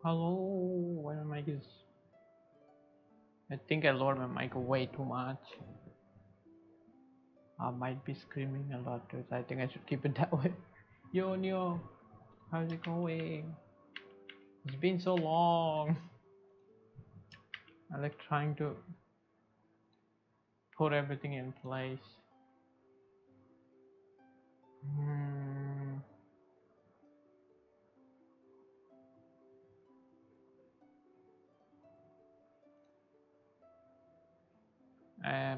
Hello, why my mic is... I think I lowered my mic way too much. I might be screaming a lot too, so I think I should keep it that way. Yo, Neo, how's it going? It's been so long. I like trying to put everything in place.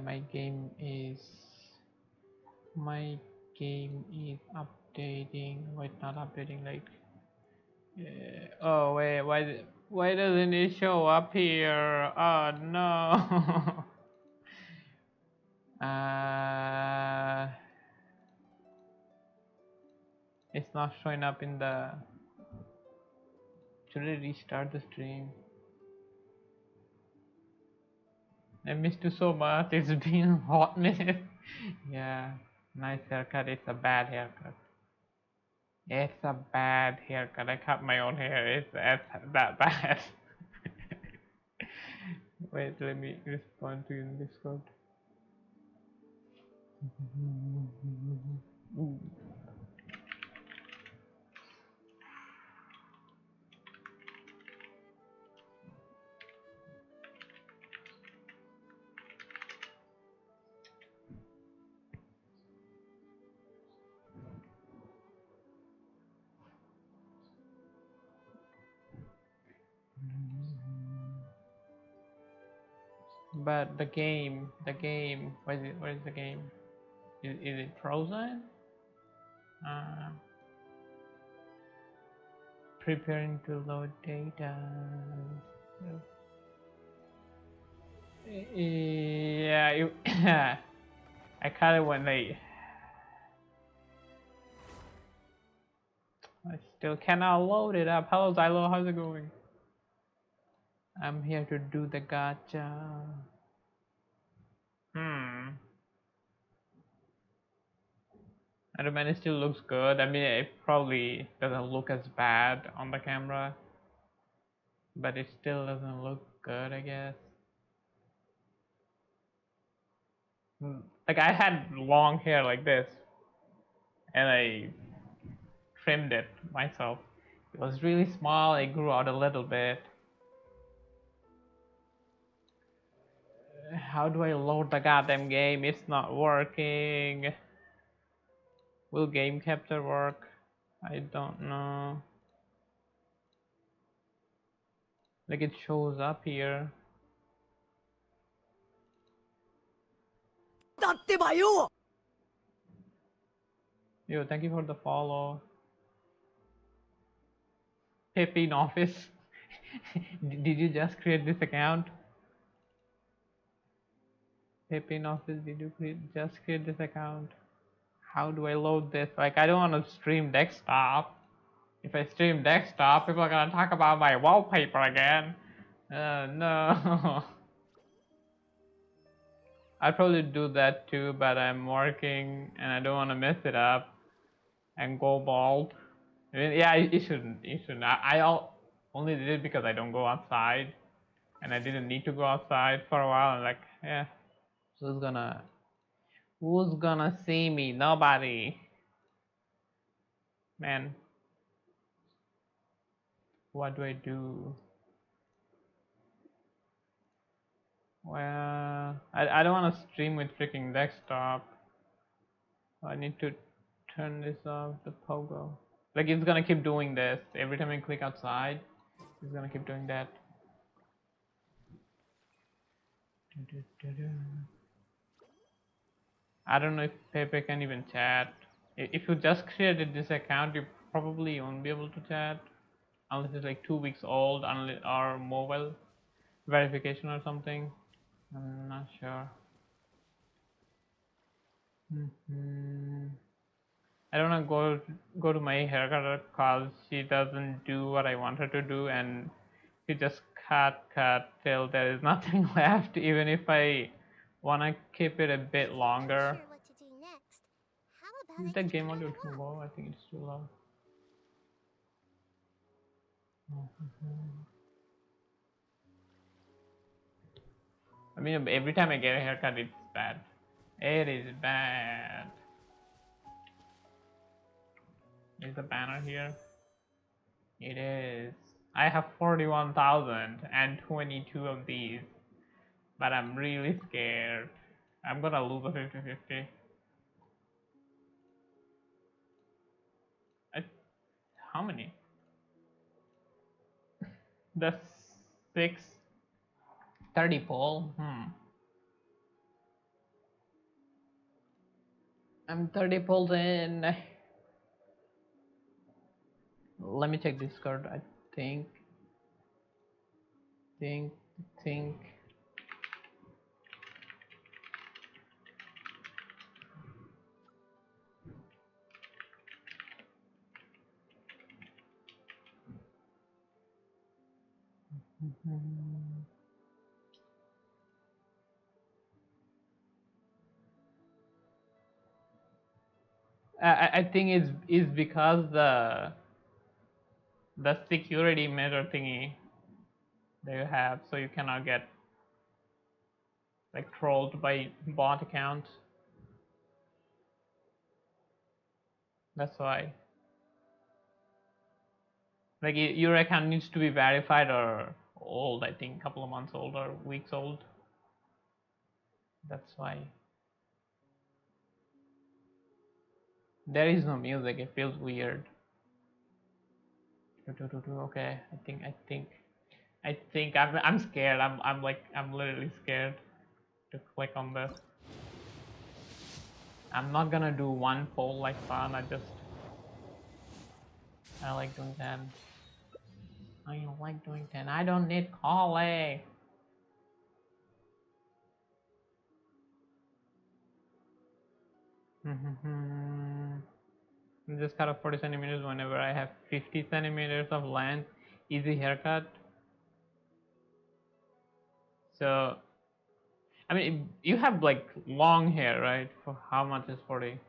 My game is updating. Wait, not updating. Like, oh wait, why doesn't it show up here? Oh no. It's not showing up in the... Should I restart the stream? I missed you so much. It's been a hot minute. Yeah, nice haircut. It's a bad haircut. It's a bad haircut. I cut my own hair. It's that bad. Wait, let me respond to you in Discord. But the game, where is the game? Is it frozen? Preparing to load data. Yeah, I kind of went late. I still cannot load it up. Hello Zylo, how's it going? I'm here to do the gacha. I don't mean, it still looks good. I mean, it probably doesn't look as bad on the camera, but it still doesn't look good, I guess. Like, I had long hair like this, and I trimmed it myself. It was really small. It grew out a little bit. How do I load the goddamn game? It's not working. Will game capture work? I don't know. Like, it shows up here. Yo, thank you for the follow. Pepe in office. Did you just create this account? Pepe in office, did you just create this account? How do I load this? Like, I don't want to stream desktop. If I stream desktop, people are gonna talk about my wallpaper again. No. I'd probably do that too, but I'm working and I don't want to mess it up and go bald. I mean, yeah, you shouldn't. You shouldn't. I only did it because I don't go outside, and I didn't need to go outside for a while. And like, yeah, who's gonna see me? Nobody. Man, what do I do? Well, I don't want to stream with freaking desktop. I need to turn this off, the pogo. Like, it's gonna keep doing this. Every time I click outside, it's gonna keep doing that. I don't know if Pepe can even chat. If you just created this account, you probably won't be able to chat. Unless it's like 2 weeks old, or mobile verification or something. I'm not sure. I don't want to go to my haircutter because she doesn't do what I want her to do, and she just cut till there is nothing left, even if I want to keep it a bit longer. Is the game audio too low? I think it's too low. I mean, every time I get a haircut, it's bad. It is bad. Is the banner here? It is. I have 41,022 of these, but I'm really scared. I'm gonna lose a 50-50. How many? The 630 poll? I'm 30 polls in. Let me check Discord. I think. I think it's because the security measure thingy that you have, so you cannot get like trolled by bot accounts. That's why. Like your account needs to be verified or old. I think a couple of months old or weeks old. That's why. There is no music. It feels weird. Okay. I think I'm scared. I'm literally scared to click on this. I'm not gonna do one poll like fun. I like doing 10. I don't like doing 10. I don't need calling. Just cut off 40 centimeters whenever I have 50 centimeters of length. Easy haircut. So, I mean, you have like long hair, right? For how much is 40?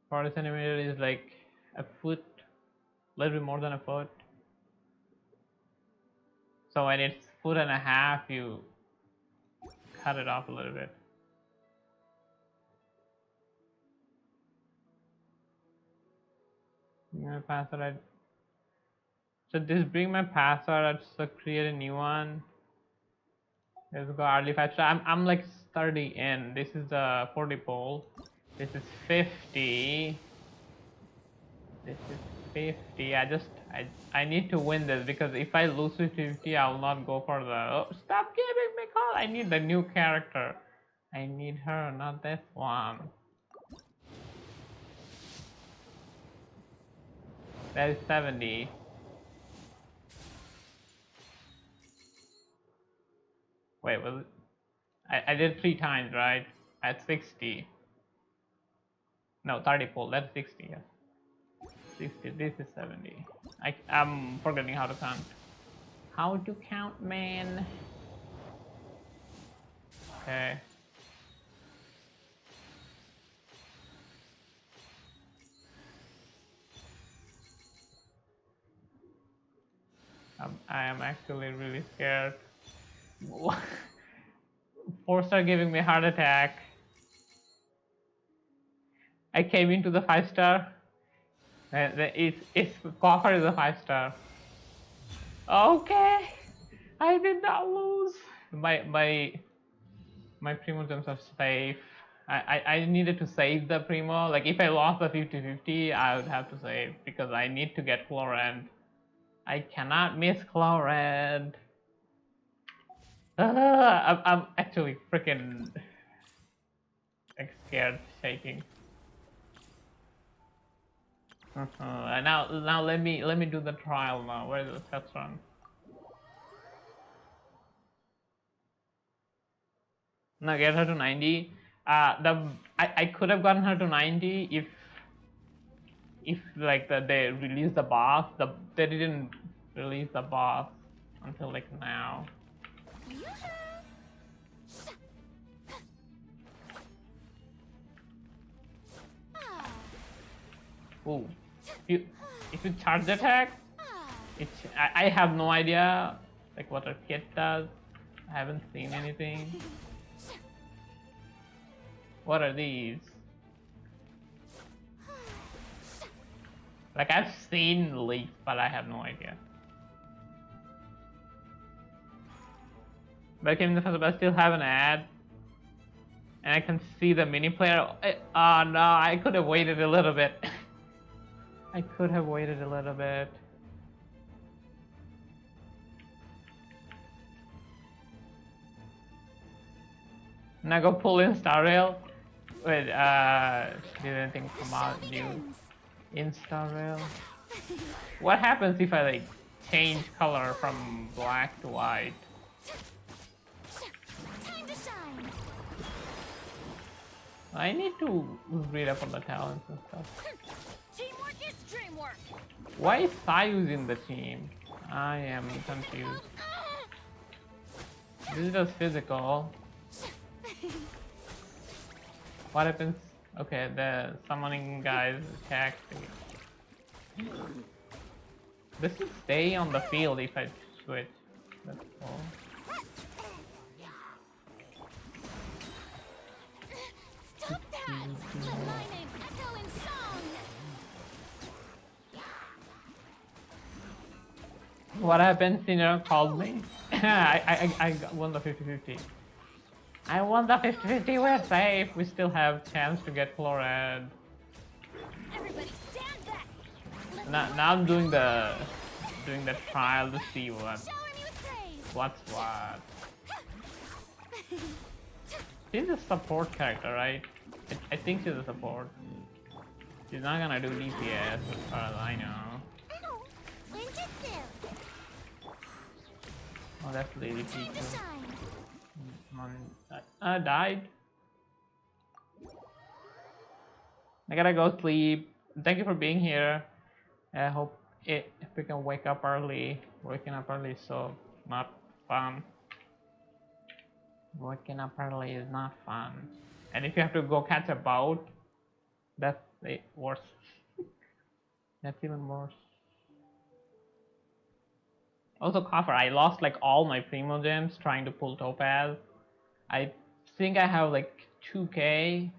40 centimeters is like a foot, a little bit more than a foot. So when it's foot and a half, you cut it off a little bit. My password. So just bring my password. So create a new one. Let's go early 5-star. I'm like 30 in. This is the 40 poll. This is 50. This is 50. I need to win this because if I lose 50, I'll not go for the. Oh, stop giving me call. I need the new character. I need her, not this one. That is 70. Wait, was it? I did 3 times, right? At 60. No, 30 poll. That's 60. Yes. 60. This is 70. I'm forgetting how to count. How to count, man? Okay. I am actually really scared. 4-star giving me heart attack. I came into the 5-star. It's coffer is a 5-star. Okay, I did not lose. My primo gems are safe. I needed to save the primo. Like if I lost the 50-50, I would have to save because I need to get Chlorand. I cannot miss Chlorand. I'm actually freaking scared, shaking. Now let me do the trial now. Where's the test run? Now get her to 90. I could have gotten her to 90 if like they released the boss. They didn't release the boss until like now. Ooh, if you charge attack, I have no idea like what a kit does. I haven't seen anything. What are these? Like I've seen leaks, but I have no idea. Back in the first, but I still have an ad, and I can see the mini player. Oh no! I could have waited a little bit. I could have waited a little bit. Now go pull in Star Rail. Wait, did anything come out new in Star Rail? What happens if I like change color from black to white? Time to shine. I need to read up on the talents and stuff. Teamwork is dreamwork. Why is Sayus in the team? I am confused. This is just physical. What happens? Okay, the summoning guys attack. This will stay on the field if I switch. That's all. Stop that! My name echo in song. What happens? Senior called me. I won the 50-50. I won the 50-50. We're safe. We still have chance to get Florad. Everybody stand back. Now I'm doing the trial to see Shower me with praise. what's what. She's a support character, right? I think she's a support. She's not gonna do DPS as far as I know. Ow! Ninjutsu. Oh, that's Lady Time to Pikachu. shine. I died. I gotta go sleep. Thank you for being here. I hope if we can wake up early. Waking up early is so not fun. Waking up early is not fun. And if you have to go catch a boat, that's worse. That's even worse. Also, Coffer, I lost like all my Primo gems trying to pull Topaz. I think I have like 2k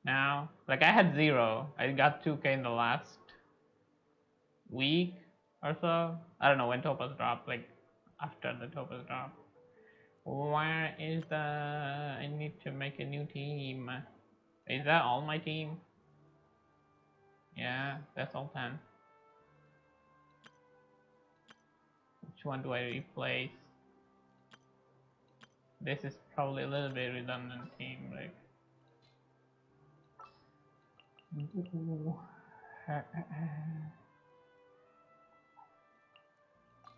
now. Like I had 0. I got 2k in the last week or so. I don't know when Topaz dropped, like after the Topaz drop. Where is the... I need to make a new team. Is that all my team? Yeah, that's all 10. Which one do I replace? This is probably a little bit redundant team, like.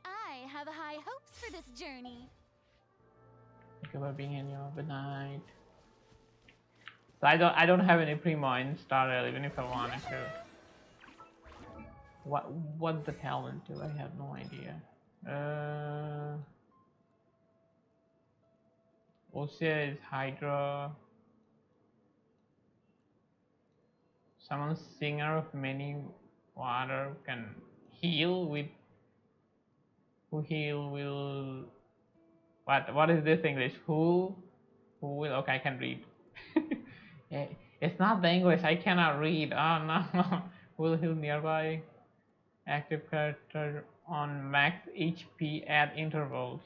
I have high hopes for this journey. Thank you for being in your good night. So I don't have any Primo in Star Rail, even if I wanted to. What the talent do? I have no idea. Osea is Hydra. Someone singer of many water can heal with. Who heal will. What is this English? Who will? Okay, I can read. It's not the English. I cannot read. Oh no. Will heal nearby active character on max HP at intervals.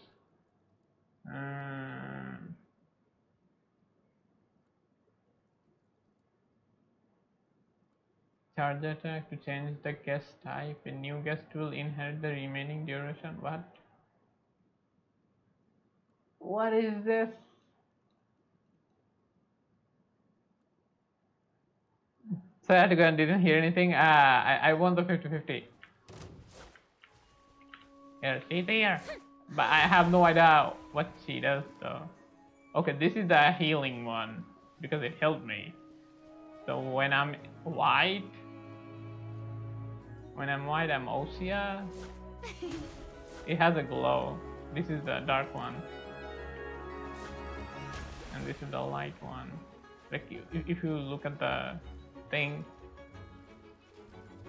Charge attack to change the guest type. A new guest will inherit the remaining duration. What? What is this? So I had to go and didn't hear anything. I won the 50-50. Here, she's there. But I have no idea what she does though. Okay, this is the healing one because it helped me. So when I'm white, I'm Osea. It has a glow. This is the dark one. And this is the light one. Like if you look at the thing,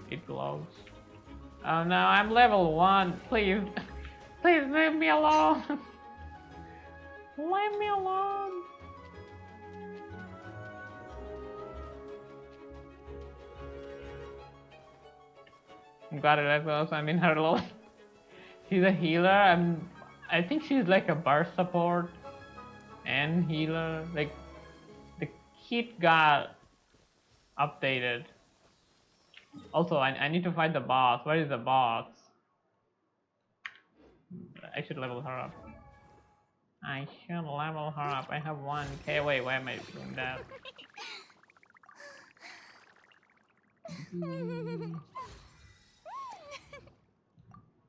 it glows. Oh no, I'm level 1. Please, please leave me alone. Leave me alone. Got it, close. I'm in her level. She's a healer. I think she's like a burst support and healer. Like the kit got updated. Also, I need to fight the boss. Where is the boss? I should level her up. I should level her up. I have 1k. Wait, why am I doing that?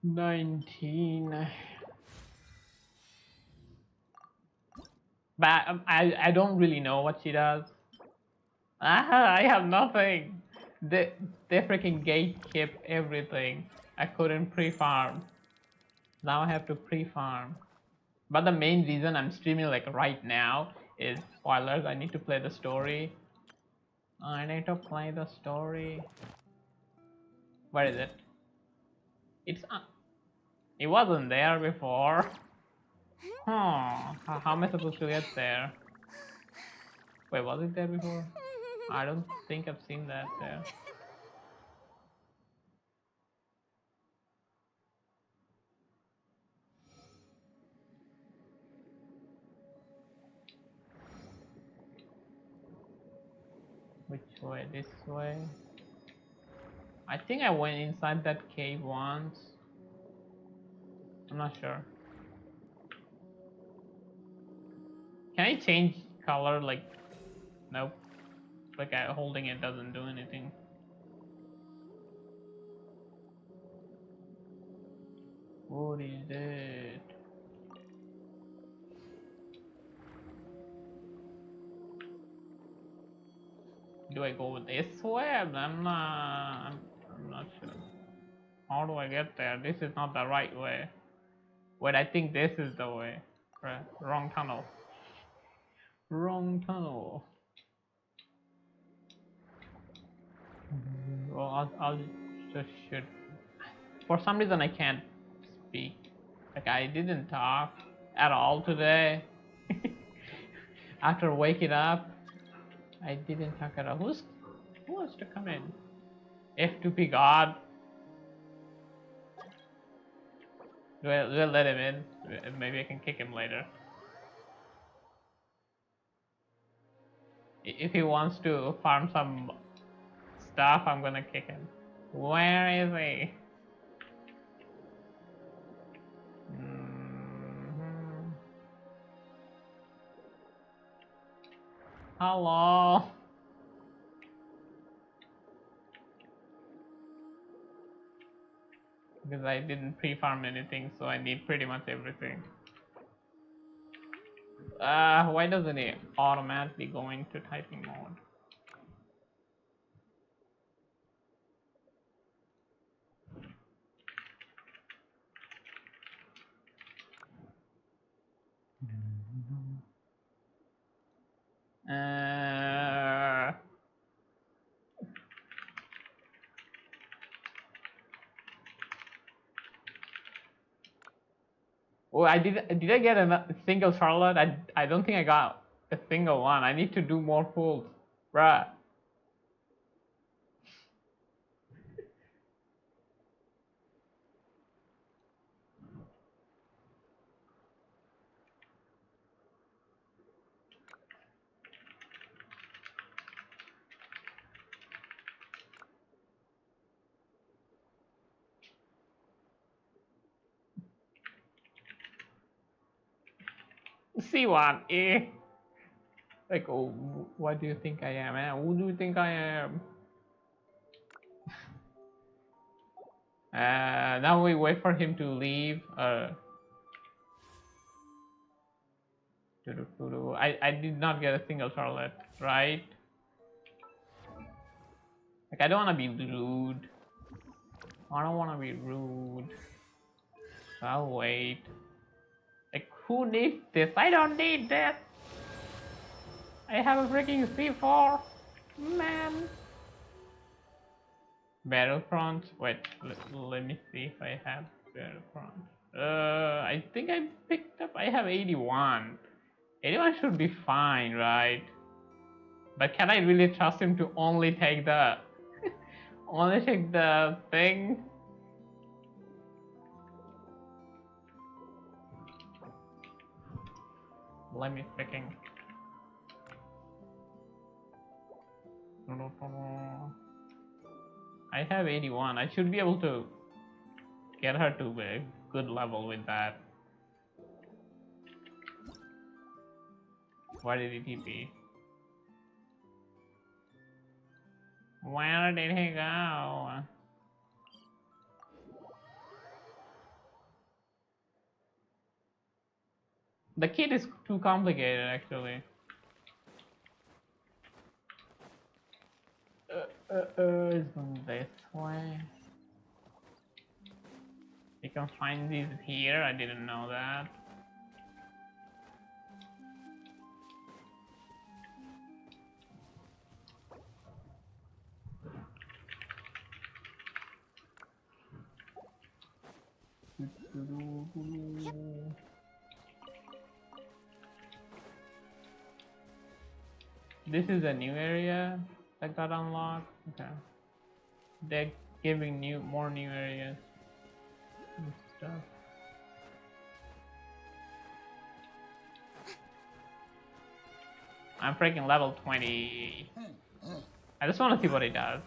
19. But I don't really know what she does. I have nothing. They freaking gatekeep everything. I couldn't pre-farm. Now I have to pre-farm. But the main reason I'm streaming like right now is spoilers. I need to play the story. I need to play the story. Where is it? It's it wasn't there before. Huh? How am I supposed to get there? Wait, was it there before? I don't think I've seen that there. Which way? This way? I think I went inside that cave once. I'm not sure. Can I change color? Like, nope. Like holding it doesn't do anything. What is it? Do I go this way? I'm not sure. How do I get there? This is not the right way. Wait, I think this is the way. Right, wrong tunnel. Wrong tunnel. Well, I'll just shoot. For some reason I can't speak. Like I didn't talk at all today. After waking up, I didn't talk at all. Who wants to come in? F2P God. Do I let him in? Maybe I can kick him later. If he wants to farm some stuff, I'm gonna kick him. Where is he? Hello? Because I didn't pre-farm anything, so I need pretty much everything. Why doesn't it automatically go into typing mode? Oh, did I get a single Charlotte? I don't think I got a single one. I need to do more pulls, bruh. C1, eh? Like, oh, what do you think I am? Eh? Who do you think I am? Now we wait for him to leave. I did not get a single Charlotte, right? Like, I don't want to be rude. I don't want to be rude. I'll wait. Like, who needs this? I don't need this. I have a freaking C4. Man. Battlefront. Wait, let me see if I have Battlefront. I think I picked up. I have 81. 81 should be fine, right? But can I really trust him to only take the only take the thing? Let me freaking. I have 81. I should be able to get her to a good level with that. Where did he TP? Where did he go? The kid is too complicated, actually. It's going this way. You can find these here. I didn't know that. This is a new area that got unlocked. Okay. They're giving more new areas and stuff. I'm freaking level 20. I just want to see what he does.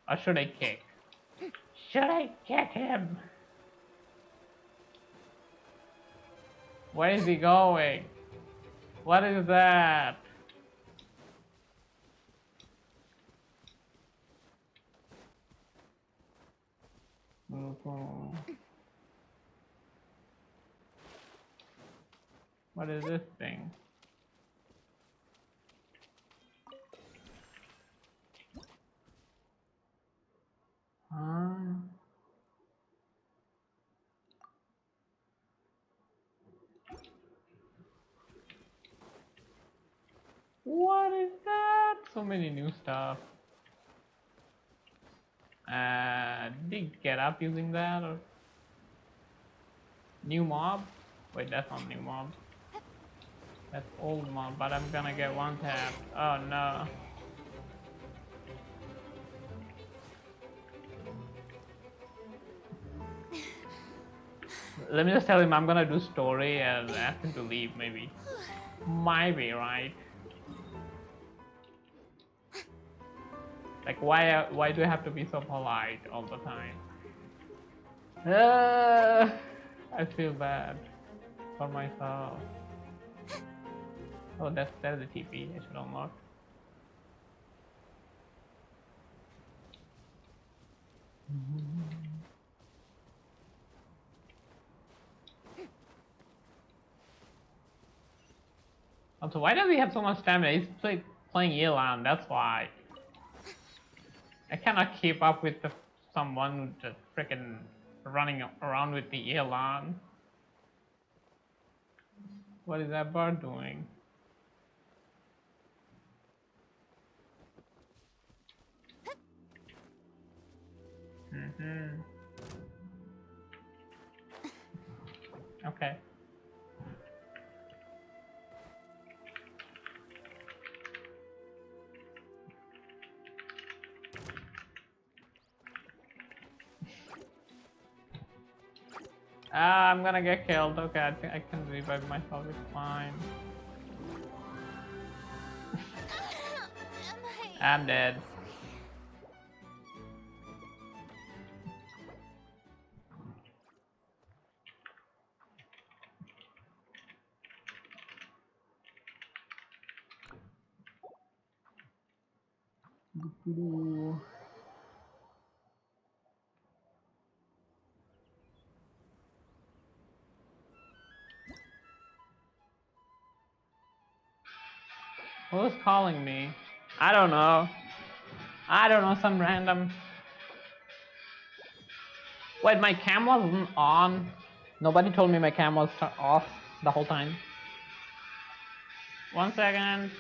Or should I kick? Should I kick him? Where is he going? What is that? What is this thing? What is that? So many new stuff. Did he get up using that or new mob? Wait, that's not new mob. That's old mob, but I'm gonna get one tap. Oh no. Let me just tell him I'm gonna do story and ask him to leave, maybe. Might be, right? Like, why do I have to be so polite all the time? I feel bad for myself. Oh, that's the TP. I should unlock. Also, why does he have so much stamina? He's playing Elan, that's why. I cannot keep up with someone just freaking running around with the Elan. What is that bird doing? Okay. I'm gonna get killed. Okay, I think I can revive myself. It's fine. I'm dead. Who's calling me? I don't know. I don't know, some random. Wait, my cam wasn't on. Nobody told me my cam was off the whole time. 1 second.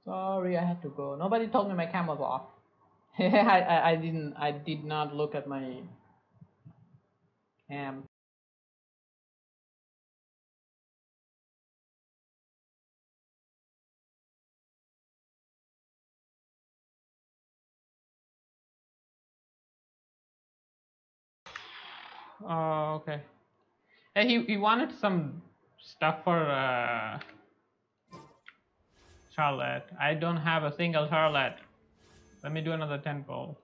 Sorry, I had to go. Nobody told me my cam was off. I did not look at my cam. Oh, okay. Hey, he wanted some stuff for Charlotte. I don't have a single Charlotte. Let me do another temple.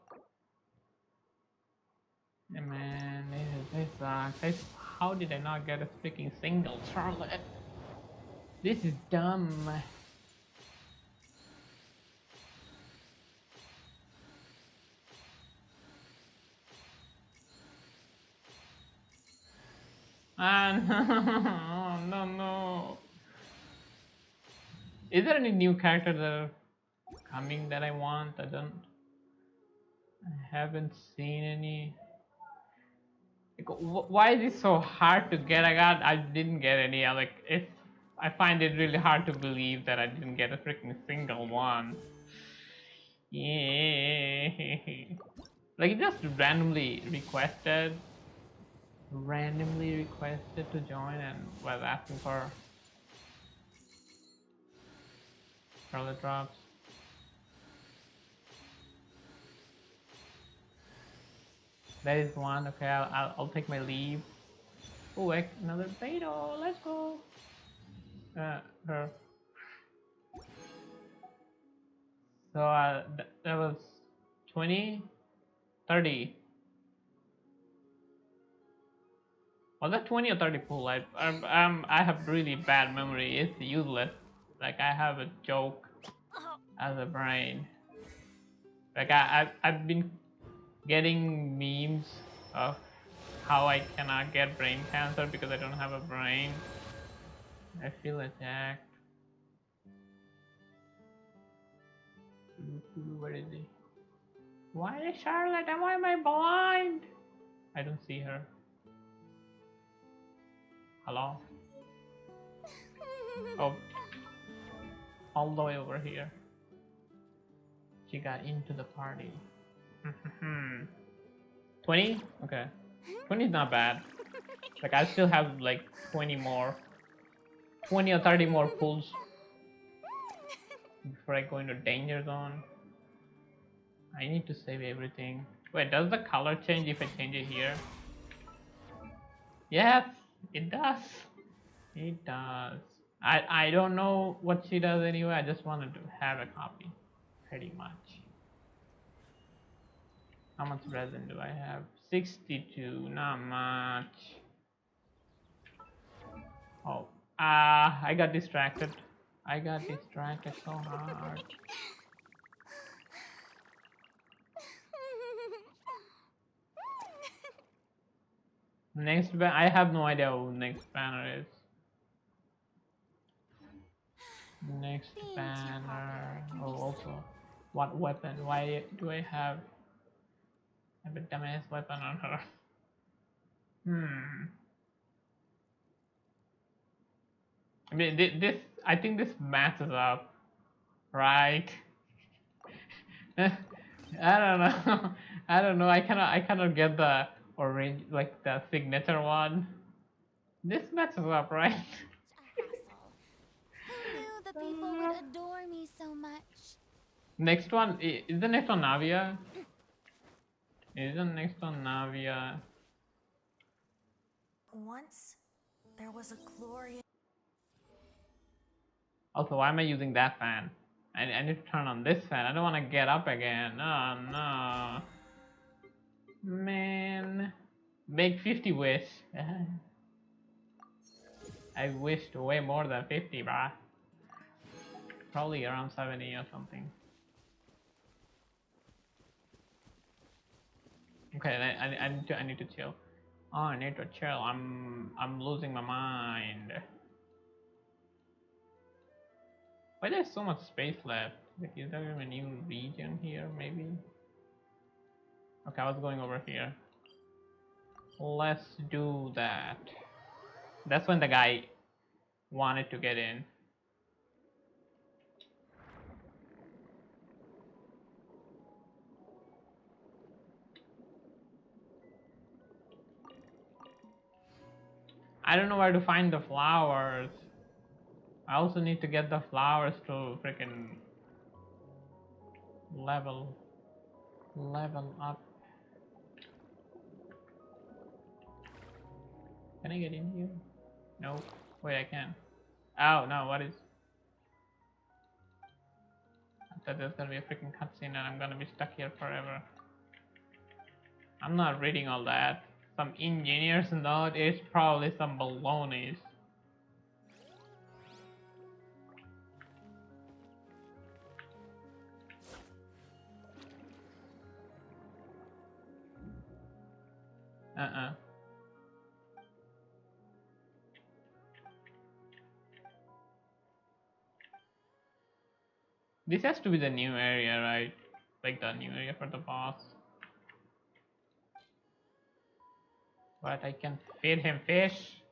Hey, man, this sucks. How did I not get a freaking single Charlotte? This is dumb. Ah, no, no, no. Is there any new characters that are coming that I want? I haven't seen any. Like, why is it so hard to get? I didn't get any. I find it really hard to believe that I didn't get a freaking single one. Yeah. Like, it just randomly requested to join and was asking for Charlotte drops. That is one. Okay, I'll take my leave. Oh, another Beto. Let's go. Her. So that was 20, 30. Was that 20 or 30 pool? I have really bad memory. It's useless. Like, I have a joke as a brain. Like, I've been getting memes of how I cannot get brain cancer because I don't have a brain. I feel attacked. Where is he? Why is Charlotte? And why am I blind? I don't see her. Hello? Oh, all the way over here. She got into the party. 20? Okay. 20 is not bad. Like, I still have like 20 more. 20 or 30 more pulls before I go into danger zone. I need to save everything. Wait, does the color change if I change it here? Yes, it does. It does. I don't know what she does anyway. I just wanted to have a copy. Pretty much. How much resin do I have? 62, not much. Oh, I got distracted. I got distracted so hard. Next ban, I have no idea who next banner is. Next banner. Oh, also, what weapon? Why do I have a dumbass weapon on her? I mean, this. I think this matches up, right? I don't know. I don't know. I cannot get the orange, like the signature one. This matches up, right? Who knew the people would adore me so much? Next one is the next one Navia. Is the next one Navia? Once there was a glorious. Also, why am I using that fan? I need to turn on this fan. I don't want to get up again. Oh no, man. Make 50 wish. I wished way more than 50, bruh. Probably around 70 or something. Okay, I need to chill. Oh, I need to chill. I'm losing my mind. Why there's so much space left? Like, is there a new region here, maybe? Okay, I was going over here. Let's do that. That's when the guy wanted to get in. I don't know where to find the flowers. I also need to get the flowers to freaking level up. Can I get in here? No. Wait, I can. Oh no, what is? I thought there's gonna be a freaking cutscene and I'm gonna be stuck here forever. I'm not reading all that. Some engineers note, it's probably some baloney. This has to be the new area, right? Like the new area for the boss. But I can feed him fish.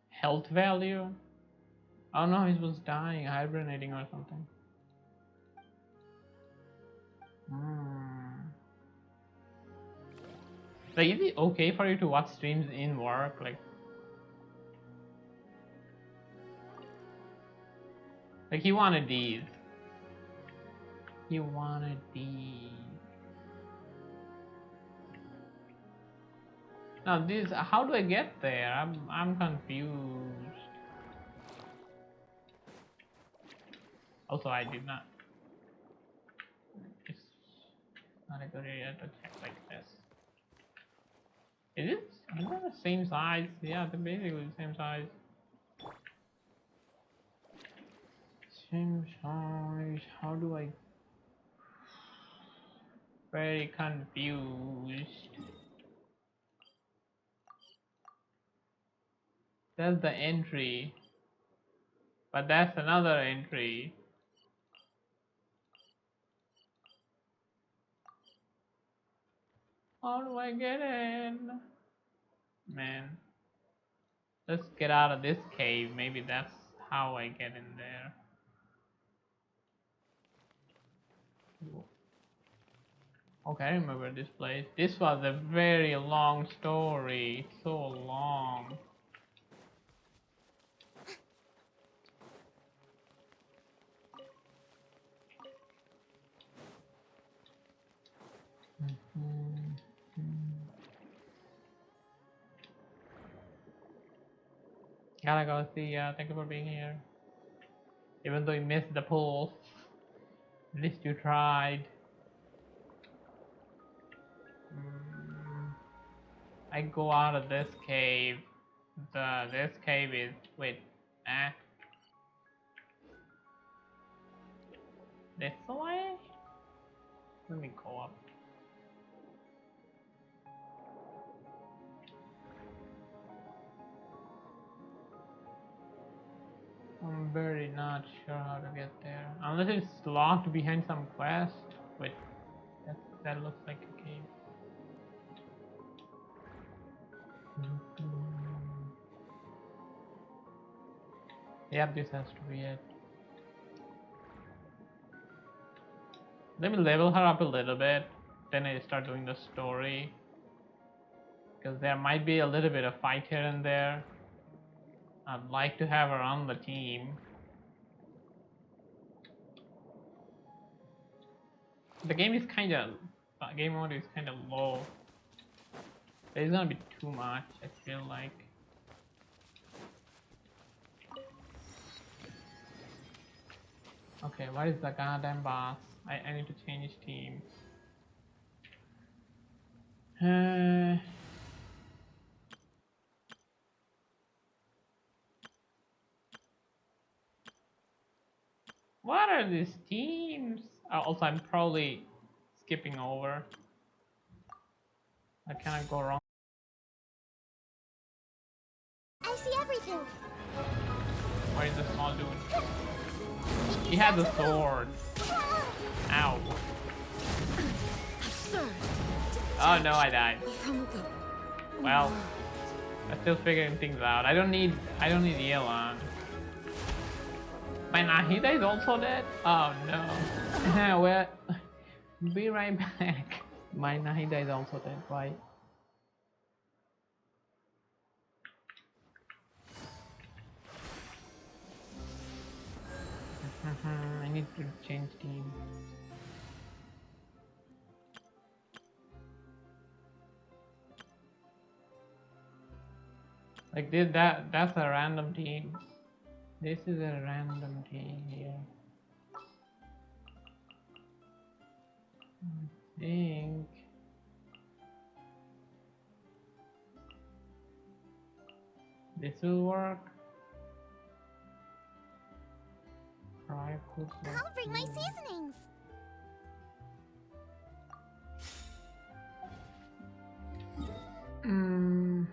Health value? Oh no, he was dying, hibernating or something. Like, is it okay for you to watch streams in work? Like he wanted these. He wanted these. Now this, how do I get there? I'm confused. Also, I did not. It's not a good area to check like this. Is it? Is that the same size? Yeah, they're basically the same size. Same size. How do I? Very confused. That's the entry. But that's another entry. How do I get in? Man. Let's get out of this cave. Maybe that's how I get in there. Okay, I remember this place. This was a very long story. So long. Gotta go see ya. Thank you for being here. Even though you missed the pool, at least you tried. I go out of this cave. This cave is this way? Let me go up. I'm very not sure how to get there. Unless it's locked behind some quest. Wait, that looks like a cave. Yep, this has to be it. Let me level her up a little bit, then I start doing the story. Because there might be a little bit of fight here and there. I'd like to have her on the team. The game is game mode is kind of low. It's gonna be too much, I feel like. Okay, what is the goddamn boss? I need to change teams. What are these teams? Also, I'm probably skipping over. I cannot go wrong. I see everything. Where is the small dude? He has a sword. Ow. Oh no, I died. Well, I'm still figuring things out. I don't need Yelan. My Nahida is also dead? Oh no. Well, be right back. My Nahida is also dead. Why? I need to change team. Like this, that's a random team. This is a random team here. I think this will work. Fry could work I'll bring my too. seasonings. Mm.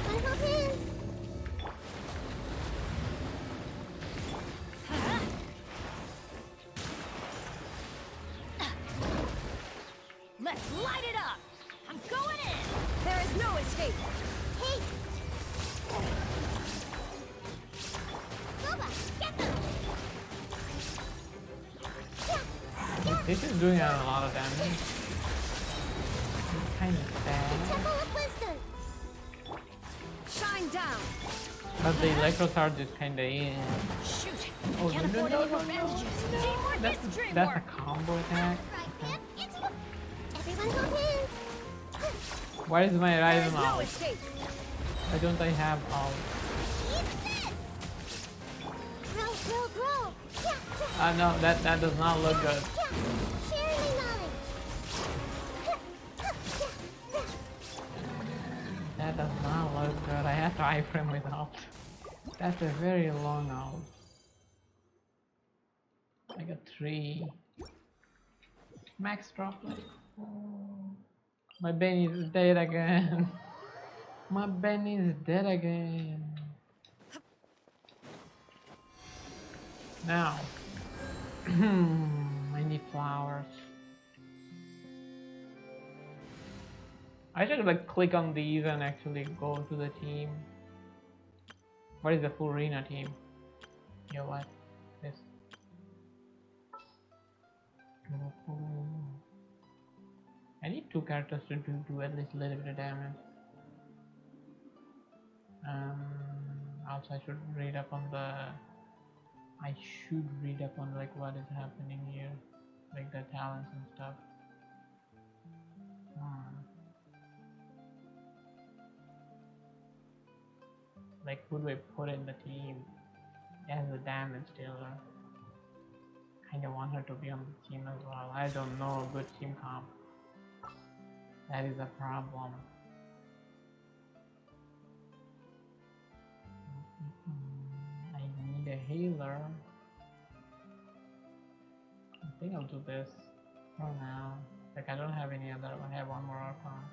Everyone hold hands. Let's light it up! I'm going in! There is no escape! Hey! Boba, get them! This is doing a lot of damage. It's kind of sad. Temple of Wisdom! Shine down! But the electro charge is kind of in. Shoot! Oh, Can't afford any more bandages! Teamwork is That's a dreamwork! combo attack. Right hand into the... Everyone hold hands! Why is my There Ryzen is no out? escape! Why don't I have all? Eat this! Grow, grow, grow! No, that does not look good. Share my knowledge! That does not look good. I have to iframe without. That's a very long out. I got 3. Max droplet. Oh. My Benny is dead again. My Benny is dead again. Now. I need flowers. I should like click on these and actually go to the team. What is the Furina team? You know what? This. I need 2 characters to do at least a little bit of damage. Also I should read up on the... I should read up on like what is happening here. Like the talents and stuff. Like who do I put in the team as a damage dealer? Kinda want her to be on the team as well. I don't know a good team comp. That is a problem. I need a healer. I think I'll do this for now. Like I don't have any other. I have one more Archon.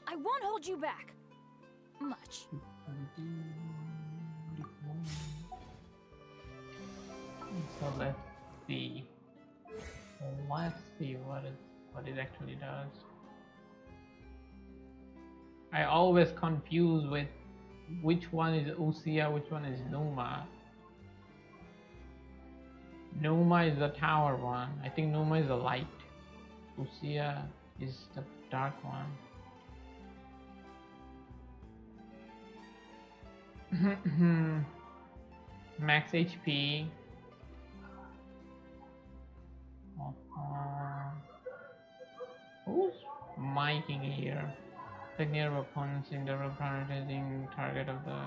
I won't hold you back! Much. So let's see. Let's see what it actually does. I always confuse with which one is Usia, which one is Numa. Numa is the tower one. I think Numa is the light. Usia is the dark one. Max HP. Who's miking here? Take near opponents in the prioritizing target of the...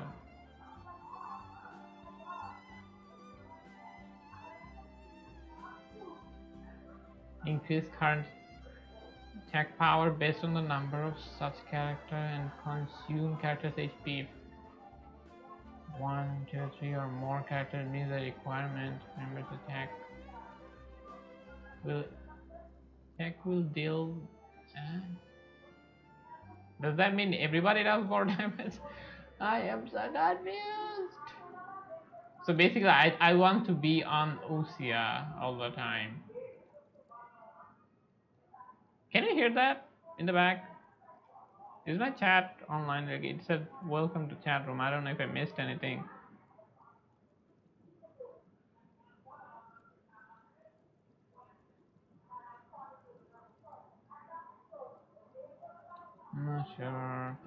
Increase current attack power based on the number of such character and consume character's HP. 1, 2, 3 or more characters meets the requirement. Members attack will deal. Does that mean everybody does more damage? I am so confused. So basically, I want to be on Usia all the time. Can you hear that in the back? Is my chat online? Like it said, "Welcome to chat room." I don't know if I missed anything. I'm not sure.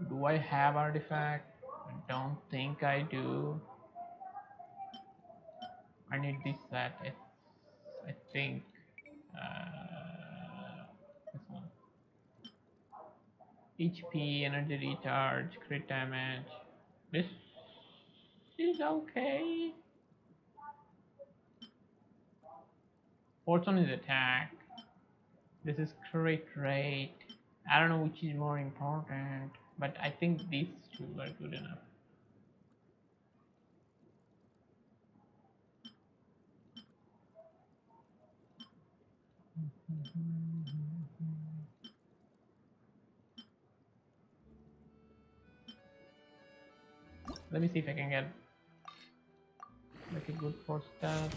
Do I have artifact? I don't think I do. I need this set. I think. This one. HP, energy recharge, crit damage. This is okay. Fortune is attack. This is crit rate. I don't know which is more important, but I think these two are good enough. Let me see if I can get like a good force stat.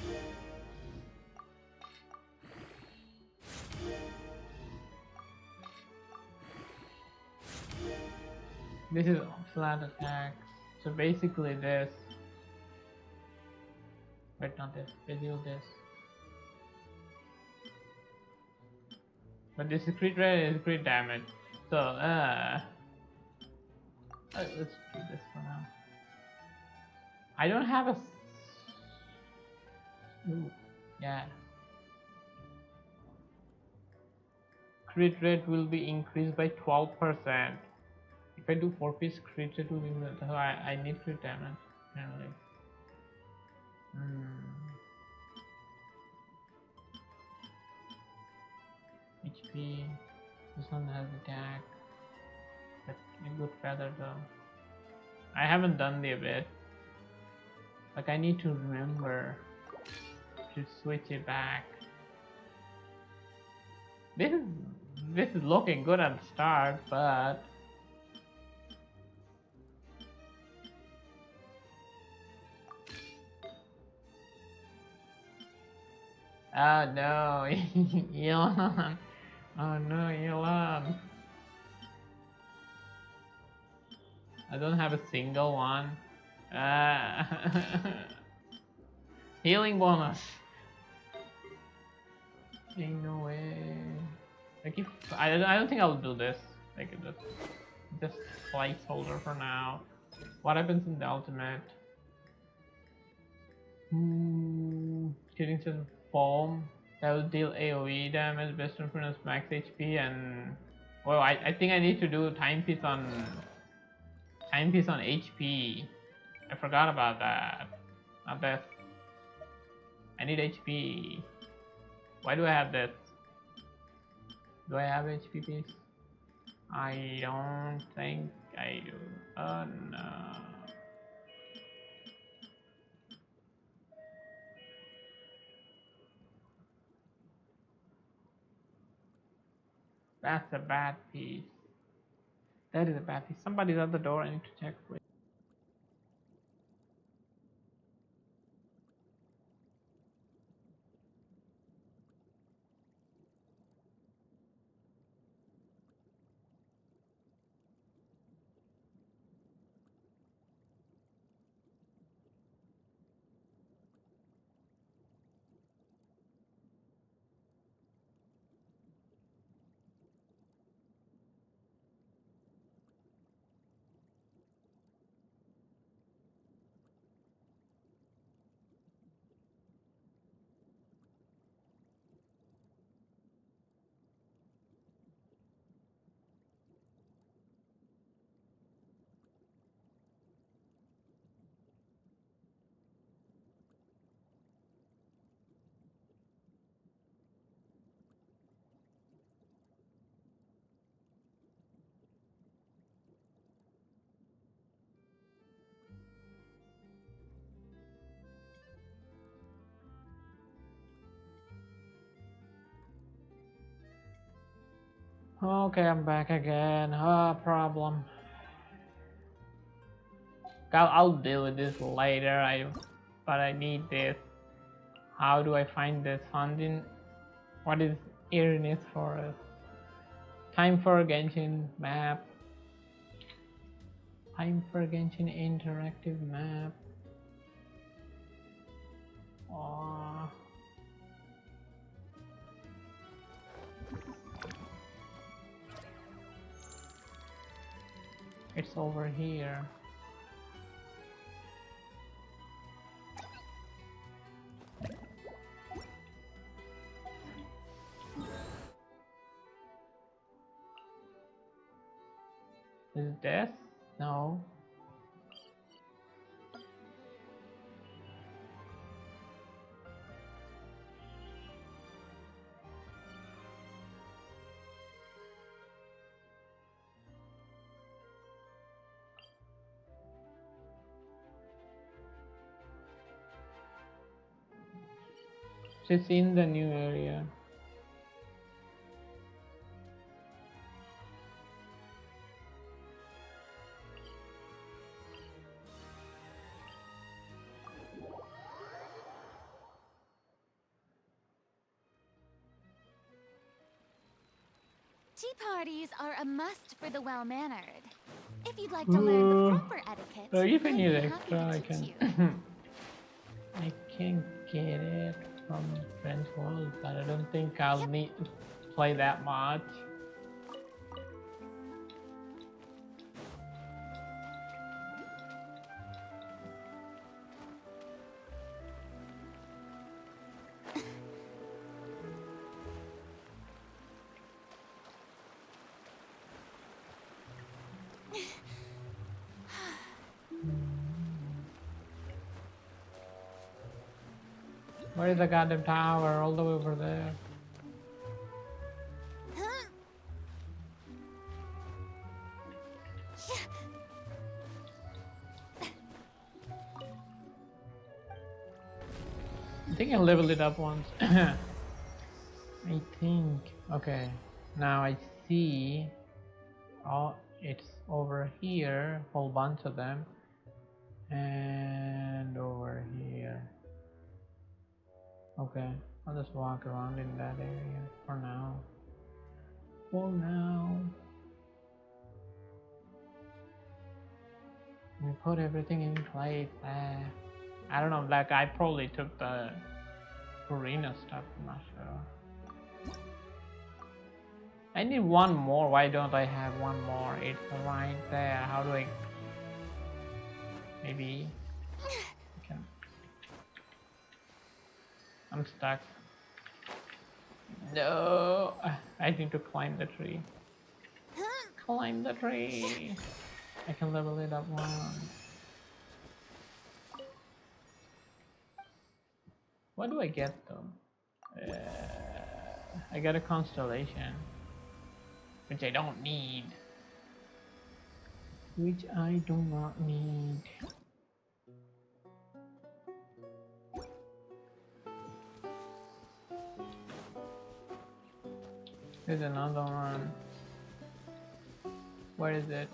This is flat attack. So basically this. Wait, not this. Basically this. But this is crit rate is crit damage. So let's do this for now. I don't have a. Ooh, yeah. Crit rate will be increased by 12%. If I do 4-piece crit rate will be, so I need crit damage apparently. HP. This one has attack. But a good feather though. I haven't done the bit. Like I need to remember to switch it back. This is looking good at the start, but oh no, Elon. Oh no, Elon. I don't have a single one. Healing bonus. Ain't no way. Like if I don't think I'll do this. Like just placeholder for now. What happens in the ultimate? Shooting some foam that will deal AoE damage based on Furina's max HP and well I think I need to do timepiece on HP. I forgot about that. Not this. I need HP. Why do I have this? Do I have HP piece? I don't think I do. Oh no. That's a bad piece. That is a bad piece. Somebody's at the door. I need to check. Wait. Okay, I'm back again. Problem. I'll deal with this later. But I need this. How do I find this hunting? What is Irenis Forest? Time for Genshin map. Time for Genshin interactive map. Oh. It's over here. Is this? No. She's in the new area. Tea parties are a must for the well-mannered. If you'd like to learn the proper etiquette, So if I I'd need be happy extra, to I teach can. you. I can get it from French World, but I don't think I'll need to play that much. Where is the goddamn tower? All the way over there. I think I leveled it up once. I think. Okay. Now I see. Oh, it's over here. Whole bunch of them. And over here. Okay. I'll just walk around in that area for now. For now. We put everything in place. I don't know, that guy probably took the Furina stuff, I'm not sure. I need one more. Why don't I have one more? It's right there. How do I... Maybe... I can... I'm stuck. No! I need to climb the tree. Climb the tree! I can level it up one. What do I get though? I got a constellation, which I don't need. Which I do not need. There's another one. Where is it?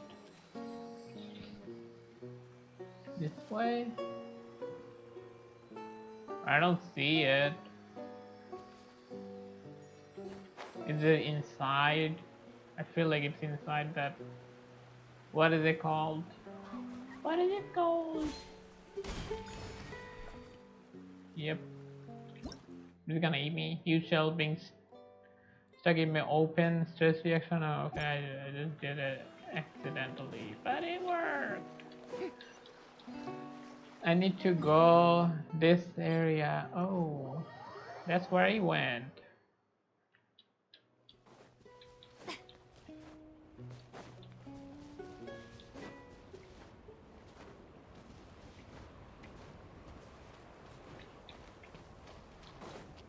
This way? I don't see it. Is it inside? I feel like it's inside that. What is it called? What is it called? Yep. It's gonna eat me. Huge shell being stuck in my open stress reaction. Oh, okay, I just did it accidentally, but it worked. I need to go this area. Oh, that's where I went.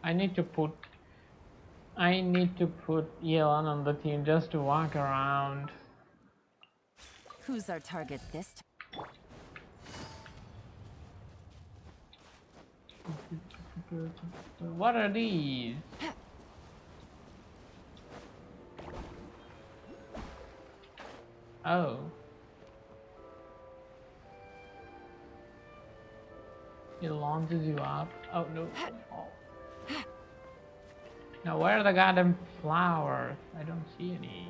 I need to put Yelan on the team just to walk around. Who's our target this time? What are these? Oh. It launches you up. Oh no. Oh. Now where are the goddamn flowers? I don't see any.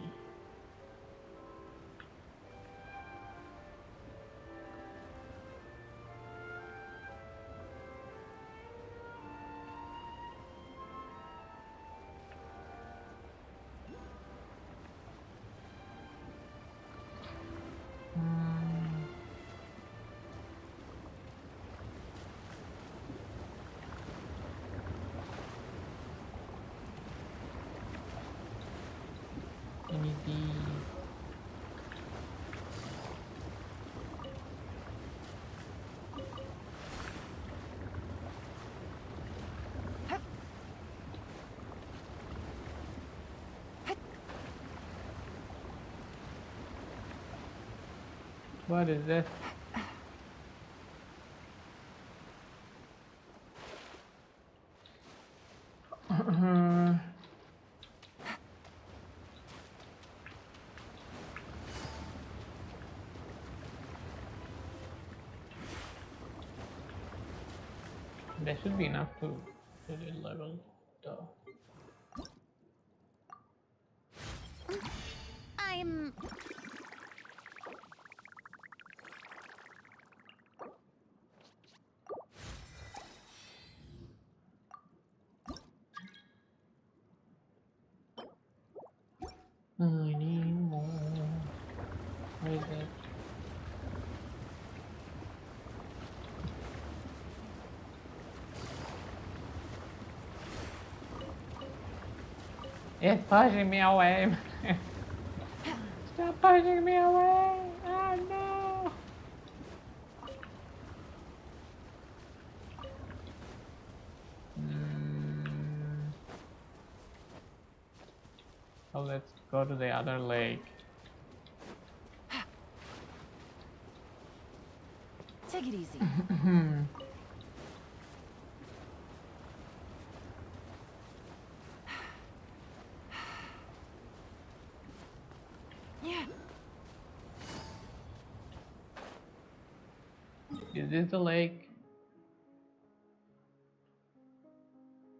Any bees? What is this? There should be enough to get it leveled though. I'm... I need more. Where is it? It's pushing me away. Stop pushing me away. Oh no. So let's go to the other lake. Take it easy. Yeah. Is this the lake?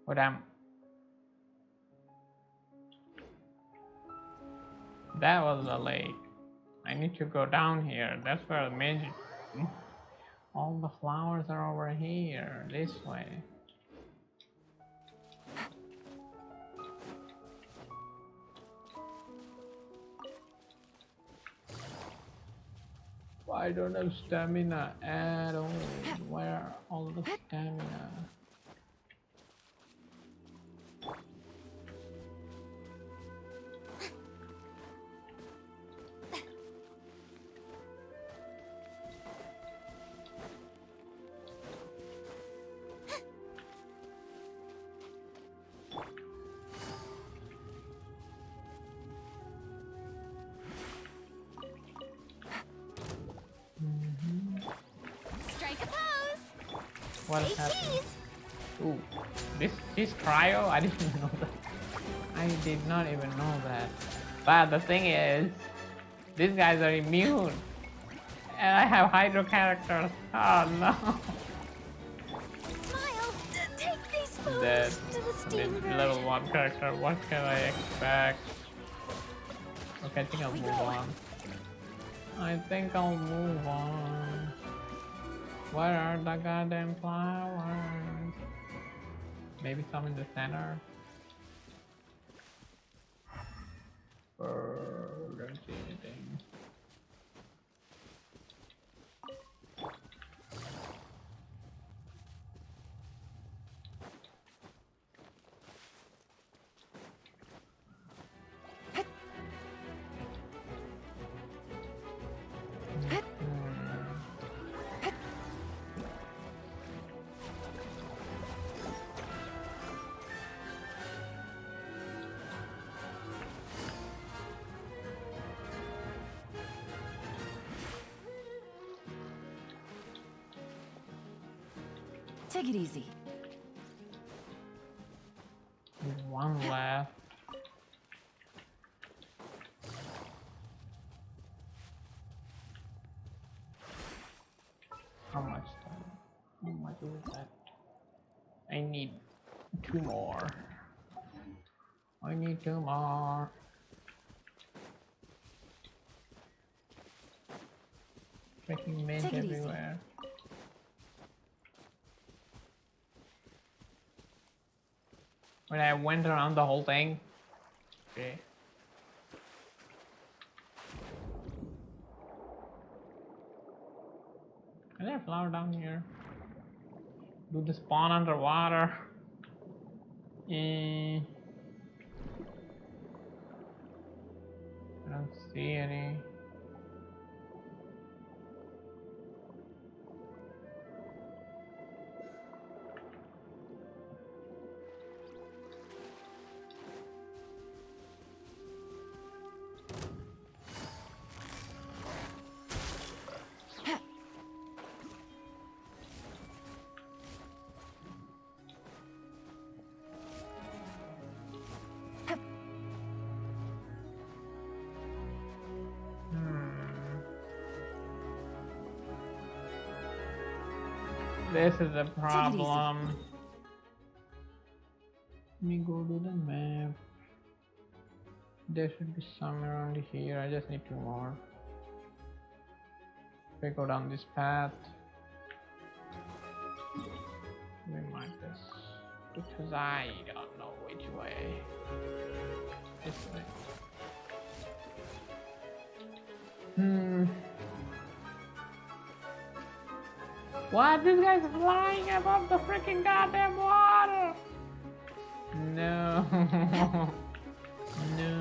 Oh damn. That was the lake. I need to go down here. That's where the magic. All the flowers are over here. This way. I don't have stamina at all. Where are all the stamina? Strike a pose! What Say happened? cheese! Ooh, this cryo? I didn't know that. I did not even know that. But the thing is, these guys are immune. And I have hydro characters. Oh no. Smile! Take these That photos to the steam bird. level 1 character, what can I expect? Okay, I think I'll move on. I think I'll move on. Where are the goddamn flowers? Maybe some in the center? Don't see anything. Take it easy. One left. How much time? How much is that? I need 2 more. I need 2 more. Freaking mint Take it easy. everywhere. When I went around the whole thing. Okay. Is there a flower down here? Do the spawn underwater? I don't see any. This is the problem. Let me go to the map. There should be somewhere around here. I just need 2 more. If I go down this path, we might just, because I don't know which way. This way. What? This guy's flying above the freaking goddamn water! No. No.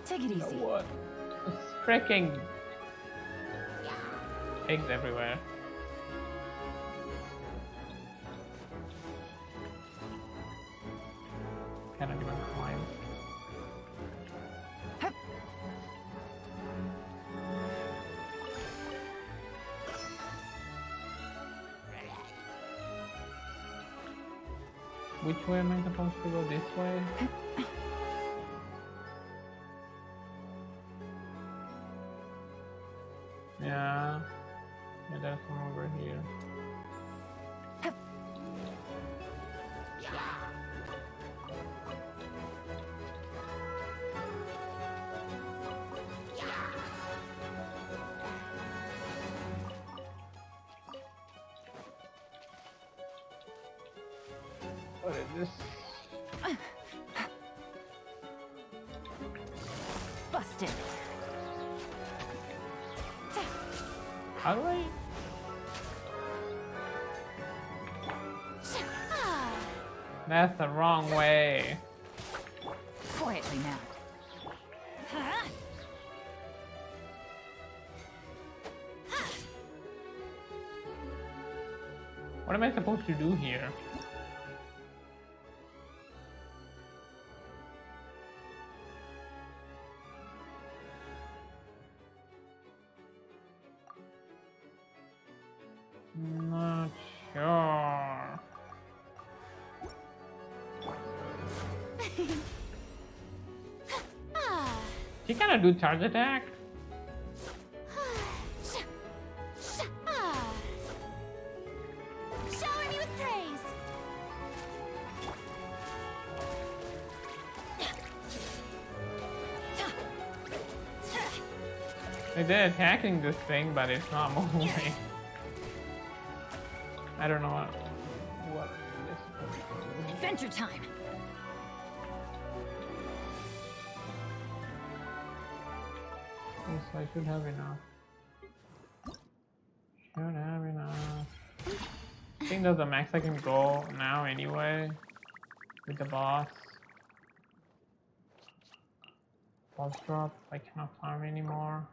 Take it easy. What? It's freaking eggs everywhere. Cannot even climb. Which way am I supposed to go? This way? Yeah. Yeah, there's one over here. What is this? Busted. How do I? That's the wrong way. Quietly now. What am I supposed to do here? Not sure. She kinda do charge attack. Shower me with praise. Like they're attacking this thing, but it's not moving. I don't know what this is supposed to do. Adventure time. Yes, I should have enough. Should have enough. I think that's the max I can go now anyway. With the boss. Boss drop. I cannot farm anymore.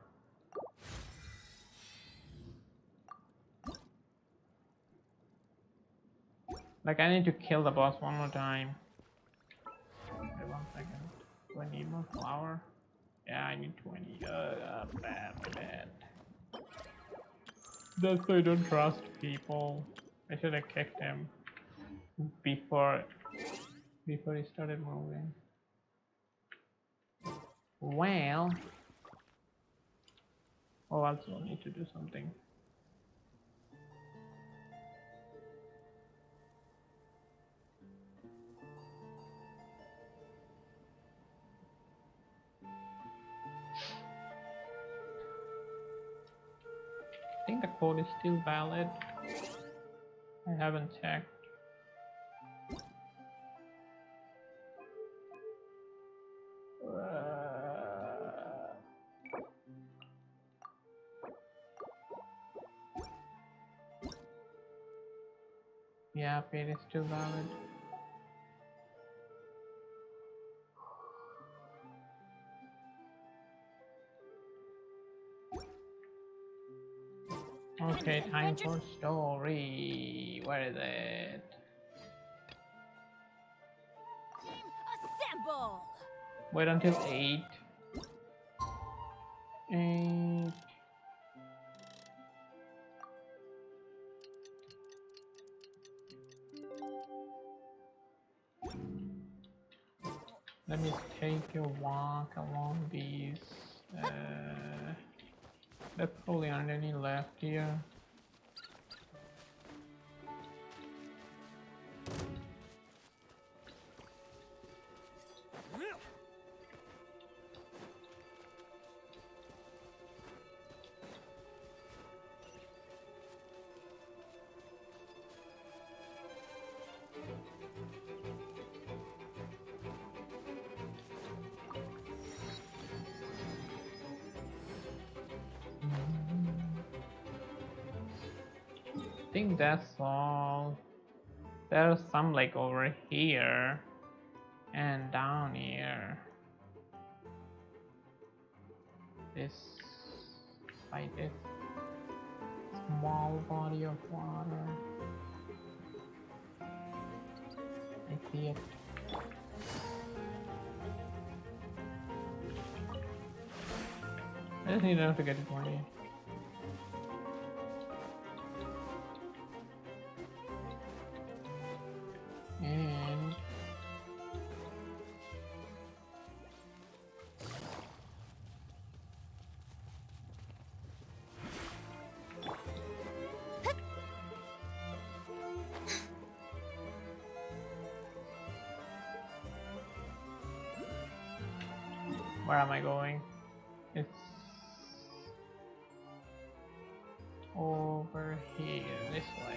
Like I need to kill the boss one more time. Wait 1 second. Do I need more flour? Yeah, I need 20. Bad. That's why I don't trust people. I should have kicked him before he started moving. Well, oh, I also need to do something. I think the code is still valid. I haven't checked. Yeah, it is still valid. Okay, time for story. Where is it? Assemble! Wait until 8. 8. Let me take a walk along these. There probably aren't any left here. I think that's all. There's some like over here and down here. This by this small body of water. I see it. I just need enough to get it money. And where am I going? It's over here, this way.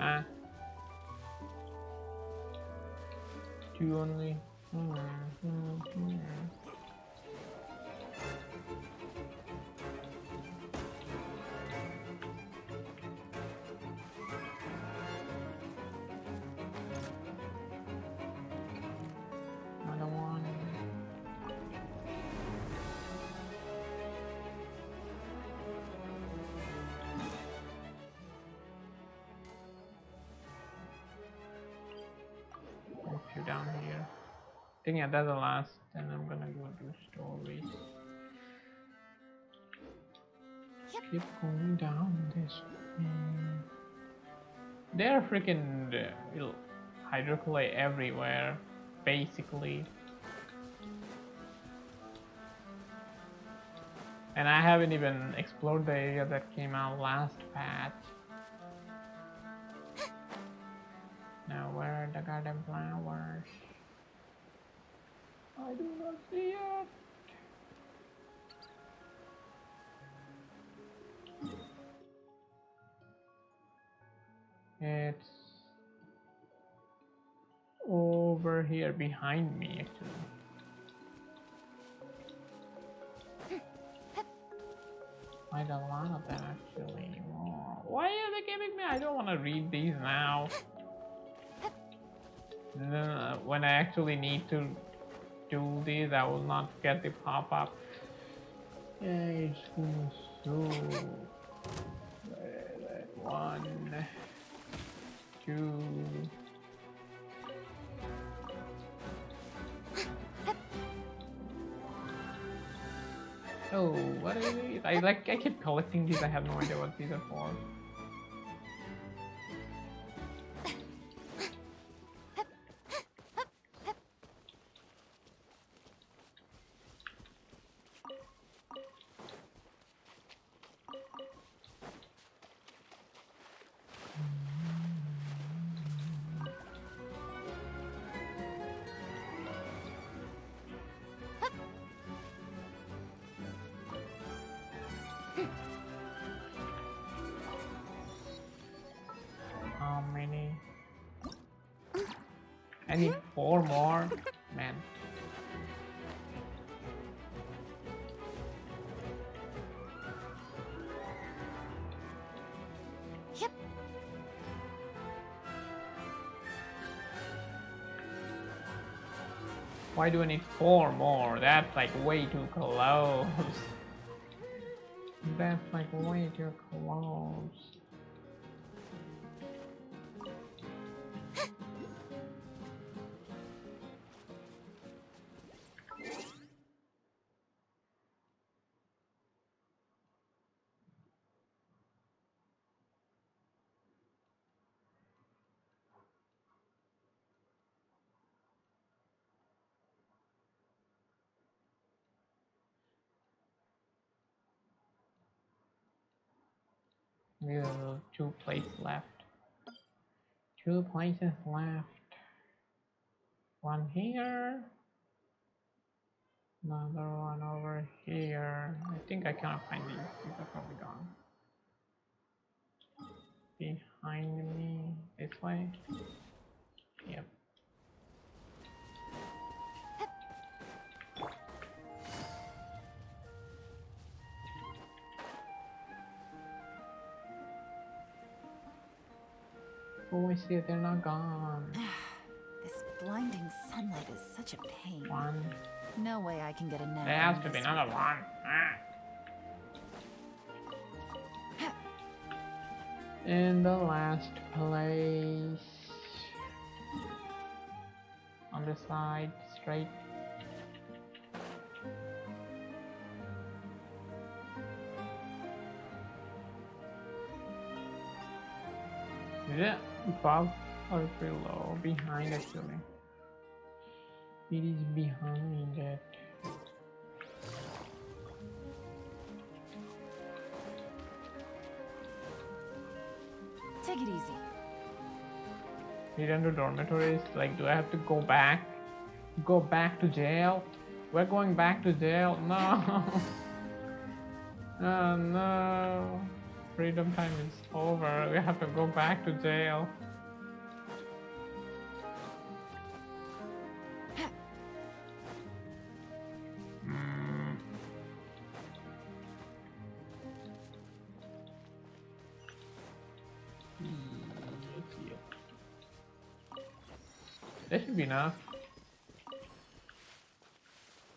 Ah. 2 only. I don't want it. You down here. I think yeah, that's the last. Then I'm gonna go do stories. Keep going down this way. They're freaking hydrocolate everywhere, basically. And I haven't even explored the area that came out last patch. Now where are the garden flowers? I do not see it. It's over here behind me, actually. Quite a lot of them, actually. Oh, why are they giving me? I don't want to read these now. When I actually need to do these, I will not get the pop-up. It's so. One, two. Oh, what are these? I keep collecting these. I have no idea what these are for. How many? I need 4 more. Man. Yep. Why do I need 4 more? That's like way too close. That's like way too close. We have 2 places left. 2 places left. One here. Another one over here. I think I cannot find these. These are probably gone. Behind me. This way. Yep. Oh, I see it. They're not gone. This blinding sunlight is such a pain. One. No way I can get a nap. There has to be another one. In the last place. On the side, straight. Is it above or below? Behind, actually. It is behind it. Take it easy. Return to dormitories. Like, do I have to go back? Go back to jail? We're going back to jail? No. Oh no. Freedom time is over. We have to go back to jail. That should be enough.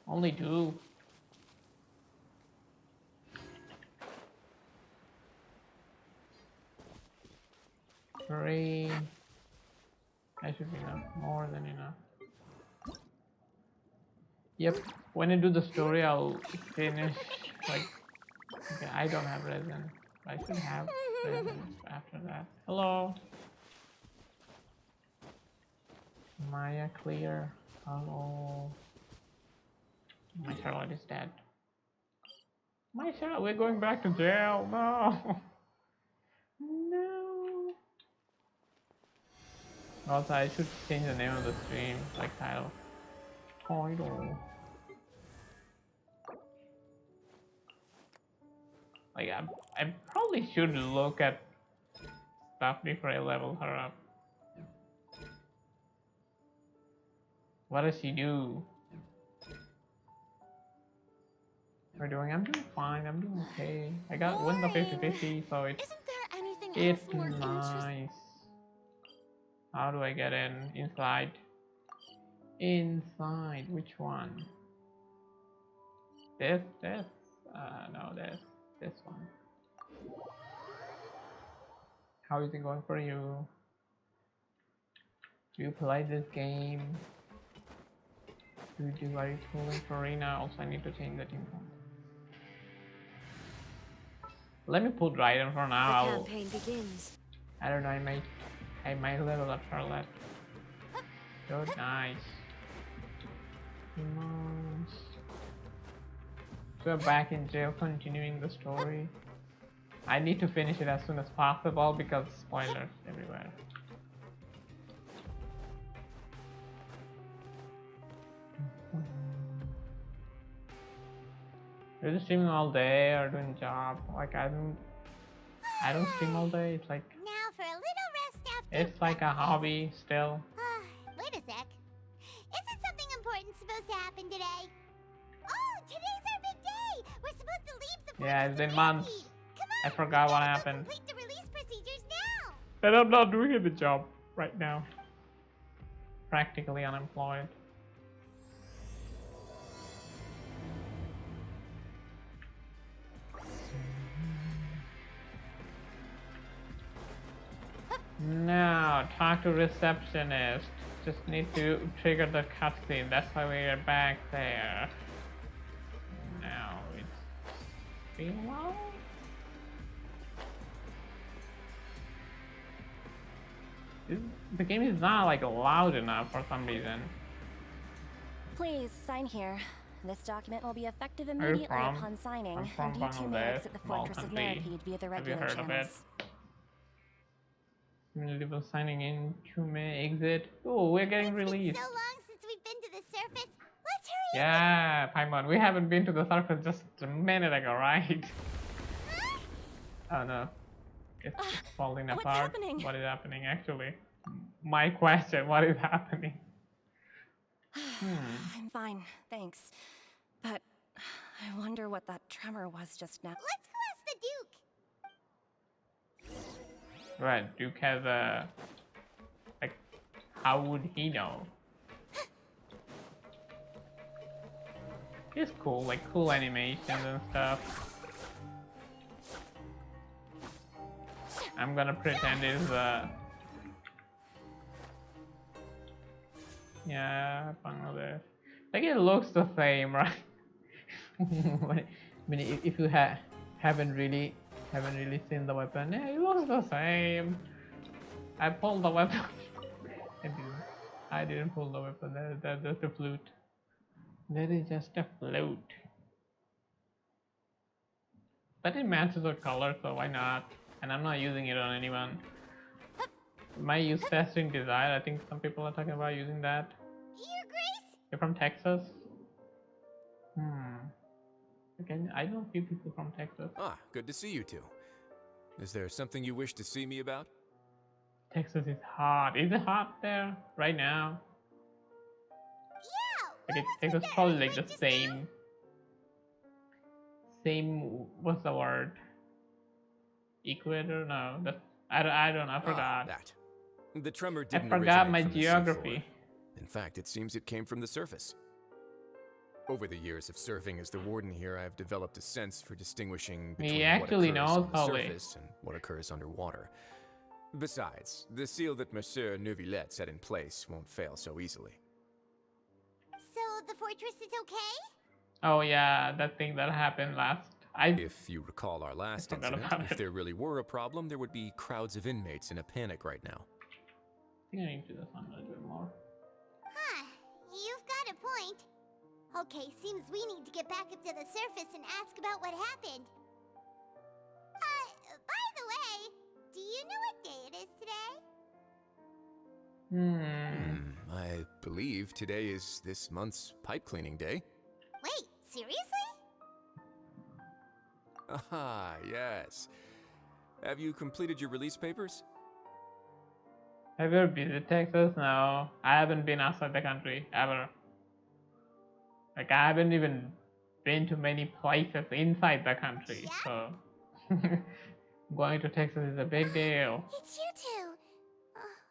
Only 2. Three. That should be enough. More than enough. Yep. When I do the story, I'll finish. Like, okay, I don't have resin. I should have resin after that. Hello. Maya clear. Hello. My Charlotte is dead. My Charlotte, we're going back to jail. No. No. Also, I should change the name of the stream, like title. Like, I probably should look at stuff before I level her up. What does she do? I'm doing fine, I'm doing okay. I got wins of 50-50, so Isn't there anything else it's more interesting? nice. How do I get in? Inside? Inside, which one? This? No, this one. How is it going for you? Do you play this game? Are you pulling Furina? Also, I need to change the team form. Let me pull Dryden for now. The campaign begins. I don't know. I might level up Charlotte. Good, nice. Nice. So we're back in jail, continuing the story. I need to finish it as soon as possible because spoilers everywhere. You're just streaming all day or doing job. Like I don't stream all day. It's like Now for a little rest after. it's like a hobby still. Wait a sec. Isn't something important supposed to happen today? Oh, today's our big day. We're supposed to leave the Yeah, it's been months. Come I on. forgot we what gotta go happened. Complete the release procedures now. And I'm not doing the job right now. Practically unemployed. Now, talk to receptionist. Just need to trigger the cutscene. That's why we are back there. Now it's been long. The game is not like loud enough for some reason. Please sign here. This document will be effective you immediately from? upon signing, I'm from and you two may Bangladesh, exit the small fortress of country. Narapede via the Have you regular heard of it? channels. People signing in to may exit. Oh, we're getting It's been released. so long since we've been to the surface. Let's hurry up. Yeah, Paimon, we haven't been to the surface just a minute ago, right? Huh? Oh no, it's falling What's apart. happening? What is happening actually? My question, what is happening? I'm fine, thanks. But I wonder what that tremor was just now. Let's go ask the Duke. Right, Duke has a... Like, how would he know? It's cool, like cool animations and stuff. I'm gonna pretend it's yeah, Bangladesh. Like it looks the same, right? I mean, if you haven't really seen the weapon, yeah, it looks the same. I pulled the weapon. I didn't pull the weapon. That's just a flute. That is just a flute. But it matches the color, so why not? And I'm not using it on anyone. My use testing desire. I think some people are talking about using that. Your Grace? You're from Texas? Again, I know a few people from Texas. Ah, good to see you two. Is there something you wish to see me about? Texas is hot. Is it hot there right now? Yeah. Like what was Texas with is that probably like earthquake the just same. What's the word? Equator? No, that's I don't know. I forgot. That. The tremor I didn't forgot originate my from the geography. seafloor. In fact, it seems it came from the surface. Over the years of serving as the warden here, I've developed a sense for distinguishing between what actually occurs knows on the Holly. surface and what occurs underwater. Besides, the seal that Monsieur Neuvillette set in place won't fail so easily. So the fortress is okay? Oh yeah, that thing that happened last. If you recall our last forgot incident, about if it. there really were a problem, there would be crowds of inmates in a panic right now. I think I need to do this one a little bit more. Huh. You've got a point. Okay, seems we need to get back up to the surface and ask about what happened. By the way, do you know what day it is today? I believe today is this month's pipe cleaning day. Wait, seriously? Ah, yes. Have you completed your release papers? Have you ever visited Texas? No, I haven't been outside the country ever. Like I haven't even been to many places inside the country. So going to Texas is a big deal. It's you two.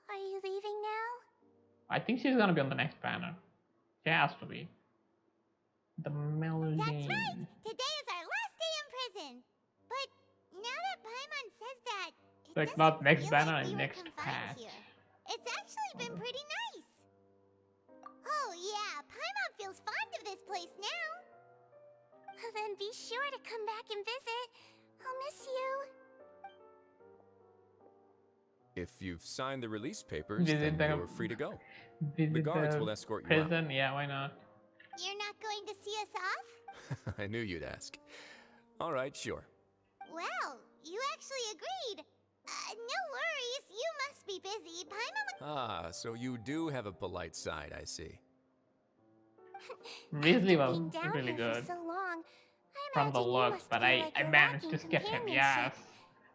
Are you leaving now? I think she's gonna be on the next banner. She has to be. The Melody. That's right. Today is our last Like doesn't not next feel banner like we and were next confined patch. here. It's actually been pretty nice. Oh yeah, Paimon feels fond of this place now. Then be sure to come back and visit. I'll miss you. If you've signed the release papers, Visit then the you're free to go. visit The guards the will escort you prison. Yeah, why not? You're not going to see us off? out. I knew you'd ask. All right, sure. Well, you actually agreed. No worries, you must be busy. Paimon Ah, so you do have a polite side, I see. Risley was being down really here good for so long, from the imagine you looks, must but feel I like you're managed to lacking skip him. companionship. Yes,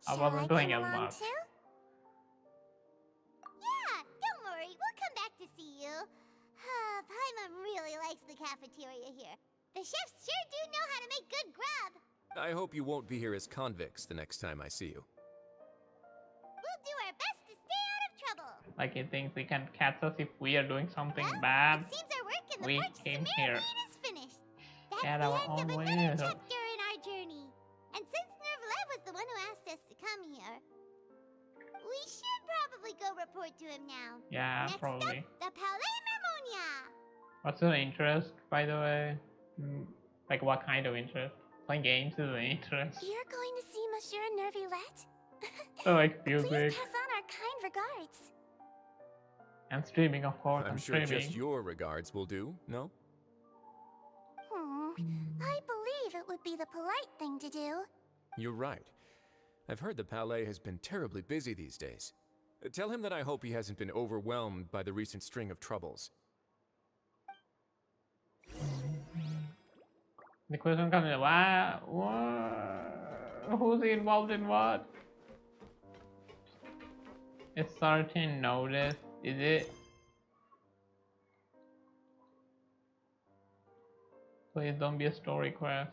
I Shall wasn't I doing come as along much. too? Yeah, don't worry, we'll come back to see you. Paimon really likes the cafeteria here. The chefs sure do know how to make good grub. I hope you won't be here as convicts the next time I see you. We'll do our best to stay out of trouble. Like he thinks he can catch us if we are doing something Well, bad. it seems our work in the We Fortress came of here Mirrodin is finished. That's at the our end of own another will. chapter in our journey. And since Nervlev was the one who asked us to come here, we should probably go report to him now. Yeah, Next probably. up, the Palais Mermonia. What's your interest, by the way? Like what kind of interest? Playing games is an interest. You're going to see Monsieur Nervillette? So like Please music pass on our kind regards. and streaming, of course. I'm I'm sure streaming. just your regards will do, no? I believe it would be the polite thing to do. You're right. I've heard the Palais has been terribly busy these days. Tell him that I hope he hasn't been overwhelmed by the recent string of troubles. The question comes in, why? Who's involved in what? Is certain notice? Is it? Please don't be a story quest.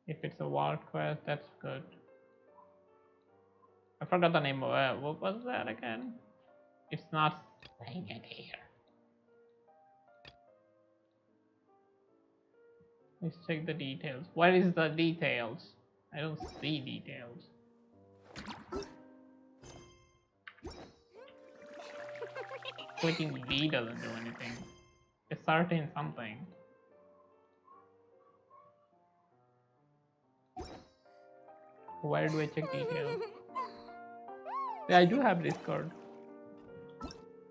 If it's a wild quest, that's good. I forgot the name of it. What was that again? It's not saying it here. Let's check the details. What is the details? I don't see details. Clicking B doesn't do anything. It's certain something. Where do I check details? Yeah, I do have Discord.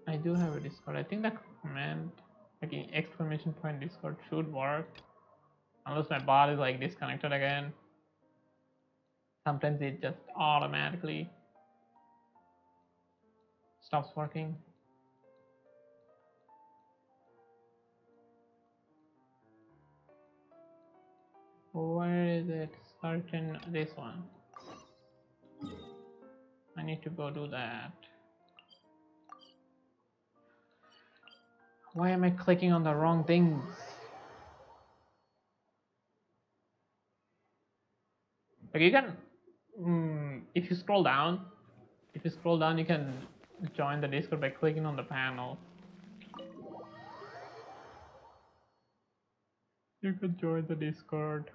I do have a Discord. I think the command, like exclamation point Discord, should work. Unless my bot is like disconnected again. Sometimes it just automatically stops working. Where is it? Certain, this one. I need to go do that. Why am I clicking on the wrong things? Like you can, if you scroll down, you can join the Discord by clicking on the panel. You can join the Discord.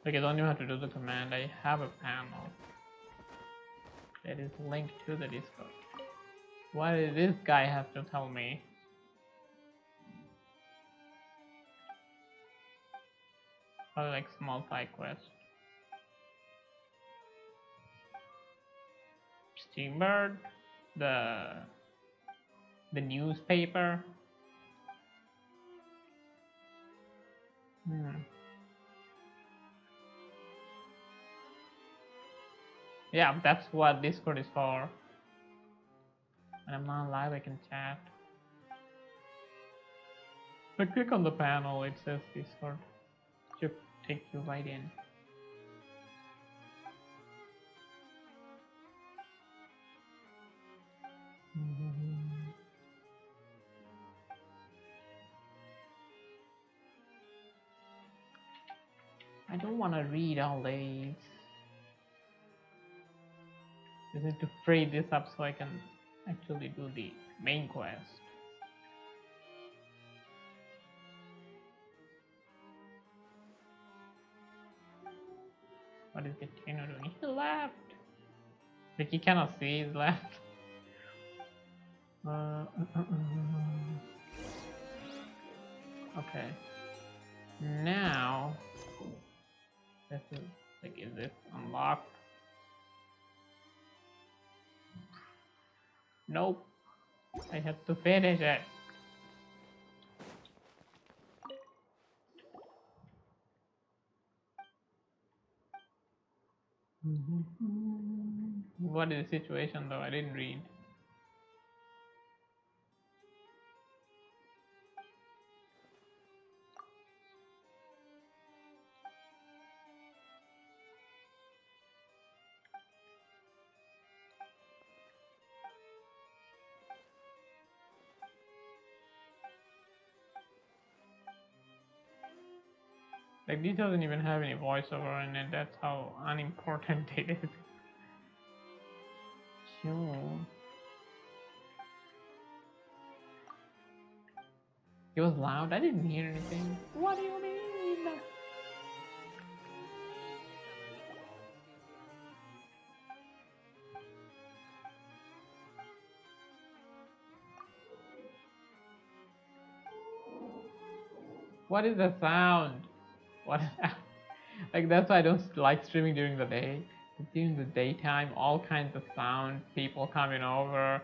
Like I don't even have to do the command. I have a panel that is linked to the Discord. Why did this guy have to tell me? Probably like small side quest. Steambird, the newspaper. Yeah, that's what Discord is for. When I'm not live, I can chat. So click on the panel, it says Discord. Should take you right in. I don't want to read all these. I need to free this up so I can actually do the main quest. What is Gatino doing? He left. Like he cannot see his left. Okay. Now, this is like, is this unlocked? Nope. I have to finish it. What is the situation though? I didn't read. Like this doesn't even have any voiceover in it. That's how unimportant it is. June. It was loud. I didn't hear anything. What do you mean? What is the sound? What? Like that's why I don't like streaming during the day. During the daytime, all kinds of sound, people coming over.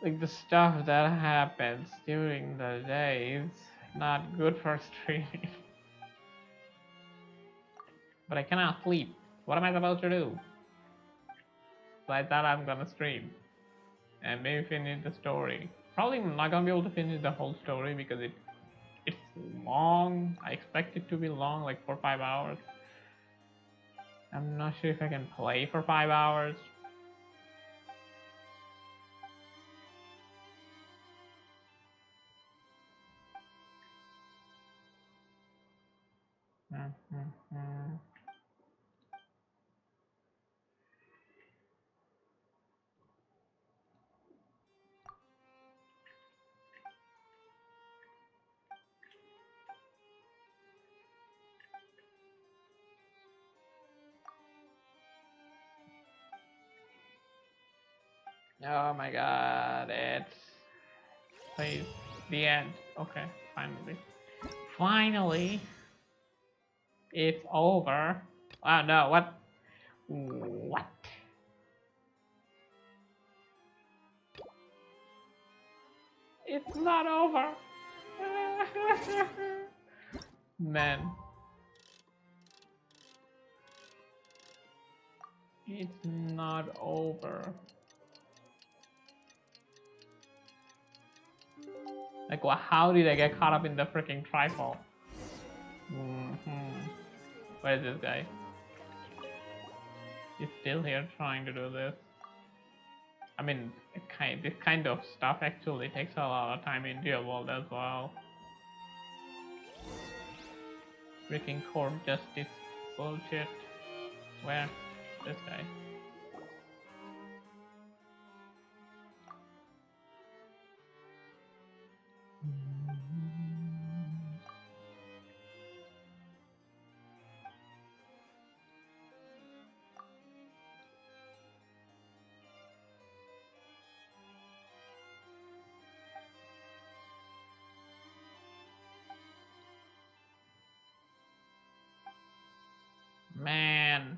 Like the stuff that happens during the day is not good for streaming. But I cannot sleep. What am I supposed to do? So I thought I'm gonna stream and maybe finish the story. Probably not gonna be able to finish the whole story because it's long. I expect it to be long, like 4 or 5 hours. I'm not sure if I can play for 5 hours. Oh my god, it's please the end. Okay, finally. Finally, it's over. Oh no, what? What? It's not over. Man. It's not over. Like, well, how did I get caught up in the freaking trifle? Where is this guy? He's still here trying to do this. I mean, this kind of stuff actually takes a lot of time in real world as well. Freaking court justice bullshit. Where? This guy. Man,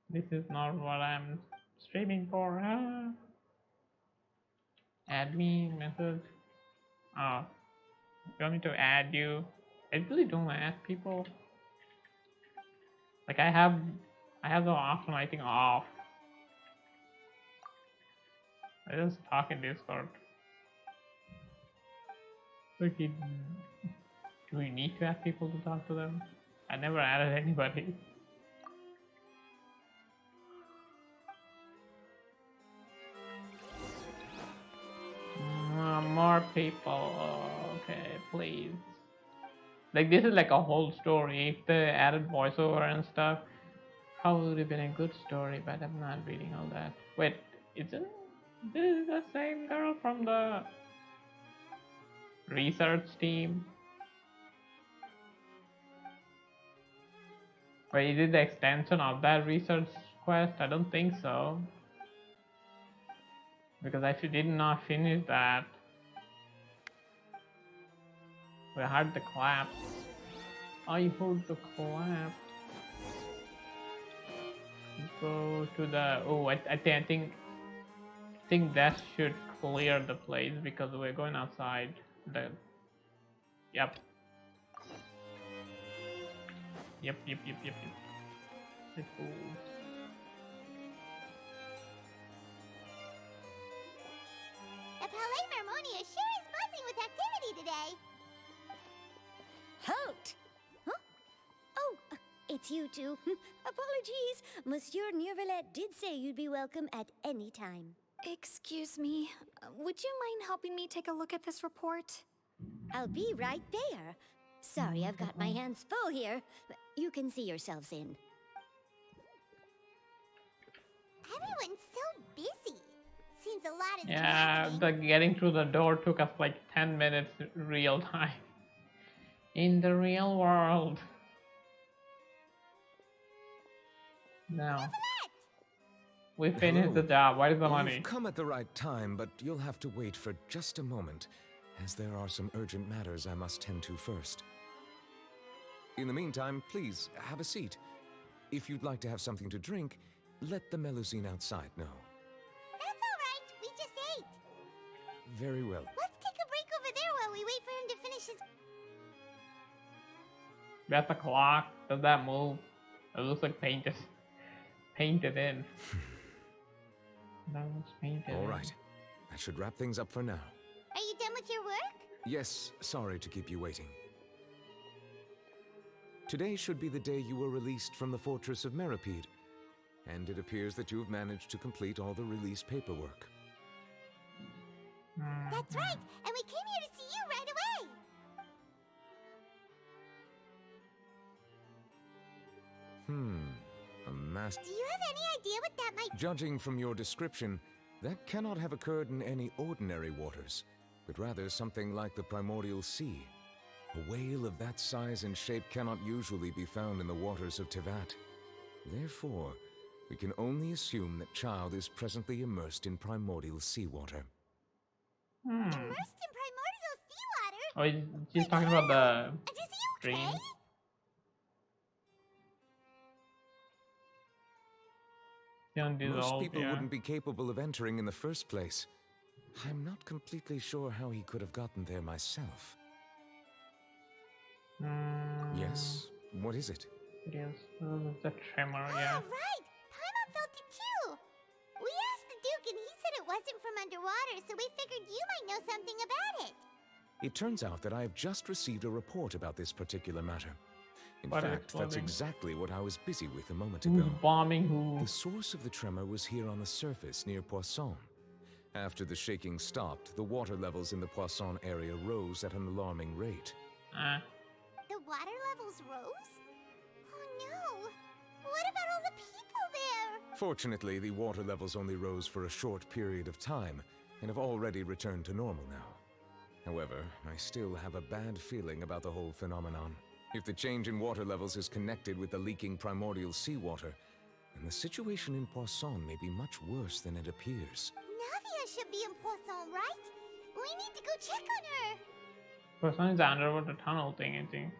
this is not what I'm streaming for. Huh? Add me message. Oh, you want me to add you? I really don't add people. Like I have the option I think off. I just talk in Discord. Like, do we need to ask people to talk to them? I never added anybody. More people. Okay, please. Like this is like a whole story. If they added voiceover and stuff, probably would have been a good story. But I'm not reading all that. Wait, isn't this the same girl from the research team? Wait, is it the extension of that research quest? I don't think so. Because I did not finish that. We heard the clap. I heard the clap. Go to the. Oh, I think that should clear the place because we're going outside. The. Yep. Yep. Let's go. The Palais Mermonia sure is buzzing with activity today. Halt! Huh? Oh, it's you two. Apologies. Monsieur Neuvillette did say you'd be welcome at any time. Excuse me, would you mind helping me take a look at this report? I'll be right there. Sorry, I've got my hands full here. You can see yourselves in. Everyone's so busy. Seems a lot is Yeah, happening. getting through the door took us like 10 minutes real time. In the real world. Now. We finished the job. Where's the money? You've come at the right time, but you'll have to wait for just a moment, as there are some urgent matters I must tend to first. In the meantime, please, have a seat. If you'd like to have something to drink, let the Melusine outside know. That's all right. We just ate. Very well. Let's take a break over there while we wait for him to finish his... That's the clock. Does that move? It looks like painted in. That looks painted. All right. That should wrap things up for now. Are you done with your work? Yes, sorry to keep you waiting. Today should be the day you were released from the Fortress of Meripede, and it appears that you've managed to complete all the release paperwork. That's right. And we came here to see you right away. A master. Do you have any idea what that might... Judging from your description, that cannot have occurred in any ordinary waters, but rather something like the primordial sea. A whale of that size and shape cannot usually be found in the waters of Tevat. Therefore, we can only assume that Child is presently immersed in primordial seawater. Immersed in primordial seawater? Oh, she's talking about the Is he okay? dream. Most people wouldn't be capable of entering in the first place. I'm not completely sure how he could have gotten there myself. Yes? What is it? Yes, the tremor, Oh, yeah. right. Paimon felt it too. We asked the Duke and he said it wasn't from underwater, so we figured you might know something about it. It turns out that I have just received a report about this particular matter. In Water fact, that's exploding. exactly what I was busy with a moment Who's ago. bombing who? The source of the tremor was here on the surface near Poisson. After the shaking stopped, the water levels in the Poisson area rose at an alarming rate. The water levels rose? Oh no. What about all the people there? Fortunately, the water levels only rose for a short period of time and have already returned to normal now. However, I still have a bad feeling about the whole phenomenon. If the change in water levels is connected with the leaking primordial seawater, then the situation in Poisson may be much worse than it appears. Navia should be in Poisson, right? We need to go check on her. Person is the underwater tunnel thing, I think.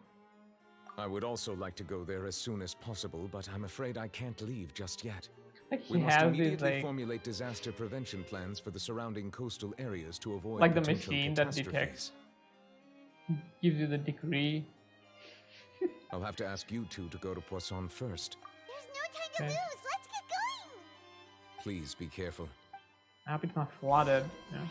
I would also like to go there as soon as possible, but I'm afraid I can't leave just yet. Like We he must has these immediately like formulate disaster prevention plans for the surrounding coastal areas to avoid Like the potential machine that catastrophes. detects. Gives you the degree. I'll have to ask you two to go to Poisson first. There's no time to Okay. lose. Let's get going. Please be careful. I hope it's not flooded. Yeah.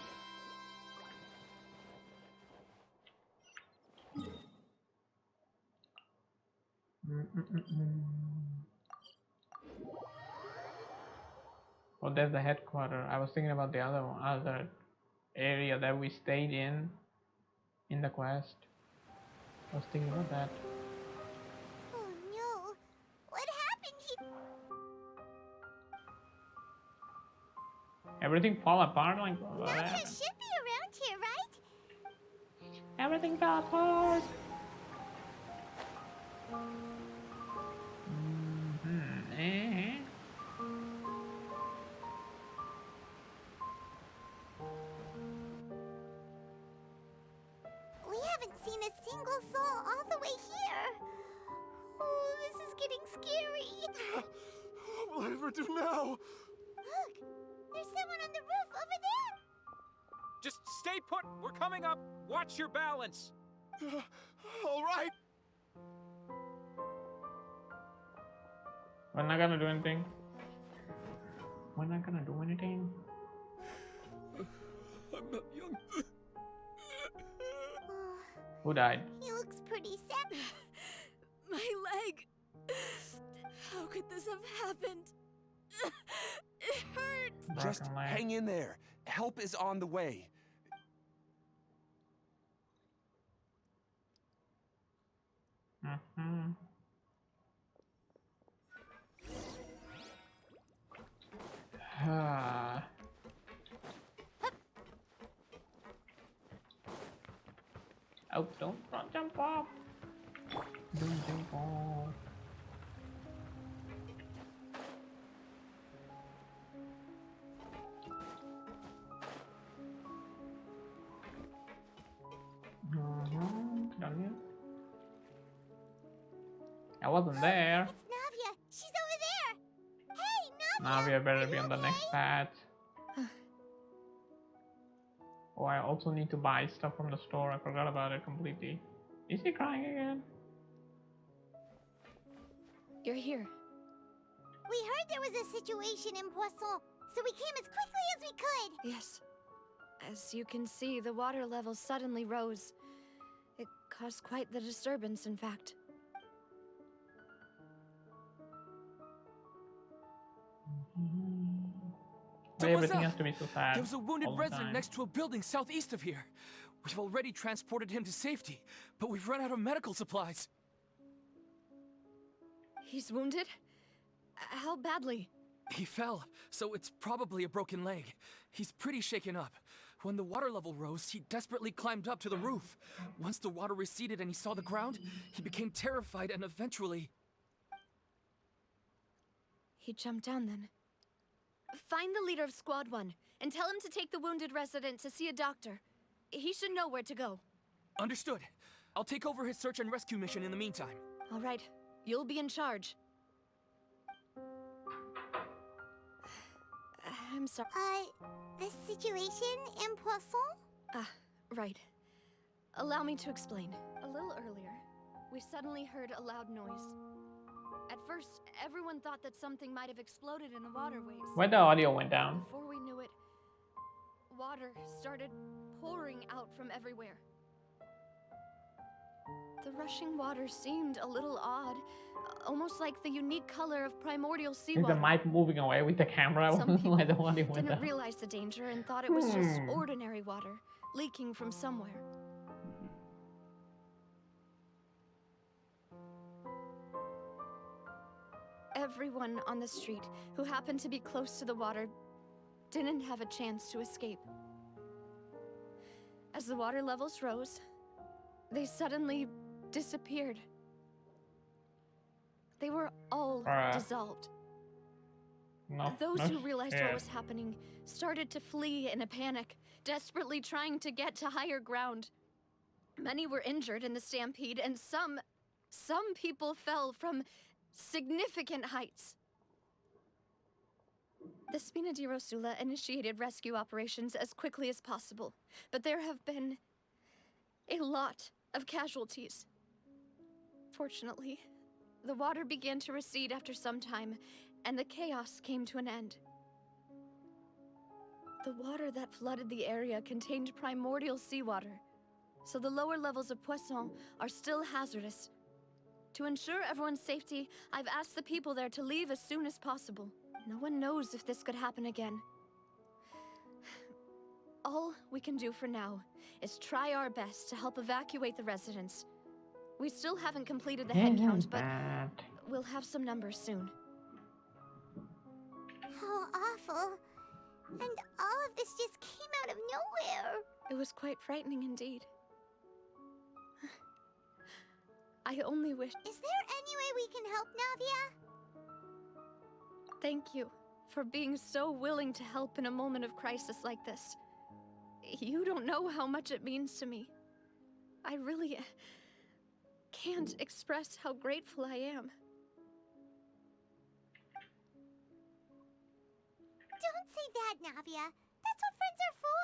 Oh, there's the headquarters. I was thinking about the other area that we stayed in the quest. I was thinking about that. Oh no. What happened here? Everything fall apart like what Navia happened? should be around here, right? Everything fell apart. haven't seen a single soul all the way here. Oh, this is getting scary. What will I ever do now? Look, there's someone on the roof over there. Just stay put. We're coming up. Watch your balance. All right. We're not gonna do anything. We're not gonna do anything. I'm not young. Who died? He looks pretty sad. My leg. How could this have happened? It hurts. Just Broken leg. hang in there. Help is on the way. Mm-hmm. Oh, don't jump off. Don't jump off. Down here. I wasn't there. It's Navia. She's over there. Hey, Navia. Now we better be you on the next okay? patch. Oh, I also need to buy stuff from the store. I forgot about it completely. Is he crying again? You're here. We heard there was a situation in Poisson, so we came as quickly as we could. Yes. As you can see, the water level suddenly rose. It caused quite the disturbance, in fact. But everything has to be so sad. There was a wounded all the resident time. next to a building southeast of here. We've already transported him to safety, but we've run out of medical supplies. He's wounded? How badly? He fell, so it's probably a broken leg. He's pretty shaken up. When the water level rose, he desperately climbed up to the roof. Once the water receded and he saw the ground, he became terrified and eventually... He jumped down then. Find the leader of Squad 1 and tell him to take the wounded resident to see a doctor. He should know where to go. Understood. I'll take over his search and rescue mission in the meantime. All right, you'll be in charge. I'm sorry. The situation in Poisson? Right. Allow me to explain. A little earlier, we suddenly heard a loud noise. At first, everyone thought that something might have exploded in the waterways. Where the audio went down. Before we knew it, water started pouring out from everywhere. The rushing water seemed a little odd, almost like the unique color of primordial Is the seawater. mic moving away with the camera? Some people Why the audio went didn't down? realize the danger and thought it was just ordinary water leaking from somewhere. Everyone on the street who happened to be close to the water didn't have a chance to escape. As the water levels rose, they suddenly disappeared. They were all dissolved. No, Those no who realized what shit. was happening started to flee in a panic, desperately trying to get to higher ground. Many were injured in the stampede, and some people fell from significant heights. The Spina di Rosula initiated rescue operations as quickly as possible, but there have been a lot of casualties. Fortunately, the water began to recede after some time, and the chaos came to an end. The water that flooded the area contained primordial seawater, so the lower levels of Poisson are still hazardous. To ensure everyone's safety, I've asked the people there to leave as soon as possible. No one knows if this could happen again. All we can do for now is try our best to help evacuate the residents. We still haven't completed the head count, but we'll have some numbers soon. How awful. And all of this just came out of nowhere. It was quite frightening indeed. I only wish... Is there any way we can help, Navia? Thank you for being so willing to help in a moment of crisis like this. You don't know how much it means to me. I really can't express how grateful I am. Don't say that, Navia. That's what friends are for.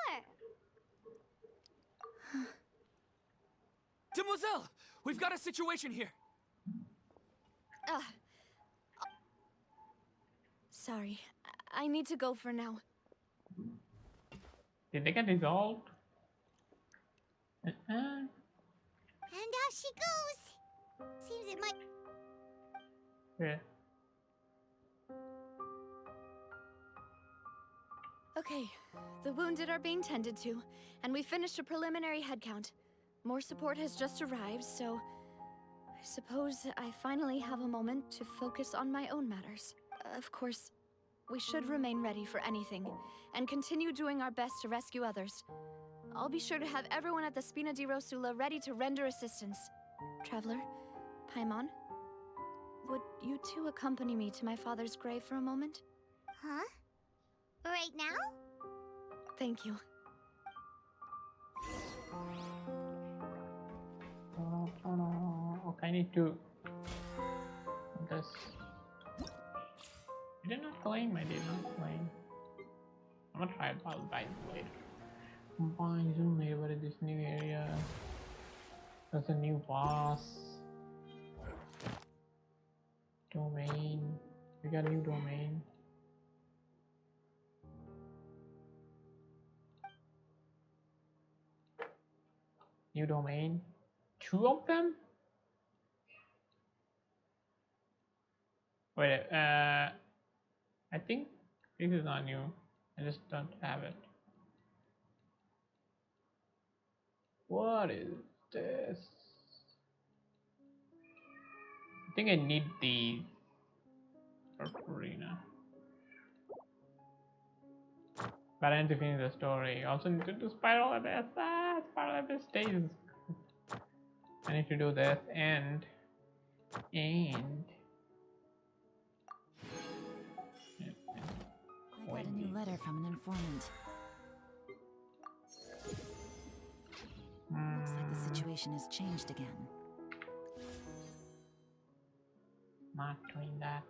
Demoiselle! We've got a situation here! Sorry. I need to go for now. Did they get resolved? And out she goes. Seems it might. Yeah. Okay, the wounded are being tended to, and we finished a preliminary head count. More support has just arrived, so I suppose I finally have a moment to focus on my own matters. Of course, we should remain ready for anything, and continue doing our best to rescue others. I'll be sure to have everyone at the Spina di Rosula ready to render assistance. Traveler, Paimon, would you two accompany me to my father's grave for a moment? Huh? Right now? Thank you. Okay, I need to. This. I did not claim. I did not claim. I'm gonna try about buy later. Combine zoom later in this new area. There's a new boss. Domain. We got a new domain. New domain. 2 of them? Wait, I think this is not new. I just don't have it. What is this? I think I need these for Furina. But I need to finish the story. I also need to do Spiral Abyss. Spiral Abyss stays. I need to do this and I got a new letter from an informant. Looks like the situation has changed again. Not doing that.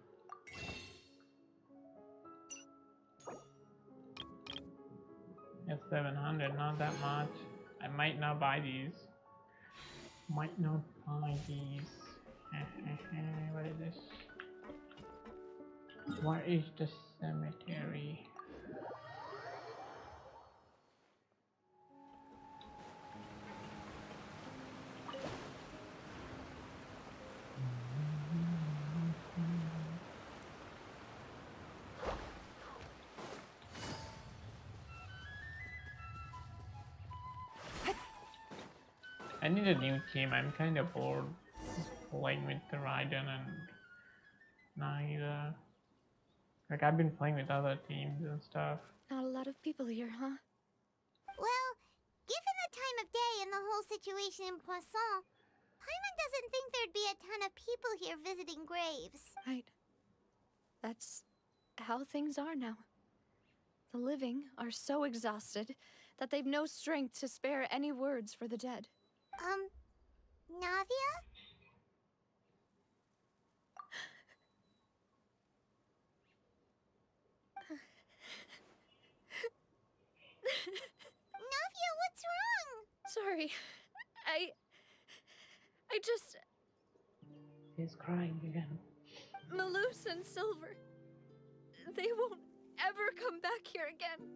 It's 700, not that much. I might not buy these. Might not buy these. What is this? Where is the cemetery? I need a new team. I'm kind of bored playing with Raiden and Naida. Like, I've been playing with other teams and stuff. Not a lot of people here, huh? Well, given the time of day and the whole situation in Poisson, Paimon doesn't think there'd be a ton of people here visiting graves. Right. That's how things are now. The living are so exhausted that they've no strength to spare any words for the dead. Navia? Navia, what's wrong? Sorry. I just... He's crying again. Malus and Silver. They won't ever come back here again.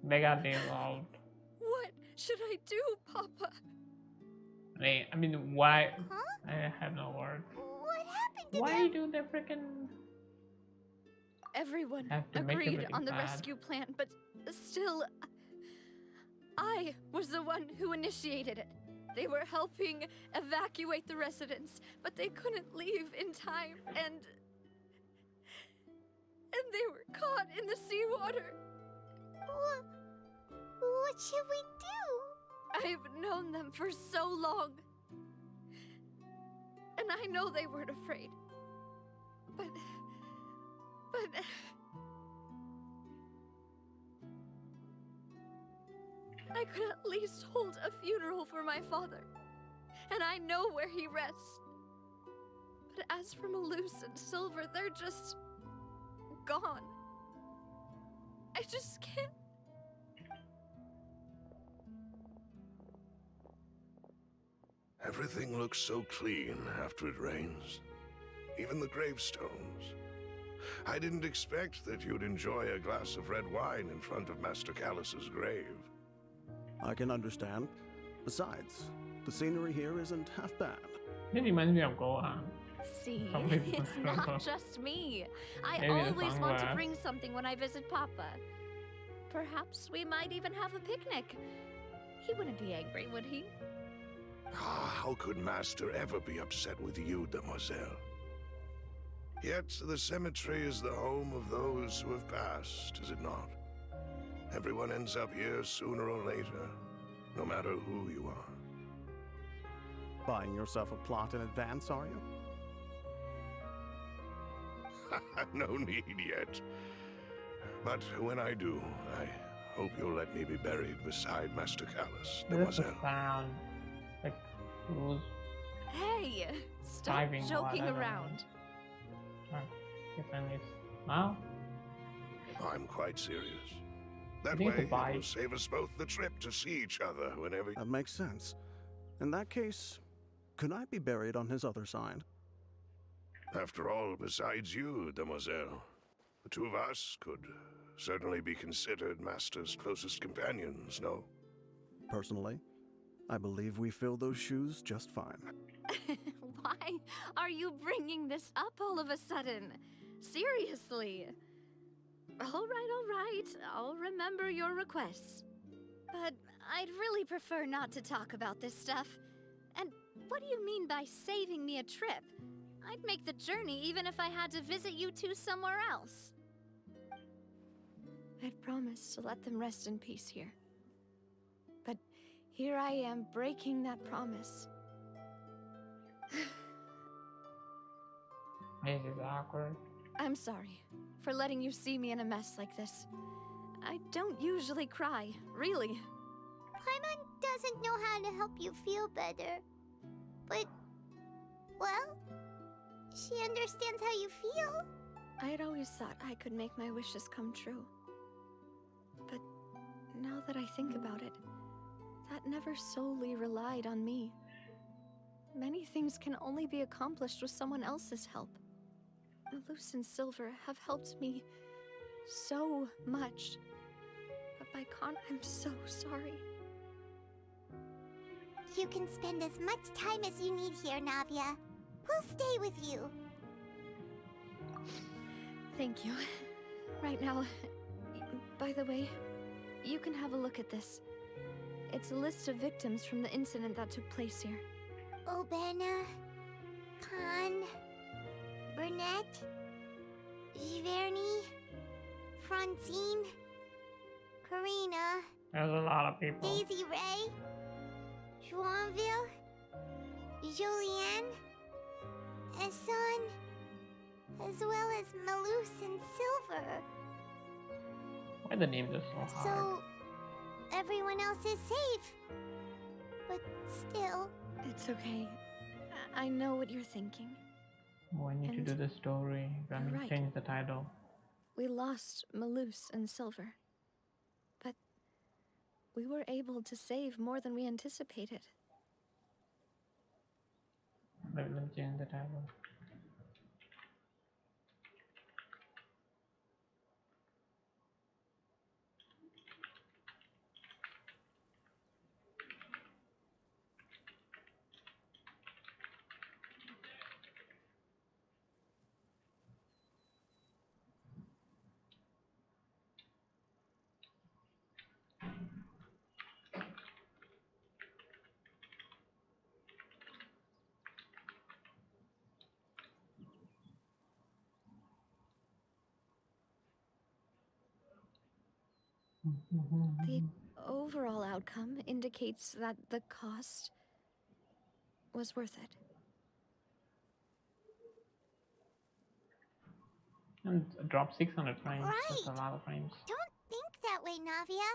They got dissolved. What should I do, Papa? I mean, why? Huh? I have no words. What happened to Why them? do they freaking Everyone have to make agreed everything on the bad? rescue plan, but still, I was the one who initiated it. They were helping evacuate the residents, but they couldn't leave in time, and they were caught in the seawater. What should we do? I've known them for so long, and I know they weren't afraid. But I could at least hold a funeral for my father. And I know where he rests. But as for Malus and Silver, they're just gone. I just can't. Everything looks so clean after it rains. Even the gravestones. I didn't expect that you'd enjoy a glass of red wine in front of Master Callus's grave. I can understand. Besides, the scenery here isn't half bad. It reminds me of Gohan. See, Something it's different. not just me. I Maybe the always want to sunglass. bring something when I visit Papa. Perhaps we might even have a picnic. He wouldn't be angry, would he? How could Master ever be upset with you, Demoiselle? Yet the cemetery is the home of those who have passed, is it not? Everyone ends up here sooner or later, no matter who you are. Buying yourself a plot in advance, are you? No need yet. But when I do, I hope you'll let me be buried beside Master Callus, This is Demoiselle. sound like who's Hey, stop Diving joking water. around. different. Now, I'm quite serious. That need to way, it buy- will save us both the trip to see each other whenever... That makes sense. In that case, could I be buried on his other side? After all, besides you, Demoiselle, the two of us could certainly be considered Master's closest companions, no? Personally, I believe we fill those shoes just fine. Why are you bringing this up all of a sudden? Seriously. All right. I'll remember your requests. But I'd really prefer not to talk about this stuff. And what do you mean by saving me a trip? I'd make the journey even if I had to visit you two somewhere else. I'd promised to let them rest in peace here. But here I am breaking that promise. this is awkward. I'm sorry for letting you see me in a mess like this. I don't usually cry, really. Paimon doesn't know how to help you feel better. But, well, she understands how you feel. I had always thought I could make my wishes come true. But now that I think about it, that never solely relied on me. Many things can only be accomplished with someone else's help. Malus and Silver have helped me so much. But by I'm so sorry. You can spend as much time as you need here, Navia. We'll stay with you. Thank you. Right now, by the way, you can have a look at this. It's a list of victims from the incident that took place here. Obena, Khan, Burnett, Giverny, Francine, Karina, There's a lot of people. Daisy Ray, Joinville, Julianne, Esson, as well as Malus and Silver. Why the names are so hard? So, everyone else is safe. But still, It's okay. I know what you're thinking. We need to and do the story. We're you're gonna right. change the title. We lost Malus and Silver. But we were able to save more than we anticipated. Let me change the title. The overall outcome indicates that the cost was worth it. And drop 600 frames. That's a Right. lot of frames. don't think that way, Navia.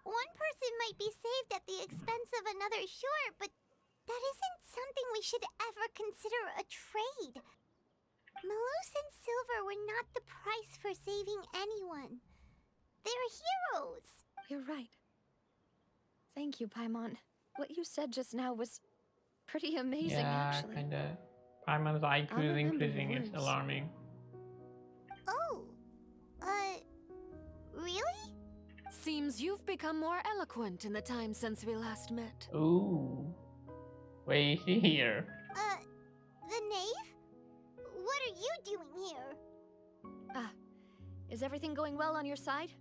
one person might be saved at the expense of another, sure, but that isn't something we should ever consider a trade. Malus and Silver were not the price for saving anyone. They're heroes. You're right. Thank you, Paimon. What you said just now was pretty amazing, Yeah, actually. kinda. Paimon's IQ I'll is remember your increasing. It's words. alarming. Oh, really? Seems you've become more eloquent in the time since we last met. Ooh. Wait, is she here? The knave? What are you doing here? Is everything going well on your side?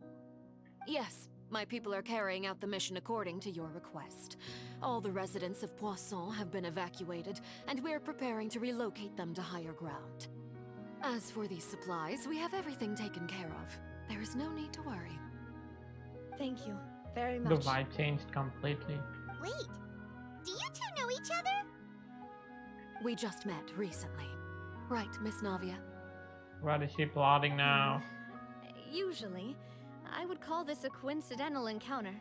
Yes, my people are carrying out the mission according to your request. All the residents of Poisson have been evacuated, and we're preparing to relocate them to higher ground. As for these supplies, we have everything taken care of. There is no need to worry. Thank you very The much. vibe changed completely. Wait, do you two know each other? We just met recently. Right, Miss Navia? What is she plotting now? Usually, I would call this a coincidental encounter.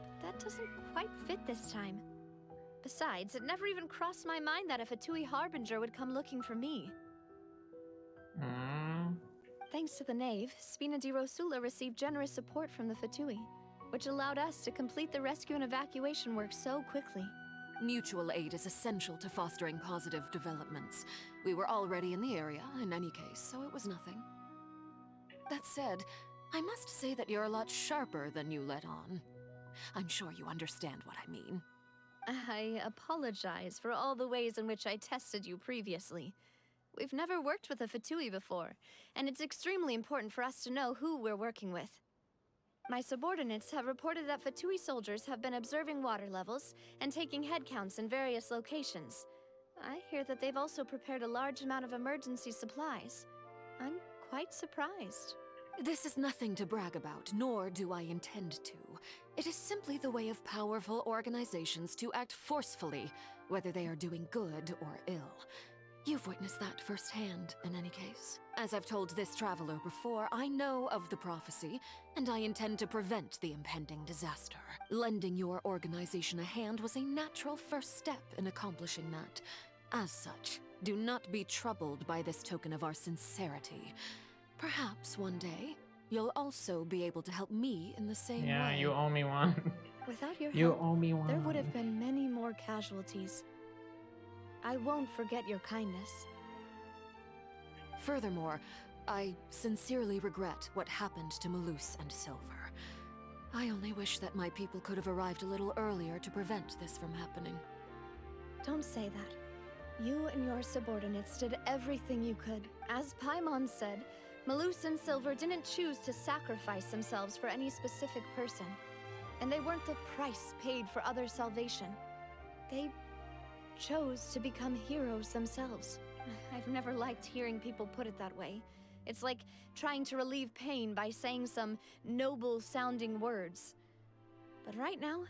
But that doesn't quite fit this time. Besides, it never even crossed my mind that a Fatui Harbinger would come looking for me. Hmm. Thanks to the Knave, Spina di Rosula received generous support from the Fatui, which allowed us to complete the rescue and evacuation work so quickly. Mutual aid is essential to fostering positive developments. We were already in the area, in any case, so it was nothing. That said, I must say that you're a lot sharper than you let on. I'm sure you understand what I mean. I apologize for all the ways in which I tested you previously. We've never worked with a Fatui before, and it's extremely important for us to know who we're working with. My subordinates have reported that Fatui soldiers have been observing water levels and taking head counts in various locations. I hear that they've also prepared a large amount of emergency supplies. I'm quite surprised. This is nothing to brag about, nor do I intend to. It is simply the way of powerful organizations to act forcefully, whether they are doing good or ill. You've witnessed that firsthand, in any case. As I've told this traveler before, I know of the prophecy, and I intend to prevent the impending disaster. Lending your organization a hand was a natural first step in accomplishing that. As such, do not be troubled by this token of our sincerity. Perhaps one day, you'll also be able to help me in the same way. Yeah, you owe me one. Without your You help, owe me one. there would have been many more casualties. I won't forget your kindness. Furthermore, I sincerely regret what happened to Malus and Silver. I only wish that my people could have arrived a little earlier to prevent this from happening. Don't say that. You and your subordinates did everything you could. As Paimon said, Malus and Silver didn't choose to sacrifice themselves for any specific person. And they weren't the price paid for others' salvation. They chose to become heroes themselves. I've never liked hearing people put it that way. It's like trying to relieve pain by saying some noble-sounding words. But right now,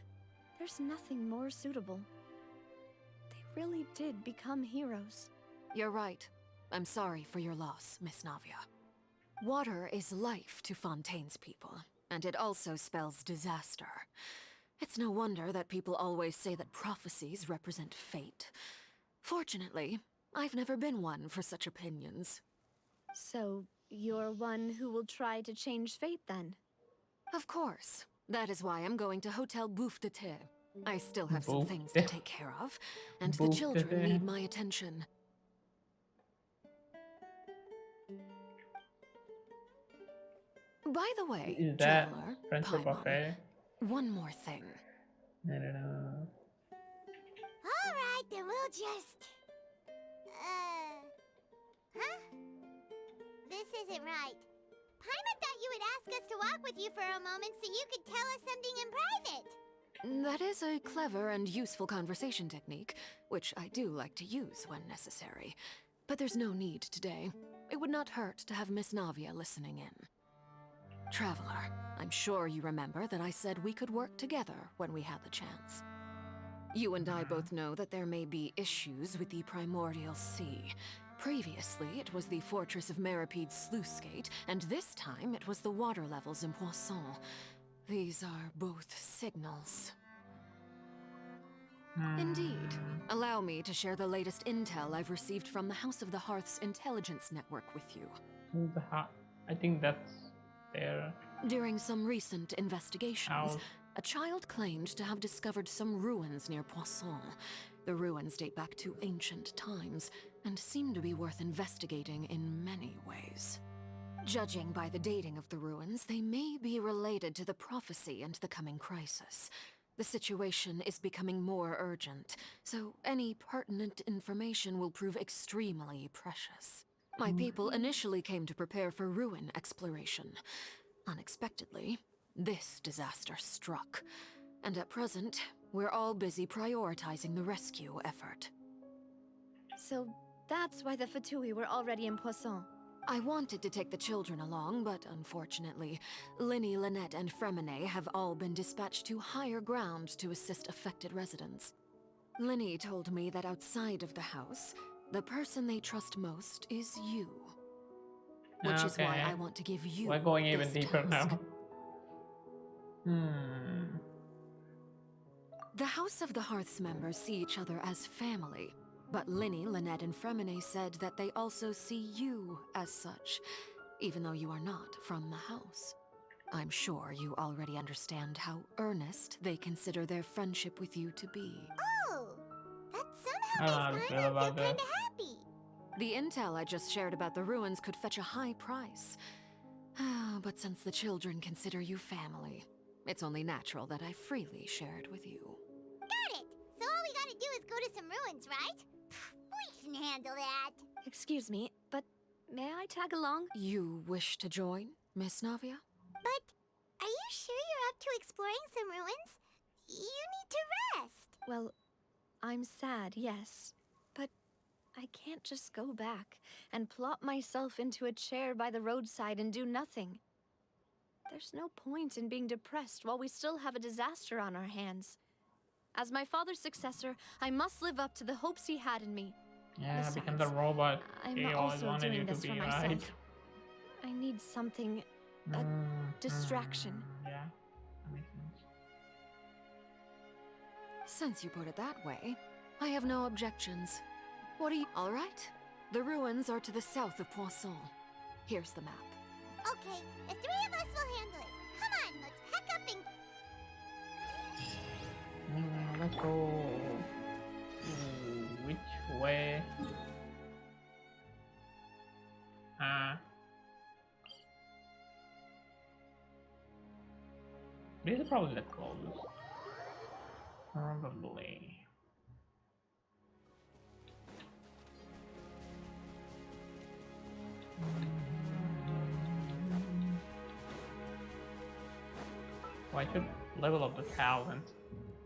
there's nothing more suitable. They really did become heroes. You're right. I'm sorry for your loss, Miss Navia. Water is life to Fontaine's people, and it also spells disaster. It's no wonder that people always say that prophecies represent fate. Fortunately, I've never been one for such opinions. So, you're one who will try to change fate then? Of course. That is why I'm going to Hotel Bouffe de Thé. I still have some Bouffe things de- to take care of, and the Bouffe de children Thé. need my attention. By the way, Is that traveler, Friendship Paimon, Buffet? one more thing. I don't know. Alright, then we'll just... Huh? This isn't right. Paimon thought you would ask us to walk with you for a moment so you could tell us something in private. That is a clever and useful conversation technique, which I do like to use when necessary. But there's no need today. It would not hurt to have Miss Navia listening in. Traveler, I'm sure you remember that I said we could work together when we had the chance. You and I both know that there may be issues with the Primordial Sea. Previously, it was the Fortress of Maripede's sluice gate, and this time it was the water levels in Poisson. These are both signals. Indeed. Allow me to share the latest intel I've received from the House of the Hearth's intelligence network with you. I think that's their During some recent investigations, house. a child claimed to have discovered some ruins near Poisson. The ruins date back to ancient times and seem to be worth investigating in many ways. Judging by the dating of the ruins, they may be related to the prophecy and the coming crisis. The situation is becoming more urgent, so any pertinent information will prove extremely precious. My people initially came to prepare for ruin exploration. Unexpectedly, this disaster struck, and at present, we're all busy prioritizing the rescue effort. So that's why the Fatui were already in Poisson. I wanted to take the children along, but unfortunately, Linny, Lynette, and Fremine have all been dispatched to higher ground to assist affected residents. Linny told me that outside of the house, the person they trust most is you. Which is why I want to give you We're going even this deeper task. now. The House of the Hearth's members see each other as family, but Linny, Lynette, and Fremine said that they also see you as such, even though you are not from the house. I'm sure you already understand how earnest they consider their friendship with you to be. Oh, that somehow makes Paimon feel kinda happy. The intel I just shared about the ruins could fetch a high price. But since the children consider you family, it's only natural that I freely share it with you. Got it! So all we gotta do is go to some ruins, right? We can handle that. Excuse me, but may I tag along? You wish to join, Miss Navia? But are you sure you're up to exploring some ruins? You need to rest. Well, I'm sad, yes. But I can't just go back and plop myself into a chair by the roadside and do nothing. There's no point in being depressed while we still have a disaster on our hands. As my father's successor, I must live up to the hopes he had in me. Yeah, become Besides, the robot I'm he always also wanted you doing to this be, for right? myself. I need something, a distraction. Yeah, that makes sense. Since you put it that way, I have no objections. What do you— All right. The ruins are to the south of Poisson. Here's the map. Okay, the three of us will handle it. Come on, let's pack up and... Let's go. Ooh, which way? These are probably the closest. Probably. Oh, I should level up the talent.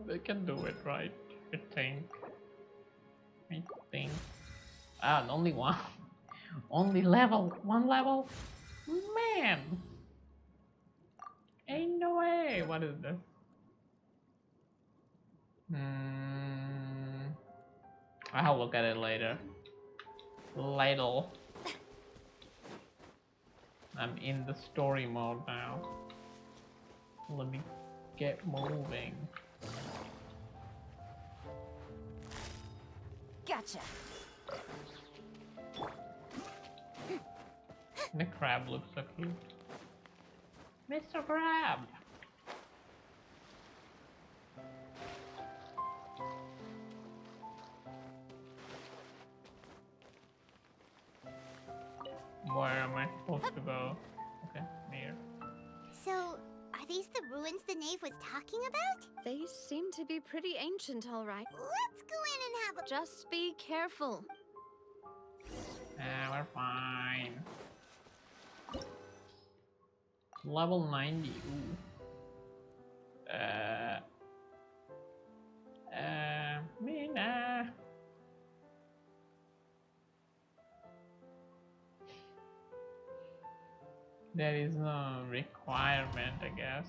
They can do it, right? I think. Ah, only one. Only level. One level? Man! Ain't no way! What is this? I'll look at it later. Ladle. I'm in the story mode now. Let me get moving. Gotcha. The crab looks so cute. Mr. Crab! Where am I supposed to go? Okay, here. So, are these the ruins the knave was talking about? They seem to be pretty ancient, all right. Let's go in and have a... Just be careful. We're fine. Level 90, ooh. Mina. There is no requirement, I guess.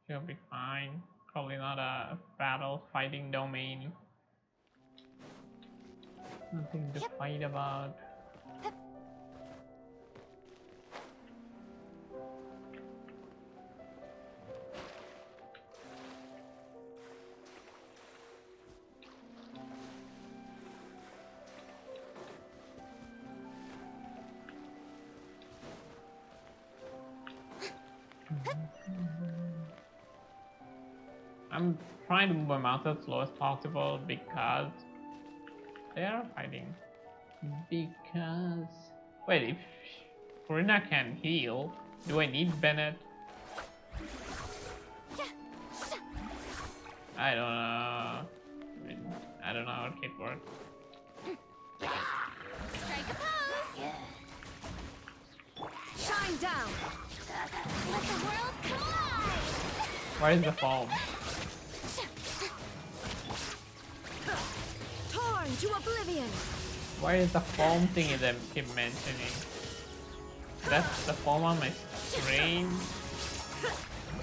She'll be fine. Probably not a battle fighting domain. Nothing to fight about. I'm trying to move my mouse as slow as possible because they are fighting. Because wait, if Furina can heal, do I need Bennett? I don't know. I don't know how it works. Strike a pose! Shine down! Let the world collide! Where is the foam? Torn to oblivion! Why is the foam thingy that I keep mentioning? That's the foam on my screen.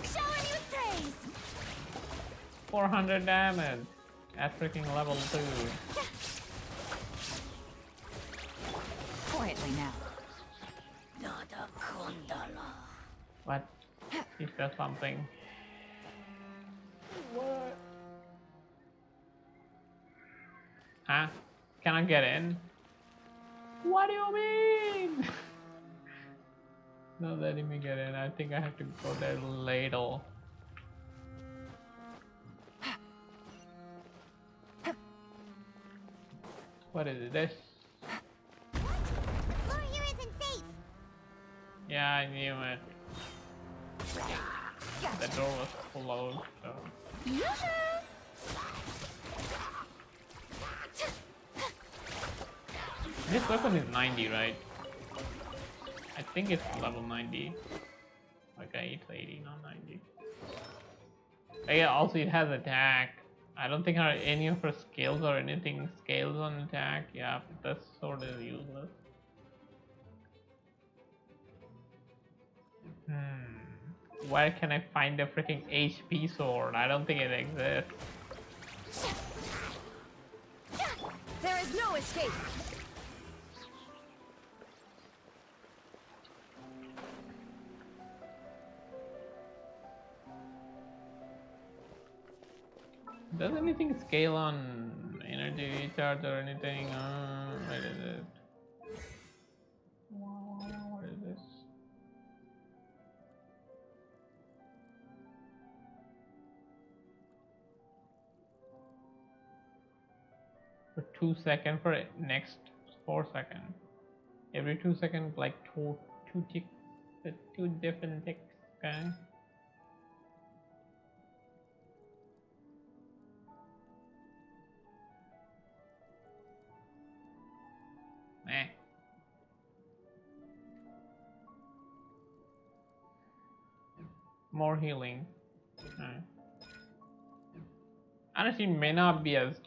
Show a new praise! 400 damage at freaking level 2. Quietly now. What? He said something. What? Huh? Can I get in? What do you mean? Not letting me get in. I think I have to go there later. What is this? The floor here isn't safe! Yeah, I knew it. The door was closed, so. This weapon is 90, right? I think it's level 90. Okay, it's 80, not 90. Yeah, also it has attack. I don't think any of her skills or anything scales on attack. Yeah, that's sort of useless. Where can I find the freaking HP sword? I don't think it exists. There is no escape! Does anything scale on energy recharge or anything? Where is it? What is this? For 2 seconds, for next 4 seconds. Every 2 seconds, like two ticks, two different ticks, okay? Eh. More healing. Honestly, may not be as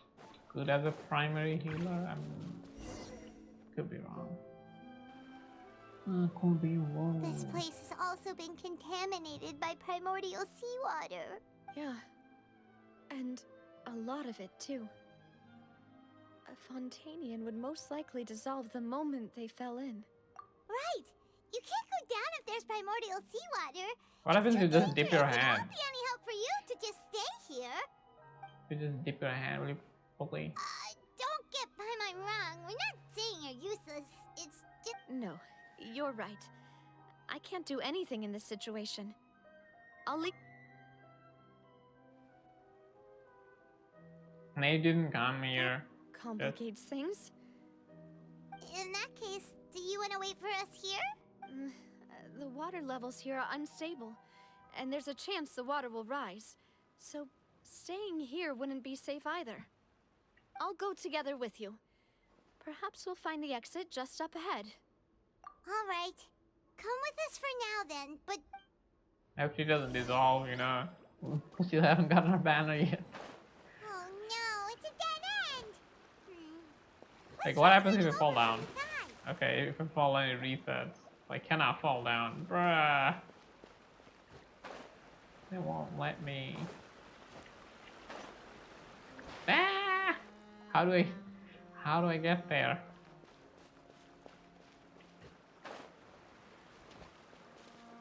good as a primary healer. Could be wrong. Could be wrong. This place has also been contaminated by primordial seawater. Yeah. And a lot of it, too. A Fontanian would most likely dissolve the moment they fell in. Right! You can't go down if there's primordial seawater. What happens if you just dip your It hand? won't be any help for you to just stay here. You just dip your hand really quickly. Don't get by my wrong. We're not saying you're useless. It's just... No, you're right. I can't do anything in this situation. I'll leave. They didn't come here. Complicates things. In that case, do you want to wait for us here? The water levels here are unstable, and there's a chance the water will rise. So, staying here wouldn't be safe either. I'll go together with you. Perhaps we'll find the exit just up ahead. All right. Come with us for now then, but... I hope she doesn't dissolve, you know. We still haven't gotten our banner yet. Oh no, it's a dead end! Like, what happens if you fall down? Okay, if I fall down, it resets. I cannot fall down. Bruh. They won't let me. Ah! How do I get there?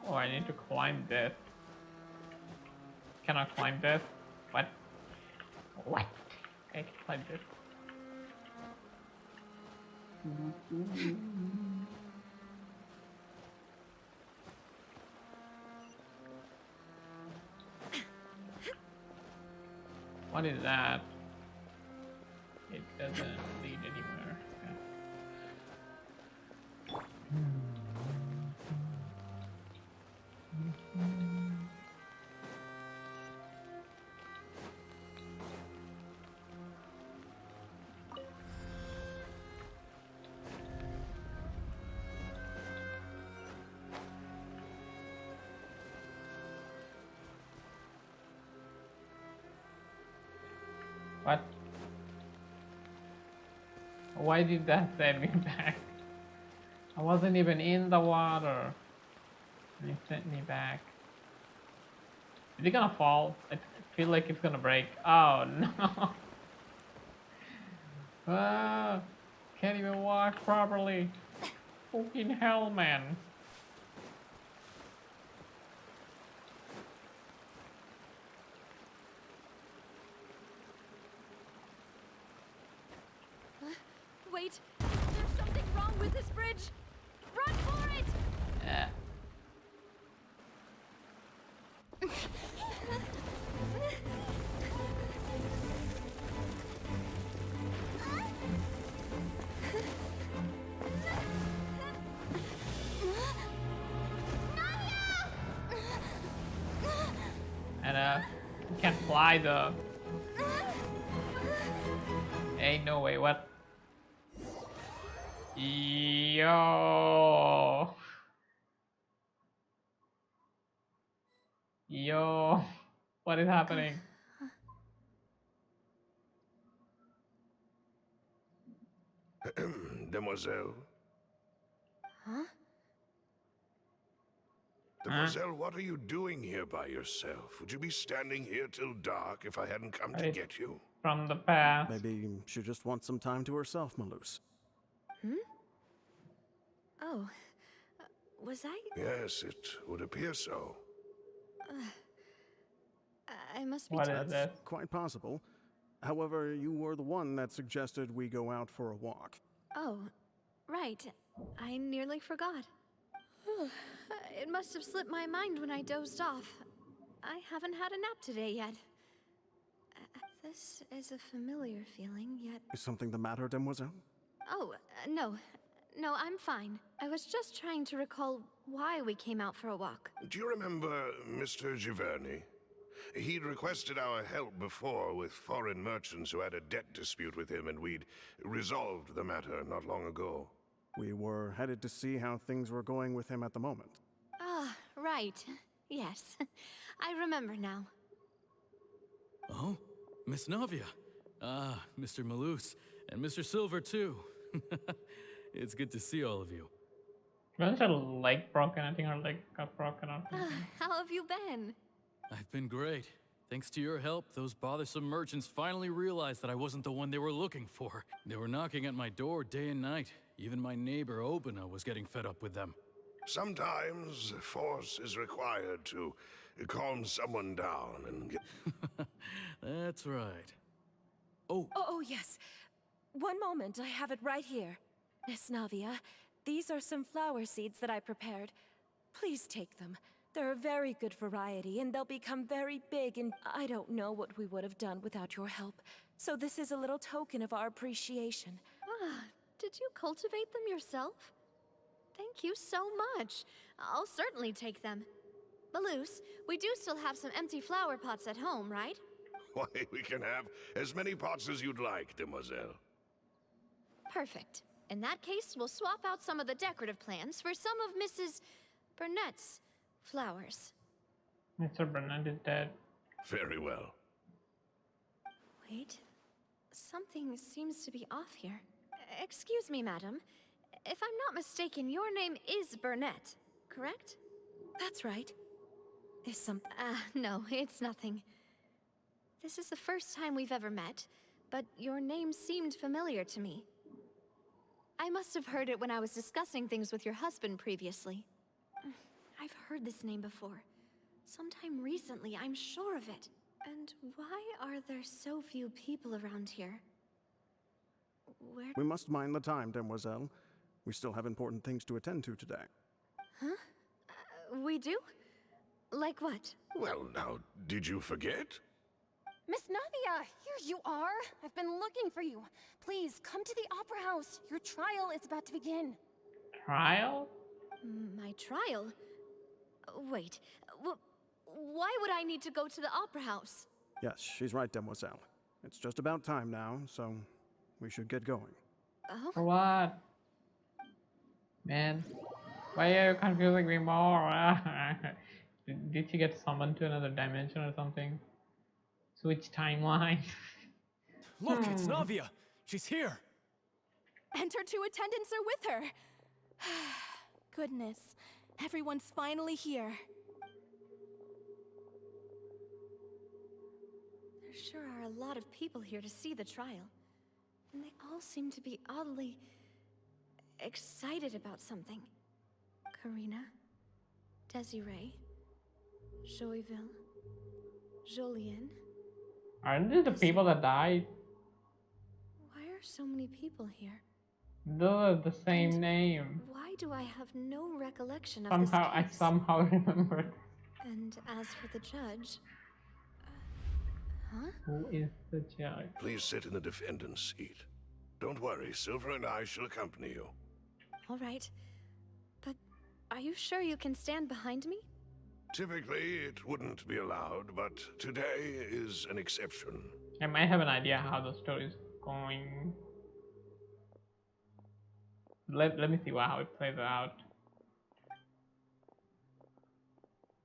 Oh, I need to climb this. Can I climb this? What? What? I can climb this. What is that? It doesn't lead anywhere. Okay. What? Why did that send me back? I wasn't even in the water. And it sent me back. Is it gonna fall? I feel like it's gonna break. Oh no! Ah, can't even walk properly. Fucking hell, man. Wait, there's something wrong with this bridge. Run for it! Yeah. And you can't fly though. Ain't no way. What? Yo. Yo. What is happening? Demoiselle. Huh? Demoiselle, what are you doing here by yourself? Would you be standing here till dark if I hadn't come to Right. get you? From the past. Maybe she just wants some time to herself, Malus. Oh, was I? Yes, it would appear so. I must be. What is this? Quite possible. However, you were the one that suggested we go out for a walk. Oh, right. I nearly forgot. It must have slipped my mind when I dozed off. I haven't had a nap today yet. This is a familiar feeling, yet... Is something the matter, Demoiselle? Oh, no. No, I'm fine. I was just trying to recall why we came out for a walk. Do you remember Mr. Giverny? He'd requested our help before with foreign merchants who had a debt dispute with him, and we'd resolved the matter not long ago. We were headed to see how things were going with him at the moment. Ah, right. Yes. I remember now. Oh, Miss Navia. Ah, Mr. Malus, and Mr. Silver too. It's good to see all of you. Wasn't her leg broken? I think her leg got broken or something. How have you been? I've been great. Thanks to your help, those bothersome merchants finally realized that I wasn't the one they were looking for. They were knocking at my door day and night. Even my neighbor Obina was getting fed up with them. Sometimes force is required to calm someone down and get... That's right. Oh, yes. One moment, I have it right here. Miss Navia, these are some flower seeds that I prepared. Please take them. They're a very good variety, and they'll become very big, and I don't know what we would have done without your help. So this is a little token of our appreciation. Ah, did you cultivate them yourself? Thank you so much. I'll certainly take them. Malus, we do still have some empty flower pots at home, right? Why, we can have as many pots as you'd like, Demoiselle. Perfect. In that case, we'll swap out some of the decorative plants for some of Mrs. Burnett's flowers. Mr. Burnett is dead. Very well. Wait. Something seems to be off here. Excuse me, madam. If I'm not mistaken, your name is Burnett, correct? That's right. Is some... No, it's nothing. This is the first time we've ever met, but your name seemed familiar to me. I must have heard it when I was discussing things with your husband previously. I've heard this name before. Sometime recently, I'm sure of it. And why are there so few people around here? Where... We must mind the time, Demoiselle. We still have important things to attend to today. Huh? We do? Like what? Well, now, did you forget? Miss Navia! Navia! Here you are! I've been looking for you. Please, come to the Opera House. Your trial is about to begin. Trial? My trial? Wait, why would I need to go to the Opera House? Yes, she's right, Demoiselle. It's just about time now, so we should get going. Oh? For what? Man, why are you confusing me more? Did she get summoned to another dimension or something? Switch timeline? Look, it's Navia! She's here! And her 2 attendants are with her. Goodness, everyone's finally here. There sure are a lot of people here to see the trial. And they all seem to be oddly excited about something. Karina, Desiree, Joyville, Jolien. Aren't these the people that died? Why are so many people here? Those are the same name. Why do I have no recollection of Somehow, I this case? somehow remember. And as for the judge... huh? Who is the judge? Please sit in the defendant's seat. Don't worry, Silver and I shall accompany you. All right. But are you sure you can stand behind me? Typically, it wouldn't be allowed, but today is an exception. I might have an idea how the story is going. Let me see how it plays out.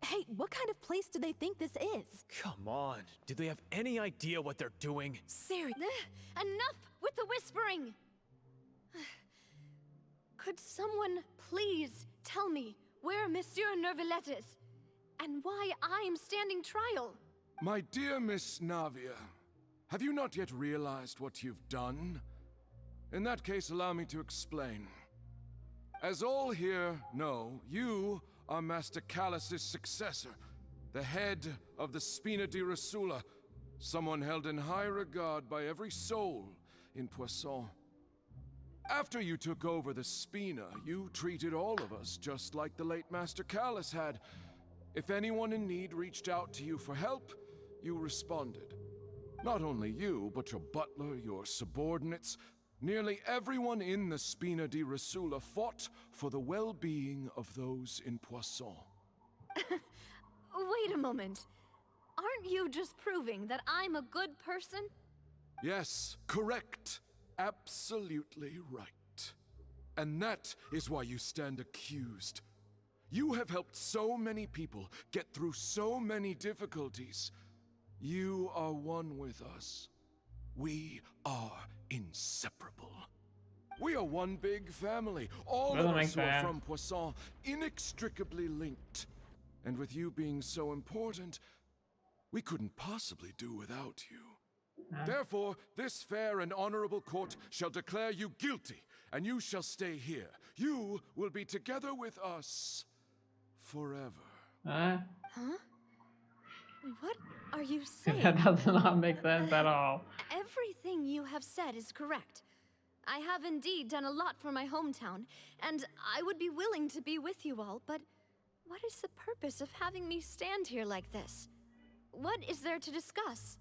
Hey, what kind of place do they think this is? Come on, do they have any idea what they're doing? Seriously. Enough with the whispering! Could someone please tell me where Monsieur Neuvillette is? And why I'm standing trial? My dear Miss Navia, have you not yet realized what you've done? In that case, allow me to explain. As all here know, you are Master Callus's successor, the head of the Spina di Rosula, someone held in high regard by every soul in Poisson. After you took over the Spina, you treated all of us just like the late Master Callus had. If anyone in need reached out to you for help, you responded. Not only you, but your butler, your subordinates, nearly everyone in the Spina di Rosula fought for the well-being of those in Poisson. Wait a moment. Aren't you just proving that I'm a good person? Yes, correct. Absolutely right. And that is why you stand accused. You have helped so many people get through so many difficulties. You are one with us. We are inseparable. We are one big family. All of us who are from Poisson, inextricably linked. And with you being so important, we couldn't possibly do without you. Therefore, this fair and honorable court shall declare you guilty, and you shall stay here. You will be together with us forever. Huh? What are you saying? That does not make sense at all. Everything you have said is correct. I have indeed done a lot for my hometown, and I would be willing to be with you all, but what is the purpose of having me stand here like this? What is there to discuss?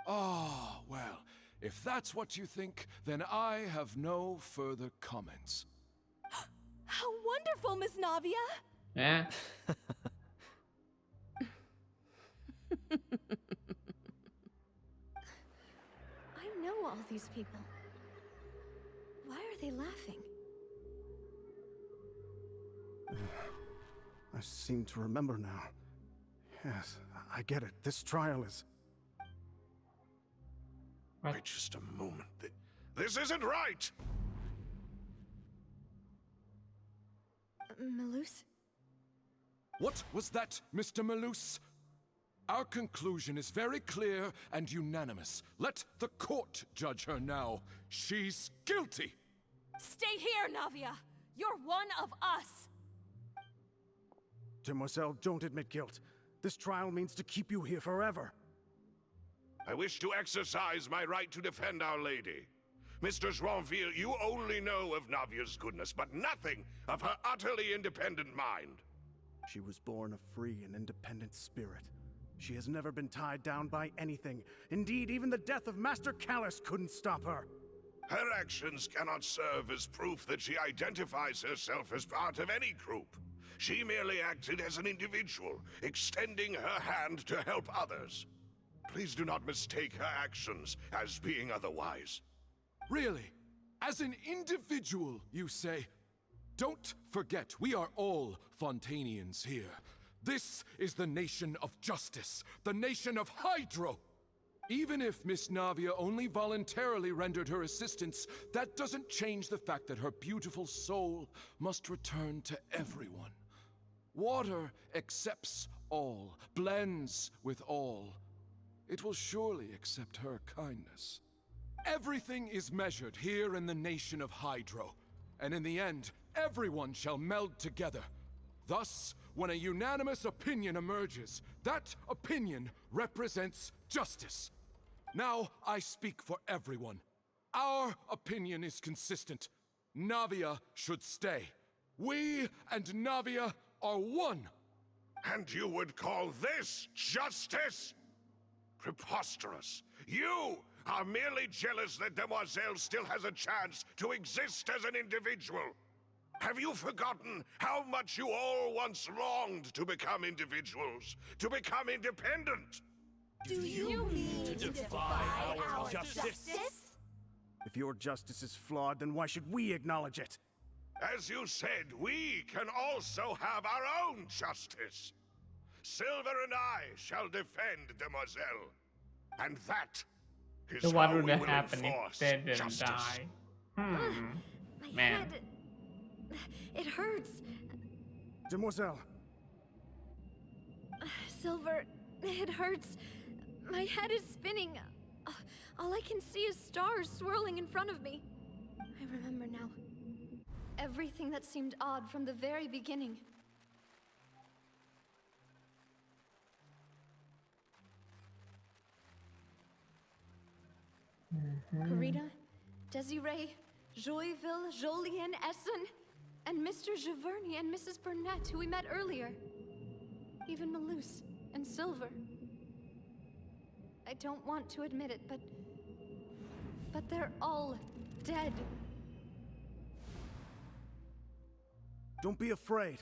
Ah, well, if that's what you think, then I have no further comments. How wonderful, Miss Navia! Yeah. I know all these people. Why are they laughing? I seem to remember now. Yes, I get it. This trial is... Wait just a moment. This isn't right! Malus? What was that, Mr. Malus? Our conclusion is very clear and unanimous. Let the court judge her now. She's guilty! Stay here, Navia! You're one of us! Demoiselle, don't admit guilt. This trial means to keep you here forever. I wish to exercise my right to defend Our Lady. Mr. Joinville, you only know of Navia's goodness, but nothing of her utterly independent mind. She was born a free and independent spirit. She has never been tied down by anything. Indeed, even the death of Master Callus couldn't stop her. Her actions cannot serve as proof that she identifies herself as part of any group. She merely acted as an individual, extending her hand to help others. Please do not mistake her actions as being otherwise. Really? As an individual, you say? Don't forget, we are all Fontanians here. This is the nation of justice, the nation of Hydro! Even if Miss Navia only voluntarily rendered her assistance, that doesn't change the fact that her beautiful soul must return to everyone. Water accepts all, blends with all. It will surely accept her kindness. Everything is measured here in the nation of Hydro, and in the end, everyone shall meld together. Thus, when a unanimous opinion emerges, that opinion represents justice. Now I speak for everyone. Our opinion is consistent. Navia should stay. We and Navia are one. And you would call this justice? Preposterous. You are merely jealous that Demoiselle still has a chance to exist as an individual. Have you forgotten how much you all once longed to become individuals, to become independent? Do you mean to defy our justice? If your justice is flawed, then why should we acknowledge it? As you said, we can also have our own justice. Silver and I shall defend Demoiselle. And that is So what how would we have will happened if enforce they didn't justice. die? My Man. head. It hurts. Demoiselle, Silver, it hurts. My head is spinning. All I can see is stars swirling in front of me. I remember now. Everything that seemed odd from the very beginning. Karina, Desiree, Joyville, Jolien, Essen, and Mr. Giverny and Mrs. Burnett, who we met earlier. Even Malus and Silver. I don't want to admit it, but they're all dead. don't be afraid.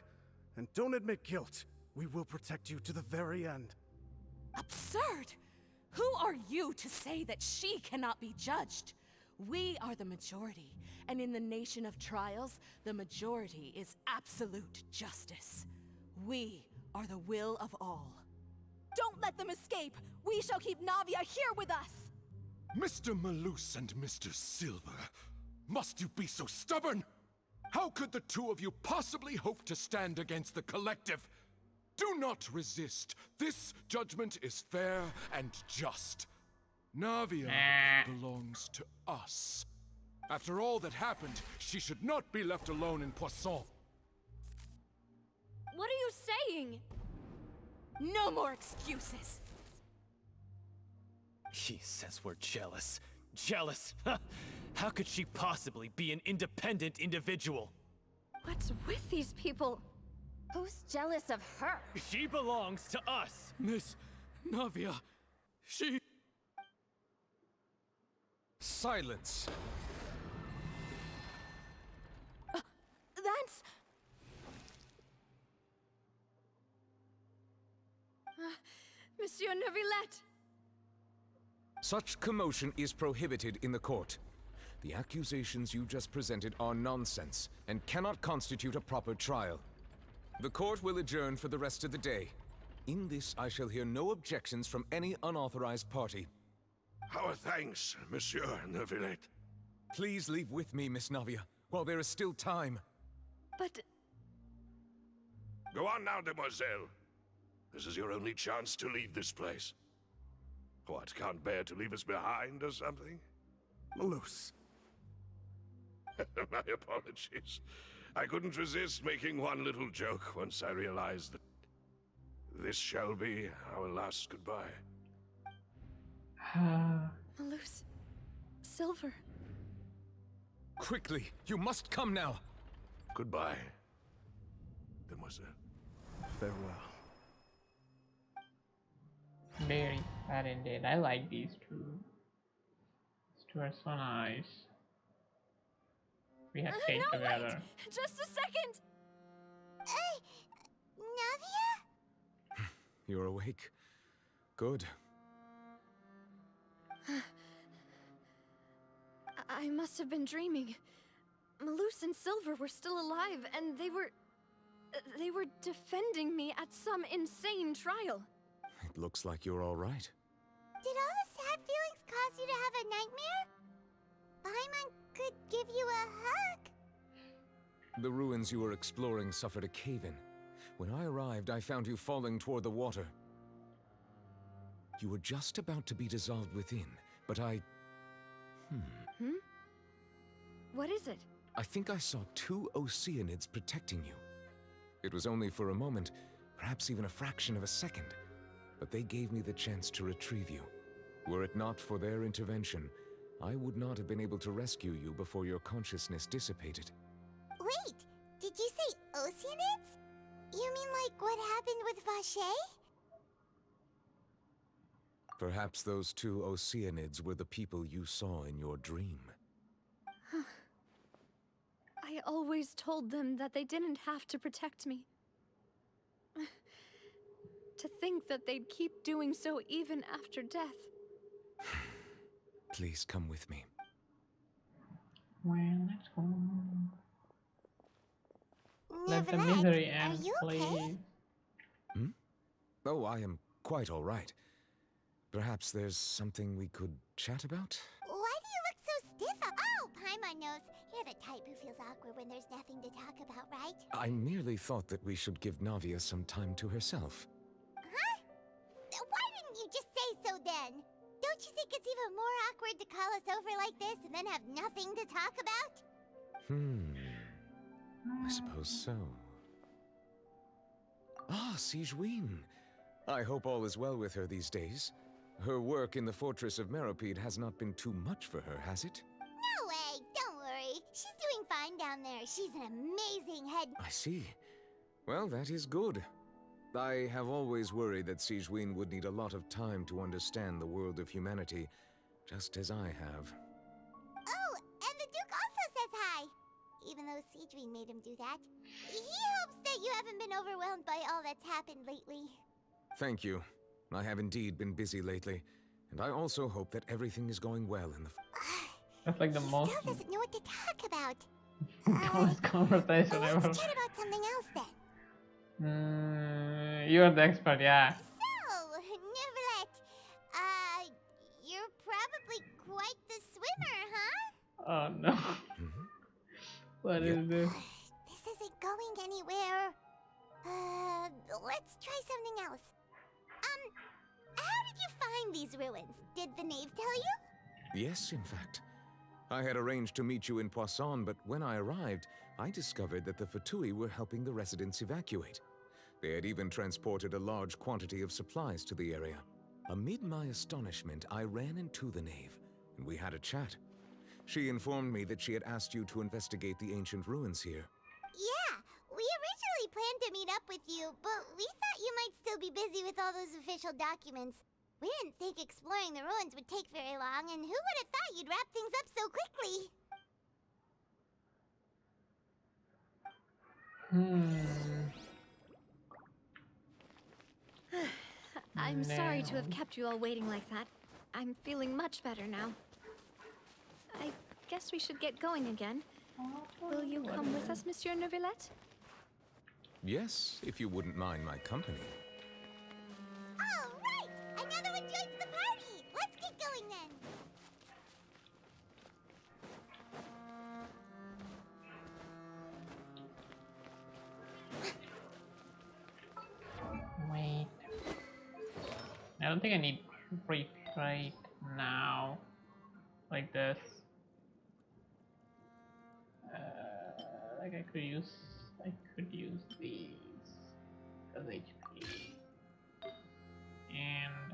And don't admit guilt. We will protect you to the very end. Absurd! Who are you to say that she cannot be judged? We are the majority, and in the nation of trials, the majority is absolute justice. We are the will of all. Don't let them escape! We shall keep Navia here with us! Mr. Malus and Mr. Silver, must you be so stubborn? How could the two of you possibly hope to stand against the collective? Do not resist. This judgment is fair and just. Navia belongs to us. After all that happened, she should not be left alone in Poisson. What are you saying? No more excuses! She says we're jealous. Jealous? How could she possibly be an independent individual? What's with these people? Who's jealous of her? She belongs to us! Miss Navia, she... Silence! That's... Monsieur Neuvillette! Such commotion is prohibited in the court. The accusations you just presented are nonsense and cannot constitute a proper trial. The court will adjourn for the rest of the day. In this, I shall hear no objections from any unauthorized party. Our thanks, Monsieur Neuvillette. Please leave with me, Miss Navia, while there is still time. But... Go on now, Demoiselle. This is your only chance to leave this place. What, can't bear to leave us behind or something? Malus. My apologies. I couldn't resist making one little joke once I realized that this shall be our last goodbye. Malus... Silver... Quickly, you must come now! Goodbye, Demoiselle. Farewell. Very fat indeed. I like these two. These two are so nice. We had cake No, wait! together. Just a second! Navia? You're awake. Good. I must have been dreaming. Malus and Silver were still alive, and they were defending me at some insane trial. It looks like you're all right. Did all the sad feelings cause you to have a nightmare? Paimon could give you a hug. The ruins you were exploring suffered a cave-in. When I arrived, I found you falling toward the water. You were just about to be dissolved within, but I... What is it? I think I saw 2 Oceanids protecting you. It was only for a moment, perhaps even a fraction of a second, but they gave me the chance to retrieve you. Were it not for their intervention, I would not have been able to rescue you before your consciousness dissipated. Wait, did you say Oceanids? You mean like what happened with Vache? Perhaps those 2 Oceanids were the people you saw in your dream. I always told them that they didn't have to protect me. To think that they'd keep doing so even after death. Please come with me. Well, let's go. Let the misery end, are you please. okay? Oh, I am quite all right. Perhaps there's something we could chat about? Why do you look so stiff? Oh, Paimon knows. You're the type who feels awkward when there's nothing to talk about, right? I merely thought that we should give Navia some time to herself. Huh? Why didn't you just say so then? Don't you think it's even more awkward to call us over like this and then have nothing to talk about? I suppose so. Ah, Sigewinne. I hope all is well with her these days. Her work in the Fortress of Meropide has not been too much for her, has it? No way, don't worry. She's doing fine down there. She's an amazing head. I see. Well, that is good. I have always worried that Sigewinne would need a lot of time to understand the world of humanity, just as I have. Oh, and the Duke also says hi. Even though Sigewinne made him do that. He hopes that you haven't been overwhelmed by all that's happened lately. Thank you. I have indeed been busy lately, and I also hope that everything is going well in the... That's like the most Still doesn't know what to talk about. dumbest conversation ever. Let's chat about something else then. You're the expert, yeah. So, Neverlet, you're probably quite the swimmer, huh? Oh no. What is this? This isn't going anywhere. Let's try something else. How did you find these ruins? Did the knave tell you? Yes, in fact. I had arranged to meet you in Poisson, but when I arrived, I discovered that the Fatui were helping the residents evacuate. They had even transported a large quantity of supplies to the area. Amid my astonishment, I ran into the knave, and we had a chat. She informed me that she had asked you to investigate the ancient ruins here. Yeah, we originally planned to meet up with you, but we thought you might still be busy with all those official documents. We didn't think exploring the ruins would take very long, and who would have thought you'd wrap things up so quickly? I'm sorry to have kept you all waiting like that. I'm feeling much better now. I guess we should get going again. Will you come with us, Monsieur Neuvillette? Yes, if you wouldn't mind my company. All right! Another one joins the party! Let's get going then! Wait. I don't think I need retreat now. Like this. Like I could use these as HP. And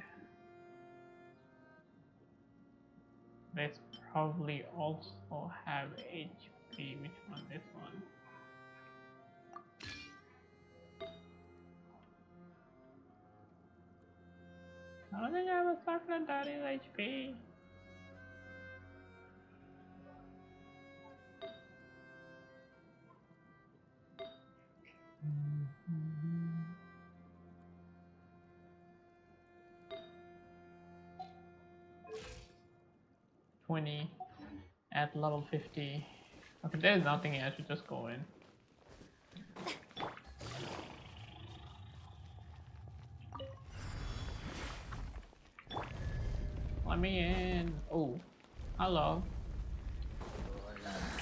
this probably also have HP. Which one? This one. I don't think I was talking at 30 HP. At level 50. Okay, there's nothing here, I should just go in. Let me in. Oh, hello.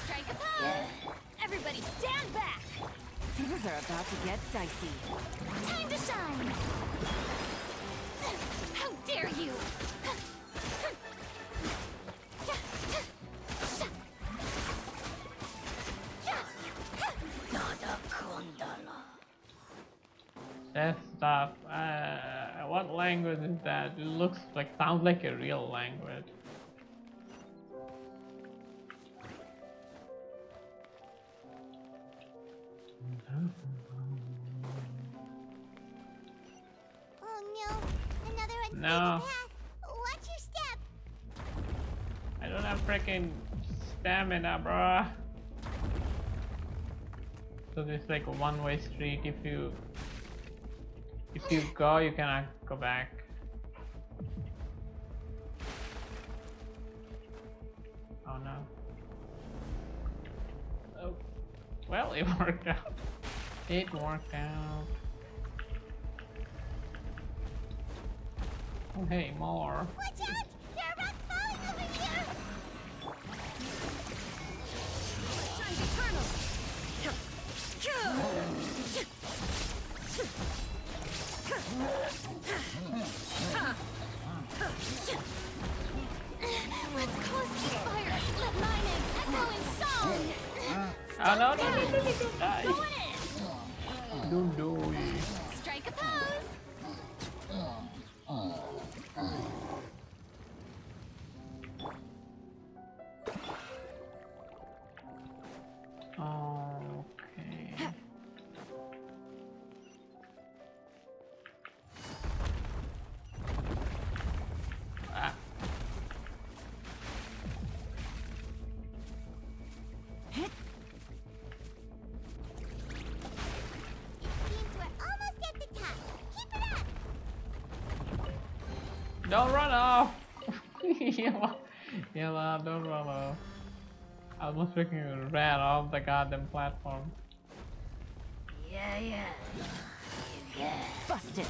Strike a pose! Everybody stand back! Things are about to get dicey. Time to shine! How dare you! That stuff. What language is that? It looks like, sounds like a real language. Oh no, another unstable No. path. Watch your step. I don't have freaking stamina, bruh. So there's like a one-way street. If you go, you cannot go back. Oh no. Oh, well, it worked out. It worked out. Oh hey, more. Watch out! There are rocks falling over here! Shine's eternal! Let's cause ceasefire! Let mine echo in song! Oh no, no, die. Going in! Don't do it. Strike a pose! Okay. Ah. Seems we're almost at the top. Keep it up! Don't run off! Yella, don't run off. I almost freaking ran off the goddamn platform. Yeah. Busted.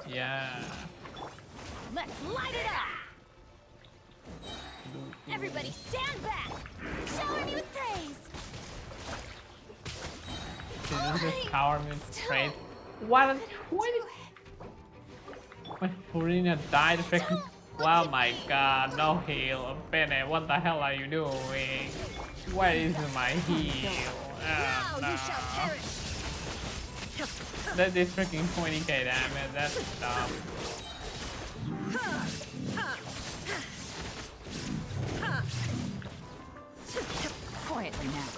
Yeah. Let's light it up! Everybody stand back! Shower me with praise! Dude, this is power move straight. What a 20! When Furina died freaking. Wow, my god, no heal. Bene, what the hell are you doing? Where is my heal? Oh, no. That is freaking 20k damage, that's dumb. Quietly now.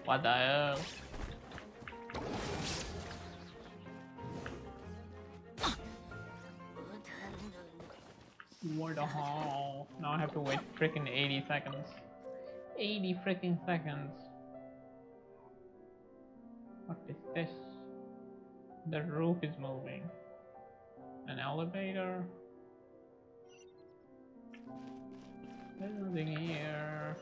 What the hell? What the hell? Now I have to wait freaking 80 seconds. 80 freaking seconds. What is this? The roof is moving. An elevator. There's nothing here.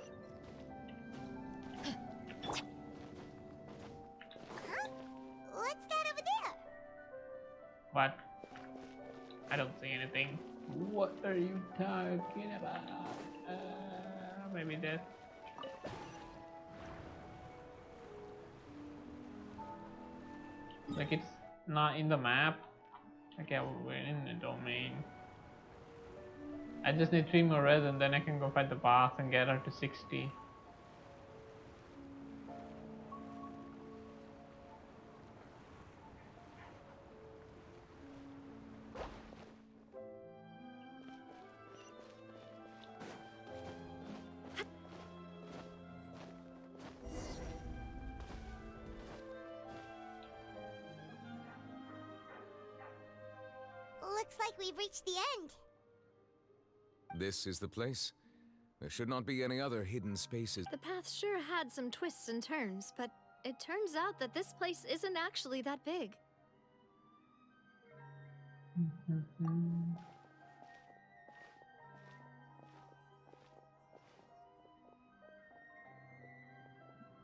Huh? What's that over there? What? I don't see anything. What are you talking about? Maybe this. Like it's not in the map. Okay, we're in the domain. I just need 3 more res and then I can go fight the boss and get her to 60. Looks like we've reached the end. This is the place. There should not be any other hidden spaces. The path sure had some twists and turns, but it turns out that this place isn't actually that big.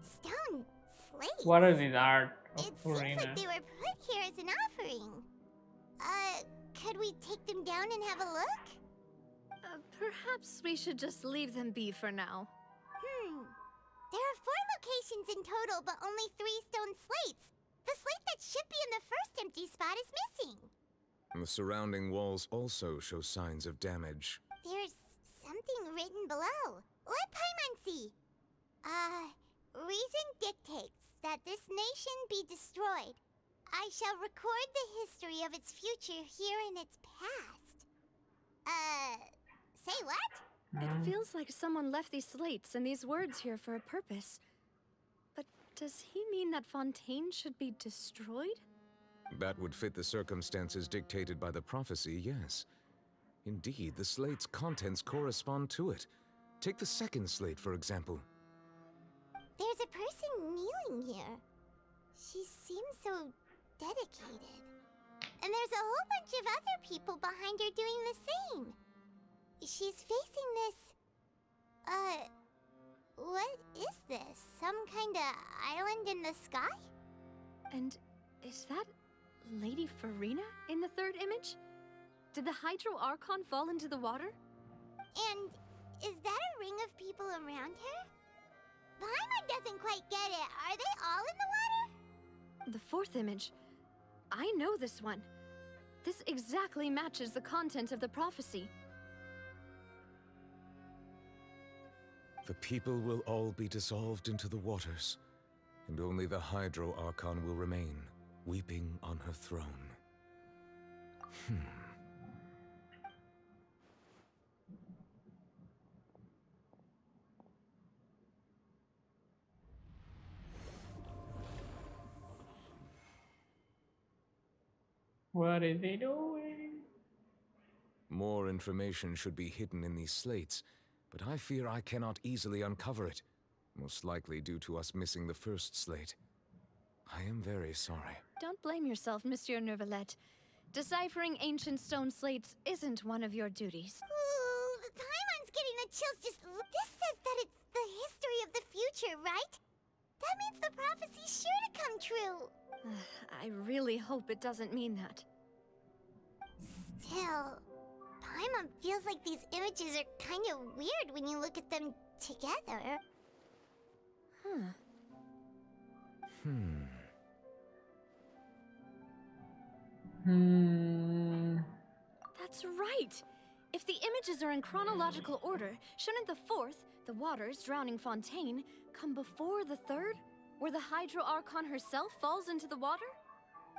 Stone slates? What are these art of It Furina? seems like they were put here as an offering. Could we take them down and have a look? Perhaps we should just leave them be for now. There are 4 locations in total, but only 3 stone slates. The slate that should be in the first empty spot is missing. The surrounding walls also show signs of damage. There's something written below. Let Paimon see. Reason dictates that this nation be destroyed. I shall record the history of its future here in its past. Say what? It feels like someone left these slates and these words here for a purpose. But does he mean that Fontaine should be destroyed? That would fit the circumstances dictated by the prophecy, yes. Indeed, the slate's contents correspond to it. Take the second slate, for example. There's a person kneeling here. She seems so dedicated. And there's a whole bunch of other people behind her doing the same. She's facing this... what is this? Some kind of island in the sky? And is that Lady Furina in the third image? Did the Hydro Archon fall into the water? And is that a ring of people around her? Paimon doesn't quite get it. Are they all in the water? The fourth image. I know this one. This exactly matches the content of the prophecy. The people will all be dissolved into the waters, and only the Hydro Archon will remain, weeping on her throne. What is he doing? More information should be hidden in these slates, but I fear I cannot easily uncover it, most likely due to us missing the first slate. I am very sorry. Don't blame yourself, Monsieur Neuvillette. Deciphering ancient stone slates isn't one of your duties. Ooh, Paimon's getting the chills just... This says that it's the history of the future, right? That means the prophecy's sure to come true. I really hope it doesn't mean that. Still, Paimon feels like these images are kind of weird when you look at them together. That's right! If the images are in chronological order, shouldn't the fourth, the waters drowning Fontaine, come before the third, where the Hydro Archon herself falls into the water?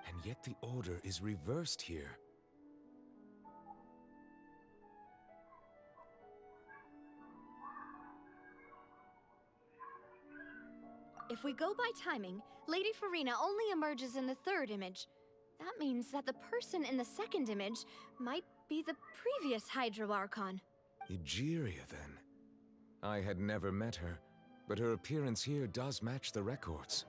And yet the order is reversed here. If we go by timing, Lady Furina only emerges in the third image. That means that the person in the second image might be the previous Hydro Archon. Egeria, then. I had never met her, but her appearance here does match the records.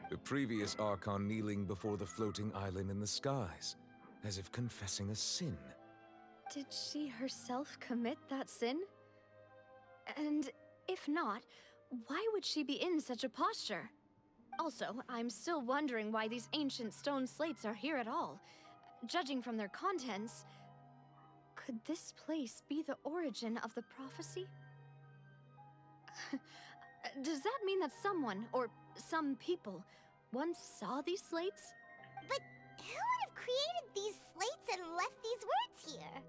The previous Archon kneeling before the floating island in the skies, as if confessing a sin. Did she herself commit that sin? And if not, why would she be in such a posture? Also, I'm still wondering why these ancient stone slates are here at all. Judging from their contents, could this place be the origin of the prophecy? Does that mean that someone, or some people, once saw these slates? But who would have created these slates and left these words here?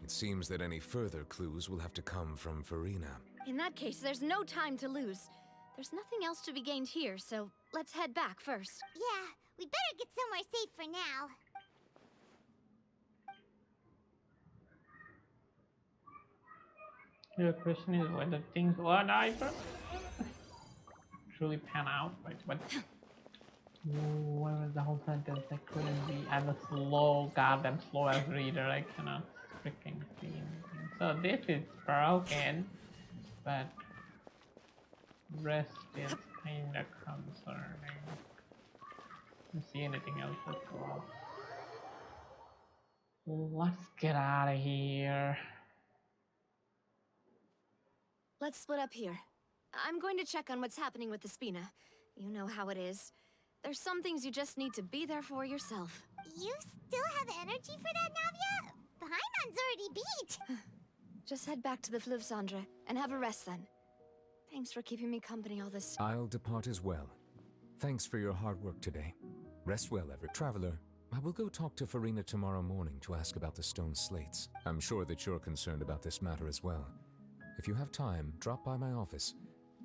It seems that any further clues will have to come from Furina. In that case, there's no time to lose. There's nothing else to be gained here, so let's head back first. Yeah, we better get somewhere safe for now. The question is whether things will truly pan out, right? But What was the whole sentence? I couldn't be. I'm a slow, goddamn slow ass reader. I cannot freaking see anything. So this is broken, but rest is kinda concerning. Don't see anything else. Let's go up. Let's get out of here. Let's split up here. I'm going to check on what's happening with the Spina. You know how it is. There's some things you just need to be there for yourself. You still have energy for that, Navia? Paimon's already beat! Just head back to the Fleuve Cendre and have a rest then. Thanks for keeping me company all this. I'll depart as well. Thanks for your hard work today. Rest well, Traveler. I will go talk to Furina tomorrow morning to ask about the stone slates. I'm sure that you're concerned about this matter as well. If you have time, drop by my office.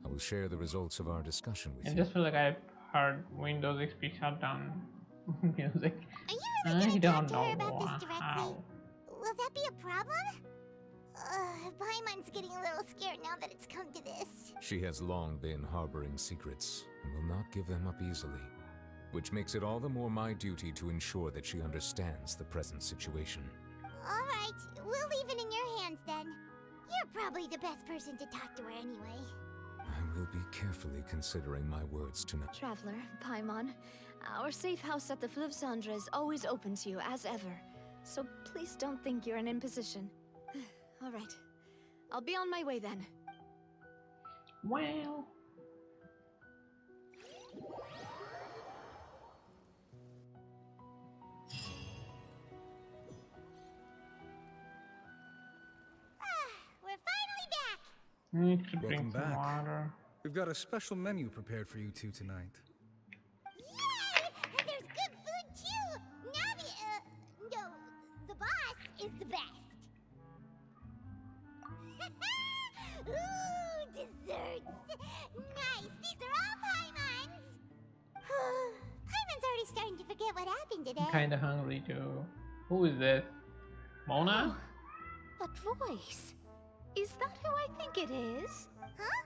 I will share the results of our discussion with you. I just feel like I've heard Windows XP shutdown music. Are you really gonna talk to her about this directly? How. Will that be a problem? Paimon's getting a little scared now that it's come to this. She has long been harboring secrets and will not give them up easily, which makes it all the more my duty to ensure that she understands the present situation. Alright, we'll leave it in your hands then. You're probably the best person to talk to her anyway. I will be carefully considering my words tonight. Traveler, Paimon, our safe house at the Fleuve Cendre is always open to you as ever. So please don't think you're an imposition. All right. I'll be on my way then. Well. We're finally back! Need to drink Welcome some back. water. We've got a special menu prepared for you two tonight. Yay! And there's good food too! Navi, no, the boss is the best. Ooh, desserts! Nice! These are all Paimon's! Paimon's already starting to forget what happened today. I'm kinda hungry too. Who is this? Mona? That voice. Is that who I think it is? Huh?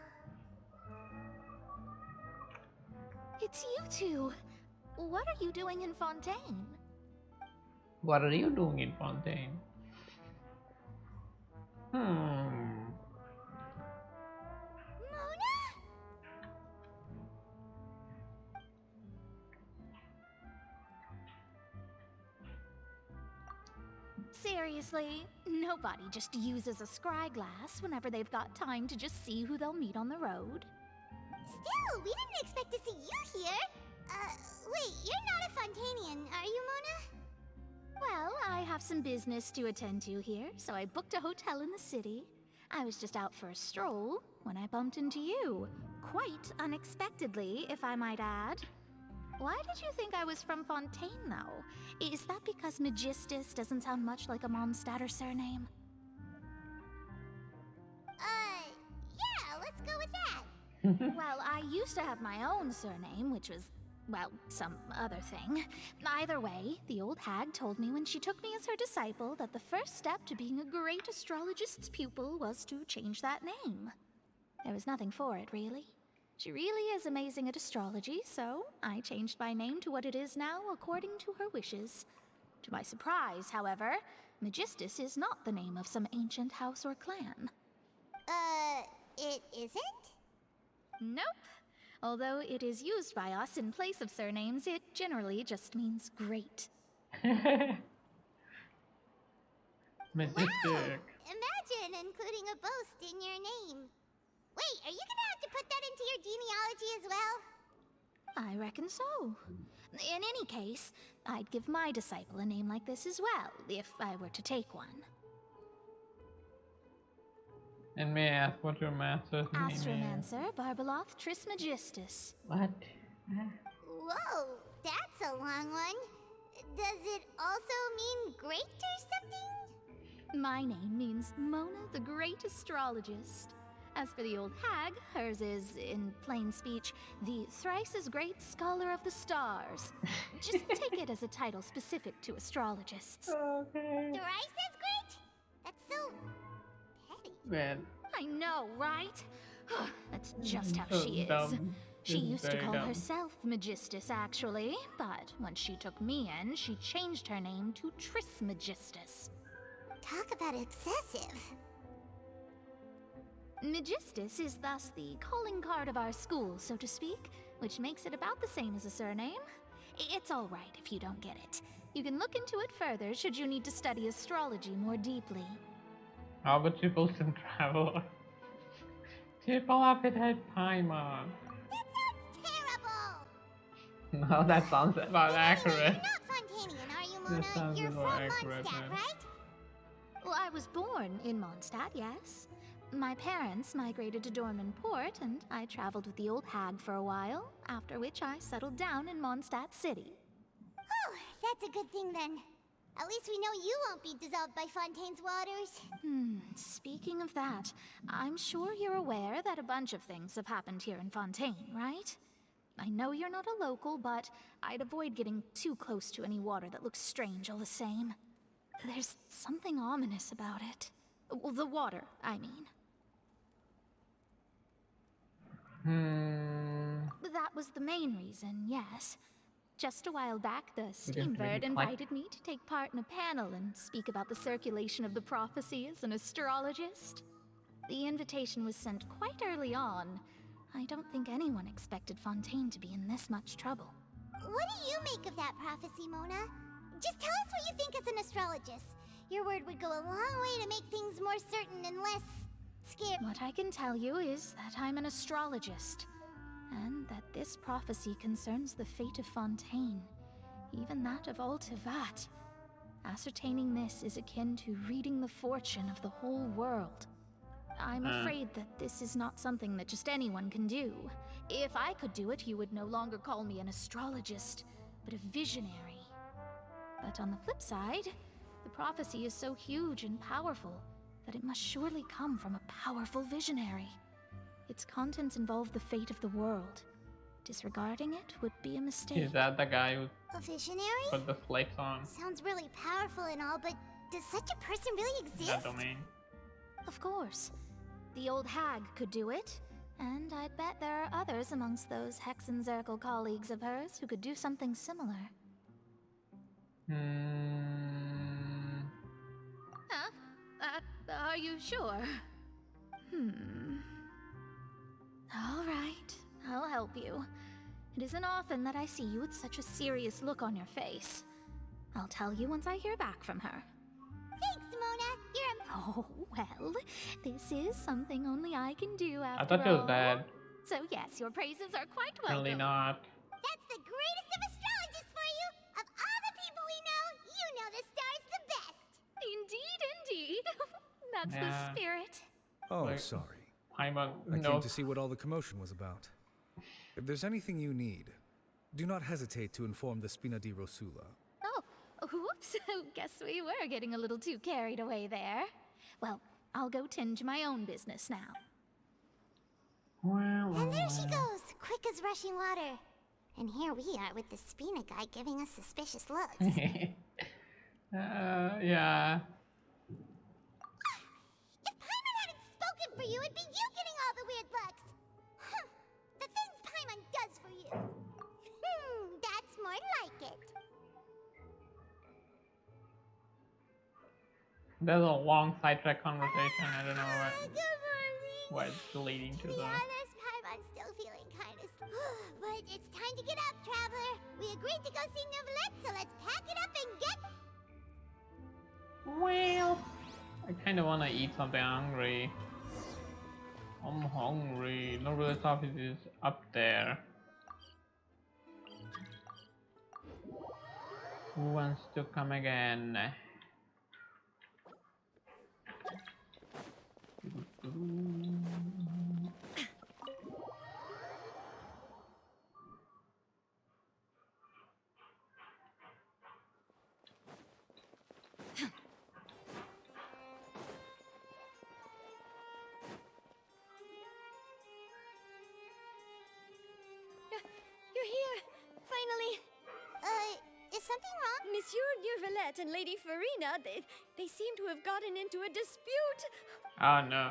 It's you two. What are you doing in Fontaine? What are you doing in Fontaine? Mona? Seriously, nobody just uses a scry glass whenever they've got time to just see who they'll meet on the road. Still, we didn't expect to see you here. Wait, you're not a Fontanian, are you, Mona? Well, I have some business to attend to here, so I booked a hotel in the city. I was just out for a stroll when I bumped into you. Quite unexpectedly, if I might add. Why did you think I was from Fontaine, though? Is that because Magistus doesn't sound much like a Mondstadt surname? Yeah, let's go with that. Well, I used to have my own surname, which was, well, some other thing. Either way, the old hag told me when she took me as her disciple that the first step to being a great astrologist's pupil was to change that name. There was nothing for it, really. She really is amazing at astrology, so I changed my name to what it is now according to her wishes. To my surprise, however, Magistus is not the name of some ancient house or clan. It isn't? Nope. Although it is used by us in place of surnames, it generally just means great. Majestic. Wow! Imagine including a boast in your name. Wait, are you gonna have to put that into your genealogy as well? I reckon so. In any case, I'd give my disciple a name like this as well, if I were to take one. And may I ask what your master's name is? Astromancer Barbeloth Trismegistus. What? Whoa, that's a long one. Does it also mean great or something? My name means Mona the Great Astrologist. As for the old hag, hers is, in plain speech, the thrice-as-great Scholar of the Stars. Just take it as a title specific to astrologists. Okay. Thrice as great? That's so petty. Man. I know, right? That's just how So she is. dumb. She This is used to very call dumb. herself Magistus, actually, but when she took me in, she changed her name to Trismegistus. Talk about excessive. Magistus is thus the calling card of our school, so to speak, which makes it about the same as a surname. It's all right if you don't get it. You can look into it further should you need to study astrology more deeply. How about Triple Sim Traveler? Triple Appetite Paimon. Terrible! No, that sounds about accurate. You're not Fontanian, are you, That Mona? sounds You're about from accurate, Mondstadt, man. right? Well, I was born in Mondstadt, yes. My parents migrated to Dorman Port, and I traveled with the old hag for a while, after which I settled down in Mondstadt City. Oh, that's a good thing then. At least we know you won't be dissolved by Fontaine's waters. Speaking of that, I'm sure you're aware that a bunch of things have happened here in Fontaine, right? I know you're not a local, but I'd avoid getting too close to any water that looks strange all the same. There's something ominous about it. Well, the water, I mean. That was the main reason, yes. Just a while back, the Steambird invited me to take part in a panel and speak about the circulation of the prophecy as an astrologist. The invitation was sent quite early on. I don't think anyone expected Fontaine to be in this much trouble. What do you make of that prophecy, Mona? Just tell us what you think as an astrologist. Your word would go a long way to make things more certain and less scary. What I can tell you is that I'm an astrologist, and that this prophecy concerns the fate of Fontaine, even that of Altivat. Ascertaining this is akin to reading the fortune of the whole world. I'm afraid that this is not something that just anyone can do. If I could do it, you would no longer call me an astrologist, but a visionary. But on the flip side, the prophecy is so huge and powerful that it must surely come from a powerful visionary. Its contents involve the fate of the world. Disregarding it would be a mistake. Is that the guy who A visionary? put the slates on Sounds really powerful and all, but does such a person really exist? that domain? Of course. The old hag could do it, and I'd bet there are others amongst those Hexenzirkel colleagues of hers who could do something similar. Huh? Are you sure? All right, I'll help you. It isn't often that I see you with such a serious look on your face. I'll tell you once I hear back from her. Thanks, Mona. You're a... Oh, well, this is something only I can do after I thought it was all. bad. So yes, your praises are quite welcome. Apparently not. That's the greatest of astrologists for you! Of all the people we know, you know the star's the best! Indeed, indeed. That's Yeah. the spirit. Oh, Like- sorry. Paimon I came knows. to see what all the commotion was about. If there's anything you need, do not hesitate to inform the Spina di Rosula. Oh, whoops. Guess we were getting a little too carried away there. Well, I'll go tend to my own business now. And there she goes, quick as rushing water. And here we are with the Spina guy giving us suspicious looks. Yeah. If Paimon hadn't spoken for you, it'd be you getting all the weird looks. The things Paimon does for you. That's more like it. There's a long sidetrack conversation. I don't know Good morning. what it's leading to To be though. honest, Paimon's still feeling kind of but it's time to get up, traveler. We agreed to go see Neuvillette, so let's pack it up and get... Well, I kind of want to eat something hungry. I'm hungry. Novelist office is up there. Who wants to come again? You're here! Finally! Is something wrong? Monsieur Neuvillette and Lady Furina, they seem to have gotten into a dispute! Oh no.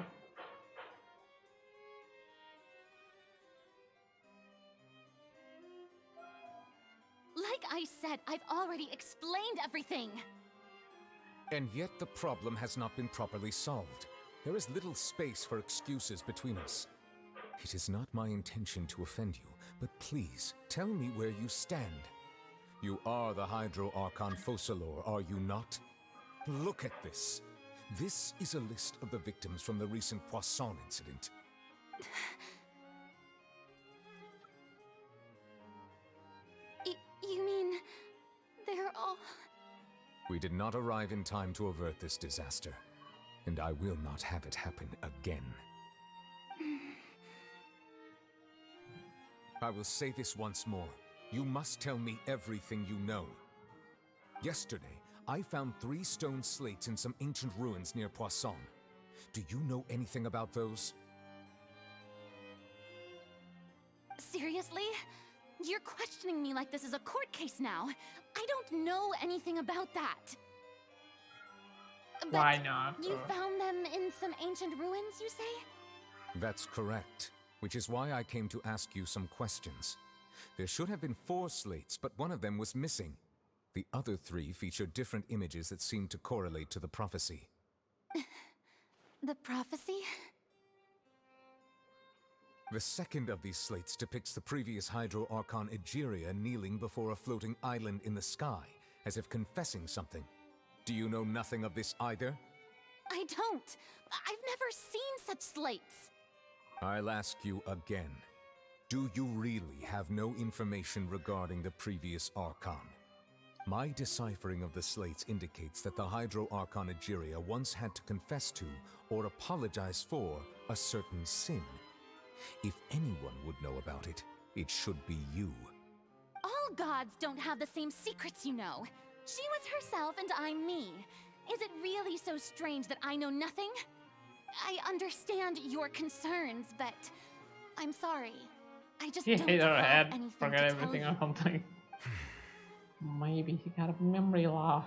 Like I said, I've already explained everything. And yet the problem has not been properly solved. There is little space for excuses between us. It is not my intention to offend you, but please, tell me where you stand. You are the Hydro Archon Focalor, are you not? Look at this. This is a list of the victims from the recent Poisson incident. You mean... they're all... We did not arrive in time to avert this disaster, and I will not have it happen again. I will say this once more. You must tell me everything you know. Yesterday, I found 3 stone slates in some ancient ruins near Poisson. Do you know anything about those? Seriously? You're questioning me like this is a court case now. I don't know anything about that. Why not? You found them in some ancient ruins, you say? That's correct, which is why I came to ask you some questions. There should have been 4 slates, but one of them was missing. The other 3 feature different images that seem to correlate to the prophecy. The prophecy? The second of these slates depicts the previous Hydro Archon Egeria kneeling before a floating island in the sky, as if confessing something. Do you know nothing of this either? I don't. I've never seen such slates. I'll ask you again. Do you really have no information regarding the previous Archon? My deciphering of the slates indicates that the Hydro Archon Egeria once had to confess to, or apologize for, a certain sin. If anyone would know about it, it should be you. All gods don't have the same secrets, you know. She was herself and I'm me. Is it really so strange that I know nothing? I understand your concerns, but I'm sorry. I just don't hit her have head, anything forget to everything tell or you. something. Maybe he got a memory loss.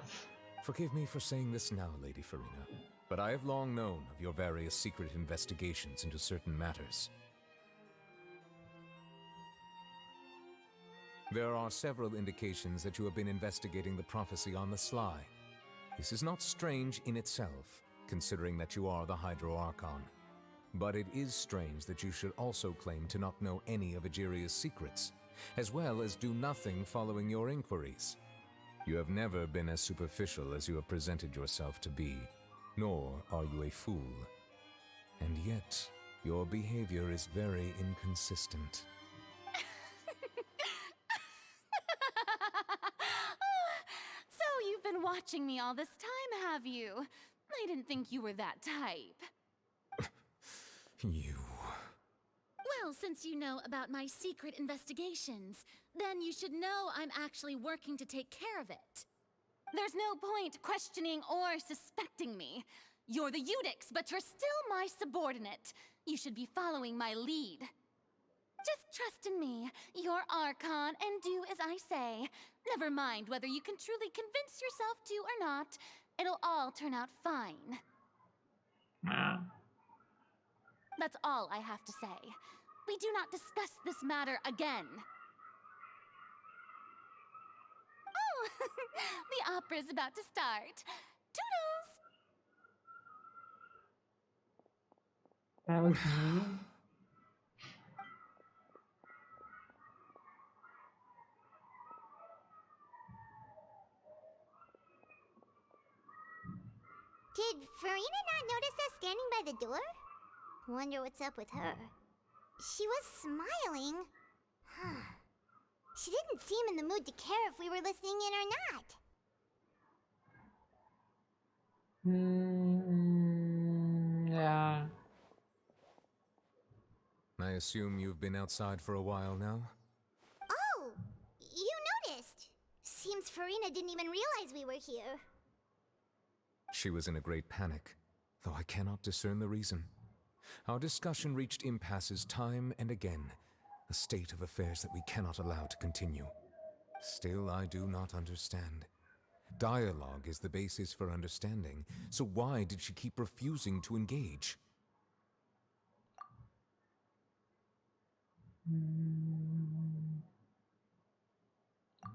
Forgive me for saying this now, Lady Furina, but I have long known of your various secret investigations into certain matters. There are several indications that you have been investigating the prophecy on the sly. This is not strange in itself, considering that you are the Hydro Archon. But it is strange that you should also claim to not know any of Egeria's secrets, as well as do nothing following your inquiries. You have never been as superficial as you have presented yourself to be, nor are you a fool. And yet, your behavior is very inconsistent. So you've been watching me all this time, have you? I didn't think you were that type. You... Well, since you know about my secret investigations, then you should know I'm actually working to take care of it. There's no point questioning or suspecting me. You're the Eudix, but you're still my subordinate. You should be following my lead. Just trust in me. You're Archon, and do as I say. Never mind whether you can truly convince yourself to or not. It'll all turn out fine. That's all I have to say. We do not discuss this matter again. Oh, the opera's about to start. Toodles! That was me. Did Furina not notice us standing by the door? Wonder what's up with her. She was smiling. She didn't seem in the mood to care if we were listening in or not. Yeah. I assume you've been outside for a while now? Oh, you noticed. Seems Furina didn't even realize we were here. She was in a great panic, though I cannot discern the reason. Our discussion reached impasses time and again, a state of affairs that we cannot allow to continue. Still, I do not understand. Dialogue is the basis for understanding, so why did she keep refusing to engage?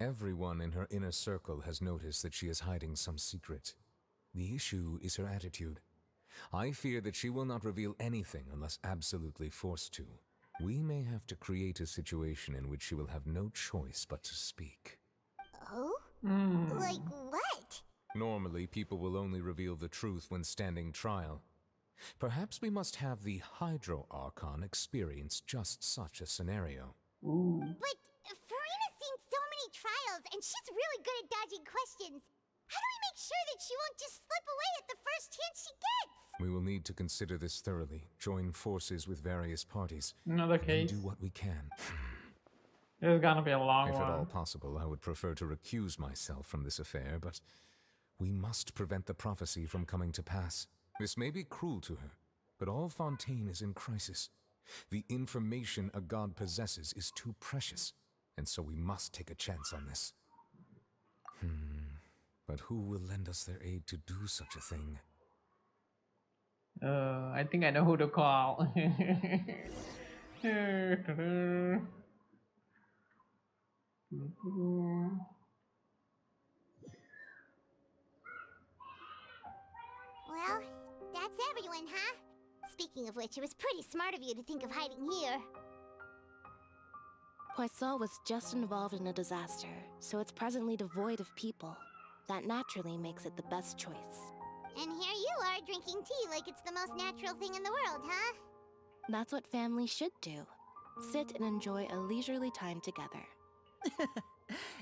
Everyone in her inner circle has noticed that she is hiding some secret. The issue is her attitude. I fear that she will not reveal anything unless absolutely forced to. We may have to create a situation in which she will have no choice but to speak. Oh? Like what? Normally, people will only reveal the truth when standing trial. Perhaps we must have the Hydro Archon experience just such a scenario. But Furina's seen so many trials, and she's really good at dodging questions. How do we make sure that she won't just slip away at the first chance she gets? We will need to consider this thoroughly, join forces with various parties, Another and case. do what we can. This is gonna be a long If one. at all possible, I would prefer to recuse myself from this affair, but we must prevent the prophecy from coming to pass. This may be cruel to her, but all Fontaine is in crisis. The information a god possesses is too precious, and so we must take a chance on this. But who will lend us their aid to do such a thing? I think I know who to call. Well, that's everyone, huh? Speaking of which, it was pretty smart of you to think of hiding here. Poisson was just involved in a disaster, so it's presently devoid of people. That naturally makes it the best choice. And here you are drinking tea like it's the most natural thing in the world, huh? That's what family should do. Sit and enjoy a leisurely time together.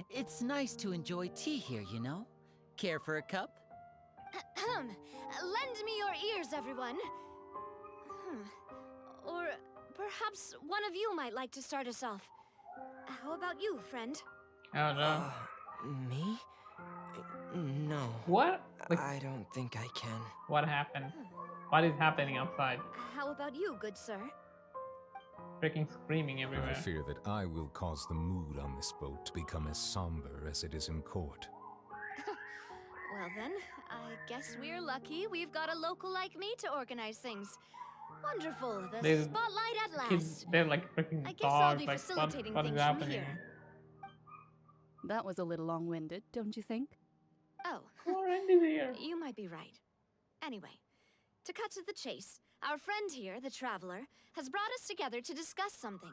It's nice to enjoy tea here, you know? Care for a cup? Lend me your ears, everyone. Or perhaps one of you might like to start us off. How about you, friend? I don't know. Me? No. What? Like, I don't think I can. what happened? What is happening outside? How about you, good sir? Freaking screaming everywhere. I fear that I will cause the mood on this boat to become as somber as it is in court. Well then, I guess we're lucky we've got a local like me to organize things. Wonderful, the These spotlight at last. Kids, they're like freaking I guess I'll dogs. be Like, facilitating what is things from happening? here. That was a little long-winded, don't you think? Oh, here. You might be right. Anyway, to cut to the chase, our friend here, the Traveler, has brought us together to discuss something.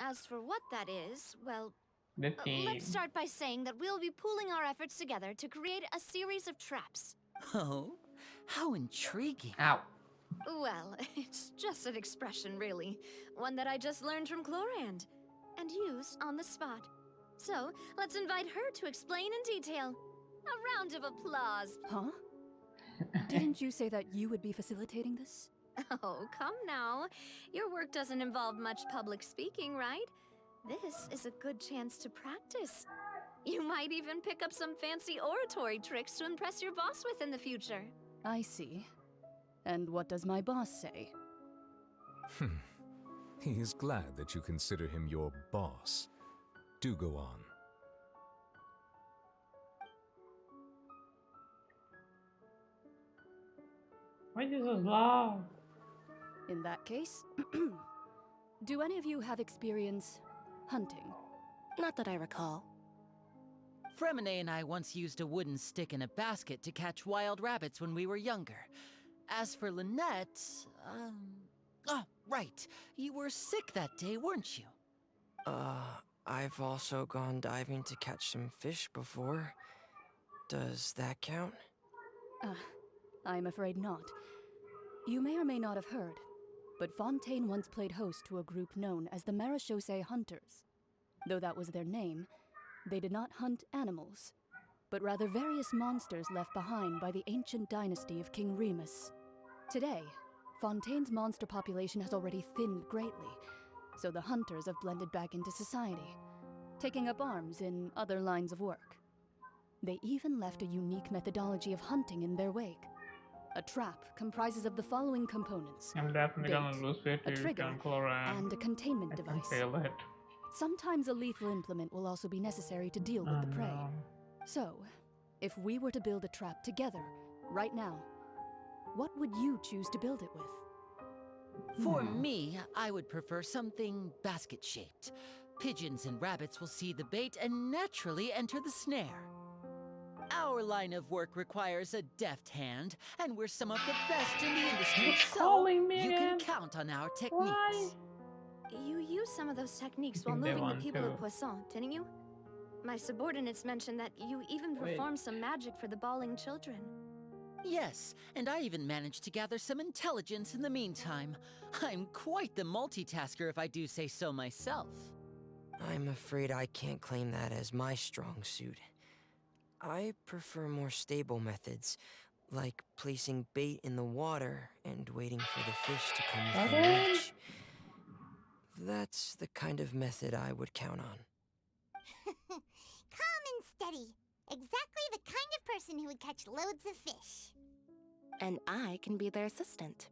As for what that is, well, The team. let's start by saying that we'll be pooling our efforts together to create a series of traps. Oh, how intriguing. Ow. Well, it's just an expression, really. One that I just learned from Chlorand, and used on the spot. So, let's invite her to explain in detail. A round of applause. Huh? Didn't you say that you would be facilitating this? Oh, come now. Your work doesn't involve much public speaking, right? This is a good chance to practice. You might even pick up some fancy oratory tricks to impress your boss with in the future. I see. And what does my boss say? He is glad that you consider him your boss. Do go on. Why is this so loud? In that case, do any of you have experience hunting? Not that I recall. Fremine and I once used a wooden stick in a basket to catch wild rabbits when we were younger. As for Lynette, oh, right. You were sick that day, weren't you? I've also gone diving to catch some fish before. Does that count? I'm afraid not. You may or may not have heard, but Fontaine once played host to a group known as the Marechaussee Hunters. Though that was their name, they did not hunt animals, but rather various monsters left behind by the ancient dynasty of King Remus. Today, Fontaine's monster population has already thinned greatly, so the hunters have blended back into society, taking up arms in other lines of work. They even left a unique methodology of hunting in their wake. A trap comprises of the following components: I'm definitely bait, gonna lose it a to trigger, Chlorand. and a containment I can device. feel it. Sometimes a lethal implement will also be necessary to deal with the prey. No. So, if we were to build a trap together, right now, what would you choose to build it with? For me, I would prefer something basket-shaped. Pigeons and rabbits will see the bait and naturally enter the snare. Our line of work requires a deft hand, and we're some of the best in the industry, so calling me you can again? count on our techniques. Why? You used some of those techniques I while think they moving the want people to. of Poisson, didn't you? My subordinates mentioned that you even Wait. performed some magic for the bawling children. Yes, and I even managed to gather some intelligence in the meantime. I'm quite the multitasker if I do say so myself. I'm afraid I can't claim that as my strong suit. I prefer more stable methods, like placing bait in the water and waiting for the fish to come within Again? reach. That's the kind of method I would count on. Calm and steady. Exactly the kind of person who would catch loads of fish. And I can be their assistant.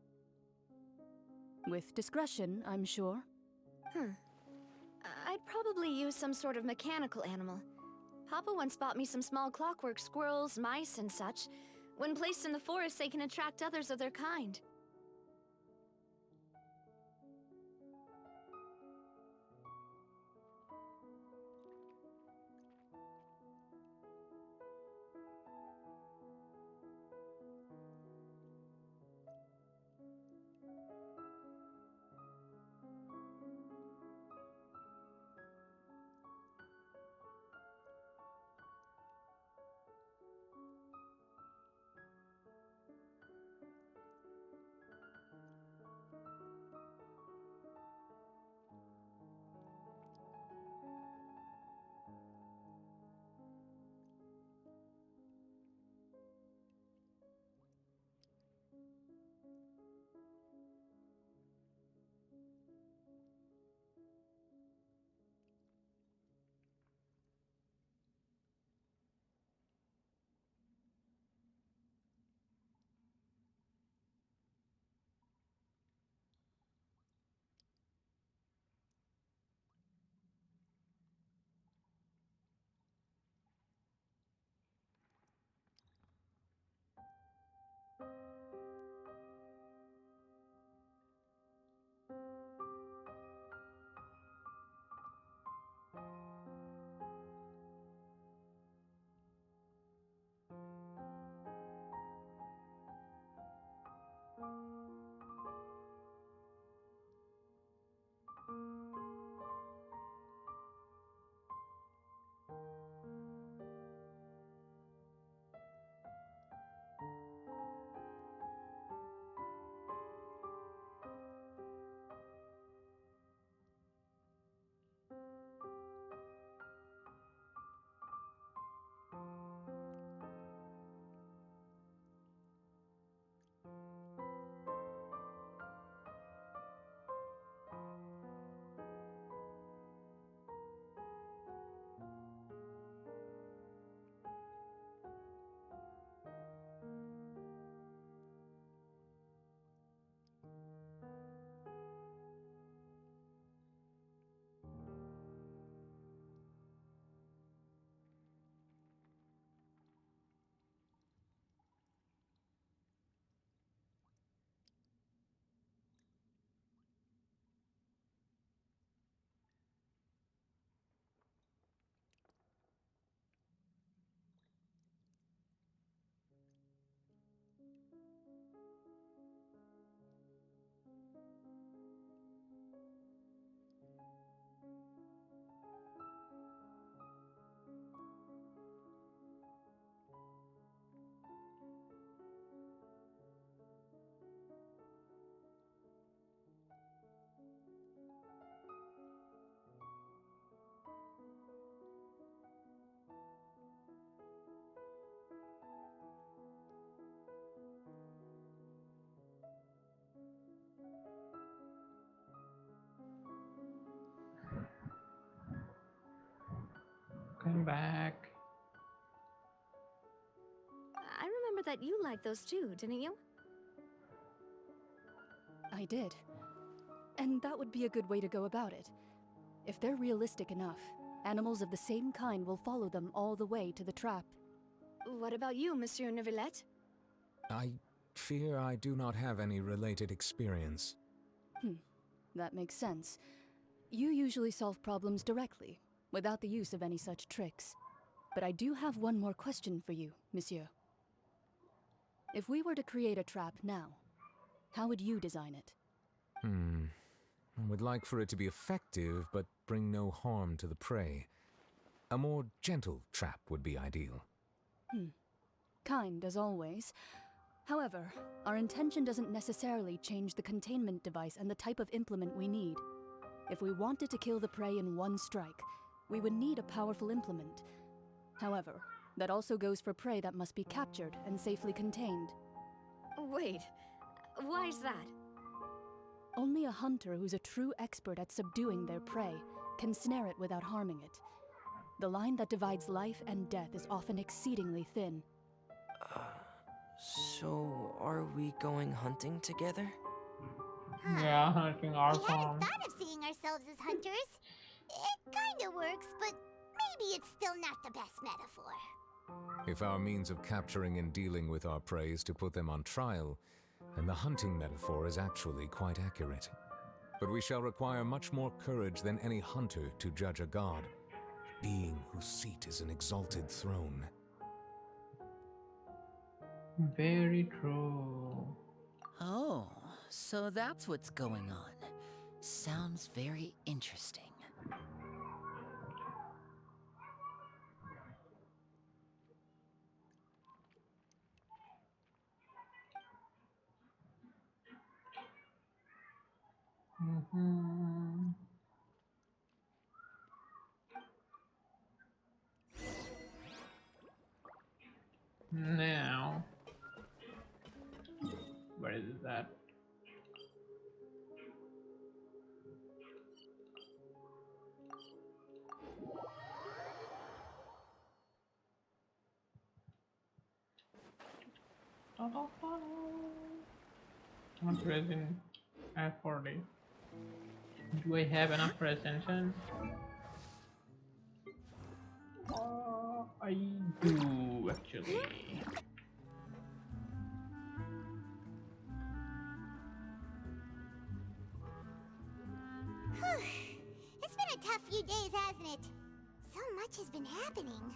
With discretion, I'm sure. I'd probably use some sort of mechanical animal. Papa once bought me some small clockwork squirrels, mice, and such. When placed in the forest, they can attract others of their kind. Come back. I remember that you liked those too, didn't you? I did. And that would be a good way to go about it. If they're realistic enough, animals of the same kind will follow them all the way to the trap. What about you, Monsieur Neuvillette? I fear I do not have any related experience. That makes sense. You usually solve problems directly, without the use of any such tricks. But I do have one more question for you, monsieur. If we were to create a trap now, how would you design it? I would like for it to be effective, but bring no harm to the prey. A more gentle trap would be ideal. Kind, as always. However, our intention doesn't necessarily change the containment device and the type of implement we need. If we wanted to kill the prey in one strike, we would need a powerful implement. However, that also goes for prey that must be captured and safely contained. Wait, why's that? Only a hunter who's a true expert at subduing their prey can snare it without harming it. The line that divides life and death is often exceedingly thin. So are we going hunting together? Yeah, hunting our We hadn't farm. thought of seeing ourselves as hunters. It kinda works, but maybe it's still not the best metaphor. If our means of capturing and dealing with our prey is to put them on trial, then the hunting metaphor is actually quite accurate. But we shall require much more courage than any hunter to judge a god, a being whose seat is an exalted throne. Very true. Oh, so that's what's going on. Sounds very interesting. Now, where is that? Not resin at 40. Do I have enough resin? I do actually. It's been a tough few days, hasn't it? So much has been happening.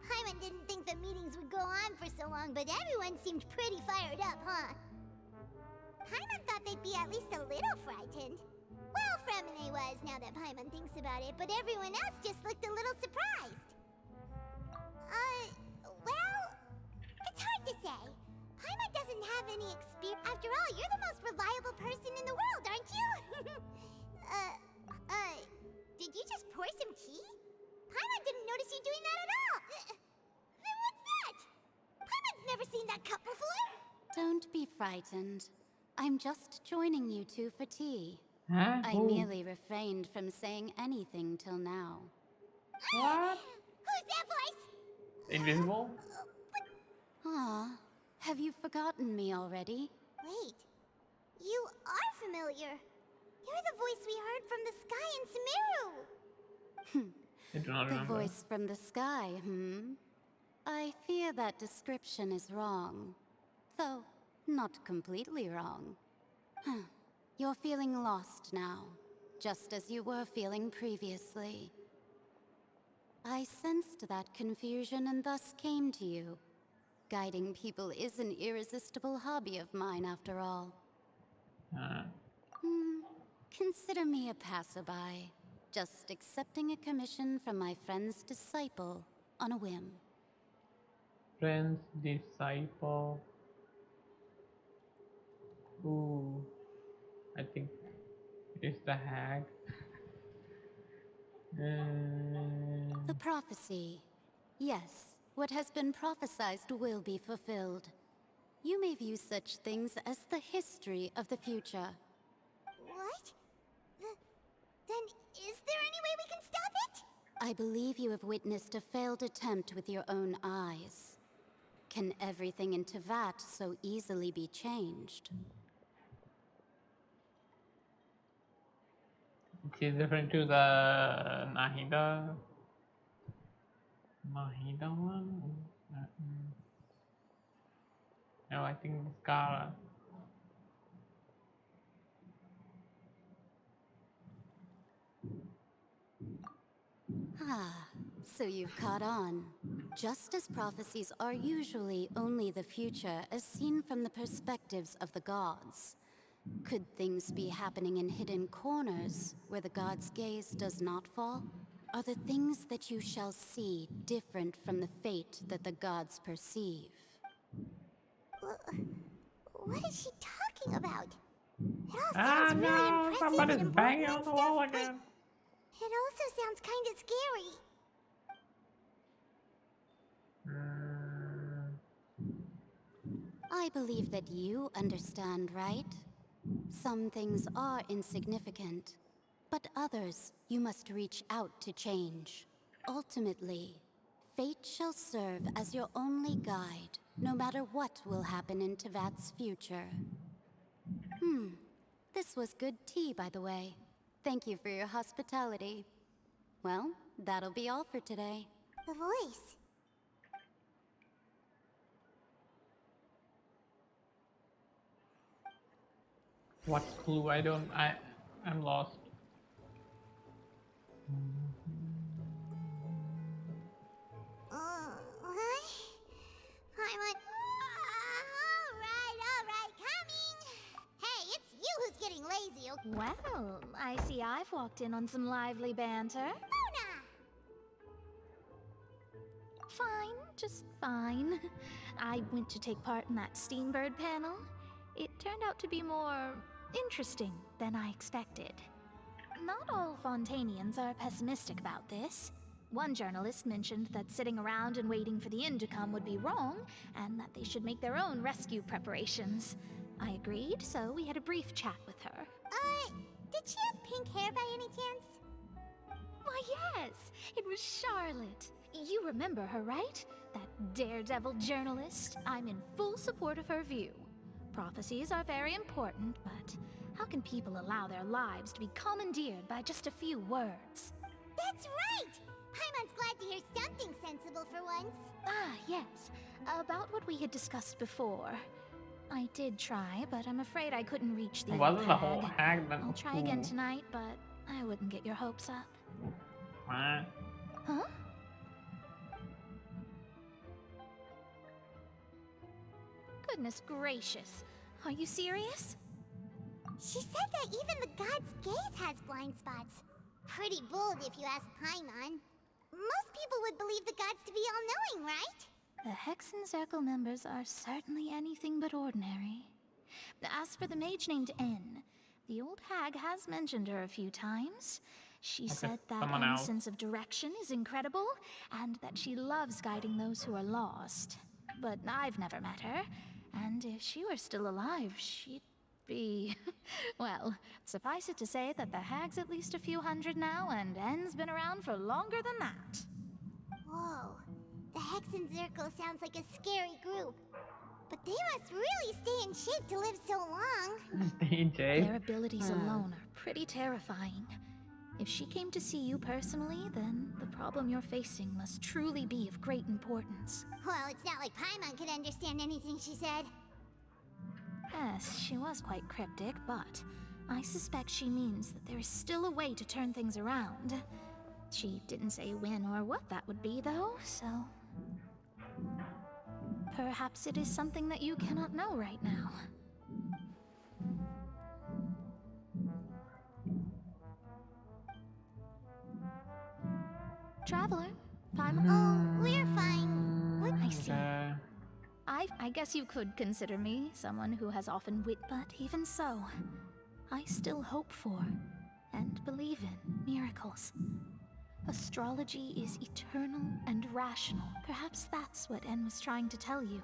Paimon didn't think the meetings would go on for so long, but everyone seemed pretty fired up, huh? Paimon thought they'd be at least a little frightened. Well, Furina was, now that Paimon thinks about it, but everyone else just looked a little surprised. Well, it's hard to say. Paimon doesn't have any experience. After all, you're the most reliable person in the world, aren't you? Did you just pour some tea? Paimon didn't notice you doing that at all. Then what's that? Paimon's never seen that cup before. Don't be frightened. I'm just joining you two for tea. Huh? I merely refrained from saying anything till now. What? Who's that voice? Invisible? Ah, have you forgotten me already? Wait, you are familiar. You're the voice we heard from the sky in Sumeru. I do not The remember. voice from the sky, I fear that description is wrong. Though, not completely wrong. You're feeling lost now, just as you were feeling previously. I sensed that confusion and thus came to you. Guiding people is an irresistible hobby of mine, after all. Consider me a passerby, just accepting a commission from my friend's disciple on a whim. Friend's disciple. Ooh, I think it is the hag. The prophecy. Yes, what has been prophesied will be fulfilled. You may view such things as the history of the future. What? Then is there any way we can stop it? I believe you have witnessed a failed attempt with your own eyes. Can everything in Tevat so easily be changed? She's different to the Nahida one? No, I think Skara. Ah, so you've caught on. Justice prophecies are usually only the future as seen from the perspectives of the gods. Could things be happening in hidden corners where the gods' gaze does not fall? Are the things that you shall see different from the fate that the gods perceive? What is she talking about? It all Ah sounds really no, impressive somebody's and important banging and on the stuff, wall but again. it also sounds kind of scary. I believe that you understand, right? Some things are insignificant, but others you must reach out to change. Ultimately, fate shall serve as your only guide, no matter what will happen in Tevat's future. This was good tea, by the way. Thank you for your hospitality. Well, that'll be all for today. The voice. What clue? I'm lost. What? Paimon. Alright, coming! Hey, it's you who's getting lazy, okay? Well, I see I've walked in on some lively banter. Luna! Fine, just fine. I went to take part in that Steambird panel. It turned out to be more interesting than I expected. Not all Fontanians are pessimistic about this. One journalist mentioned that sitting around and waiting for the end to come would be wrong, and that they should make their own rescue preparations. I agreed, so we had a brief chat with her. Did she have pink hair by any chance? Why, yes! It was Charlotte. You remember her, right? That daredevil journalist. I'm in full support of her view. Prophecies are very important, but how can people allow their lives to be commandeered by just a few words? That's right! Paimon's glad to hear something sensible for once. Ah, yes. About what we had discussed before. I did try, but I'm afraid I couldn't reach the Wasn't the old whole hag then? I'll try again tonight, but I wouldn't get your hopes up. What? Huh? Goodness gracious. Are you serious? She said that even the god's gaze has blind spots. Pretty bold if you ask Paimon. Most people would believe the gods to be all-knowing, right? The Hexen Circle members are certainly anything but ordinary. As for the mage named N, the old hag has mentioned her a few times. She said that N's sense of direction is incredible, and that she loves guiding those who are lost. But I've never met her, and if she were still alive, she'd be... well, suffice it to say that the hag's at least a few hundred now, and N's been around for longer than that. Whoa. The Hexen Circle sounds like a scary group. But they must really stay in shape to live so long. Stay in shape? Their abilities alone are pretty terrifying. If she came to see you personally, then the problem you're facing must truly be of great importance. Well, it's not like Paimon could understand anything she said. Yes, she was quite cryptic, but I suspect she means that there is still a way to turn things around. She didn't say when or what that would be, though, so... perhaps it is something that you cannot know right now. Traveler, Paimon. Oh, we're fine. What? I see. I guess you could consider me someone who has often wit, but even so, I still hope for and believe in miracles. Astrology is eternal and rational. Perhaps that's what N was trying to tell you.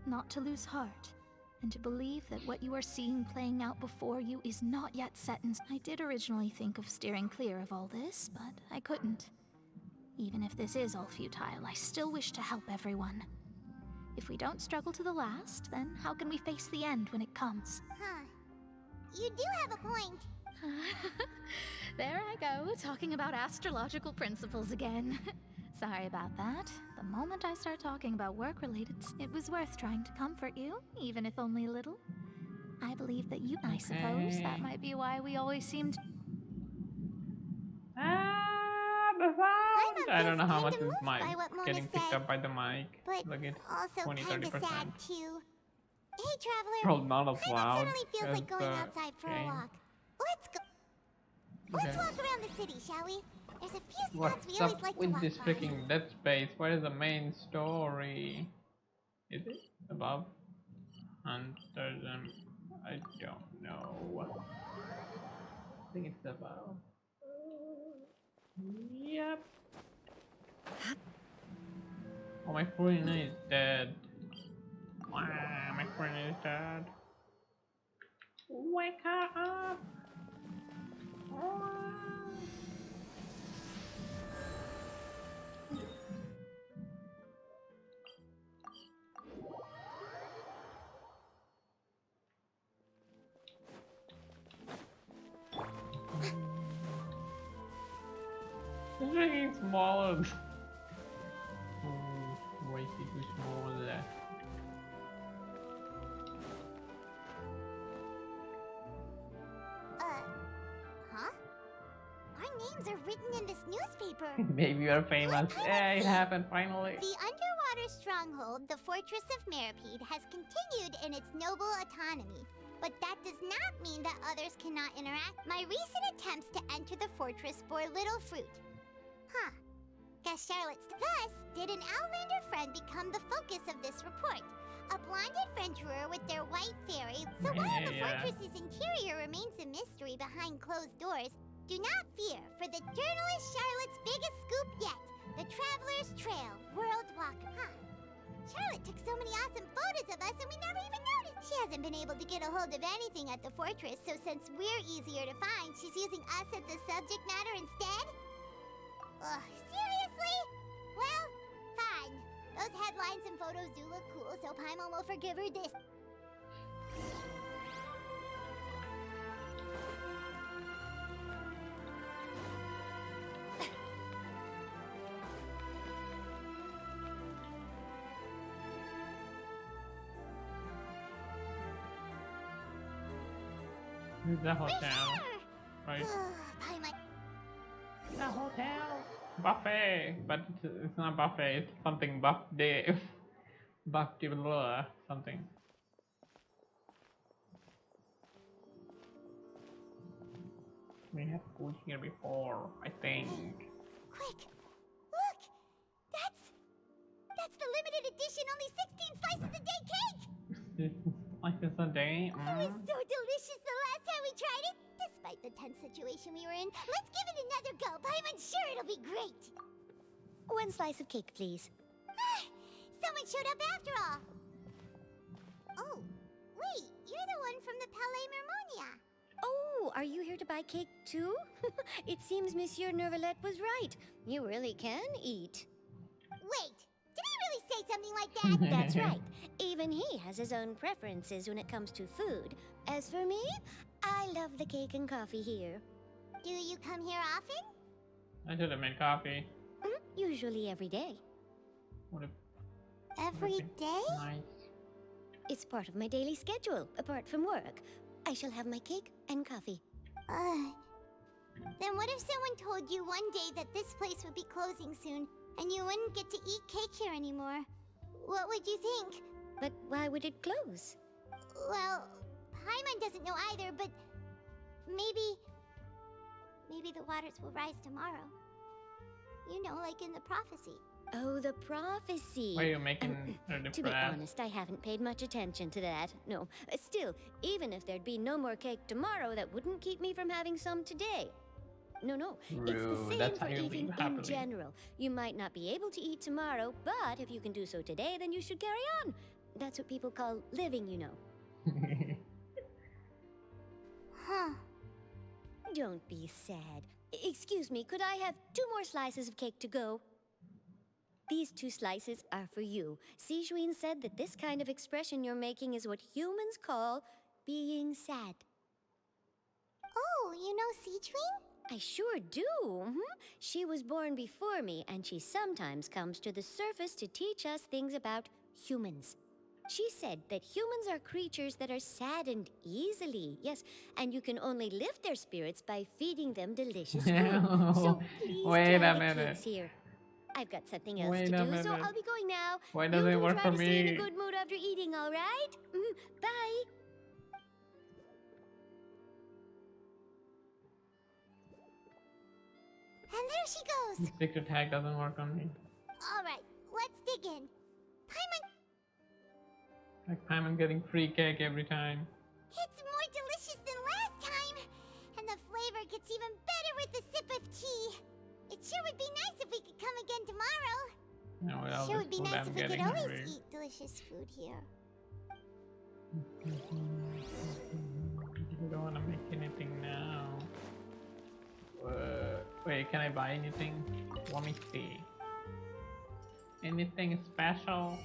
Not to lose heart, and to believe that what you are seeing playing out before you is not yet set in... I did originally think of steering clear of all this, but I couldn't. Even if this is all futile, I still wish to help everyone. If we don't struggle to the last, then how can we face the end when it comes? Huh. You do have a point. There I go, talking about astrological principles again. Sorry about that. The moment I start talking about work-related, it was worth trying to comfort you, even if only a little. I believe that you... I suppose that might be why we always seemed... Ah, the I don't know how kinda much is moved my by what Mona getting picked said, up by the mic. but Look at also 20-30%. kinda sad too. Hey, traveler. Well, not as Paimon loud certainly feels as like going the outside for a game. walk. Let's go. Okay. Let's walk around the city, shall we? There's a few spots we What's always up like to with walk this by. freaking Dead Space? What is the main story? Is it above? Hunter them? I don't know. I think it's above. Yep. Oh, my Furina is dead. Wow, my Furina is dead. Wake her up! It's getting smaller. Oh, way too small. Huh? Our names are written in this newspaper. Maybe you're famous. Yeah, it happened finally. The underwater stronghold, the Fortress of Meripede, has continued in its noble autonomy. But that does not mean that others cannot interact. My recent attempts to enter the fortress bore little fruit. Huh. Guess Charlotte's thus did an Outlander friend become the focus of this report. A blonde adventurer with their white fairy. So while the fortress's interior remains a mystery behind closed doors, do not fear, for the journalist Charlotte's biggest scoop yet, the Traveler's Trail World Walk. Huh. Charlotte took so many awesome photos of us and we never even noticed. She hasn't been able to get a hold of anything at the fortress, so since we're easier to find, she's using us as the subject matter instead? Ugh, seriously? Well, fine. Those headlines and photos do look cool, so Paimon will forgive her this. It's a hotel, right? Paimon. It's a hotel. Buffet, but it's not buffet. It's something buff day, buff something. We have food here before, I think. Quick! Look! That's the limited edition only 16 slices a day cake! Like this a day? It was so delicious the last time we tried it! Despite the tense situation we were in, let's give it another go. I'm sure it'll be great! 1 slice of cake, please. Someone showed up after all! Oh, wait, you're the one from the Palais Mermonia. Oh, are you here to buy cake too? It seems Monsieur Nervalette was right. You really can eat. Wait, did he really say something like that? That's right. Even he has his own preferences when it comes to food. As for me, I love the cake and coffee here. Do you come here often? I should have made coffee. Usually every day. Every day? Nice. It's part of my daily schedule, apart from work. I shall have my cake and coffee. Then what if someone told you one day that this place would be closing soon, and you wouldn't get to eat cake here anymore? What would you think? But why would it close? Well, Paimon doesn't know either, but maybe the waters will rise tomorrow. You know, like in the prophecy. Oh, the prophecy. Why are you making her To be honest, I haven't paid much attention to that. No. Still, even if there'd be no more cake tomorrow, that wouldn't keep me from having some today. No. It's the same That's for how you eating live in happily. general. You might not be able to eat tomorrow, but if you can do so today, then you should carry on. That's what people call living, you know. Huh. Don't be sad. Excuse me, could I have 2 more slices of cake to go? These 2 slices are for you. Sijuin said that this kind of expression you're making is what humans call being sad. Oh, you know Sijuin? I sure do. She was born before me, and she sometimes comes to the surface to teach us things about humans. She said that humans are creatures that are saddened easily, yes, and you can only lift their spirits by feeding them delicious food. So please Wait try a the minute. cakes here. I've got something else Wait to a do, so minute. I'll be going now. Why You doesn't it two work try for to stay in me? a good mood after eating, all right? Bye. And there she goes. Secret tag doesn't work on me. All right, let's dig in. Paimon, Like I'm getting free cake every time. it's more delicious than last time. And the flavor gets even better with a sip of tea. It sure would be nice if we could come again tomorrow. No, well, Sure this would be food nice I'm if we could getting always hungry. eat delicious food here. I don't want to make anything now. Wait, can I buy anything? Let me see. Anything special?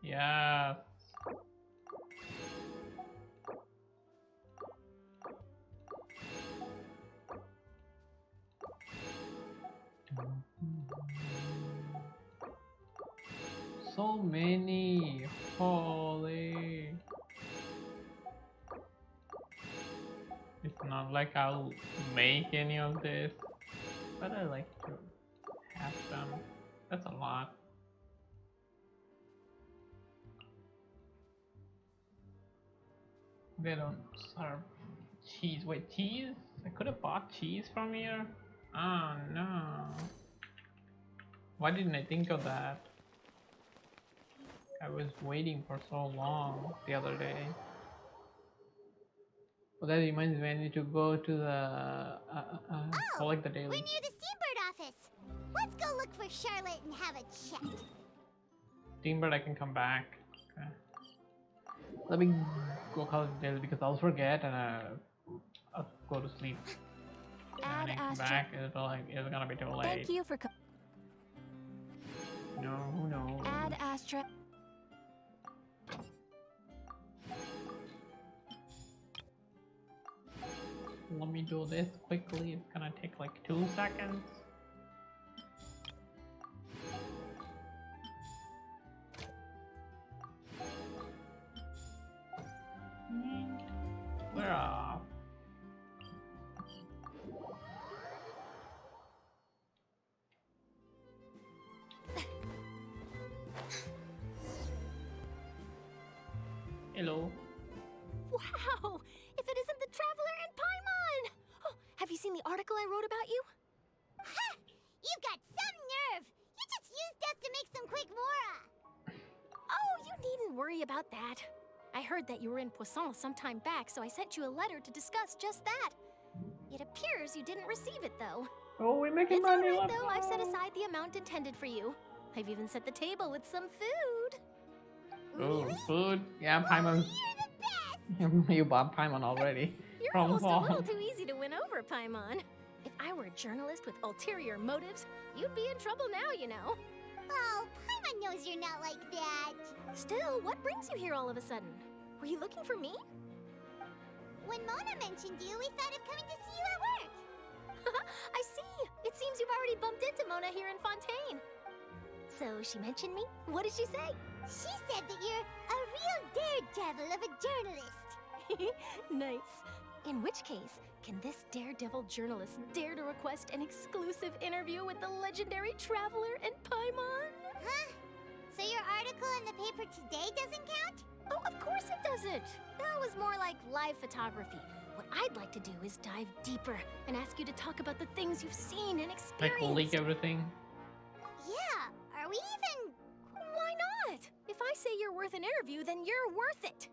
Yes. So many. Holy. It's not like I'll make any of this, but I like to have them. That's a lot. They don't serve cheese. Wait, cheese? I could have bought cheese from here? Oh no. Why didn't I think of that? I was waiting for so long the other day. Well, that reminds me, I need to go to the collect the daily. We're near the Steambird office. Let's go look for Charlotte and have a chat. Steambird, I can come back. Okay. Let me go collect the daily because I'll forget and I'll go to sleep. And I come back, it's gonna be too late. Thank you for No. Ad Astra. Let me do this quickly. It's gonna take like 2 seconds. We're off. Hello. Wow! If it isn't the Traveler and Paimon! Oh, have you seen the article I wrote about you? Ha! You've got some nerve. You just used us to make some quick mora. Oh, you needn't worry about that. I heard that you were in Poisson some time back, so I sent you a letter to discuss just that. It appears you didn't receive it, though. Oh, we're making It's money. all right, though. I've set aside the amount intended for you. I've even set the table with some food. Oh, food? Yeah, Paimon. You bought Paimon already. You're From almost fall. a little too easy to win over, Paimon. If I were a journalist with ulterior motives, you'd be in trouble now, you know. Oh, Paimon knows you're not like that. Still, what brings you here all of a sudden? Were you looking for me? When Mona mentioned you, we thought of coming to see you at work. I see. It seems you've already bumped into Mona here in Fontaine. So she mentioned me? What did she say? She said that you're a real daredevil of a journalist. Nice. In which case, can this daredevil journalist dare to request an exclusive interview with the legendary Traveler and Paimon? Huh? So your article in the paper today doesn't count? Oh, of course it doesn't. That was more like live photography. What I'd like to do is dive deeper and ask you to talk about the things you've seen and experienced. Like leak everything. Yeah, are we even... Why not? If I say you're worth an interview, then you're worth it.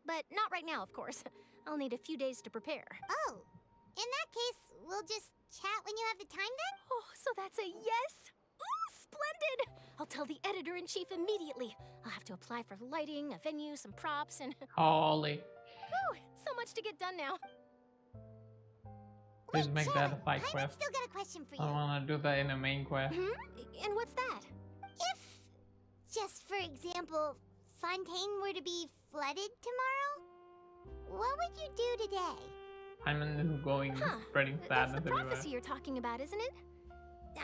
But not right now, of course. I'll need a few days to prepare. Oh, in that case, we'll just chat when you have the time then? Oh, so that's a yes? Ooh, splendid! I'll tell the editor-in-chief immediately. I'll have to apply for lighting, a venue, some props, and... Holy. Whew, so much to get done now. Please make that a side quest. Still got a question for you. I wanna do that in a main quest. And what's that? If, just for example, Fontaine were to be flooded tomorrow, what would you do today? Paimon is going, spreading That's sadness the everywhere. prophecy you're talking about, isn't it?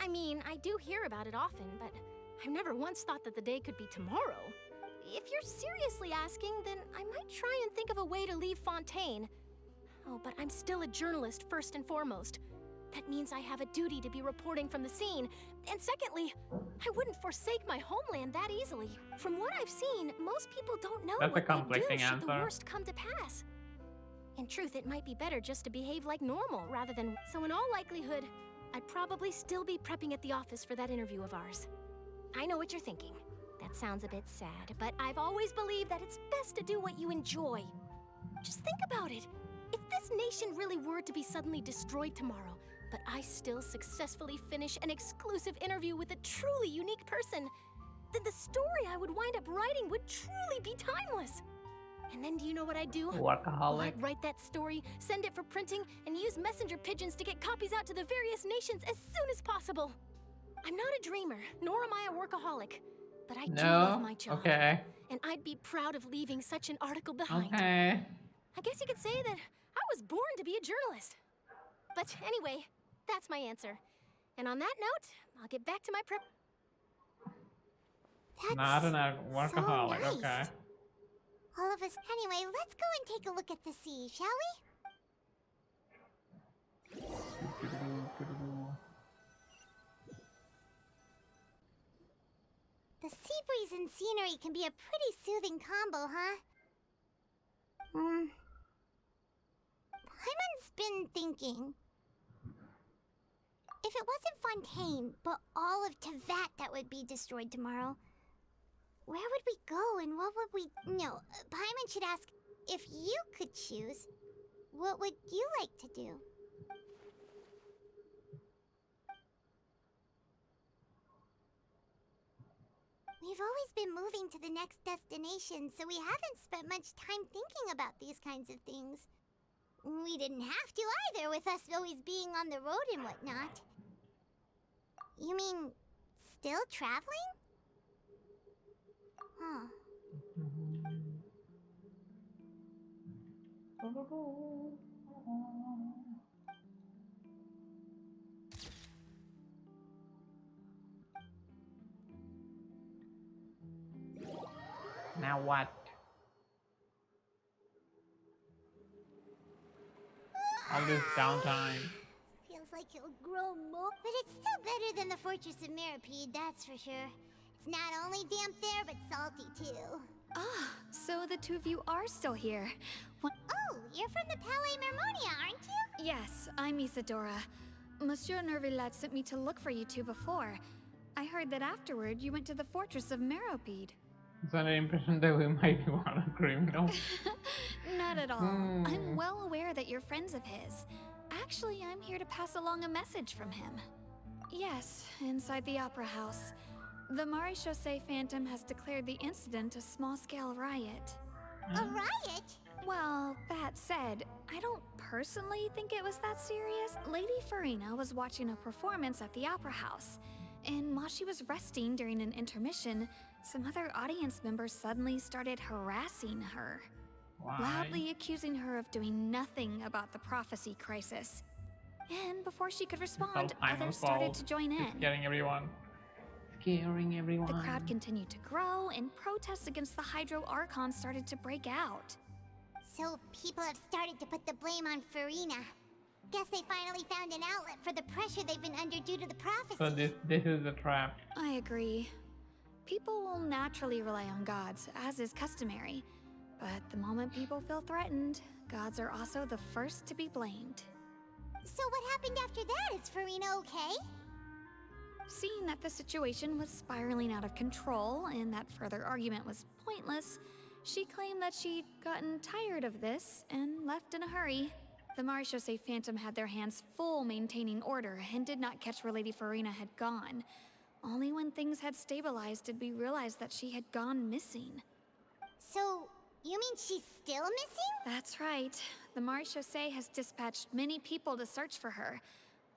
I mean, I do hear about it often, but I've never once thought that the day could be tomorrow. If you're seriously asking, then I might try and think of a way to leave Fontaine. Oh, but I'm still a journalist first and foremost. That means I have a duty to be reporting from the scene. And secondly, I wouldn't forsake my homeland that easily. From what I've seen, most people don't know That's a what they'd do conflicting should the answer. worst come to pass. In truth, it might be better just to behave like normal rather than... So in all likelihood, I'd probably still be prepping at the office for that interview of ours. I know what you're thinking. That sounds a bit sad, but I've always believed that it's best to do what you enjoy. Just think about it. If this nation really were to be suddenly destroyed tomorrow, but I still successfully finish an exclusive interview with a truly unique person, then the story I would wind up writing would truly be timeless. And then do you know what I'd do? Well, Workaholic. I'd write that story, send it for printing, and use messenger pigeons to get copies out to the various nations as soon as possible. I'm not a dreamer, nor am I a workaholic, but I do love my job. Okay. And I'd be proud of leaving such an article behind. Okay. I guess you could say that I was born to be a journalist. But anyway, that's my answer. And on that note, I'll get back to my prep. Not a workaholic, so nice. okay. All of us. Anyway, let's go and take a look at the sea, shall we? The sea breeze and scenery can be a pretty soothing combo, huh? Paimon's been thinking. If it wasn't Fontaine, but all of Tevat that would be destroyed tomorrow, where would we go and what would we... No, Paimon should ask, if you could choose, what would you like to do? We've always been moving to the next destination, so we haven't spent much time thinking about these kinds of things. We didn't have to either, with us always being on the road and whatnot. You mean, still traveling? Huh. Now what? All this downtime. Feels like it'll grow more, but it's still better than the Fortress of Meripede, that's for sure. It's not only damp there, but salty too. Ah, so the two of you are still here. Oh, you're from the Palais Mermonia, aren't you? Yes, I'm Isadora. Monsieur Nervillet sent me to look for you two before. I heard that afterward you went to the Fortress of Meripede. Is that an impression that we might be one of criminals? Not at all. I'm well aware that you're friends of his. Actually, I'm here to pass along a message from him. Yes, inside the Opera House. The Maréchaussée Phantom has declared the incident a small-scale riot. A riot? Well, that said, I don't personally think it was that serious. Lady Furina was watching a performance at the Opera House, and while she was resting during an intermission, some other audience members suddenly started harassing her. Why? Loudly accusing her of doing nothing about the prophecy crisis. And before she could respond, others started to join in. Scaring everyone. Scaring everyone. The crowd continued to grow, and protests against the Hydro Archon started to break out. So people have started to put the blame on Furina. Guess they finally found an outlet for the pressure they've been under due to the prophecy. So this is a trap. I agree. People will naturally rely on gods, as is customary. But the moment people feel threatened, gods are also the first to be blamed. So what happened after that? Is Furina okay? Seeing that the situation was spiraling out of control and that further argument was pointless, she claimed that she'd gotten tired of this and left in a hurry. The Maréchaussée Phantom had their hands full maintaining order and did not catch where Lady Furina had gone. Only when things had stabilized did we realize that she had gone missing. So, you mean she's still missing? That's right. The Maréchaussée has dispatched many people to search for her.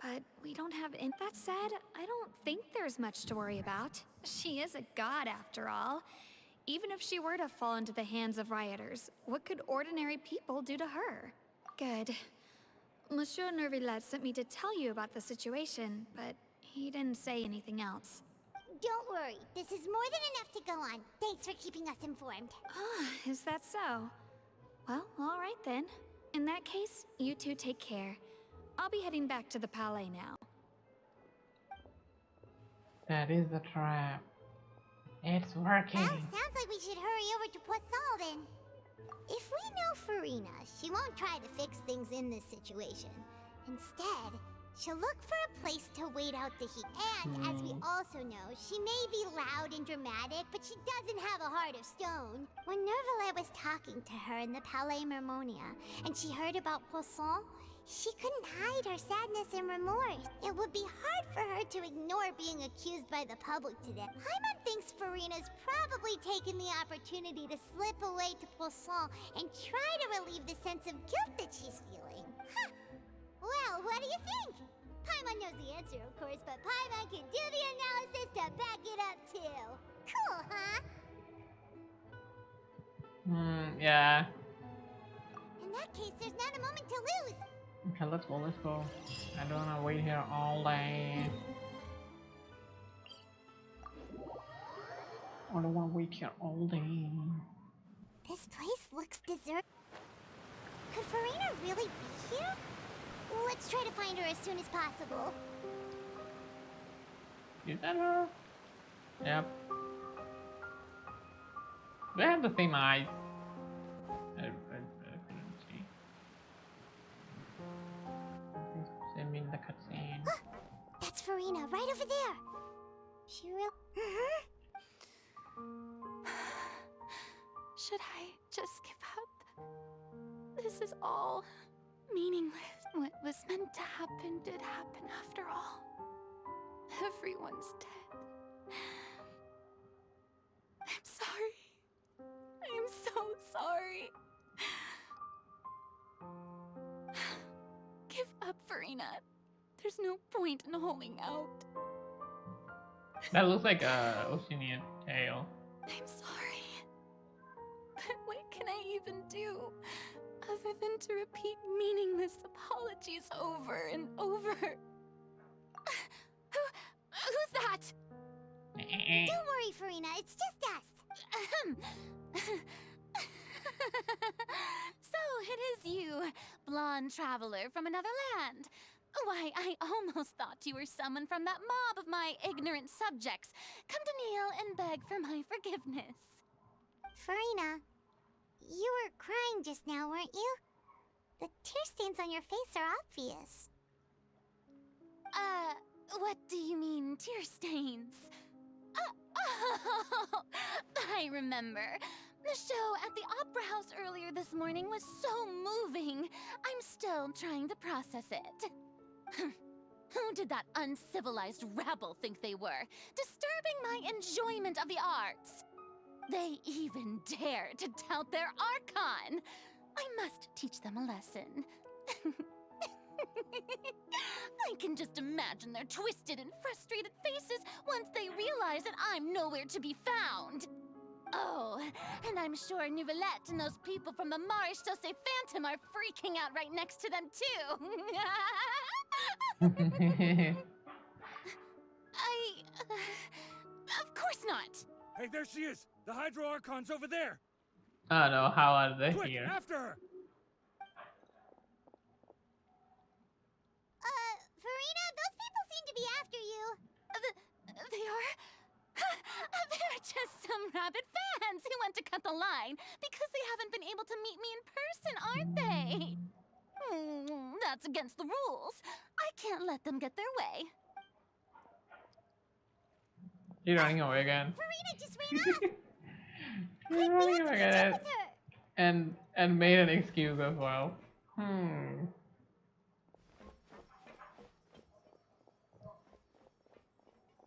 But we don't have any. That said, I don't think there's much to worry about. She is a god after all. Even if she were to fall into the hands of rioters, what could ordinary people do to her? Good. Monsieur Nervillet sent me to tell you about the situation, but he didn't say anything else. Don't worry, this is more than enough to go on. Thanks for keeping us informed. Ah, is that so? Well, all right then. In that case, you two take care. I'll be heading back to the palais now. That is a trap. It's working. Well, sounds like we should hurry over to Poisson then. If we know Furina, she won't try to fix things in this situation. Instead, she'll look for a place to wait out the heat. And as we also know, she may be loud and dramatic, but she doesn't have a heart of stone. When Nervalet was talking to her in the Palais Mermonia, and she heard about Poisson, she couldn't hide her sadness and remorse. It would be hard for her to ignore being accused by the public today. Paimon thinks Furina's probably taken the opportunity to slip away to Poisson and try to relieve the sense of guilt that she's feeling. Huh. Well, what do you think? Paimon knows the answer, of course, but Paimon can do the analysis to back it up, too. Cool, huh? Yeah. In that case, there's not a moment to lose. Okay, let's go, let's go. I don't wanna wait here all day. I don't wanna wait here all day. This place looks deserted. Could Furina really be here? Let's try to find her as soon as possible. Is that her? Yep. They have the same eyes. I couldn't see. Send me the cutscene. That's Furina, right over there. She real. Should I just give up? This is all meaningless. What was meant to happen did happen after all. Everyone's dead. I'm sorry. I am so sorry. Give up, Furina. There's no point in holding out. That looks like a Oceanian tail. I'm sorry. But what can I even do other than to repeat meaningless apologies over and over? Who's that? Don't worry, Furina, it's just us. So it is you, blonde traveler from another land. Why, I almost thought you were someone from that mob of my ignorant subjects, come to kneel and beg for my forgiveness. Furina, you were crying just now, weren't you? The tear stains on your face are obvious. What do you mean, tear stains? Oh, I remember. The show at the Opera House earlier this morning was so moving. I'm still trying to process it. Who did that uncivilized rabble think they were, disturbing my enjoyment of the arts? They even dare to tout their archon. I must teach them a lesson. I can just imagine their twisted and frustrated faces once they realize that I'm nowhere to be found. Oh, and I'm sure Nouvellette and those people from the Marish Chaussee Phantom are freaking out right next to them, too. Of course not. Hey, there she is! The Hydro Archon's over there! I don't know, how are they Quick, here? after her! Furina, those people seem to be after you. They are? They're just some rabid fans who want to cut the line because they haven't been able to meet me in person, aren't they? That's against the rules. I can't let them get their way. You're running away again. Furina just ran off. You're running away again. And made an excuse as well.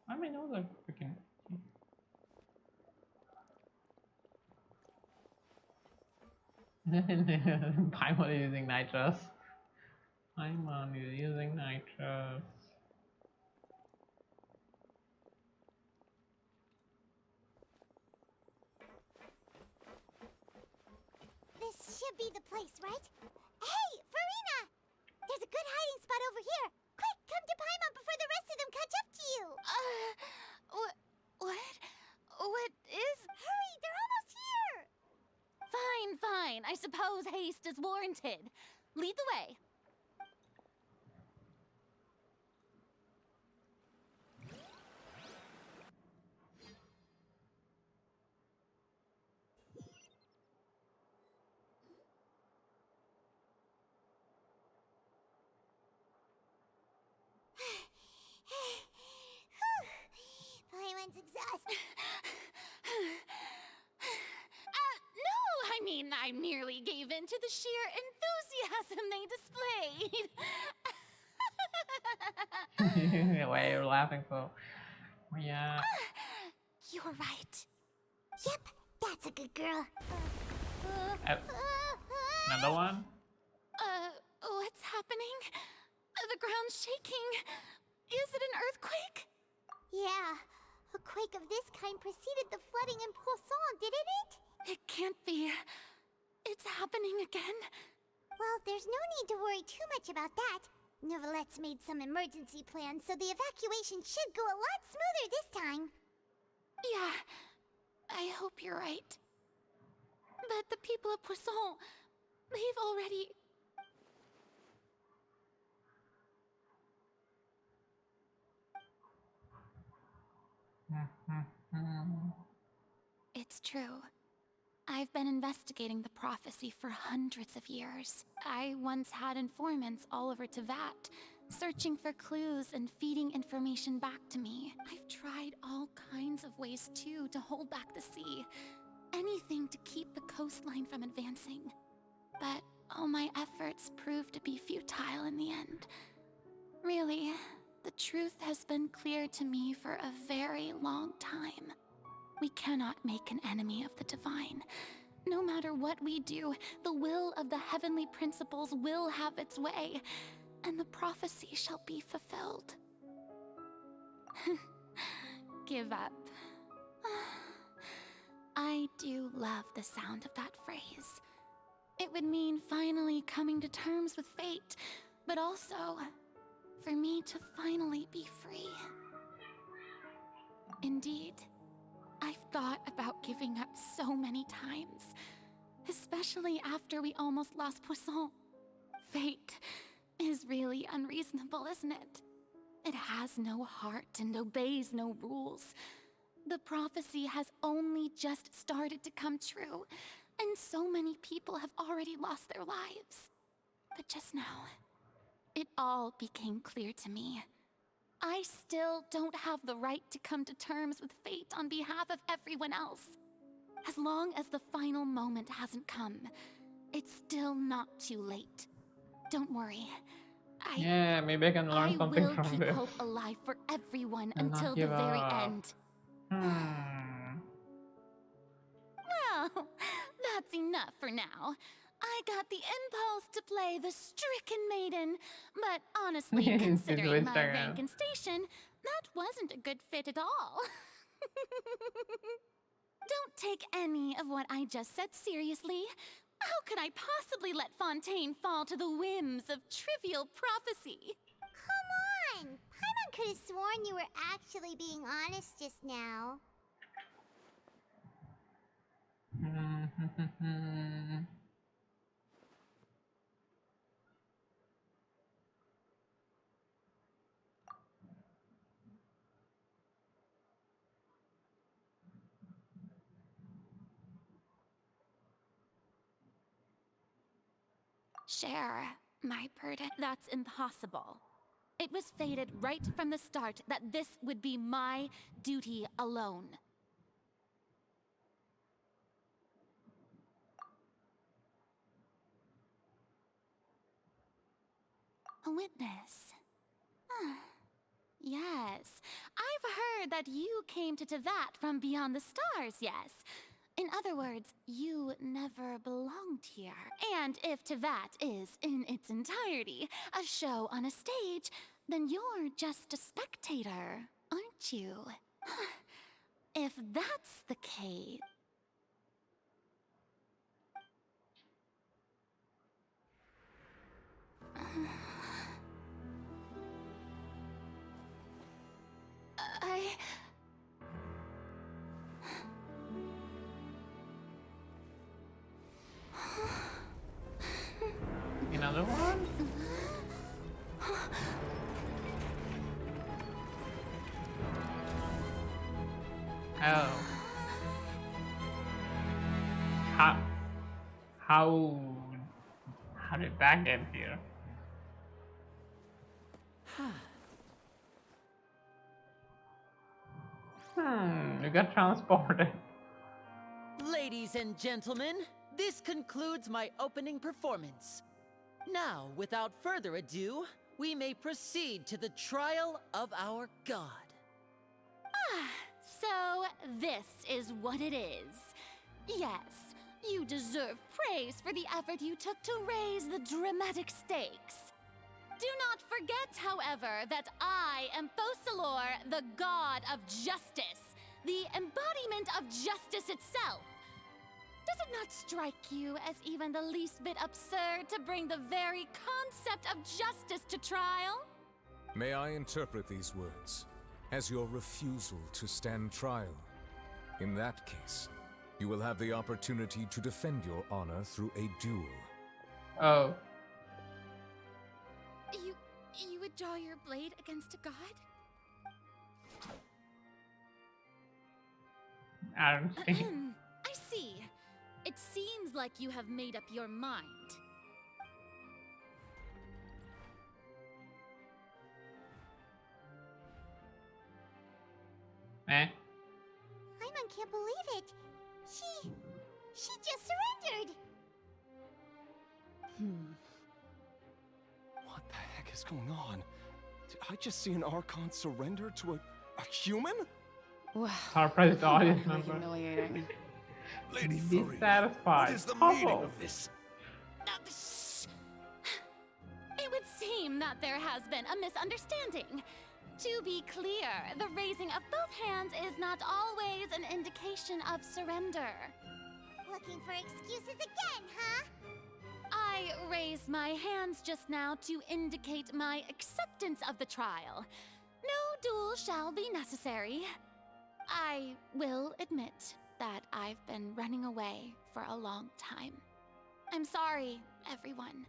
I mean, those are freaking. Paimon is using nitrous. Paimon is using nitrous. This should be the place, right? Hey, Furina! There's a good hiding spot over here. Quick, come to Paimon before the rest of them catch up to you. What? What is... Hurry, they're almost here! Fine. I suppose haste is warranted. Lead the way. engine's exhaust. No, I mean, I merely gave in to the sheer enthusiasm they displayed. Why you're laughing so? Yeah. You're right. Yep, that's a good girl. Another one? What's happening? The ground's shaking. Is it an earthquake? Yeah, a quake of this kind preceded the flooding in Poisson, didn't it? It can't be. It's happening again. Well, there's no need to worry too much about that. Neverlette's made some emergency plans, so the evacuation should go a lot smoother this time. Yeah, I hope you're right. But the people of Poisson, they've already... It's true. I've been investigating the prophecy for hundreds of years. I once had informants all over Tevat, searching for clues and feeding information back to me. I've tried all kinds of ways too to hold back the sea. Anything to keep the coastline from advancing. But all my efforts proved to be futile in the end. Really, the truth has been clear to me for a very long time. We cannot make an enemy of the divine. No matter what we do, the will of the heavenly principles will have its way, and the prophecy shall be fulfilled. Give up. I do love the sound of that phrase. It would mean finally coming to terms with fate, but also for me to finally be free. Indeed, I've thought about giving up so many times, especially after we almost lost Poisson. Fate is really unreasonable, isn't it? It has no heart and obeys no rules. The prophecy has only just started to come true, and so many people have already lost their lives. But just now, it all became clear to me. I still don't have the right to come to terms with fate on behalf of everyone else. As long as the final moment hasn't come, it's still not too late. Don't worry. Yeah, maybe I can learn something will from keep this. hope alive for everyone And not until the give very up. end. Well, that's enough for now. I got the impulse to play the stricken maiden, but honestly, She's considering my whispering. rank and station, that wasn't a good fit at all. Don't take any of what I just said seriously. How could I possibly let Fontaine fall to the whims of trivial prophecy? Come on! Paimon could have sworn you were actually being honest just now. Share my burden. That's impossible. It was fated right from the start that this would be my duty alone. A witness. Yes, I've heard that you came to Tevat from beyond the stars, yes. In other words, you never belonged here. And if Tevat is, in its entirety, a show on a stage, then you're just a spectator, aren't you? If that's the case... Another one? Oh. How did that get here? You got transported. Ladies and gentlemen, this concludes my opening performance. Now, without further ado, we may proceed to the trial of our god. So this is what it is. Yes, you deserve praise for the effort you took to raise the dramatic stakes. Do not forget, however, that I am Focalor, the god of justice, the embodiment of justice itself. Does it not strike you as even the least bit absurd to bring the very concept of justice to trial? May I interpret these words as your refusal to stand trial? In that case, you will have the opportunity to defend your honor through a duel. Oh. You would draw your blade against a god? I don't think. I see. It seems like you have made up your mind. Paimon can't believe it. She just surrendered. What the heck is going on? Did I just see an Archon surrender to a human? Surprised the audience member. Humiliating. Lady Be Furina, satisfied. what is the Humble. meaning of this? It would seem that there has been a misunderstanding. To be clear, the raising of both hands is not always an indication of surrender. Looking for excuses again, huh? I raised my hands just now to indicate my acceptance of the trial. No duel shall be necessary. I will admit that I've been running away for a long time. I'm sorry, everyone.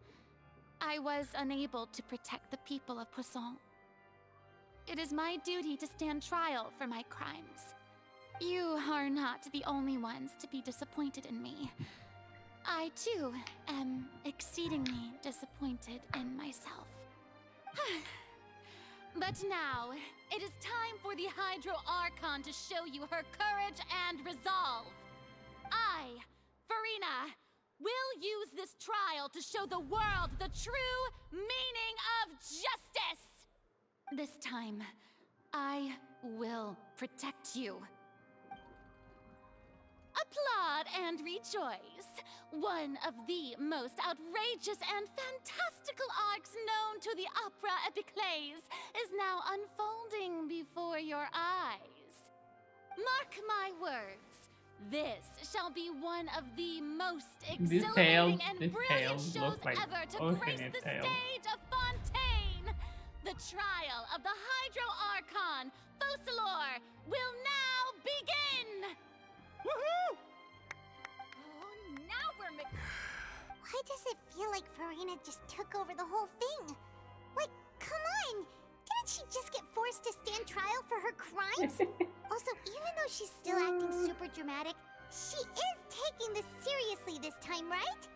I was unable to protect the people of Poisson. It is my duty to stand trial for my crimes. You are not the only ones to be disappointed in me. I, too, am exceedingly disappointed in myself. But now, it is time for the Hydro Archon to show you her courage and resolve. I, Furina, will use this trial to show the world the true meaning of justice! This time, I will protect you. Applaud and rejoice! One of the most outrageous and fantastical arcs known to the opera epiclese is now unfolding before your eyes. Mark my words, this shall be one of the most exhilarating and brilliant shows like ever to grace the tails. stage of Fontaine! The trial of the Hydro Archon, Focalor, will now begin! Woohoo! Oh, now we're Why does it feel like Furina just took over the whole thing? Like, come on! Didn't she just get forced to stand trial for her crimes? Also, even though she's still acting super dramatic, she is taking this seriously this time, right?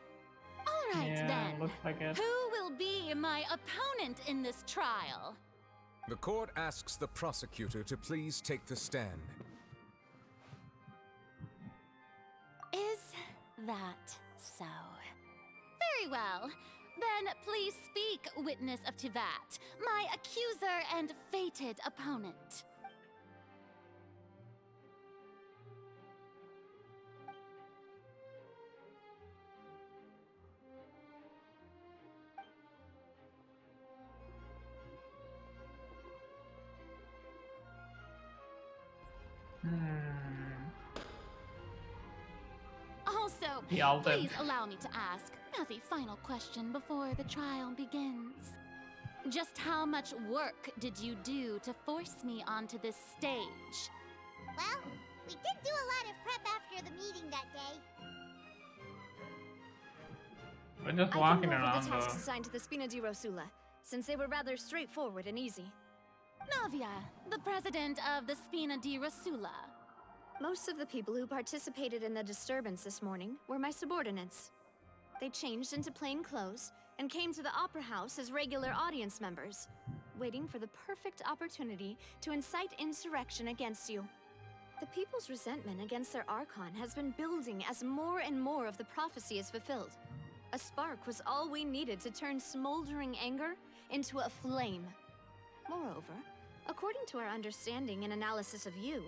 All right, then. Looks like it. Who will be my opponent in this trial? The court asks the prosecutor to please take the stand. Is that so? Very well. Then please speak, witness of Tivat, my accuser and fated opponent. Also, please allow me to ask, as a final question before the trial begins. Just how much work did you do to force me onto this stage? Well, we did do a lot of prep after the meeting that day. We're just I walking can go over around the tasks though. assigned to the Spina di Rosula, since they were rather straightforward and easy. Navia, the president of the Spina di Rosula. Most of the people who participated in the disturbance this morning were my subordinates. They changed into plain clothes and came to the Opera House as regular audience members, waiting for the perfect opportunity to incite insurrection against you. The people's resentment against their Archon has been building as more and more of the prophecy is fulfilled. A spark was all we needed to turn smoldering anger into a flame. Moreover, according to our understanding and analysis of you,